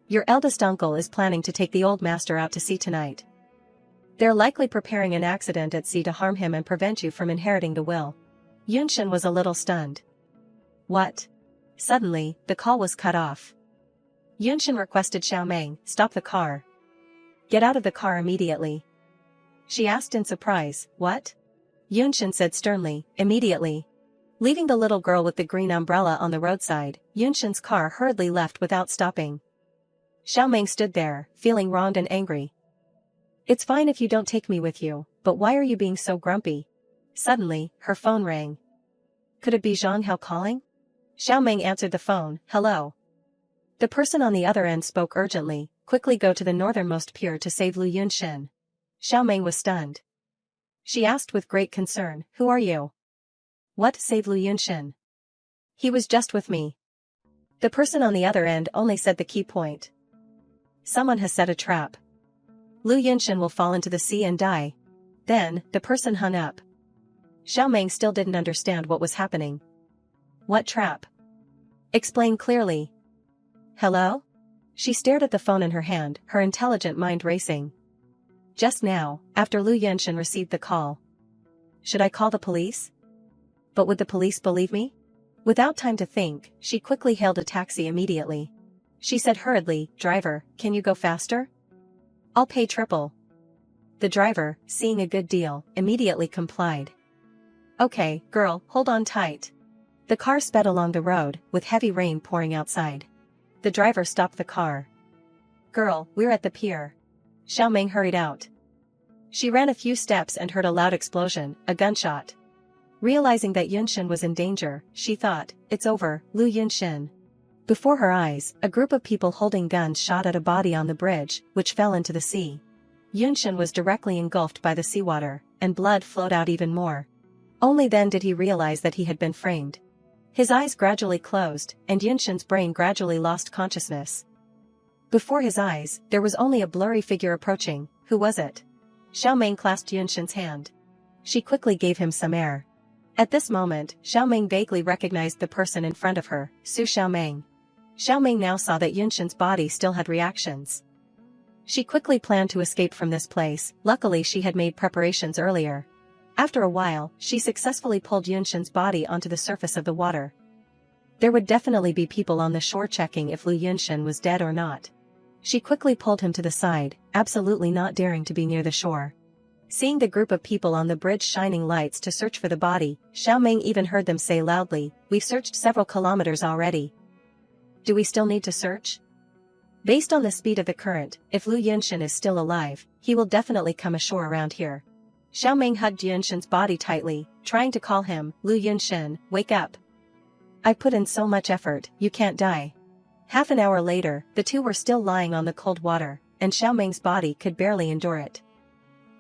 Your eldest uncle is planning to take the old master out to sea tonight. They're likely preparing an accident at sea to harm him and prevent you from inheriting the will. Yun Shen was a little stunned. What? Suddenly, the call was cut off. Yun Shen requested Xiao Ming, stop the car. Get out of the car immediately. She asked in surprise, what? Yun Shen said sternly, immediately. Leaving the little girl with the green umbrella on the roadside, Yun Shen's car hurriedly left without stopping. Xiao Ming stood there, feeling wronged and angry. It's fine if you don't take me with you, but why are you being so grumpy? Suddenly, her phone rang. Could it be Zhang Hao calling? Xiao Ming answered the phone, hello. The person on the other end spoke urgently, quickly go to the northernmost pier to save Lu Yun Shen. Xiao Ming was stunned. She asked with great concern, who are you? What, save Lu Yun Shen? He was just with me. The person on the other end only said the key point. Someone has set a trap. Lu Yun Shen will fall into the sea and die. Then, the person hung up. Xiao Ming still didn't understand what was happening. What trap? Explain clearly. Hello? She stared at the phone in her hand, her intelligent mind racing. Just now, after Lu Yunshin received the call. Should I call the police? But would the police believe me? Without time to think, she quickly hailed a taxi immediately. She said hurriedly, "Driver, can you go faster? I'll pay triple." The driver, seeing a good deal, immediately complied. "Okay, girl, hold on tight." The car sped along the road, with heavy rain pouring outside. The driver stopped the car. "Girl, we're at the pier." Xiaoming hurried out. She ran a few steps and heard a loud explosion, a gunshot. Realizing that Yunshin was in danger, she thought, "It's over, Lu Yunshin." Before her eyes, a group of people holding guns shot at a body on the bridge, which fell into the sea. Yunshin was directly engulfed by the seawater, and blood flowed out even more. Only then did he realize that he had been framed. His eyes gradually closed, and Yunshin's brain gradually lost consciousness. Before his eyes, there was only a blurry figure approaching. Who was it? Xiaoming clasped Yunshin's hand. She quickly gave him some air. At this moment, Xiaoming vaguely recognized the person in front of her, Su Xiaoming. Xiaoming now saw that Yunshin's body still had reactions. She quickly planned to escape from this place. Luckily she had made preparations earlier. After a while, she successfully pulled Yunshin's body onto the surface of the water. There would definitely be people on the shore checking if Lu Yunshin was dead or not. She quickly pulled him to the side, absolutely not daring to be near the shore. Seeing the group of people on the bridge shining lights to search for the body, Xiaoming even heard them say loudly, "We've searched several kilometers already. Do we still need to search?" Based on the speed of the current, if Lu Yunshin is still alive, he will definitely come ashore around here. Xiaoming hugged Yunshin's body tightly, trying to call him, "Lu Yunshin, wake up. I put in so much effort, you can't die." Half an hour later, the two were still lying on the cold water, and Xiaoming's body could barely endure it.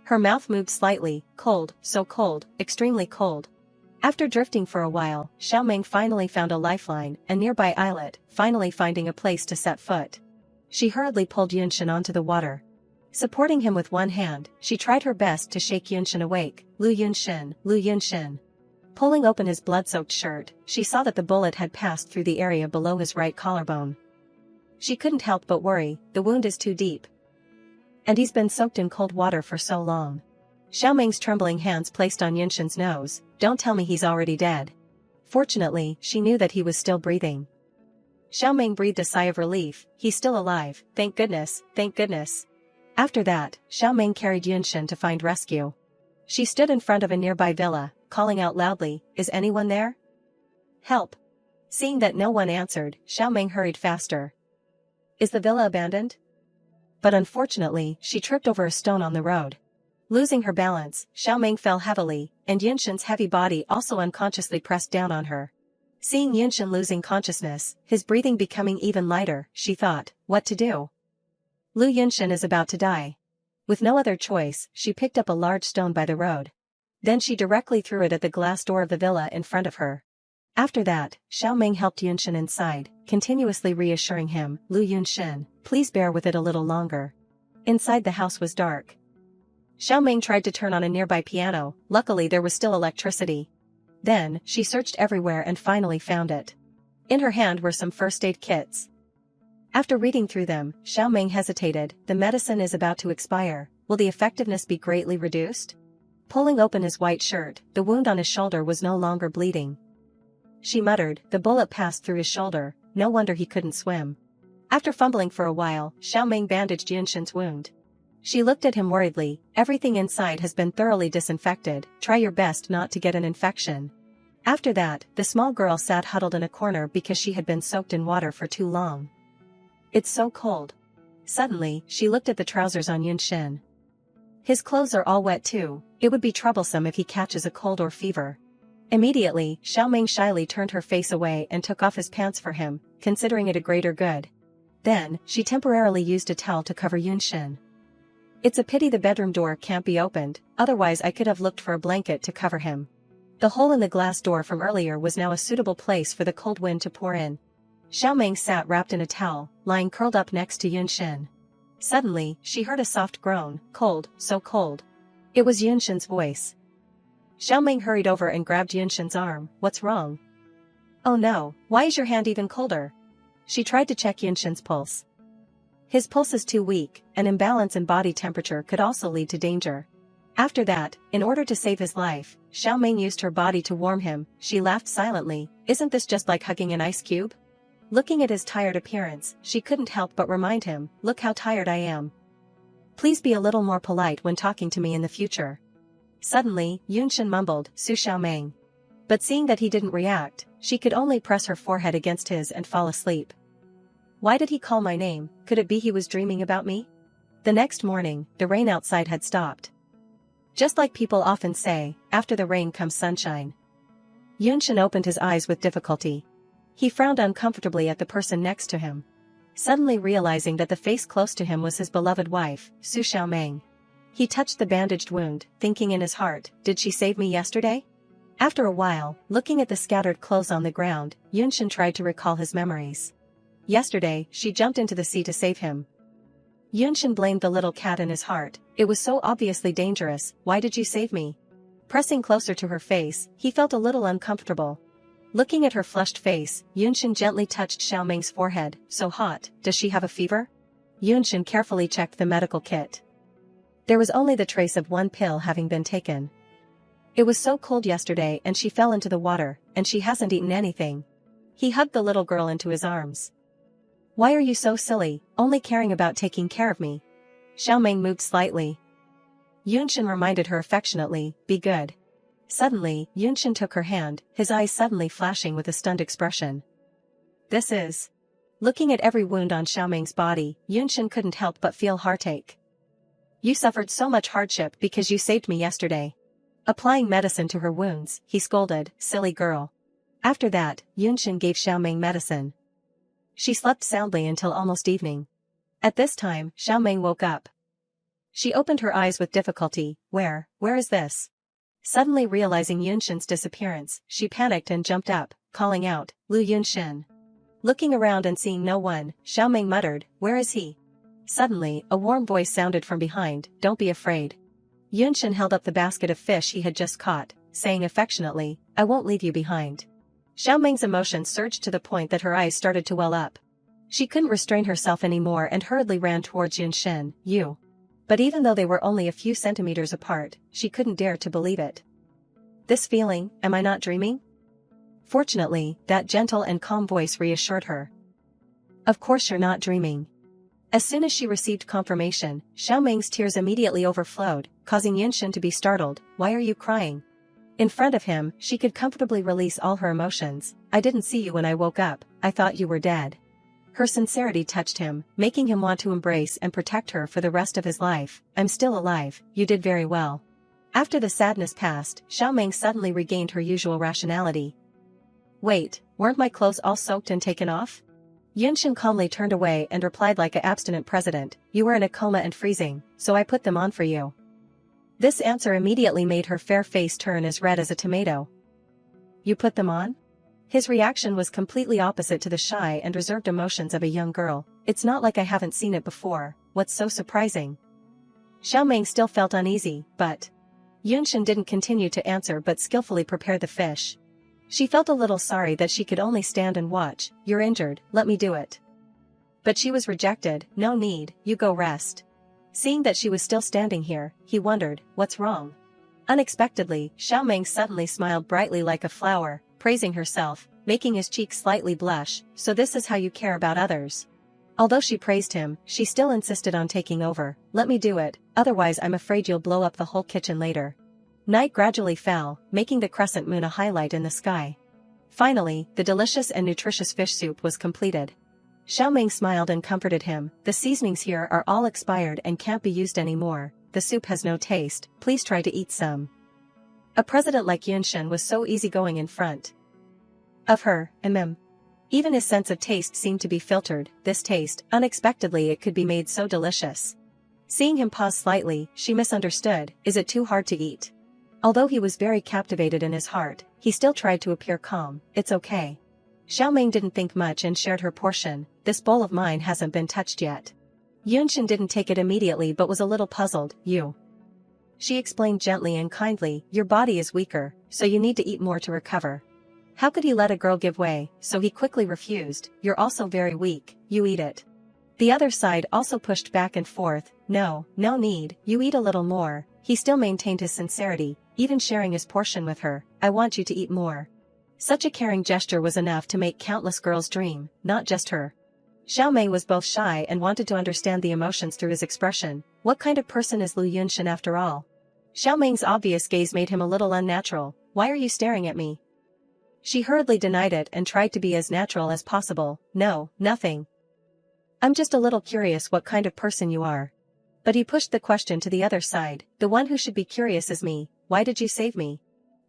Her mouth moved slightly, cold, so cold, extremely cold. After drifting for a while, Xiaoming finally found a lifeline, a nearby islet, finally finding a place to set foot. She hurriedly pulled Yunshin onto the water. Supporting him with one hand, she tried her best to shake Yunshin awake. "Lu Yunshin, Lu Yunshin." Pulling open his blood-soaked shirt, she saw that the bullet had passed through the area below his right collarbone. She couldn't help but worry, the wound is too deep. And he's been soaked in cold water for so long. Xiaoming's trembling hands placed on Yunshin's nose. "Don't tell me he's already dead." Fortunately, she knew that he was still breathing. Xiaoming breathed a sigh of relief. "He's still alive, thank goodness, thank goodness." After that, Xiaoming carried Yunshin to find rescue. She stood in front of a nearby villa, calling out loudly, "Is anyone there? Help!" Seeing that no one answered, Xiaoming hurried faster. "Is the villa abandoned?" But unfortunately, she tripped over a stone on the road. Losing her balance, Xiaoming fell heavily, and Yunshin's heavy body also unconsciously pressed down on her. Seeing Yunshin losing consciousness, his breathing becoming even lighter, she thought, what to do? Lu Yunshin is about to die. With no other choice, she picked up a large stone by the road. Then she directly threw it at the glass door of the villa in front of her. After that, Xiaoming helped Yunshin inside, continuously reassuring him, "Lu Yunshin, please bear with it a little longer." Inside the house was dark. Xiaoming tried to turn on a nearby piano. Luckily there was still electricity. Then, she searched everywhere and finally found it. In her hand were some first aid kits. After reading through them, Xiaoming hesitated. The medicine is about to expire. Will the effectiveness be greatly reduced? Pulling open his white shirt, the wound on his shoulder was no longer bleeding. She muttered, the bullet passed through his shoulder, no wonder he couldn't swim. After fumbling for a while, Xiaoming bandaged Yunshin's wound. She looked at him worriedly. Everything inside has been thoroughly disinfected, try your best not to get an infection. After that, the small girl sat huddled in a corner because she had been soaked in water for too long. It's so cold. Suddenly, she looked at the trousers on Yunshin. His clothes are all wet too, it would be troublesome if he catches a cold or fever. Immediately, Xiaoming shyly turned her face away and took off his pants for him, considering it a greater good. Then, she temporarily used a towel to cover Yunshin. It's a pity the bedroom door can't be opened, otherwise I could have looked for a blanket to cover him. The hole in the glass door from earlier was now a suitable place for the cold wind to pour in. Xiaoming sat wrapped in a towel, lying curled up next to Yunshin. Suddenly, she heard a soft groan, cold, so cold. It was Yunshin's voice. Xiaoming hurried over and grabbed Yunshin's arm. What's wrong? Oh no, why is your hand even colder? She tried to check Yunshin's pulse. His pulse is too weak, an imbalance in body temperature could also lead to danger. After that, in order to save his life, Xiaoming used her body to warm him. She laughed silently. Isn't this just like hugging an ice cube? Looking at his tired appearance, she couldn't help but remind him, look how tired I am. Please be a little more polite when talking to me in the future. Suddenly, Yunshin mumbled, Su Xiaoming. But seeing that he didn't react, she could only press her forehead against his and fall asleep. Why did he call my name? Could it be he was dreaming about me? The next morning, the rain outside had stopped. Just like people often say, after the rain comes sunshine. Yunshin opened his eyes with difficulty. He frowned uncomfortably at the person next to him. Suddenly realizing that the face close to him was his beloved wife, Su Xiaoming. He touched the bandaged wound, thinking in his heart, did she save me yesterday? After a while, looking at the scattered clothes on the ground, Yunshin tried to recall his memories. Yesterday, she jumped into the sea to save him. Yunshin blamed the little cat in his heart. It was so obviously dangerous, why did you save me? Pressing closer to her face, he felt a little uncomfortable. Looking at her flushed face, Yunshin gently touched Xiaoming's forehead. So hot, does she have a fever? Yunshin carefully checked the medical kit. There was only the trace of one pill having been taken. It was so cold yesterday and she fell into the water, and she hasn't eaten anything. He hugged the little girl into his arms. Why are you so silly, only caring about taking care of me? Xiaoming moved slightly. Yunshin reminded her affectionately, be good. Suddenly, Yunshin took her hand, his eyes suddenly flashing with a stunned expression. This is... Looking at every wound on Xiaoming's body, Yunshin couldn't help but feel heartache. You suffered so much hardship because you saved me yesterday. Applying medicine to her wounds, he scolded, silly girl. After that, Yunshin gave Xiaoming medicine. She slept soundly until almost evening. At this time, Xiaoming woke up. She opened her eyes with difficulty. Where is this? Suddenly realizing Yunshin's disappearance, she panicked and jumped up, calling out, Lu Yunshin. Looking around and seeing no one, Xiaoming muttered, where is he? Suddenly, a warm voice sounded from behind, don't be afraid. Yunshin held up the basket of fish he had just caught, saying affectionately, I won't leave you behind. Xiaoming's emotions surged to the point that her eyes started to well up. She couldn't restrain herself anymore and hurriedly ran towards Yunshin. You. But even though they were only a few centimeters apart, she couldn't dare to believe it. This feeling, am I not dreaming? Fortunately, that gentle and calm voice reassured her. Of course you're not dreaming. As soon as she received confirmation, Xiaoming's tears immediately overflowed, causing Yunshin to be startled. Why are you crying? In front of him, she could comfortably release all her emotions. I didn't see you when I woke up, I thought you were dead. Her sincerity touched him, making him want to embrace and protect her for the rest of his life. I'm still alive, you did very well. After the sadness passed, Xiaoming suddenly regained her usual rationality. Wait, weren't my clothes all soaked and taken off? Yunshin calmly turned away and replied like an abstinent president, you were in a coma and freezing, so I put them on for you. This answer immediately made her fair face turn as red as a tomato. You put them on? His reaction was completely opposite to the shy and reserved emotions of a young girl. It's not like I haven't seen it before, what's so surprising? Xiaoming still felt uneasy, but... Yunshin didn't continue to answer but skillfully prepared the fish. She felt a little sorry that she could only stand and watch. You're injured, let me do it. But she was rejected, no need, you go rest. Seeing that she was still standing here, he wondered, what's wrong? Unexpectedly, Xiaoming suddenly smiled brightly like a flower, praising herself, making his cheeks slightly blush, so this is how you care about others. Although she praised him, she still insisted on taking over. Let me do it, otherwise I'm afraid you'll blow up the whole kitchen later. Night gradually fell, making the crescent moon a highlight in the sky. Finally, the delicious and nutritious fish soup was completed. Xiaoming smiled and comforted him. The seasonings here are all expired and can't be used anymore. The soup has no taste, please try to eat some. A president like Yunshin was so easygoing in front of her, Even his sense of taste seemed to be filtered. This taste, unexpectedly it could be made so delicious. Seeing him pause slightly, she misunderstood, is it too hard to eat? Although he was very captivated in his heart, he still tried to appear calm, it's okay. Xiaoming didn't think much and shared her portion. This bowl of mine hasn't been touched yet. Yunshin didn't take it immediately but was a little puzzled. She explained gently and kindly, your body is weaker, so you need to eat more to recover. How could he let a girl give way, so he quickly refused, you're also very weak, you eat it. The other side also pushed back and forth. No, no need, you eat a little more. He still maintained his sincerity, even sharing his portion with her. I want you to eat more. Such a caring gesture was enough to make countless girls dream, not just her. Xiao Meng was both shy and wanted to understand the emotions through his expression. What kind of person is Lu Yunshin after all? Xiao Meng's obvious gaze made him a little unnatural. Why are you staring at me? She hurriedly denied it and tried to be as natural as possible. No, nothing. I'm just a little curious what kind of person you are. But he pushed the question to the other side. The one who should be curious is me. Why did you save me?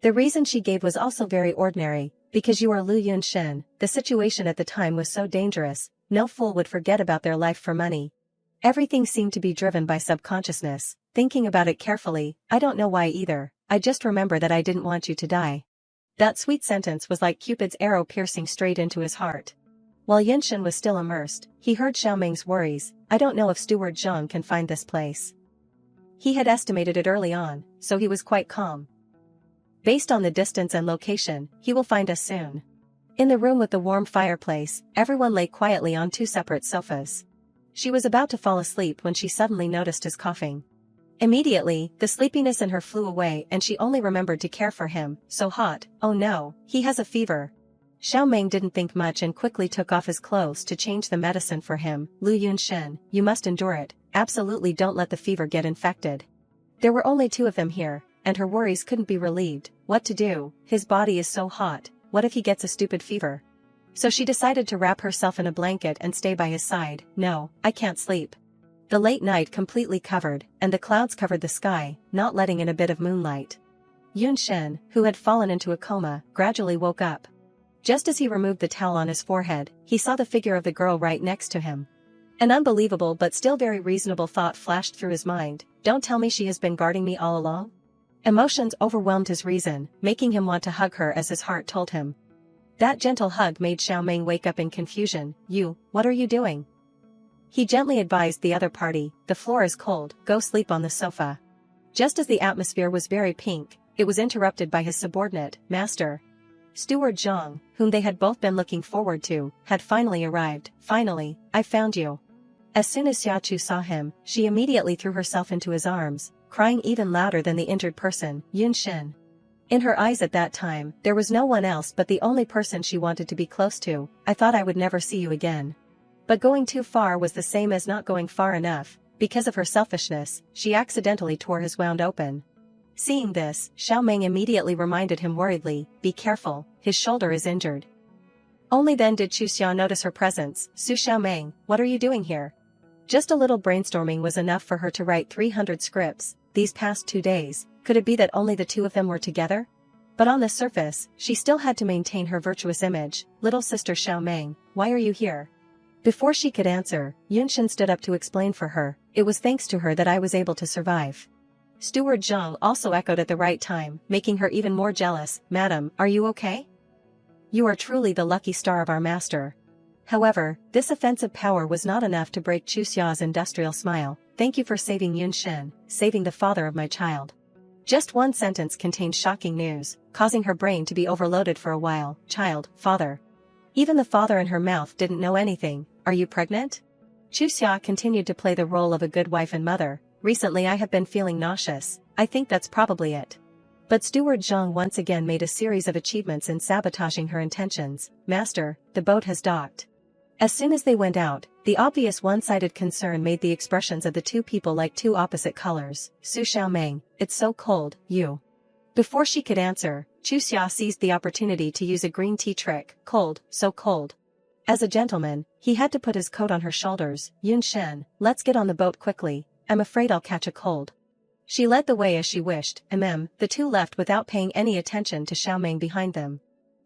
The reason she gave was also very ordinary. Because you are Lu Yunshin. The situation at the time was so dangerous. No fool would forget about their life for money. Everything seemed to be driven by subconsciousness. Thinking about it carefully, I don't know why either. I just remember that I didn't want you to die. That sweet sentence was like Cupid's arrow piercing straight into his heart. While Yunshin was still immersed, he heard Xiao Meng's worries. I don't know if Steward Zhang can find this place. He had estimated it early on, so he was quite calm. Based on the distance and location, he will find us soon. In the room with the warm fireplace, everyone lay quietly on two separate sofas. She was about to fall asleep when she suddenly noticed his coughing. Immediately, the sleepiness in her flew away and she only remembered to care for him. So hot, oh no, he has a fever. Xiao Meng didn't think much and quickly took off his clothes to change the medicine for him. Lu Yunshin, you must endure it, absolutely don't let the fever get infected. There were only two of them here, and her worries couldn't be relieved. What to do? His body is so hot, what if he gets a stupid fever? So she decided to wrap herself in a blanket and stay by his side. No, I can't sleep. The late night completely covered, and the clouds covered the sky, not letting in a bit of moonlight. Yunshin, who had fallen into a coma, gradually woke up. Just as he removed the towel on his forehead, he saw the figure of the girl right next to him. An unbelievable but still very reasonable thought flashed through his mind. Don't tell me she has been guarding me all along? Emotions overwhelmed his reason, making him want to hug her as his heart told him. That gentle hug made Xiao Meng wake up in confusion. You, what are you doing? He gently advised the other party, the floor is cold, go sleep on the sofa. Just as the atmosphere was very pink, it was interrupted by his subordinate, Master. Steward Zhang, whom they had both been looking forward to, had finally arrived. Finally, I found you. As soon as Xiaochu saw him, she immediately threw herself into his arms, crying even louder than the injured person, Yunshin. In her eyes at that time, there was no one else but the only person she wanted to be close to. I thought I would never see you again. But going too far was the same as not going far enough. Because of her selfishness, she accidentally tore his wound open. Seeing this, Xiao Meng immediately reminded him worriedly, be careful, his shoulder is injured. Only then did Chu Xia notice her presence. Su Xiao Meng, what are you doing here? Just a little brainstorming was enough for her to write 300 scripts, these past 2 days. Could it be that only the two of them were together? But on the surface, she still had to maintain her virtuous image. Little sister Xiao Meng, why are you here? Before she could answer, Yunshin stood up to explain for her. It was thanks to her that I was able to survive. Steward Zhang also echoed at the right time, making her even more jealous. Madam, are you okay? You are truly the lucky star of our master. However, this offensive power was not enough to break Chu Xia's industrial smile. Thank you for saving Yunshin, saving the father of my child. Just one sentence contained shocking news, causing her brain to be overloaded for a while. Child, father. Even the father in her mouth didn't know anything. Are you pregnant? Chu Xia continued to play the role of a good wife and mother. Recently I have been feeling nauseous. I think that's probably it. But Steward Zhang once again made a series of achievements in sabotaging her intentions. Master, the boat has docked. As soon as they went out, the obvious one-sided concern made the expressions of the two people like two opposite colors. Su Xiaomeng, it's so cold, you. Before she could answer, Chu Xia seized the opportunity to use a green tea trick. Cold, so cold. As a gentleman, he had to put his coat on her shoulders. Yun Shen, let's get on the boat quickly. I'm afraid I'll catch a cold. She led the way as she wished. The two left without paying any attention to Xiaomeng behind them.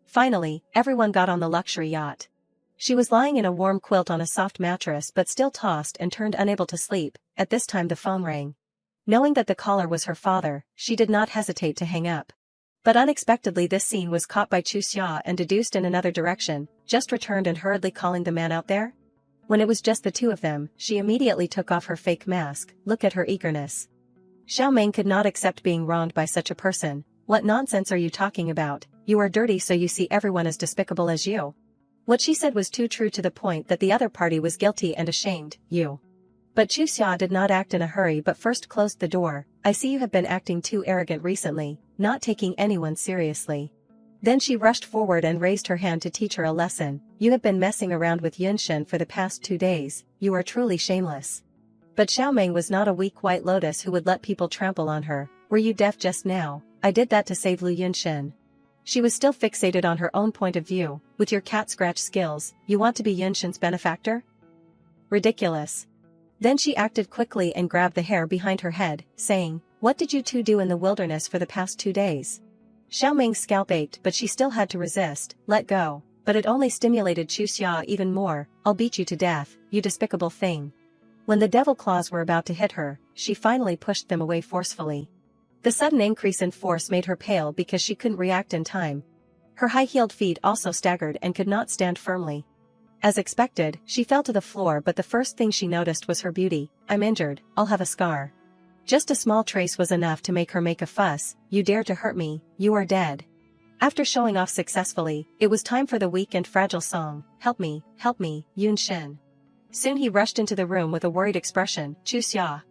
Finally, everyone got on the luxury yacht. She was lying in a warm quilt on a soft mattress but still tossed and turned unable to sleep. At this time the phone rang. Knowing that the caller was her father, she did not hesitate to hang up. But unexpectedly this scene was caught by Chu Xia and deduced in another direction. Just returned and hurriedly calling the man out there? When it was just the two of them, she immediately took off her fake mask. Look at her eagerness. Xiaomeng could not accept being wronged by such a person. What nonsense are you talking about? You are dirty so you see everyone as despicable as you. What she said was too true to the point that the other party was guilty and ashamed, you. But Chu Xia did not act in a hurry but first closed the door. I see you have been acting too arrogant recently, not taking anyone seriously. Then she rushed forward and raised her hand to teach her a lesson. You have been messing around with Yunshen for the past 2 days, you are truly shameless. But Xiaomeng was not a weak white lotus who would let people trample on her. Were you deaf just now? I did that to save Lu Yunshen. She was still fixated on her own point of view. With your cat scratch skills, you want to be Yunshen's benefactor? Ridiculous. Then she acted quickly and grabbed the hair behind her head, saying, what did you two do in the wilderness for the past 2 days? Xiaomeng's scalp ached but she still had to resist, let go, but it only stimulated Chu Xia even more. I'll beat you to death, you despicable thing. When the devil claws were about to hit her, she finally pushed them away forcefully. The sudden increase in force made her pale because she couldn't react in time. Her high-heeled feet also staggered and could not stand firmly. As expected, she fell to the floor but the first thing she noticed was her beauty. I'm injured, I'll have a scar. Just a small trace was enough to make her make a fuss. You dare to hurt me, you are dead. After showing off successfully, it was time for the weak and fragile song, help me, Yun Shin. Soon he rushed into the room with a worried expression, Chu Xia.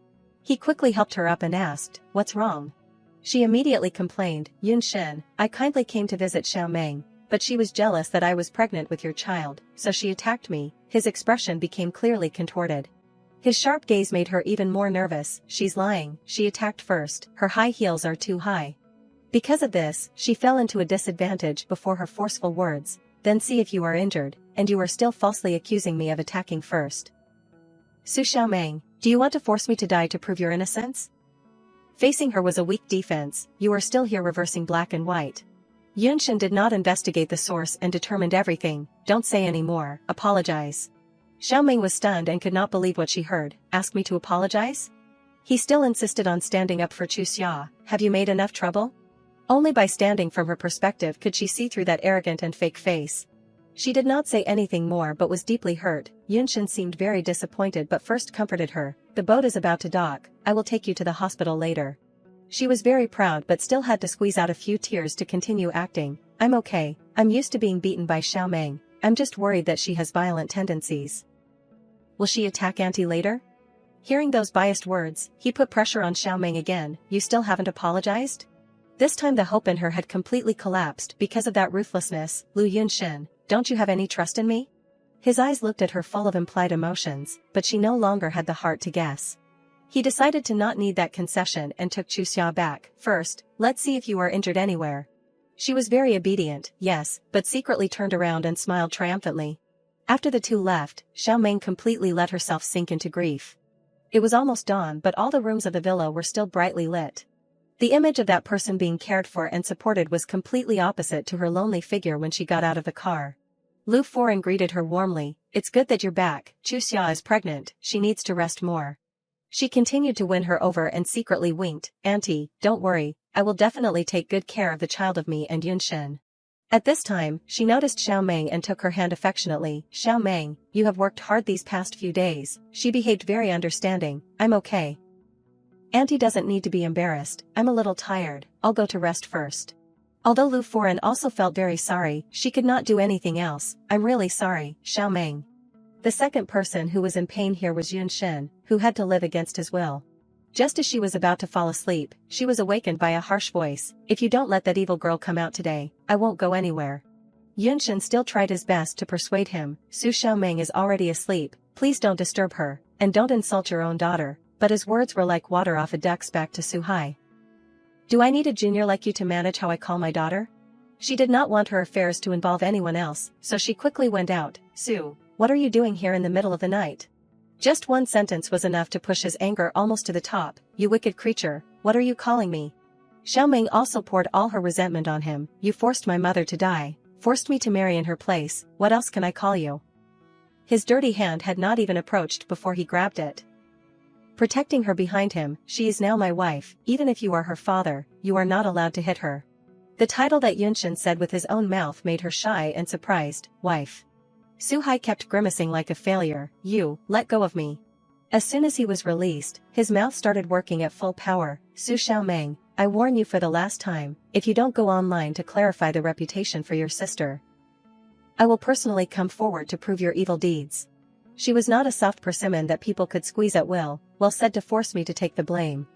He quickly helped her up and asked, what's wrong? She immediately complained, Yun Shin, I kindly came to visit Xiaomeng, but she was jealous that I was pregnant with your child, so she attacked me. His expression became clearly contorted. His sharp gaze made her even more nervous. She's lying, she attacked first, her high heels are too high. Because of this, she fell into a disadvantage before her forceful words, then see if you are injured, and you are still falsely accusing me of attacking first. Su Xiaomeng, do you want to force me to die to prove your innocence? Facing her was a weak defense, you are still here reversing black and white. Yunshin did not investigate the source and determined everything, don't say any more, apologize. Xiaomeng was stunned and could not believe what she heard, ask me to apologize? He still insisted on standing up for Chu Xia, have you made enough trouble? Only by standing from her perspective could she see through that arrogant and fake face. She did not say anything more but was deeply hurt. Yunshin seemed very disappointed but first comforted her, the boat is about to dock, I will take you to the hospital later. She was very proud but still had to squeeze out a few tears to continue acting, I'm okay, I'm used to being beaten by Xiaomeng, I'm just worried that she has violent tendencies. Will she attack Auntie later? Hearing those biased words, he put pressure on Xiaomeng again, you still haven't apologized? This time the hope in her had completely collapsed because of that ruthlessness. Lu Yunshin, don't you have any trust in me? His eyes looked at her full of implied emotions, but she no longer had the heart to guess. He decided to not need that concession and took Chu Xia back. First, let's see if you are injured anywhere. She was very obedient, yes, but secretly turned around and smiled triumphantly. After the two left, Xiaomeng completely let herself sink into grief. It was almost dawn but all the rooms of the villa were still brightly lit. The image of that person being cared for and supported was completely opposite to her lonely figure when she got out of the car. Lu Foran greeted her warmly, it's good that you're back, Chu Xia is pregnant, she needs to rest more. She continued to win her over and secretly winked, Auntie, don't worry, I will definitely take good care of the child of me and Yunshin. At this time, she noticed Xiaomeng and took her hand affectionately, Xiaomeng, you have worked hard these past few days. She behaved very understanding, I'm okay. Auntie doesn't need to be embarrassed, I'm a little tired, I'll go to rest first. Although Lu Foran also felt very sorry, she could not do anything else, I'm really sorry, Xiaomeng. The second person who was in pain here was Yunshin, who had to live against his will. Just as she was about to fall asleep, she was awakened by a harsh voice, if you don't let that evil girl come out today, I won't go anywhere. Yunshin still tried his best to persuade him, Su Xiaomeng is already asleep, please don't disturb her, and don't insult your own daughter. But his words were like water off a duck's back to Su Hai. Do I need a junior like you to manage how I call my daughter? She did not want her affairs to involve anyone else, so she quickly went out, Su, what are you doing here in the middle of the night? Just one sentence was enough to push his anger almost to the top, you wicked creature, what are you calling me? Xiaomeng also poured all her resentment on him, you forced my mother to die, forced me to marry in her place, what else can I call you? His dirty hand had not even approached before he grabbed it. Protecting her behind him, she is now my wife, even if you are her father, you are not allowed to hit her. The title that Yunshin said with his own mouth made her shy and surprised, wife. Su Hai kept grimacing like a failure, you, let go of me. As soon as he was released, his mouth started working at full power, Su Xiaomeng, I warn you for the last time, if you don't go online to clarify the reputation for your sister. I will personally come forward to prove your evil deeds. She was not a soft persimmon that people could squeeze at will, well said to force me to take the blame.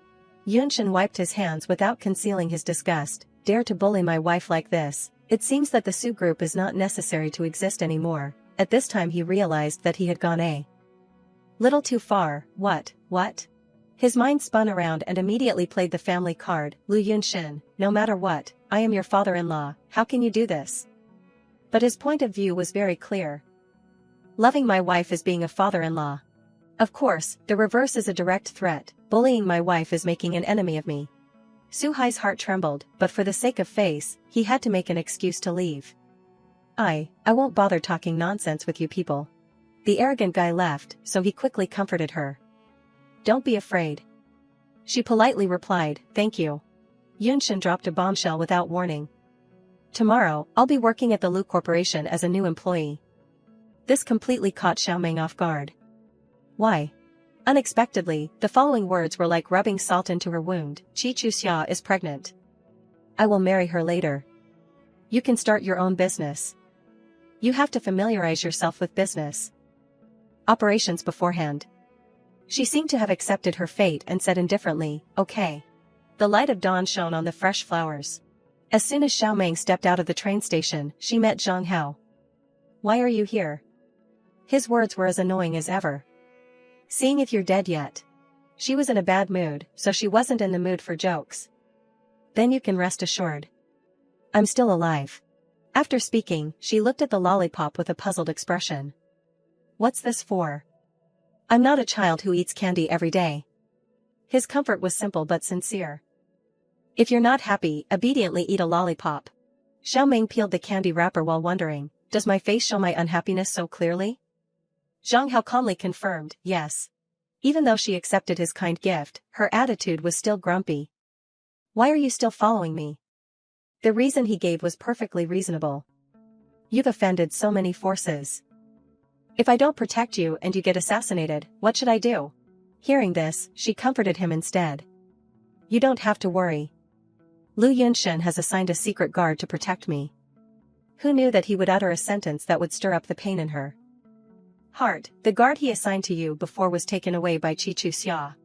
Yunshin wiped his hands without concealing his disgust. Dare to bully my wife like this. It seems that the Su group is not necessary to exist anymore. At this time he realized that he had gone a little too far. What? His mind spun around and immediately played the family card. Lu Yunshin, no matter what, I am your father-in-law, how can you do this? But his point of view was very clear. Loving my wife is being a father-in-law. Of course, the reverse is a direct threat. Bullying my wife is making an enemy of me. Suhai's heart trembled, but for the sake of face, he had to make an excuse to leave. I won't bother talking nonsense with you people. The arrogant guy left, so he quickly comforted her. Don't be afraid. She politely replied, thank you. Yunshin dropped a bombshell without warning. Tomorrow, I'll be working at the Lu Corporation as a new employee. This completely caught Xiaoming off guard. Why? Unexpectedly, the following words were like rubbing salt into her wound. Chichuxia is pregnant. I will marry her later. You can start your own business. You have to familiarize yourself with business operations beforehand. She seemed to have accepted her fate and said indifferently, okay. The light of dawn shone on the fresh flowers. As soon as Xiaoming stepped out of the train station, she met Zhang Hao. Why are you here? His words were as annoying as ever. Seeing if you're dead yet. She was in a bad mood, so she wasn't in the mood for jokes. Then you can rest assured. I'm still alive. After speaking, she looked at the lollipop with a puzzled expression. What's this for? I'm not a child who eats candy every day. His comfort was simple but sincere. If you're not happy, obediently eat a lollipop. Xiaoming peeled the candy wrapper while wondering, does my face show my unhappiness so clearly? Zhang Hao calmly confirmed, yes. Even though she accepted his kind gift, her attitude was still grumpy. Why are you still following me? The reason he gave was perfectly reasonable. You've offended so many forces. If I don't protect you and you get assassinated, what should I do? Hearing this, she comforted him instead. You don't have to worry. Lu Yunshin has assigned a secret guard to protect me. Who knew that he would utter a sentence that would stir up the pain in her heart? The guard he assigned to you before was taken away by Chichuxia.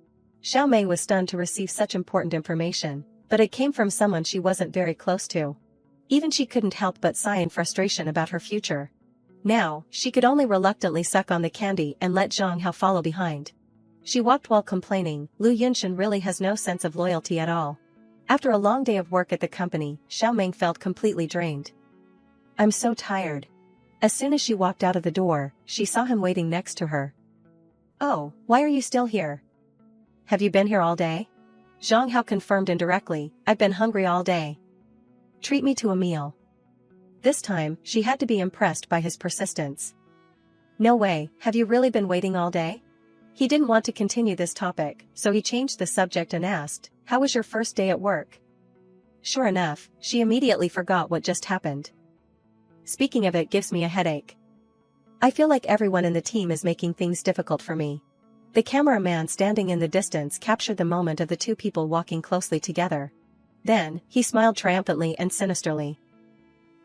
Xiaomei was stunned to receive such important information, but it came from someone she wasn't very close to. Even she couldn't help but sigh in frustration about her future. Now, she could only reluctantly suck on the candy and let Zhang Hao follow behind. She walked while complaining, Lu Yunshin really has no sense of loyalty at all. After a long day of work at the company, Xiaoming felt completely drained. I'm so tired. As soon as she walked out of the door, she saw him waiting next to her. Oh, why are you still here? Have you been here all day? Zhang Hao confirmed indirectly, I've been hungry all day. Treat me to a meal. This time, she had to be impressed by his persistence. No way, have you really been waiting all day? He didn't want to continue this topic, so he changed the subject and asked, how was your first day at work? Sure enough, she immediately forgot what just happened. Speaking of it gives me a headache. I feel like everyone in the team is making things difficult for me. The cameraman standing in the distance captured the moment of the two people walking closely together. Then, he smiled triumphantly and sinisterly.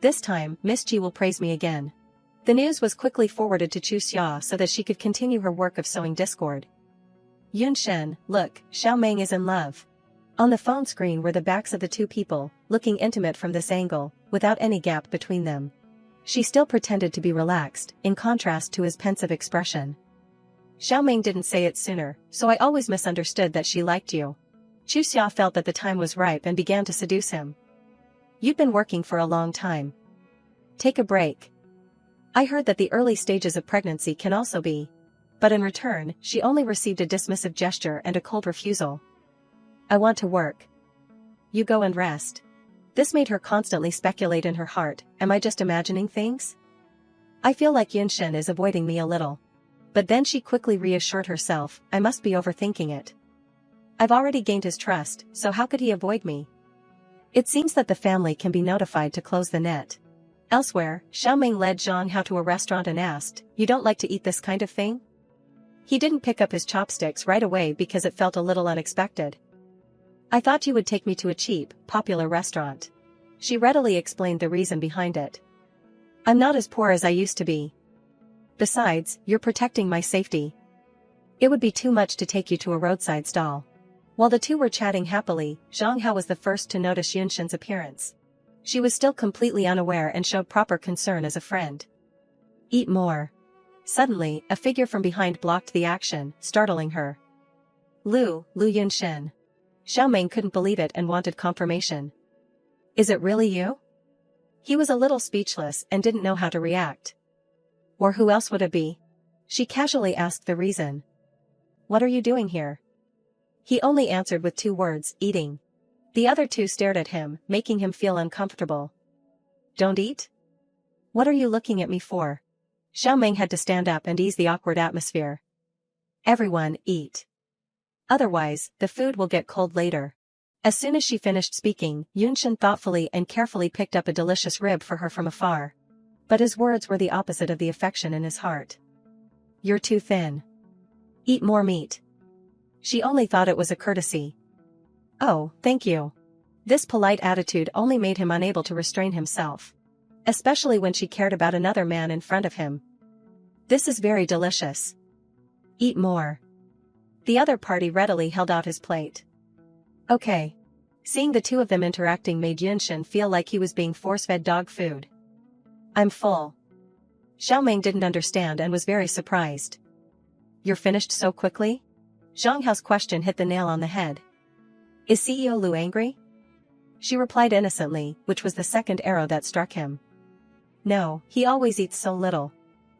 This time, Miss Ji will praise me again. The news was quickly forwarded to Chu Xia so that she could continue her work of sowing discord. Yunshin, look, Xiaoming is in love. On the phone screen were the backs of the two people, looking intimate from this angle, without any gap between them. She still pretended to be relaxed, in contrast to his pensive expression. Xiaoming didn't say it sooner, so I always misunderstood that she liked you. Chu Xia felt that the time was ripe and began to seduce him. You've been working for a long time. Take a break. I heard that the early stages of pregnancy can also be. But in return, she only received a dismissive gesture and a cold refusal. I want to work. You go and rest. This made her constantly speculate in her heart, am I just imagining things? I feel like Yunshin is avoiding me a little. But then she quickly reassured herself, I must be overthinking it. I've already gained his trust, so how could he avoid me? It seems that the family can be notified to close the net. Elsewhere, Xiaoming led Zhang Hao to a restaurant and asked, you don't like to eat this kind of thing? He didn't pick up his chopsticks right away because it felt a little unexpected. I thought you would take me to a cheap, popular restaurant. She readily explained the reason behind it. I'm not as poor as I used to be. Besides, you're protecting my safety. It would be too much to take you to a roadside stall. While the two were chatting happily, Zhang Hao was the first to notice Yunshin's appearance. She was still completely unaware and showed proper concern as a friend. Eat more. Suddenly, a figure from behind blocked the action, startling her. Lu Yunshin. Xiaoming couldn't believe it and wanted confirmation. Is it really you? He was a little speechless and didn't know how to react. Or who else would it be? She casually asked the reason. What are you doing here? He only answered with 2 words, eating. The other 2 stared at him, making him feel uncomfortable. Don't eat? What are you looking at me for? Xiaoming had to stand up and ease the awkward atmosphere. Everyone, eat. Otherwise, the food will get cold later. As soon as she finished speaking, Yunshin thoughtfully and carefully picked up a delicious rib for her from afar. But his words were the opposite of the affection in his heart. You're too thin. Eat more meat. She only thought it was a courtesy. Oh, thank you. This polite attitude only made him unable to restrain himself. Especially when she cared about another man in front of him. This is very delicious. Eat more. The other party readily held out his plate. Okay. Seeing the 2 of them interacting made Yunshin feel like he was being force-fed dog food. I'm full. Xiaoming didn't understand and was very surprised. You're finished so quickly? Zhang Hao's question hit the nail on the head. Is CEO Lu angry? She replied innocently, which was the second arrow that struck him. No, he always eats so little.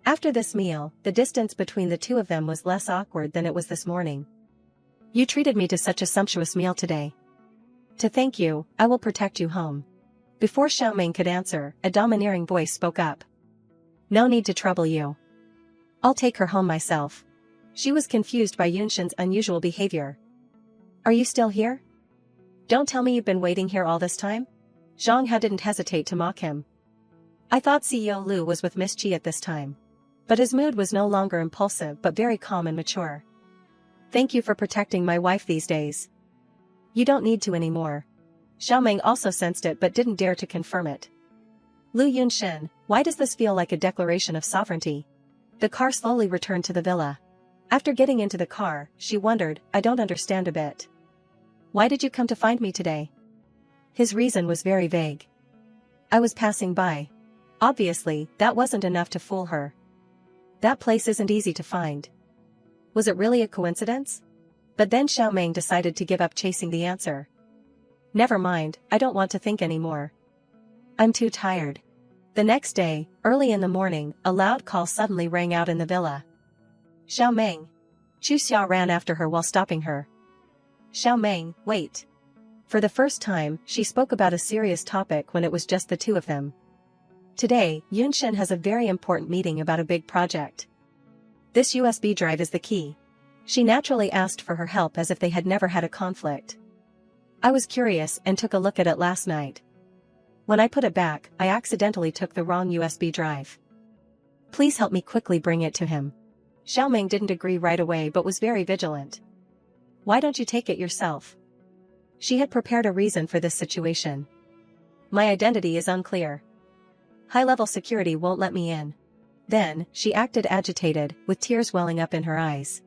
After this meal, the distance between the 2 of them was less awkward than it was this morning. You treated me to such a sumptuous meal today. To thank you, I will protect you home. Before Xiaoming could answer, a domineering voice spoke up. No need to trouble you. I'll take her home myself. She was confused by Yunshin's unusual behavior. Are you still here? Don't tell me you've been waiting here all this time? Zhang Hao didn't hesitate to mock him. I thought CEO Lu was with Miss Qi at this time. But his mood was no longer impulsive but very calm and mature. Thank you for protecting my wife these days. You don't need to anymore. Xiaoming also sensed it but didn't dare to confirm it. Lu Yunshin, why does this feel like a declaration of sovereignty? The car slowly returned to the villa. After getting into the car, she wondered, I don't understand a bit. Why did you come to find me today? His reason was very vague. I was passing by. Obviously, that wasn't enough to fool her. That place isn't easy to find. Was it really a coincidence? But then Xiaoming decided to give up chasing the answer. Never mind, I don't want to think anymore. I'm too tired. The next day, early in the morning, a loud call suddenly rang out in the villa. Xiaoming. Chu Xia ran after her while stopping her. Xiaoming, wait. For the first time, she spoke about a serious topic when it was just the 2 of them. Today, Yunshin has a very important meeting about a big project. This USB drive is the key. She naturally asked for her help as if they had never had a conflict. I was curious and took a look at it last night. When I put it back, I accidentally took the wrong USB drive. Please help me quickly bring it to him. Xiaoming didn't agree right away but was very vigilant. Why don't you take it yourself? She had prepared a reason for this situation. My identity is unclear. High-level security won't let me in. Then, she acted agitated, with tears welling up in her eyes.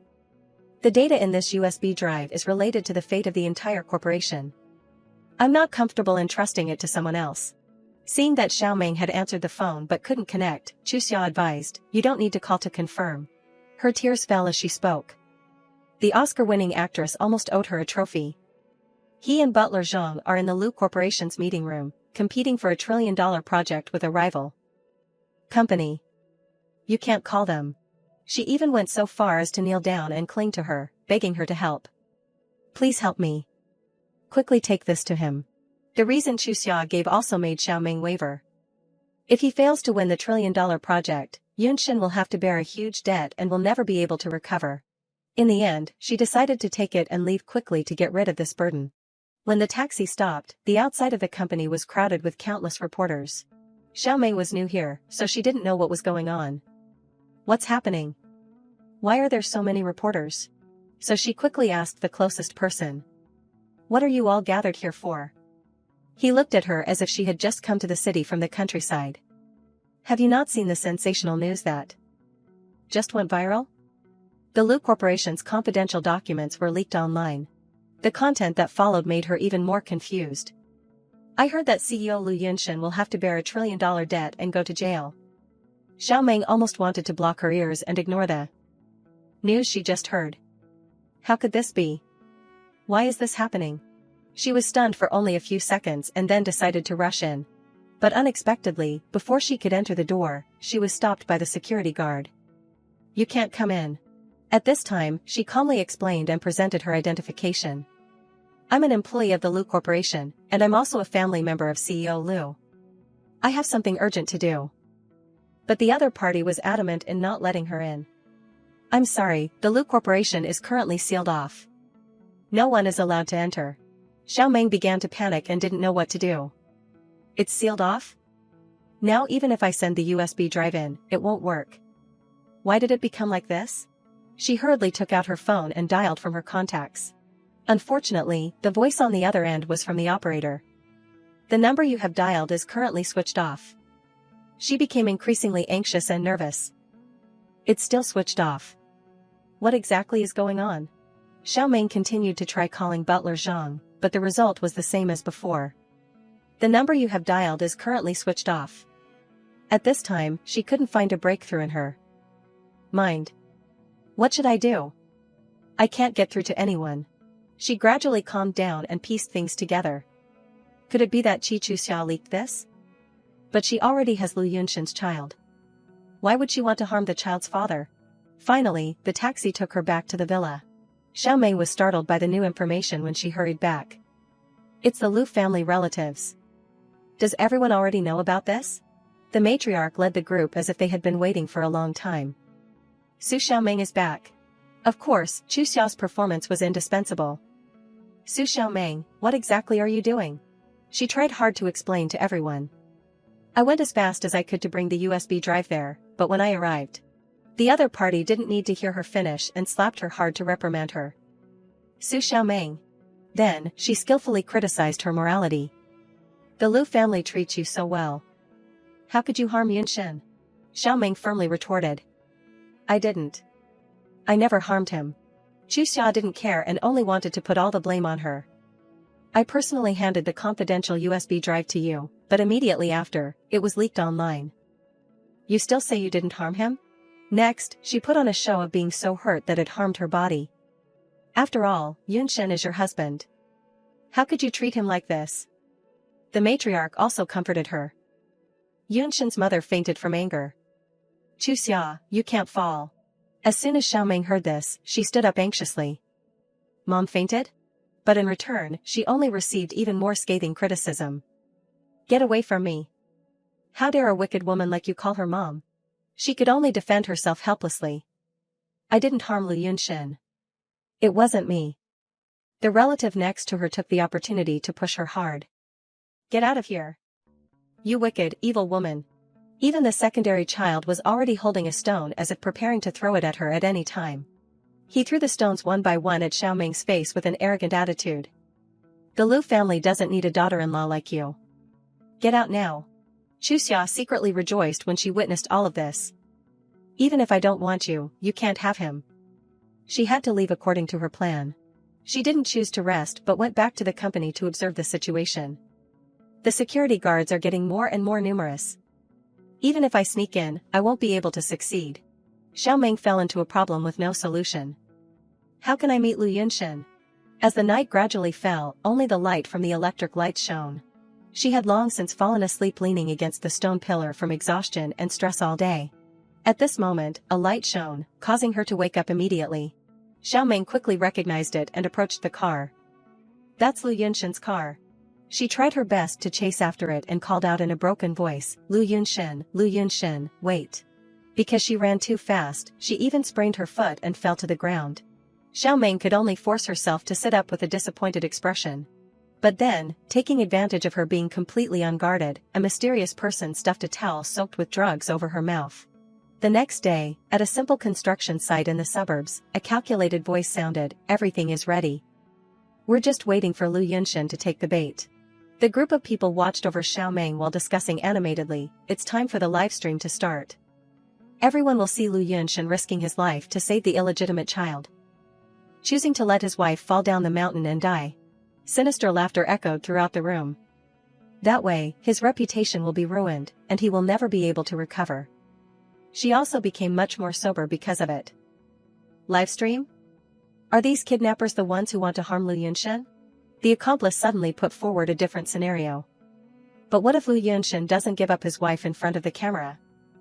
The data in this USB drive is related to the fate of the entire corporation. I'm not comfortable entrusting it to someone else. Seeing that Xiaoming had answered the phone but couldn't connect, Chu Xia advised, you don't need to call to confirm. Her tears fell as she spoke. The Oscar-winning actress almost owed her a trophy. He and Butler Zhang are in the Lu Corporation's meeting room, competing for a $1 trillion project with a rival company. You can't call them. She even went so far as to kneel down and cling to her, begging her to help. Please help me. Quickly take this to him. The reason Chu Xia gave also made Xiaoming waver. If he fails to win the $1 trillion project, Yunshin will have to bear a huge debt and will never be able to recover. In the end, she decided to take it and leave quickly to get rid of this burden. When the taxi stopped, the outside of the company was crowded with countless reporters. Xiaoming was new here, so she didn't know what was going on. What's happening? Why are there so many reporters? So she quickly asked the closest person. What are you all gathered here for? He looked at her as if she had just come to the city from the countryside. Have you not seen the sensational news that just went viral? The Lu Corporation's confidential documents were leaked online. The content that followed made her even more confused. I heard that CEO Lu Yunshin will have to bear $1 trillion debt and go to jail. Xiao Meng almost wanted to block her ears and ignore the news she just heard. How could this be? Why is this happening? She was stunned for only a few seconds and then decided to rush in. But unexpectedly, before she could enter the door, she was stopped by the security guard. You can't come in. At this time, she calmly explained and presented her identification. I'm an employee of the Lu Corporation, and I'm also a family member of CEO Lu. I have something urgent to do. But the other party was adamant in not letting her in. I'm sorry, the Lu Corporation is currently sealed off. No one is allowed to enter. Xiao Meng began to panic and didn't know what to do. It's sealed off? Now even if I send the USB drive in, it won't work. Why did it become like this? She hurriedly took out her phone and dialed from her contacts. Unfortunately, the voice on the other end was from the operator. The number you have dialed is currently switched off. She became increasingly anxious and nervous. It's still switched off. What exactly is going on? Xiao Meng continued to try calling Butler Zhang, but the result was the same as before. The number you have dialed is currently switched off. At this time, she couldn't find a breakthrough in her mind. What should I do? I can't get through to anyone. She gradually calmed down and pieced things together. Could it be that Chi Chuxiao leaked this? But she already has Lu Yunshin's child. Why would she want to harm the child's father? Finally, the taxi took her back to the villa. Xiao Mei was startled by the new information when she hurried back. It's the Lu family relatives. Does everyone already know about this? The matriarch led the group as if they had been waiting for a long time. Su Xiaomeng is back. Of course, Chu Xiao's performance was indispensable. Su Xiaomeng, what exactly are you doing? She tried hard to explain to everyone. I went as fast as I could to bring the USB drive there, but when I arrived, the other party didn't need to hear her finish and slapped her hard to reprimand her. Su Xiaomeng. Then, she skillfully criticized her morality. The Lu family treats you so well. How could you harm Yunshin? Xiaomeng firmly retorted. I didn't. I never harmed him. Chu Xia didn't care and only wanted to put all the blame on her. I personally handed the confidential USB drive to you, but immediately after, it was leaked online. You still say you didn't harm him? Next, she put on a show of being so hurt that it harmed her body. After all, Yunshin is your husband. How could you treat him like this? The matriarch also comforted her. Yunshin's mother fainted from anger. Chu Xia, you can't fall. As soon as Xiaomeng heard this, she stood up anxiously. Mom fainted? But in return, she only received even more scathing criticism. Get away from me. How dare a wicked woman like you call her mom? She could only defend herself helplessly. I didn't harm Lu Yunshin. It wasn't me. The relative next to her took the opportunity to push her hard. Get out of here. You wicked, evil woman. Even the secondary child was already holding a stone as if preparing to throw it at her at any time. He threw the stones one by one at Xiaomeng's face with an arrogant attitude. The Lu family doesn't need a daughter-in-law like you. Get out now. Chu Xia secretly rejoiced when she witnessed all of this. Even if I don't want you, you can't have him. She had to leave according to her plan. She didn't choose to rest but went back to the company to observe the situation. The security guards are getting more and more numerous. Even if I sneak in, I won't be able to succeed. Xiaomeng fell into a problem with no solution. How can I meet Lu Yunshin? As the night gradually fell, only the light from the electric lights shone. She had long since fallen asleep leaning against the stone pillar from exhaustion and stress all day. At this moment, a light shone, causing her to wake up immediately. Xiaomeng quickly recognized it and approached the car. That's Lu Yunshin's car. She tried her best to chase after it and called out in a broken voice, Lu Yunshin, wait. Because she ran too fast, she even sprained her foot and fell to the ground. Xiaomeng could only force herself to sit up with a disappointed expression. But then, taking advantage of her being completely unguarded, a mysterious person stuffed a towel soaked with drugs over her mouth. The next day, at a simple construction site in the suburbs, a calculated voice sounded, everything is ready. We're just waiting for Lu Yunshin to take the bait. The group of people watched over Xiao Meng while discussing animatedly, it's time for the livestream to start. Everyone will see Lu Yunshan risking his life to save the illegitimate child, choosing to let his wife fall down the mountain and die. Sinister laughter echoed throughout the room. That way, his reputation will be ruined, and he will never be able to recover. She also became much more sober because of it. Livestream? Are these kidnappers the ones who want to harm Lu Yunshan? The accomplice suddenly put forward a different scenario. But what if Lu Yunshan doesn't give up his wife in front of the camera?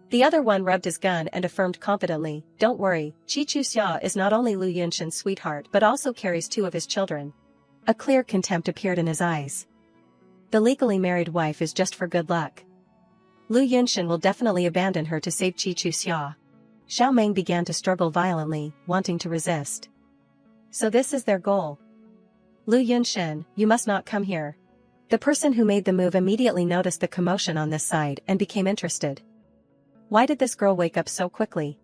The other one rubbed his gun and affirmed confidently, don't worry, Chi Chu Xia is not only Lu Yunshan's sweetheart but also carries 2 of his children. A clear contempt appeared in his eyes. The legally married wife is just for good luck. Lu Yunshan will definitely abandon her to save Chi Chu Xia. Xiao Meng began to struggle violently, wanting to resist. So this is their goal. Lu Yunshan, you must not come here. The person who made the move immediately noticed the commotion on this side and became interested. Why did this girl wake up so quickly?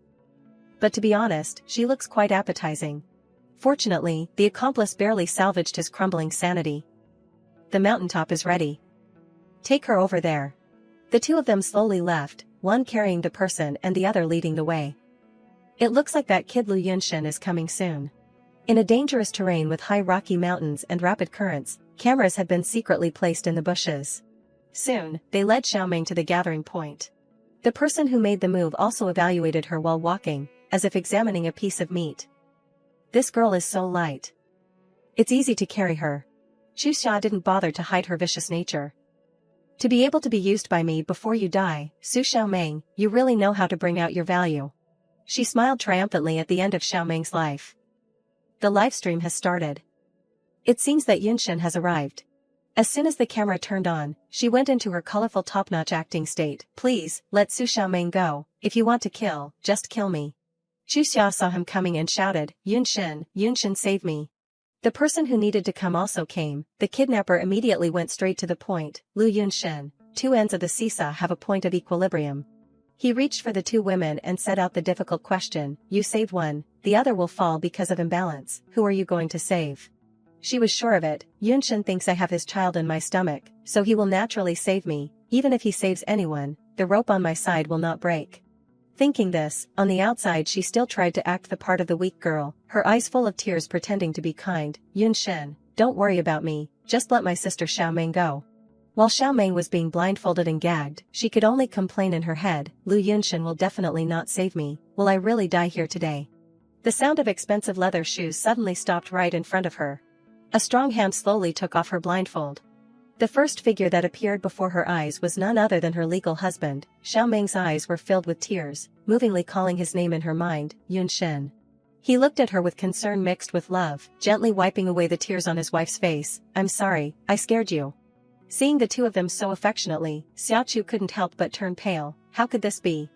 But to be honest, she looks quite appetizing. Fortunately, the accomplice barely salvaged his crumbling sanity. The mountaintop is ready. Take her over there. The 2 of them slowly left, one carrying the person and the other leading the way. It looks like that kid Lu Yunshan is coming soon. In a dangerous terrain with high rocky mountains and rapid currents, cameras had been secretly placed in the bushes. Soon, they led Xiao Meng to the gathering point. The person who made the move also evaluated her while walking, as if examining a piece of meat. This girl is so light. It's easy to carry her. Chu Xia didn't bother to hide her vicious nature. To be able to be used by me before you die, Su Xiao Meng, you really know how to bring out your value. She smiled triumphantly at the end of Xiao Meng's life. The livestream has started. It seems that Yunshan has arrived. As soon as the camera turned on, she went into her colorful top-notch acting state. Please, let Su Xiaomeng go. If you want to kill, just kill me. Chu Xia saw him coming and shouted, Yunshan save me. The person who needed to come also came. The kidnapper immediately went straight to the point. Lu Yunshan, 2 ends of the seesaw have a point of equilibrium. He reached for the 2 women and set out the difficult question. You save one, the other will fall because of imbalance. Who are you going to save? She was sure of it. Yunshan thinks I have his child in my stomach, so he will naturally save me. Even if he saves anyone, the rope on my side will not break. Thinking this, on the outside she still tried to act the part of the weak girl, her eyes full of tears pretending to be kind. Yunshan, don't worry about me, just let my sister Xiaomeng go. While Xiaomeng was being blindfolded and gagged, she could only complain in her head, Lu Yunshan will definitely not save me. Will I really die here today? The sound of expensive leather shoes suddenly stopped right in front of her. A strong hand slowly took off her blindfold. The first figure that appeared before her eyes was none other than her legal husband. Xiaomeng's eyes were filled with tears, movingly calling his name in her mind, Yunshan. He looked at her with concern mixed with love, gently wiping away the tears on his wife's face. I'm sorry, I scared you. Seeing the 2 of them so affectionately, Xiaochu couldn't help but turn pale. How could this be?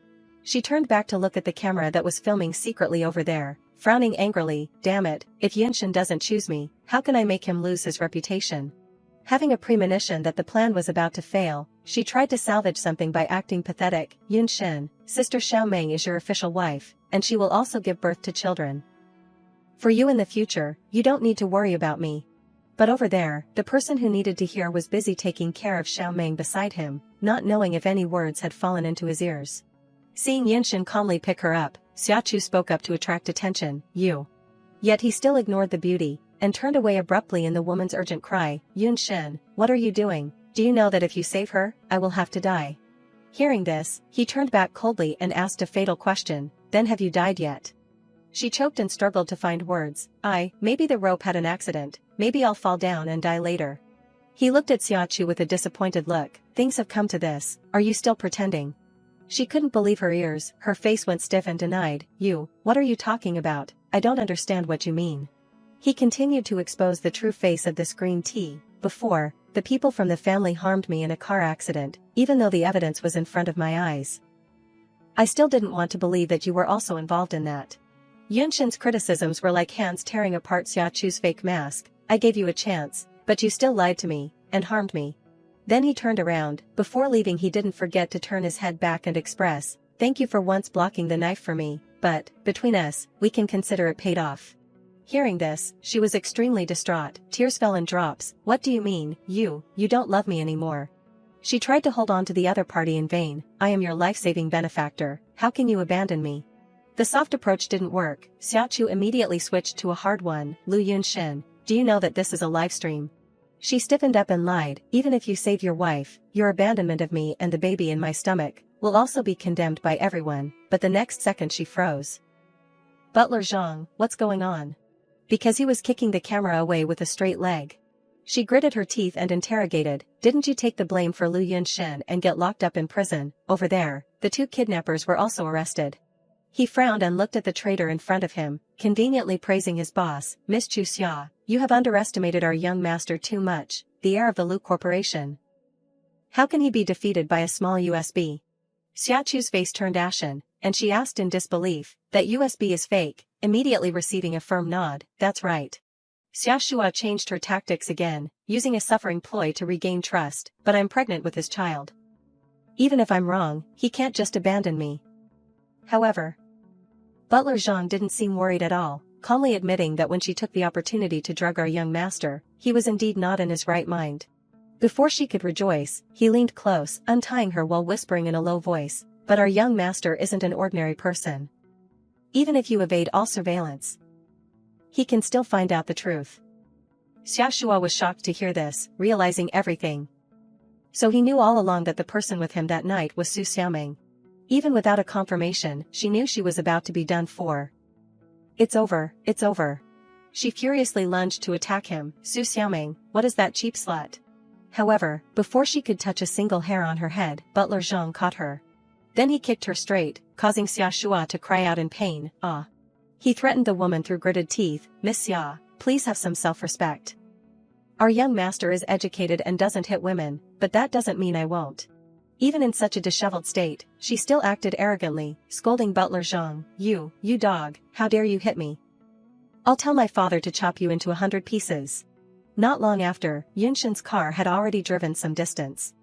She turned back to look at the camera that was filming secretly over there, frowning angrily. Damn it, if Yunshan doesn't choose me, how can I make him lose his reputation? Having a premonition that the plan was about to fail, she tried to salvage something by acting pathetic. Yunshan, Sister Xiaomeng is your official wife, and she will also give birth to children. For you in the future, you don't need to worry about me. But over there, the person who needed to hear was busy taking care of Xiaomeng beside him, not knowing if any words had fallen into his ears. Seeing Yunshan calmly pick her up, Xiaochu spoke up to attract attention, you. Yet he still ignored the beauty, and turned away abruptly in the woman's urgent cry, Yunshan, what are you doing? Do you know that if you save her, I will have to die? Hearing this, he turned back coldly and asked a fatal question, then have you died yet? She choked and struggled to find words. Maybe the rope had an accident, maybe I'll fall down and die later. He looked at Xiaochu with a disappointed look. Things have come to this, are you still pretending? She couldn't believe her ears, her face went stiff and denied. What are you talking about? I don't understand what you mean. He continued to expose the true face of this green tea. Before, the people from the family harmed me in a car accident, even though the evidence was in front of my eyes. I still didn't want to believe that you were also involved in that. Yunshan's criticisms were like hands tearing apart Xiaochu's fake mask. I gave you a chance, but you still lied to me, and harmed me. Then he turned around. Before leaving he didn't forget to turn his head back and express, thank you for once blocking the knife for me, but, between us, we can consider it paid off. Hearing this, she was extremely distraught, tears fell in drops. What do you mean, you don't love me anymore? She tried to hold on to the other party in vain. I am your life-saving benefactor, how can you abandon me? The soft approach didn't work. Xiaochu immediately switched to a hard one. Lu Yunshin, do you know that this is a live stream? She stiffened up and lied, even if you save your wife, your abandonment of me and the baby in my stomach will also be condemned by everyone, but the next second she froze. Butler Zhang, what's going on? Because he was kicking the camera away with a straight leg. She gritted her teeth and interrogated, didn't you take the blame for Lu Yunshin and get locked up in prison? Over there, the two kidnappers were also arrested. He frowned and looked at the traitor in front of him, conveniently praising his boss, Miss Chu Xia, you have underestimated our young master too much, the heir of the Lu Corporation. How can he be defeated by a small USB? Xiaochu's face turned ashen, and she asked in disbelief, that USB is fake, immediately receiving a firm nod, that's right. Xiaoxua changed her tactics again, using a suffering ploy to regain trust, but I'm pregnant with his child. Even if I'm wrong, he can't just abandon me. However, Butler Zhang didn't seem worried at all, calmly admitting that when she took the opportunity to drug our young master, he was indeed not in his right mind. Before she could rejoice, he leaned close, untying her while whispering in a low voice, but our young master isn't an ordinary person. Even if you evade all surveillance, he can still find out the truth. Xiaoxua was shocked to hear this, realizing everything. So he knew all along that the person with him that night was Su Xiaoming. Even without a confirmation, she knew she was about to be done for. It's over, it's over. She furiously lunged to attack him. Su Xiaoming, what is that cheap slut? However, before she could touch a single hair on her head, Butler Zhang caught her. Then he kicked her straight, causing Xiaoxua to cry out in pain, ah. He threatened the woman through gritted teeth, Miss Xia, please have some self-respect. Our young master is educated and doesn't hit women, but that doesn't mean I won't. Even in such a disheveled state, she still acted arrogantly, scolding Butler Zhang, you dog, how dare you hit me? I'll tell my father to chop you into 100 pieces. Not long after, Yunshin's car had already driven some distance.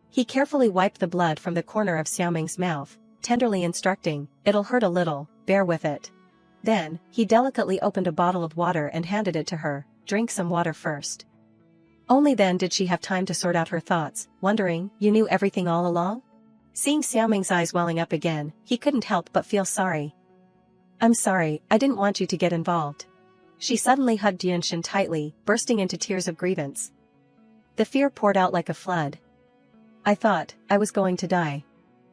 He carefully wiped the blood from the corner of Xiaoming's mouth, tenderly instructing, it'll hurt a little, bear with it. Then, he delicately opened a bottle of water and handed it to her, drink some water first. Only then did she have time to sort out her thoughts, wondering, you knew everything all along? Seeing Xiaoming's eyes welling up again, he couldn't help but feel sorry. I'm sorry, I didn't want you to get involved. She suddenly hugged Yunshin tightly, bursting into tears of grievance. The fear poured out like a flood. I thought I was going to die.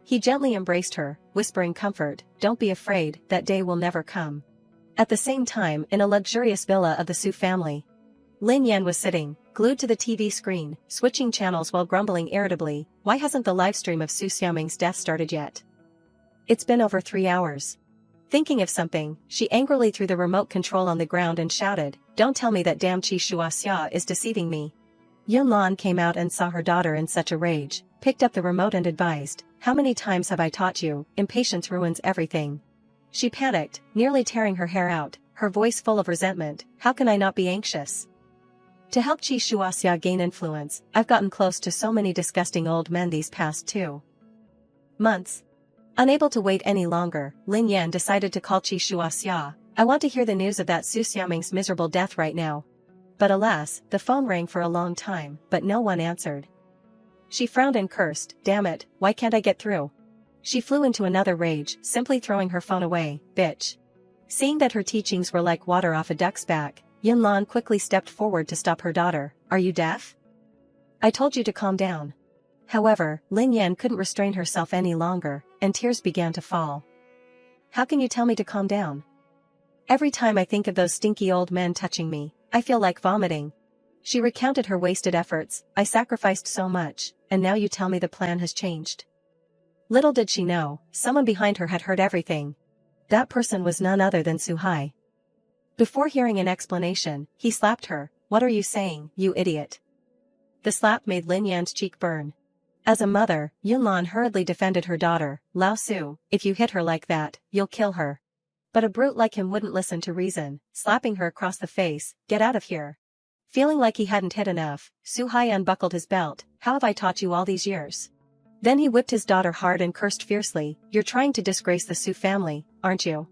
He gently embraced her, whispering comfort, don't be afraid, that day will never come. At the same time, in a luxurious villa of the Su family, Lin Yan was sitting, glued to the TV screen, switching channels while grumbling irritably, why hasn't the livestream of Su Xiaoming's death started yet? It's been over 3 hours. Thinking of something, she angrily threw the remote control on the ground and shouted, don't tell me that damn Qi Shuaxia is deceiving me. Yunlan came out and saw her daughter in such a rage, picked up the remote and advised, how many times have I taught you, impatience ruins everything. She panicked, nearly tearing her hair out, her voice full of resentment, how can I not be anxious? To help Qi Shuaxia gain influence, I've gotten close to so many disgusting old men these past 2 months. Unable to wait any longer, Lin Yan decided to call Qi Shuaxia, I want to hear the news of that Su Xiaoming's miserable death right now. But alas, the phone rang for a long time, but no one answered. She frowned and cursed, damn it, why can't I get through? She flew into another rage, simply throwing her phone away, bitch. Seeing that her teachings were like water off a duck's back, Yunlan quickly stepped forward to stop her daughter, are you deaf? I told you to calm down. However, Lin Yan couldn't restrain herself any longer, and tears began to fall. How can you tell me to calm down? Every time I think of those stinky old men touching me, I feel like vomiting. She recounted her wasted efforts, I sacrificed so much, and now you tell me the plan has changed. Little did she know, someone behind her had heard everything. That person was none other than Su Hai. Before hearing an explanation, he slapped her, what are you saying, you idiot? The slap made Lin Yan's cheek burn. As a mother, Yunlan hurriedly defended her daughter, Lao Su, if you hit her like that, you'll kill her. But a brute like him wouldn't listen to reason, slapping her across the face, get out of here. Feeling like he hadn't hit enough, Su Hai unbuckled his belt, how have I taught you all these years? Then he whipped his daughter hard and cursed fiercely, you're trying to disgrace the Su family, aren't you?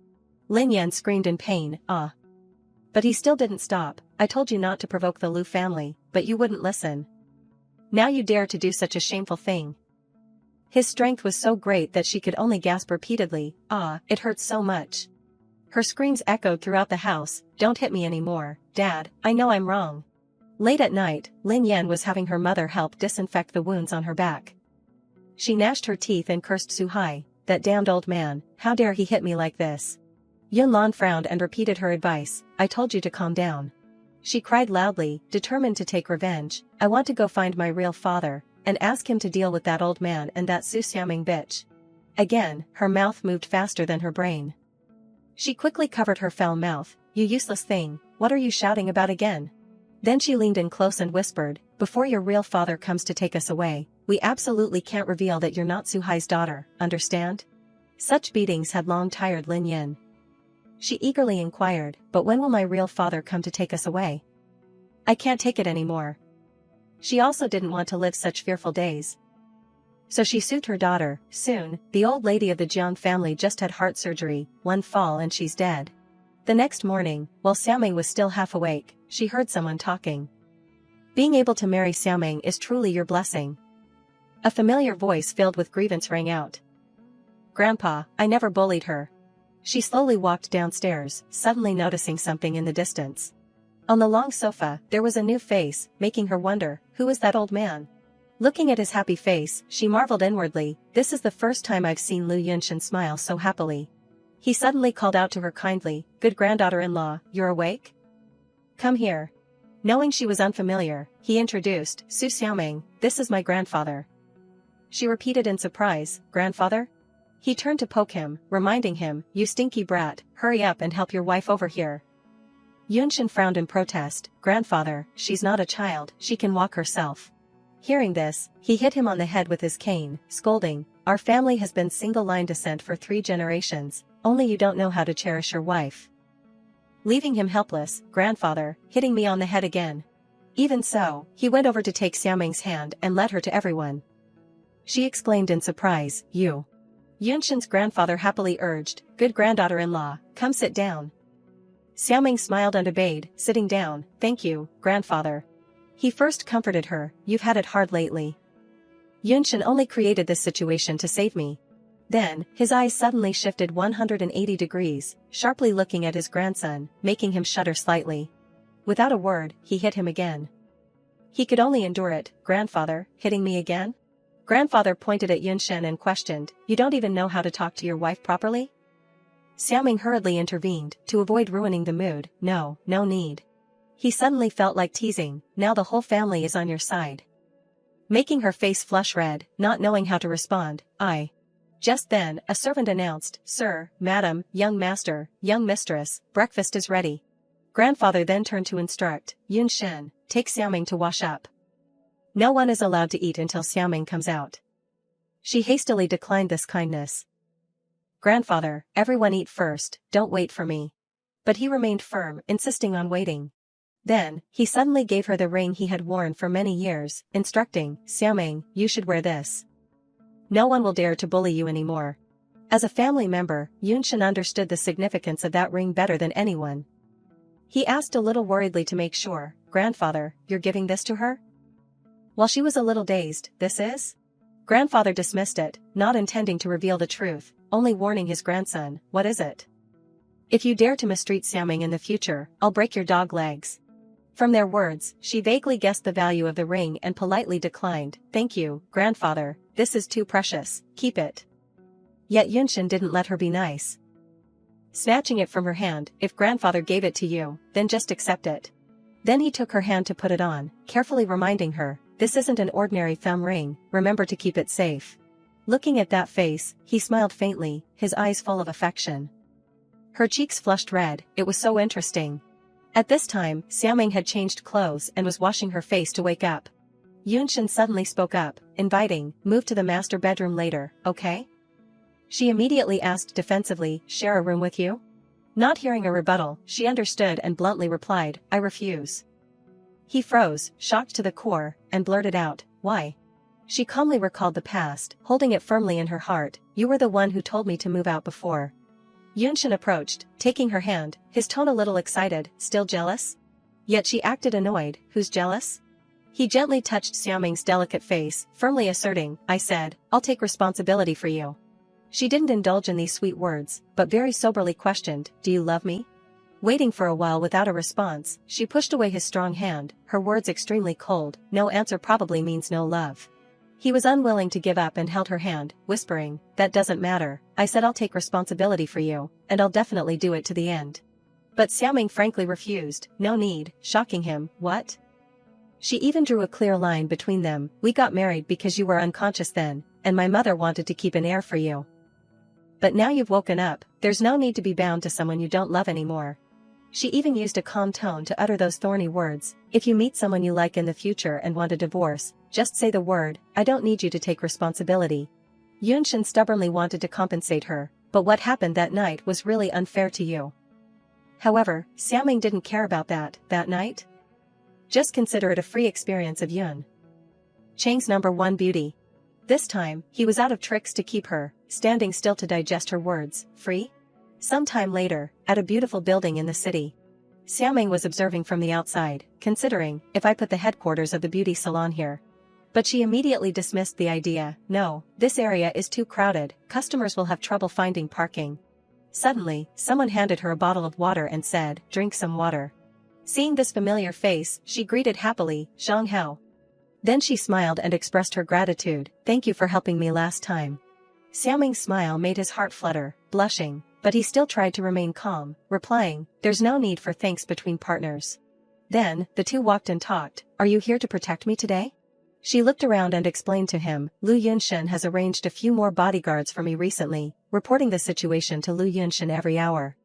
Lin Yan screamed in pain, ah. But he still didn't stop. I told you not to provoke the Lu family, but you wouldn't listen. Now you dare to do such a shameful thing. His strength was so great that she could only gasp repeatedly, "Ah, it hurts so much." Her screams echoed throughout the house, "Don't hit me anymore, Dad, I know I'm wrong." Late at night, Lin Yan was having her mother help disinfect the wounds on her back. She gnashed her teeth and cursed Suhai, "That damned old man, how dare he hit me like this?" Yun Lan frowned and repeated her advice, "I told you to calm down." She cried loudly, determined to take revenge, "I want to go find my real father, and ask him to deal with that old man and that Su Xiaoming bitch." Again, her mouth moved faster than her brain. She quickly covered her foul mouth, "You useless thing, what are you shouting about again?" Then she leaned in close and whispered, "Before your real father comes to take us away, we absolutely can't reveal that you're not Suhai's daughter, understand?" Such beatings had long tired Lin Yin. She eagerly inquired, "But when will my real father come to take us away? I can't take it anymore." She also didn't want to live such fearful days. So she soothed her daughter, "Soon, the old lady of the Jiang family just had heart surgery, one fall and she's dead." The next morning, while Xiaoming was still half awake, she heard someone talking. "Being able to marry Xiaoming is truly your blessing." A familiar voice filled with grievance rang out. "Grandpa, I never bullied her." She slowly walked downstairs, suddenly noticing something in the distance. On the long sofa, there was a new face, making her wonder, who was that old man? Looking at his happy face, she marveled inwardly, "This is the first time I've seen Lu Yunshan smile so happily." He suddenly called out to her kindly, "Good granddaughter-in-law, you're awake? Come here." Knowing she was unfamiliar, he introduced, "Su Xiaoming, this is my grandfather." She repeated in surprise, "Grandfather?" He turned to poke him, reminding him, "You stinky brat, hurry up and help your wife over here." Yunshan frowned in protest, "Grandfather, she's not a child, she can walk herself." Hearing this, he hit him on the head with his cane, scolding, "Our family has been single-line descent for 3 generations, only you don't know how to cherish your wife." Leaving him helpless, "Grandfather, hitting me on the head again." Even so, he went over to take Xiaoming's hand and led her to everyone. She exclaimed in surprise, "You?" Yunshan's grandfather happily urged, "Good granddaughter-in-law, come sit down." Xiaoming smiled and obeyed, sitting down, "Thank you, grandfather." He first comforted her, "You've had it hard lately. Yunshan only created this situation to save me." Then, his eyes suddenly shifted 180 degrees, sharply looking at his grandson, making him shudder slightly. Without a word, he hit him again. He could only endure it. "Grandfather, hitting me again?" Grandfather pointed at Yunshan and questioned, "You don't even know how to talk to your wife properly?" Xiaoming hurriedly intervened, to avoid ruining the mood, "No need." He suddenly felt like teasing, "Now the whole family is on your side." Making her face flush red, not knowing how to respond, "I." Just then, a servant announced, "Sir, madam, young master, young mistress, breakfast is ready." Grandfather then turned to instruct, "Yunshan, take Xiaoming to wash up. No one is allowed to eat until Xiaoming comes out." She hastily declined this kindness. "Grandfather, everyone eat first, don't wait for me." But he remained firm, insisting on waiting. Then, he suddenly gave her the ring he had worn for many years, instructing, "Xiaoming, you should wear this. No one will dare to bully you anymore." As a family member, Yunshan understood the significance of that ring better than anyone. He asked a little worriedly to make sure, "Grandfather, you're giving this to her?" While she was a little dazed, "This is?" Grandfather dismissed it, not intending to reveal the truth, only warning his grandson, "What is it? If you dare to mistreat Xiaoming in the future, I'll break your dog legs." From their words, she vaguely guessed the value of the ring and politely declined, "Thank you, grandfather, this is too precious, keep it." Yet Yunshan didn't let her be nice. Snatching it from her hand, "If grandfather gave it to you, then just accept it." Then he took her hand to put it on, carefully reminding her, "This isn't an ordinary thumb ring, remember to keep it safe." Looking at that face, he smiled faintly, his eyes full of affection. Her cheeks flushed red, it was so interesting. At this time, Xiaoming had changed clothes and was washing her face to wake up. Yunshan suddenly spoke up, inviting, "Move to the master bedroom later, okay?" She immediately asked defensively, "Share a room with you?" Not hearing a rebuttal, she understood and bluntly replied, "I refuse." He froze, shocked to the core, and blurted out, "Why?" She calmly recalled the past, holding it firmly in her heart, "You were the one who told me to move out before." Yunshin approached, taking her hand, his tone a little excited. Still jealous? Yet she acted annoyed. Who's jealous? He gently touched Xiaoming's delicate face, firmly asserting, I said, I'll take responsibility for you. She didn't indulge in these sweet words, but very soberly questioned, do you love me? Waiting for a while without a response, she pushed away his strong hand, her words extremely cold. No answer probably means no love. He was unwilling to give up and held her hand, whispering, that doesn't matter, I said I'll take responsibility for you, and I'll definitely do it to the end. But Xiaoming frankly refused, no need, shocking him. What? She even drew a clear line between them. We got married because you were unconscious then, and my mother wanted to keep an heir for you. But now you've woken up, there's no need to be bound to someone you don't love anymore. She even used a calm tone to utter those thorny words. If you meet someone you like in the future and want a divorce, just say the word, I don't need you to take responsibility. Yunshin stubbornly wanted to compensate her, but what happened that night was really unfair to you. However, Xiaoming didn't care about that night? Just consider it a free experience of Yun Chang's #1 beauty. This time, he was out of tricks to keep her, standing still to digest her words. Free? Some time later, at a beautiful building in the city. Xiaoming was observing from the outside, considering, if I put the headquarters of the beauty salon here. But she immediately dismissed the idea. No, this area is too crowded, customers will have trouble finding parking. Suddenly, someone handed her a bottle of water and said, drink some water. Seeing this familiar face, she greeted happily, Zhang Hao. Then she smiled and expressed her gratitude, thank you for helping me last time. Xiaoming's smile made his heart flutter, blushing, but he still tried to remain calm, replying, there's no need for thanks between partners. Then, the two walked and talked, are you here to protect me today? She looked around and explained to him, Lu Yunshin has arranged a few more bodyguards for me recently, reporting the situation to Lu Yunshin every hour.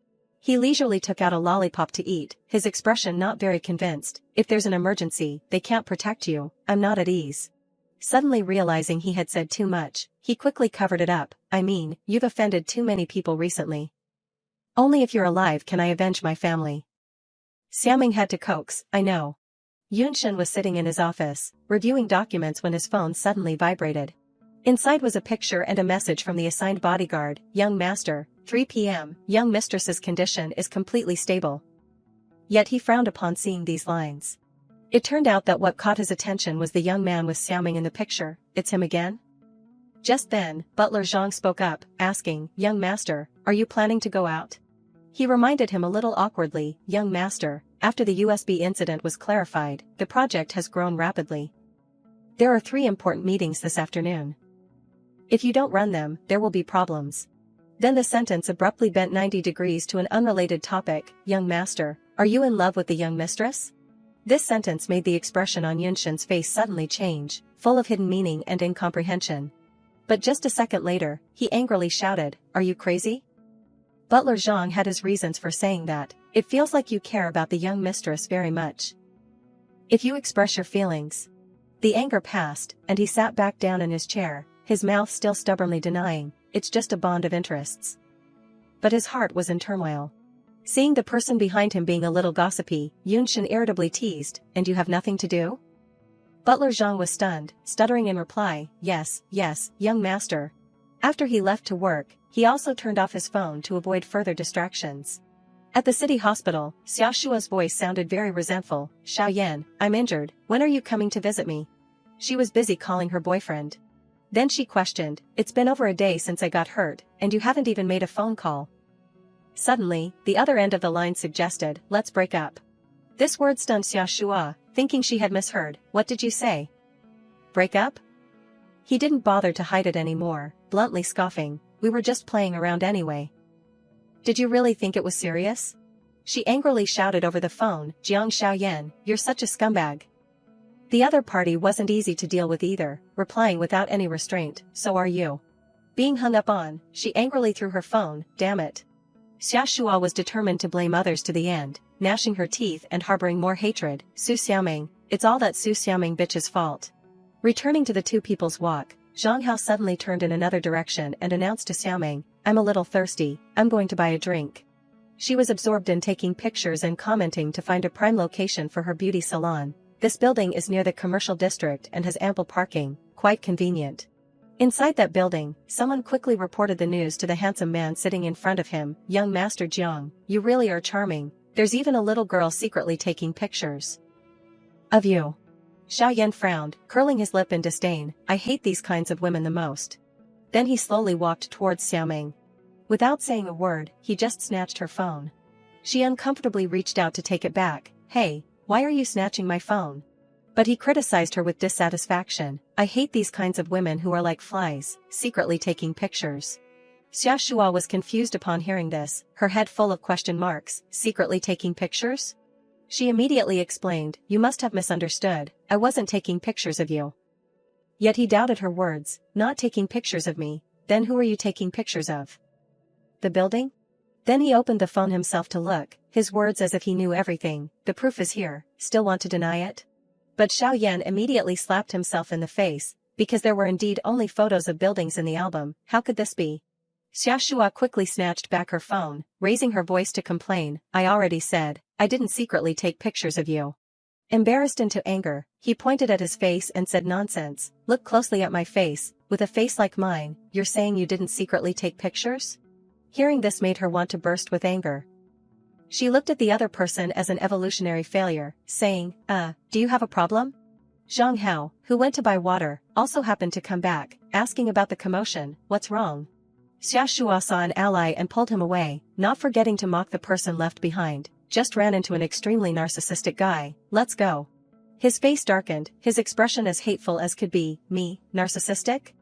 He leisurely took out a lollipop to eat, his expression not very convinced. If there's an emergency, they can't protect you, I'm not at ease. Suddenly realizing he had said too much, he quickly covered it up, I mean, you've offended too many people recently. Only if you're alive can I avenge my family. Xiaoming had to coax, I know. Yunshin was sitting in his office, reviewing documents when his phone suddenly vibrated. Inside was a picture and a message from the assigned bodyguard, young master, 3 p.m., young mistress's condition is completely stable. Yet he frowned upon seeing these lines. It turned out that what caught his attention was the young man with Xiaoming in the picture. It's him again? Just then, Butler Zhang spoke up, asking, young master, are you planning to go out? He reminded him a little awkwardly, young master, after the USB incident was clarified, the project has grown rapidly. There are 3 important meetings this afternoon. If you don't run them, there will be problems. Then the sentence abruptly bent 90 degrees to an unrelated topic, young master, are you in love with the young mistress? This sentence made the expression on Yunshin's face suddenly change, full of hidden meaning and incomprehension. But just a second later, he angrily shouted, are you crazy? Butler Zhang had his reasons for saying that, it feels like you care about the young mistress very much. If you express your feelings. The anger passed, and he sat back down in his chair, his mouth still stubbornly denying, it's just a bond of interests. But his heart was in turmoil. Seeing the person behind him being a little gossipy, Yunshin irritably teased, and you have nothing to do? Butler Zhang was stunned, stuttering in reply, yes, young master. After he left to work, he also turned off his phone to avoid further distractions. At the city hospital, Xia Shua's voice sounded very resentful, Xiao Yan, I'm injured, when are you coming to visit me? She was busy calling her boyfriend. Then she questioned, it's been over a day since I got hurt, and you haven't even made a phone call. Suddenly, the other end of the line suggested, let's break up. This word stunned Xia Shua, thinking she had misheard, what did you say? Break up? He didn't bother to hide it anymore, bluntly scoffing, we were just playing around anyway. Did you really think it was serious? She angrily shouted over the phone, Jiang Xiaoyan, you're such a scumbag. The other party wasn't easy to deal with either, replying without any restraint, so are you. Being hung up on, she angrily threw her phone, damn it. Xia Shua was determined to blame others to the end, gnashing her teeth and harboring more hatred, Su Xiaoming, it's all that Su Xiaoming bitch's fault. Returning to the two people's walk, Zhang Hao suddenly turned in another direction and announced to Xiaoming, I'm a little thirsty, I'm going to buy a drink. She was absorbed in taking pictures and commenting to find a prime location for her beauty salon. This building is near the commercial district and has ample parking, quite convenient. Inside that building, someone quickly reported the news to the handsome man sitting in front of him. Young Master Jiang, you really are charming. There's even a little girl secretly taking pictures of you. Xiao Yan frowned, curling his lip in disdain. I hate these kinds of women the most. Then he slowly walked towards Xiaoming. Without saying a word, he just snatched her phone. She uncomfortably reached out to take it back. Hey, why are you snatching my phone? But he criticized her with dissatisfaction. I hate these kinds of women who are like flies, secretly taking pictures. Xia Shua was confused upon hearing this, her head full of question marks. Secretly taking pictures? She immediately explained, you must have misunderstood, I wasn't taking pictures of you. Yet he doubted her words, not taking pictures of me, then who are you taking pictures of? The building? Then he opened the phone himself to look, his words as if he knew everything. The proof is here, still want to deny it? But Xiao Yan immediately slapped himself in the face, because there were indeed only photos of buildings in the album. How could this be? Xia Shua quickly snatched back her phone, raising her voice to complain. I already said, I didn't secretly take pictures of you. Embarrassed into anger, he pointed at his face and said nonsense. Look closely at my face, with a face like mine, you're saying you didn't secretly take pictures? Hearing this made her want to burst with anger. She looked at the other person as an evolutionary failure, saying, do you have a problem? Zhang Hao, who went to buy water, also happened to come back, asking about the commotion. What's wrong? Xia Shua saw an ally and pulled him away, not forgetting to mock the person left behind. Just ran into an extremely narcissistic guy. Let's go. His face darkened, his expression as hateful as could be. Me, narcissistic?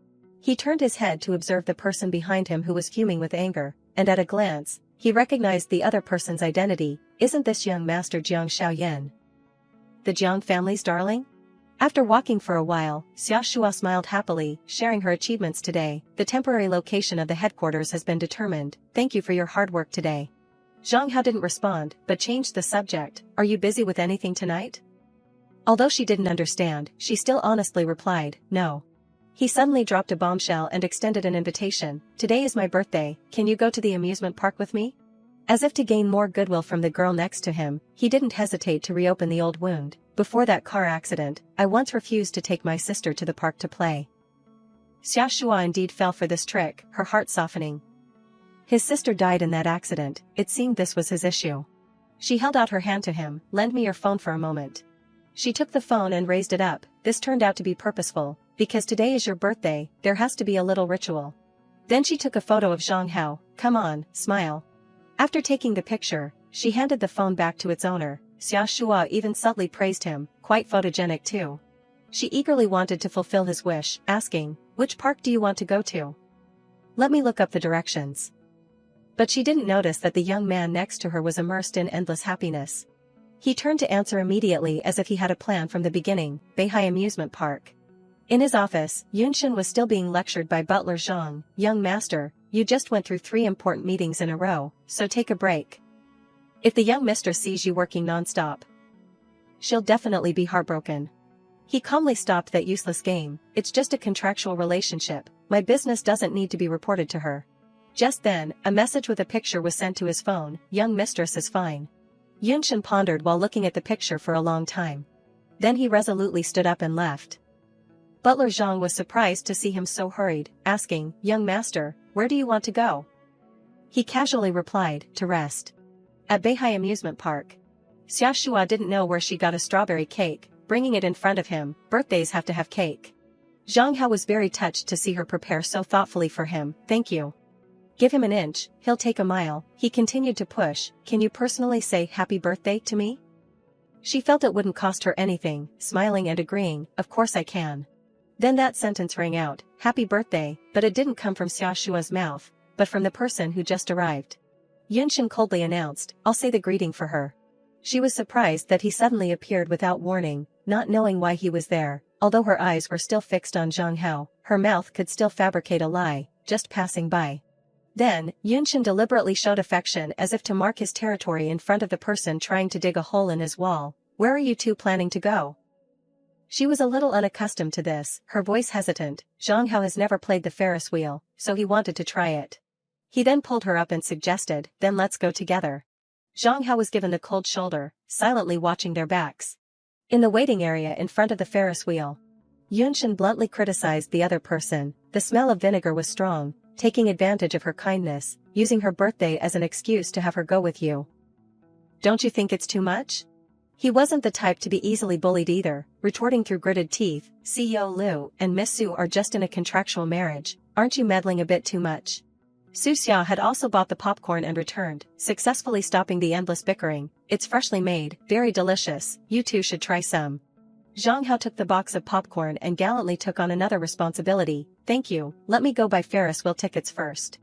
He turned his head to observe the person behind him who was fuming with anger, and at a glance, he recognized the other person's identity. Isn't this young Master Jiang Xiaoyan? The Jiang family's darling? After walking for a while, Xia Shua smiled happily, sharing her achievements today. The temporary location of the headquarters has been determined. Thank you for your hard work today. Zhang Hao didn't respond, but changed the subject. Are you busy with anything tonight? Although she didn't understand, she still honestly replied, no. He suddenly dropped a bombshell and extended an invitation. Today is my birthday, can you go to the amusement park with me? As if to gain more goodwill from the girl next to him, he didn't hesitate to reopen the old wound. Before that car accident, I once refused to take my sister to the park to play. Xia Shua indeed fell for this trick, her heart softening. His sister died in that accident, it seemed this was his issue. She held out her hand to him. Lend me your phone for a moment. She took the phone and raised it up. This turned out to be purposeful, because today is your birthday, there has to be a little ritual. Then she took a photo of Zhang Hao. Come on, smile. After taking the picture, she handed the phone back to its owner. Xia Shua even subtly praised him, quite photogenic too. She eagerly wanted to fulfill his wish, asking, which park do you want to go to? Let me look up the directions. But she didn't notice that the young man next to her was immersed in endless happiness. He turned to answer immediately as if he had a plan from the beginning. Beihai Amusement Park. In his office, Yunshin was still being lectured by Butler Zhang. Young master, you just went through 3 important meetings in a row, so take a break. If the young mistress sees you working non-stop, she'll definitely be heartbroken. He calmly stopped that useless game. It's just a contractual relationship. My business doesn't need to be reported to her. Just then, a message with a picture was sent to his phone. Young mistress is fine. Yunshin pondered while looking at the picture for a long time. Then he resolutely stood up and left. Butler Zhang was surprised to see him so hurried, asking, young master, where do you want to go? He casually replied, to rest. At Beihai Amusement Park. Xia Shua didn't know where she got a strawberry cake, bringing it in front of him. Birthdays have to have cake. Zhang Hao was very touched to see her prepare so thoughtfully for him. Thank you. Give him an inch, he'll take a mile. He continued to push. Can you personally say happy birthday to me? She felt it wouldn't cost her anything, smiling and agreeing, of course I can. Then that sentence rang out, happy birthday, but it didn't come from Xia Shua's mouth, but from the person who just arrived. Yunshin coldly announced, I'll say the greeting for her. She was surprised that he suddenly appeared without warning, not knowing why he was there. Although her eyes were still fixed on Zhang Hao, her mouth could still fabricate a lie, just passing by. Then, Yunshin deliberately showed affection as if to mark his territory in front of the person trying to dig a hole in his wall. Where are you two planning to go? She was a little unaccustomed to this, her voice hesitant. Zhang Hao has never played the Ferris wheel, so he wanted to try it. He then pulled her up and suggested, then let's go together. Zhang Hao was given the cold shoulder, silently watching their backs. In the waiting area in front of the Ferris wheel, Yunshin bluntly criticized the other person. The smell of vinegar was strong, taking advantage of her kindness, using her birthday as an excuse to have her go with you. Don't you think it's too much? He wasn't the type to be easily bullied either, retorting through gritted teeth, CEO Liu and Miss Su are just in a contractual marriage, aren't you meddling a bit too much? Su Xia had also bought the popcorn and returned, successfully stopping the endless bickering. It's freshly made, very delicious, you two should try some. Zhang Hao took the box of popcorn and gallantly took on another responsibility. Thank you, let me go buy Ferris wheel tickets first.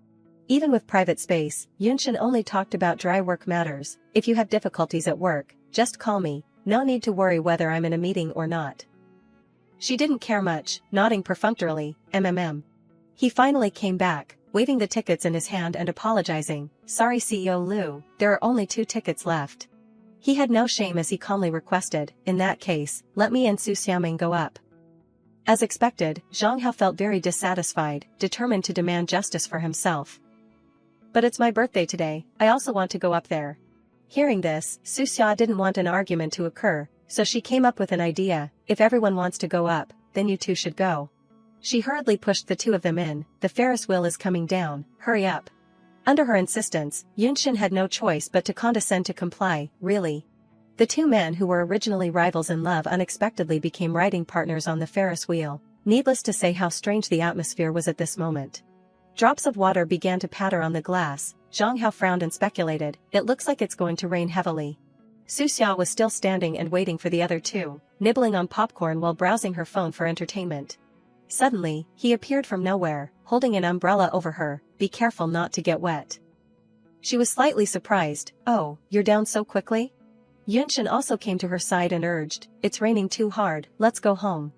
Even with private space, Yunshin only talked about dry work matters. If you have difficulties at work, just call me, no need to worry whether I'm in a meeting or not. She didn't care much, nodding perfunctorily, He finally came back, waving the tickets in his hand and apologizing. Sorry CEO Liu, there are only 2 tickets left. He had no shame as he calmly requested, in that case, let me and Su Xiaoming go up. As expected, Zhang Hao felt very dissatisfied, determined to demand justice for himself. But it's my birthday today, I also want to go up there. Hearing this, Su Xia didn't want an argument to occur, so she came up with an idea. If everyone wants to go up, then you two should go. She hurriedly pushed the 2 of them in. The Ferris wheel is coming down, hurry up. Under her insistence, Yunshin had no choice but to condescend to comply. Really? The 2 men who were originally rivals in love unexpectedly became riding partners on the Ferris wheel. Needless to say how strange the atmosphere was at this moment. Drops of water began to patter on the glass. Zhang Hao frowned and speculated, it looks like it's going to rain heavily. Su Xia was still standing and waiting for the other 2, nibbling on popcorn while browsing her phone for entertainment. Suddenly, he appeared from nowhere, holding an umbrella over her. Be careful not to get wet. She was slightly surprised. Oh, you're down so quickly? Yunshin also came to her side and urged, it's raining too hard, let's go home.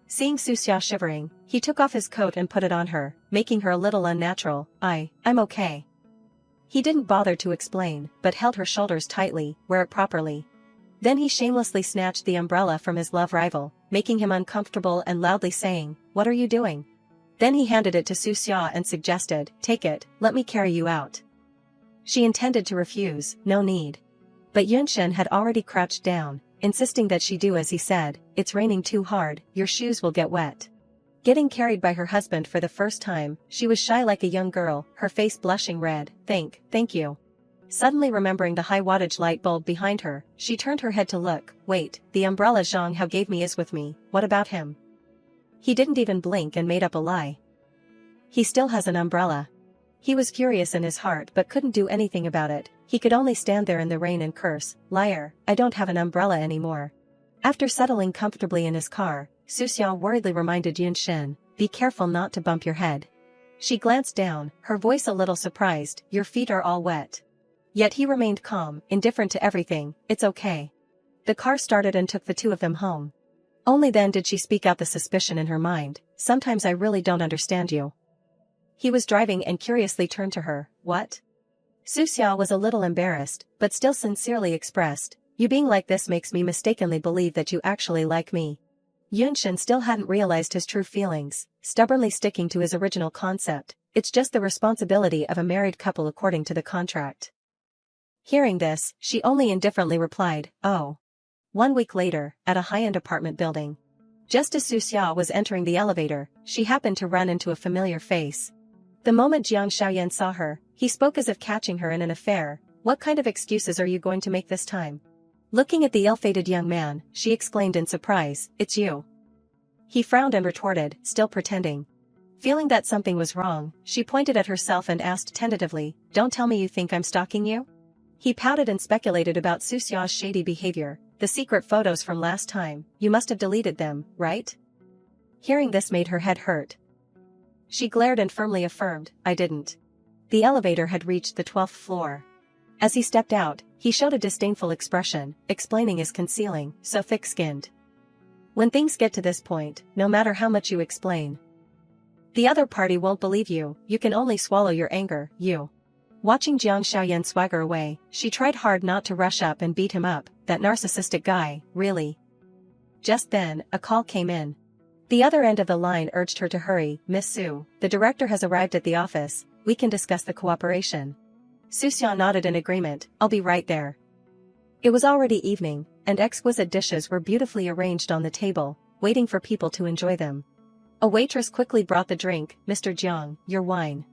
Seeing Su Xia shivering, he took off his coat and put it on her, making her a little unnatural. I'm okay. He didn't bother to explain, but held her shoulders tightly, wear it properly. Then he shamelessly snatched the umbrella from his love rival, making him uncomfortable and loudly saying, what are you doing? Then he handed it to Su Xia and suggested, take it, let me carry you out. She intended to refuse, no need. But Yunshin had already crouched down, insisting that she do as he said, it's raining too hard, your shoes will get wet. Getting carried by her husband for the first time, she was shy like a young girl, her face blushing red. Thank you. Suddenly remembering the high wattage light bulb behind her, she turned her head to look. Wait, the umbrella Zhang Hao gave me is with me, what about him? He didn't even blink and made up a lie. He still has an umbrella. He was furious in his heart but couldn't do anything about it. He could only stand there in the rain and curse, liar, I don't have an umbrella anymore. After settling comfortably in his car, Su Xia worriedly reminded Yunshin, be careful not to bump your head. She glanced down, her voice a little surprised, your feet are all wet. Yet he remained calm, indifferent to everything, it's okay. The car started and took the 2 of them home. Only then did she speak out the suspicion in her mind, sometimes I really don't understand you. He was driving and curiously turned to her, what? Su Xia was a little embarrassed, but still sincerely expressed, you being like this makes me mistakenly believe that you actually like me. Yunshin still hadn't realized his true feelings, stubbornly sticking to his original concept, it's just the responsibility of a married couple according to the contract. Hearing this, she only indifferently replied, oh. 1 week later, at a high-end apartment building. Just as Su Xia was entering the elevator, she happened to run into a familiar face. The moment Jiang Xiaoyan saw her, he spoke as if catching her in an affair. What kind of excuses are you going to make this time? Looking at the ill-fated young man, she exclaimed in surprise, it's you. He frowned and retorted, still pretending. Feeling that something was wrong, she pointed at herself and asked tentatively, don't tell me you think I'm stalking you? He pouted and speculated about Su Xia's shady behavior, the secret photos from last time, you must have deleted them, right? Hearing this made her head hurt. She glared and firmly affirmed, I didn't. The elevator had reached the 12th floor. As he stepped out, he showed a disdainful expression, explaining his concealing, so thick-skinned. When things get to this point, no matter how much you explain, the other party won't believe you, you can only swallow your anger, you. Watching Jiang Xiaoyan swagger away, she tried hard not to rush up and beat him up, that narcissistic guy, really. Just then, a call came in. The other end of the line urged her to hurry, Miss Su, the director has arrived at the office, we can discuss the cooperation. Su Xia nodded in agreement, I'll be right there. It was already evening, and exquisite dishes were beautifully arranged on the table, waiting for people to enjoy them. A waitress quickly brought the drink. Mr. Jiang, your wine.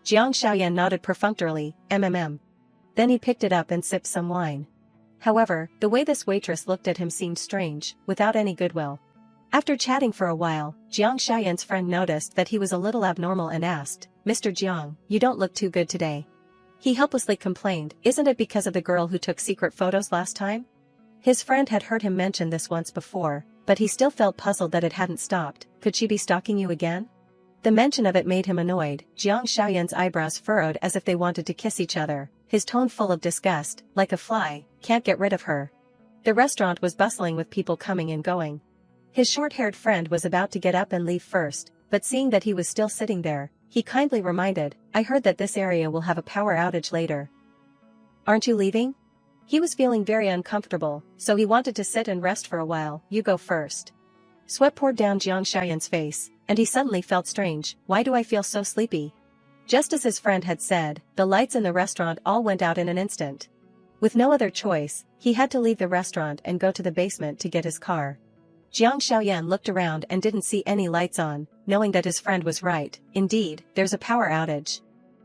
Jiang Xiaoyan nodded perfunctorily, mm. Then he picked it up and sipped some wine. However, the way this waitress looked at him seemed strange, without any goodwill. After chatting for a while, Jiang Xiaoyan's friend noticed that he was a little abnormal and asked, Mr. Jiang, you don't look too good today. He helplessly complained, isn't it because of the girl who took secret photos last time? His friend had heard him mention this once before, but he still felt puzzled that it hadn't stopped. Could she be stalking you again? The mention of it made him annoyed. Jiang Xiaoyan's eyebrows furrowed as if they wanted to kiss each other, his tone full of disgust, like a fly, can't get rid of her. The restaurant was bustling with people coming and going. His short-haired friend was about to get up and leave first, but seeing that he was still sitting there, he kindly reminded, I heard that this area will have a power outage later. Aren't you leaving? He was feeling very uncomfortable, so he wanted to sit and rest for a while. You go first. Sweat poured down Jiang Xiaoyan's face, and he suddenly felt strange. Why do I feel so sleepy? Just as his friend had said, the lights in the restaurant all went out in an instant. With no other choice, he had to leave the restaurant and go to the basement to get his car. Jiang Xiaoyan looked around and didn't see any lights on, knowing that his friend was right. Indeed, there's a power outage.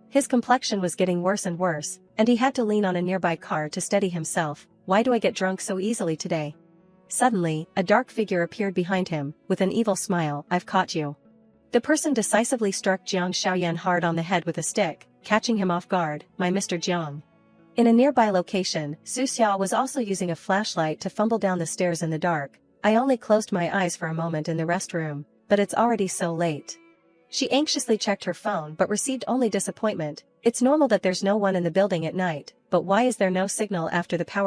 His complexion was getting worse and worse, and he had to lean on a nearby car to steady himself. Why do I get drunk so easily today? Suddenly, a dark figure appeared behind him, with an evil smile. I've caught you. The person decisively struck Jiang Xiaoyan hard on the head with a stick, catching him off guard. My Mr. Jiang. In a nearby location, Su Xiao was also using a flashlight to fumble down the stairs in the dark. I only closed my eyes for a moment in the restroom, but it's already so late. She anxiously checked her phone but received only disappointment. It's normal that there's no one in the building at night, but why is there no signal after the power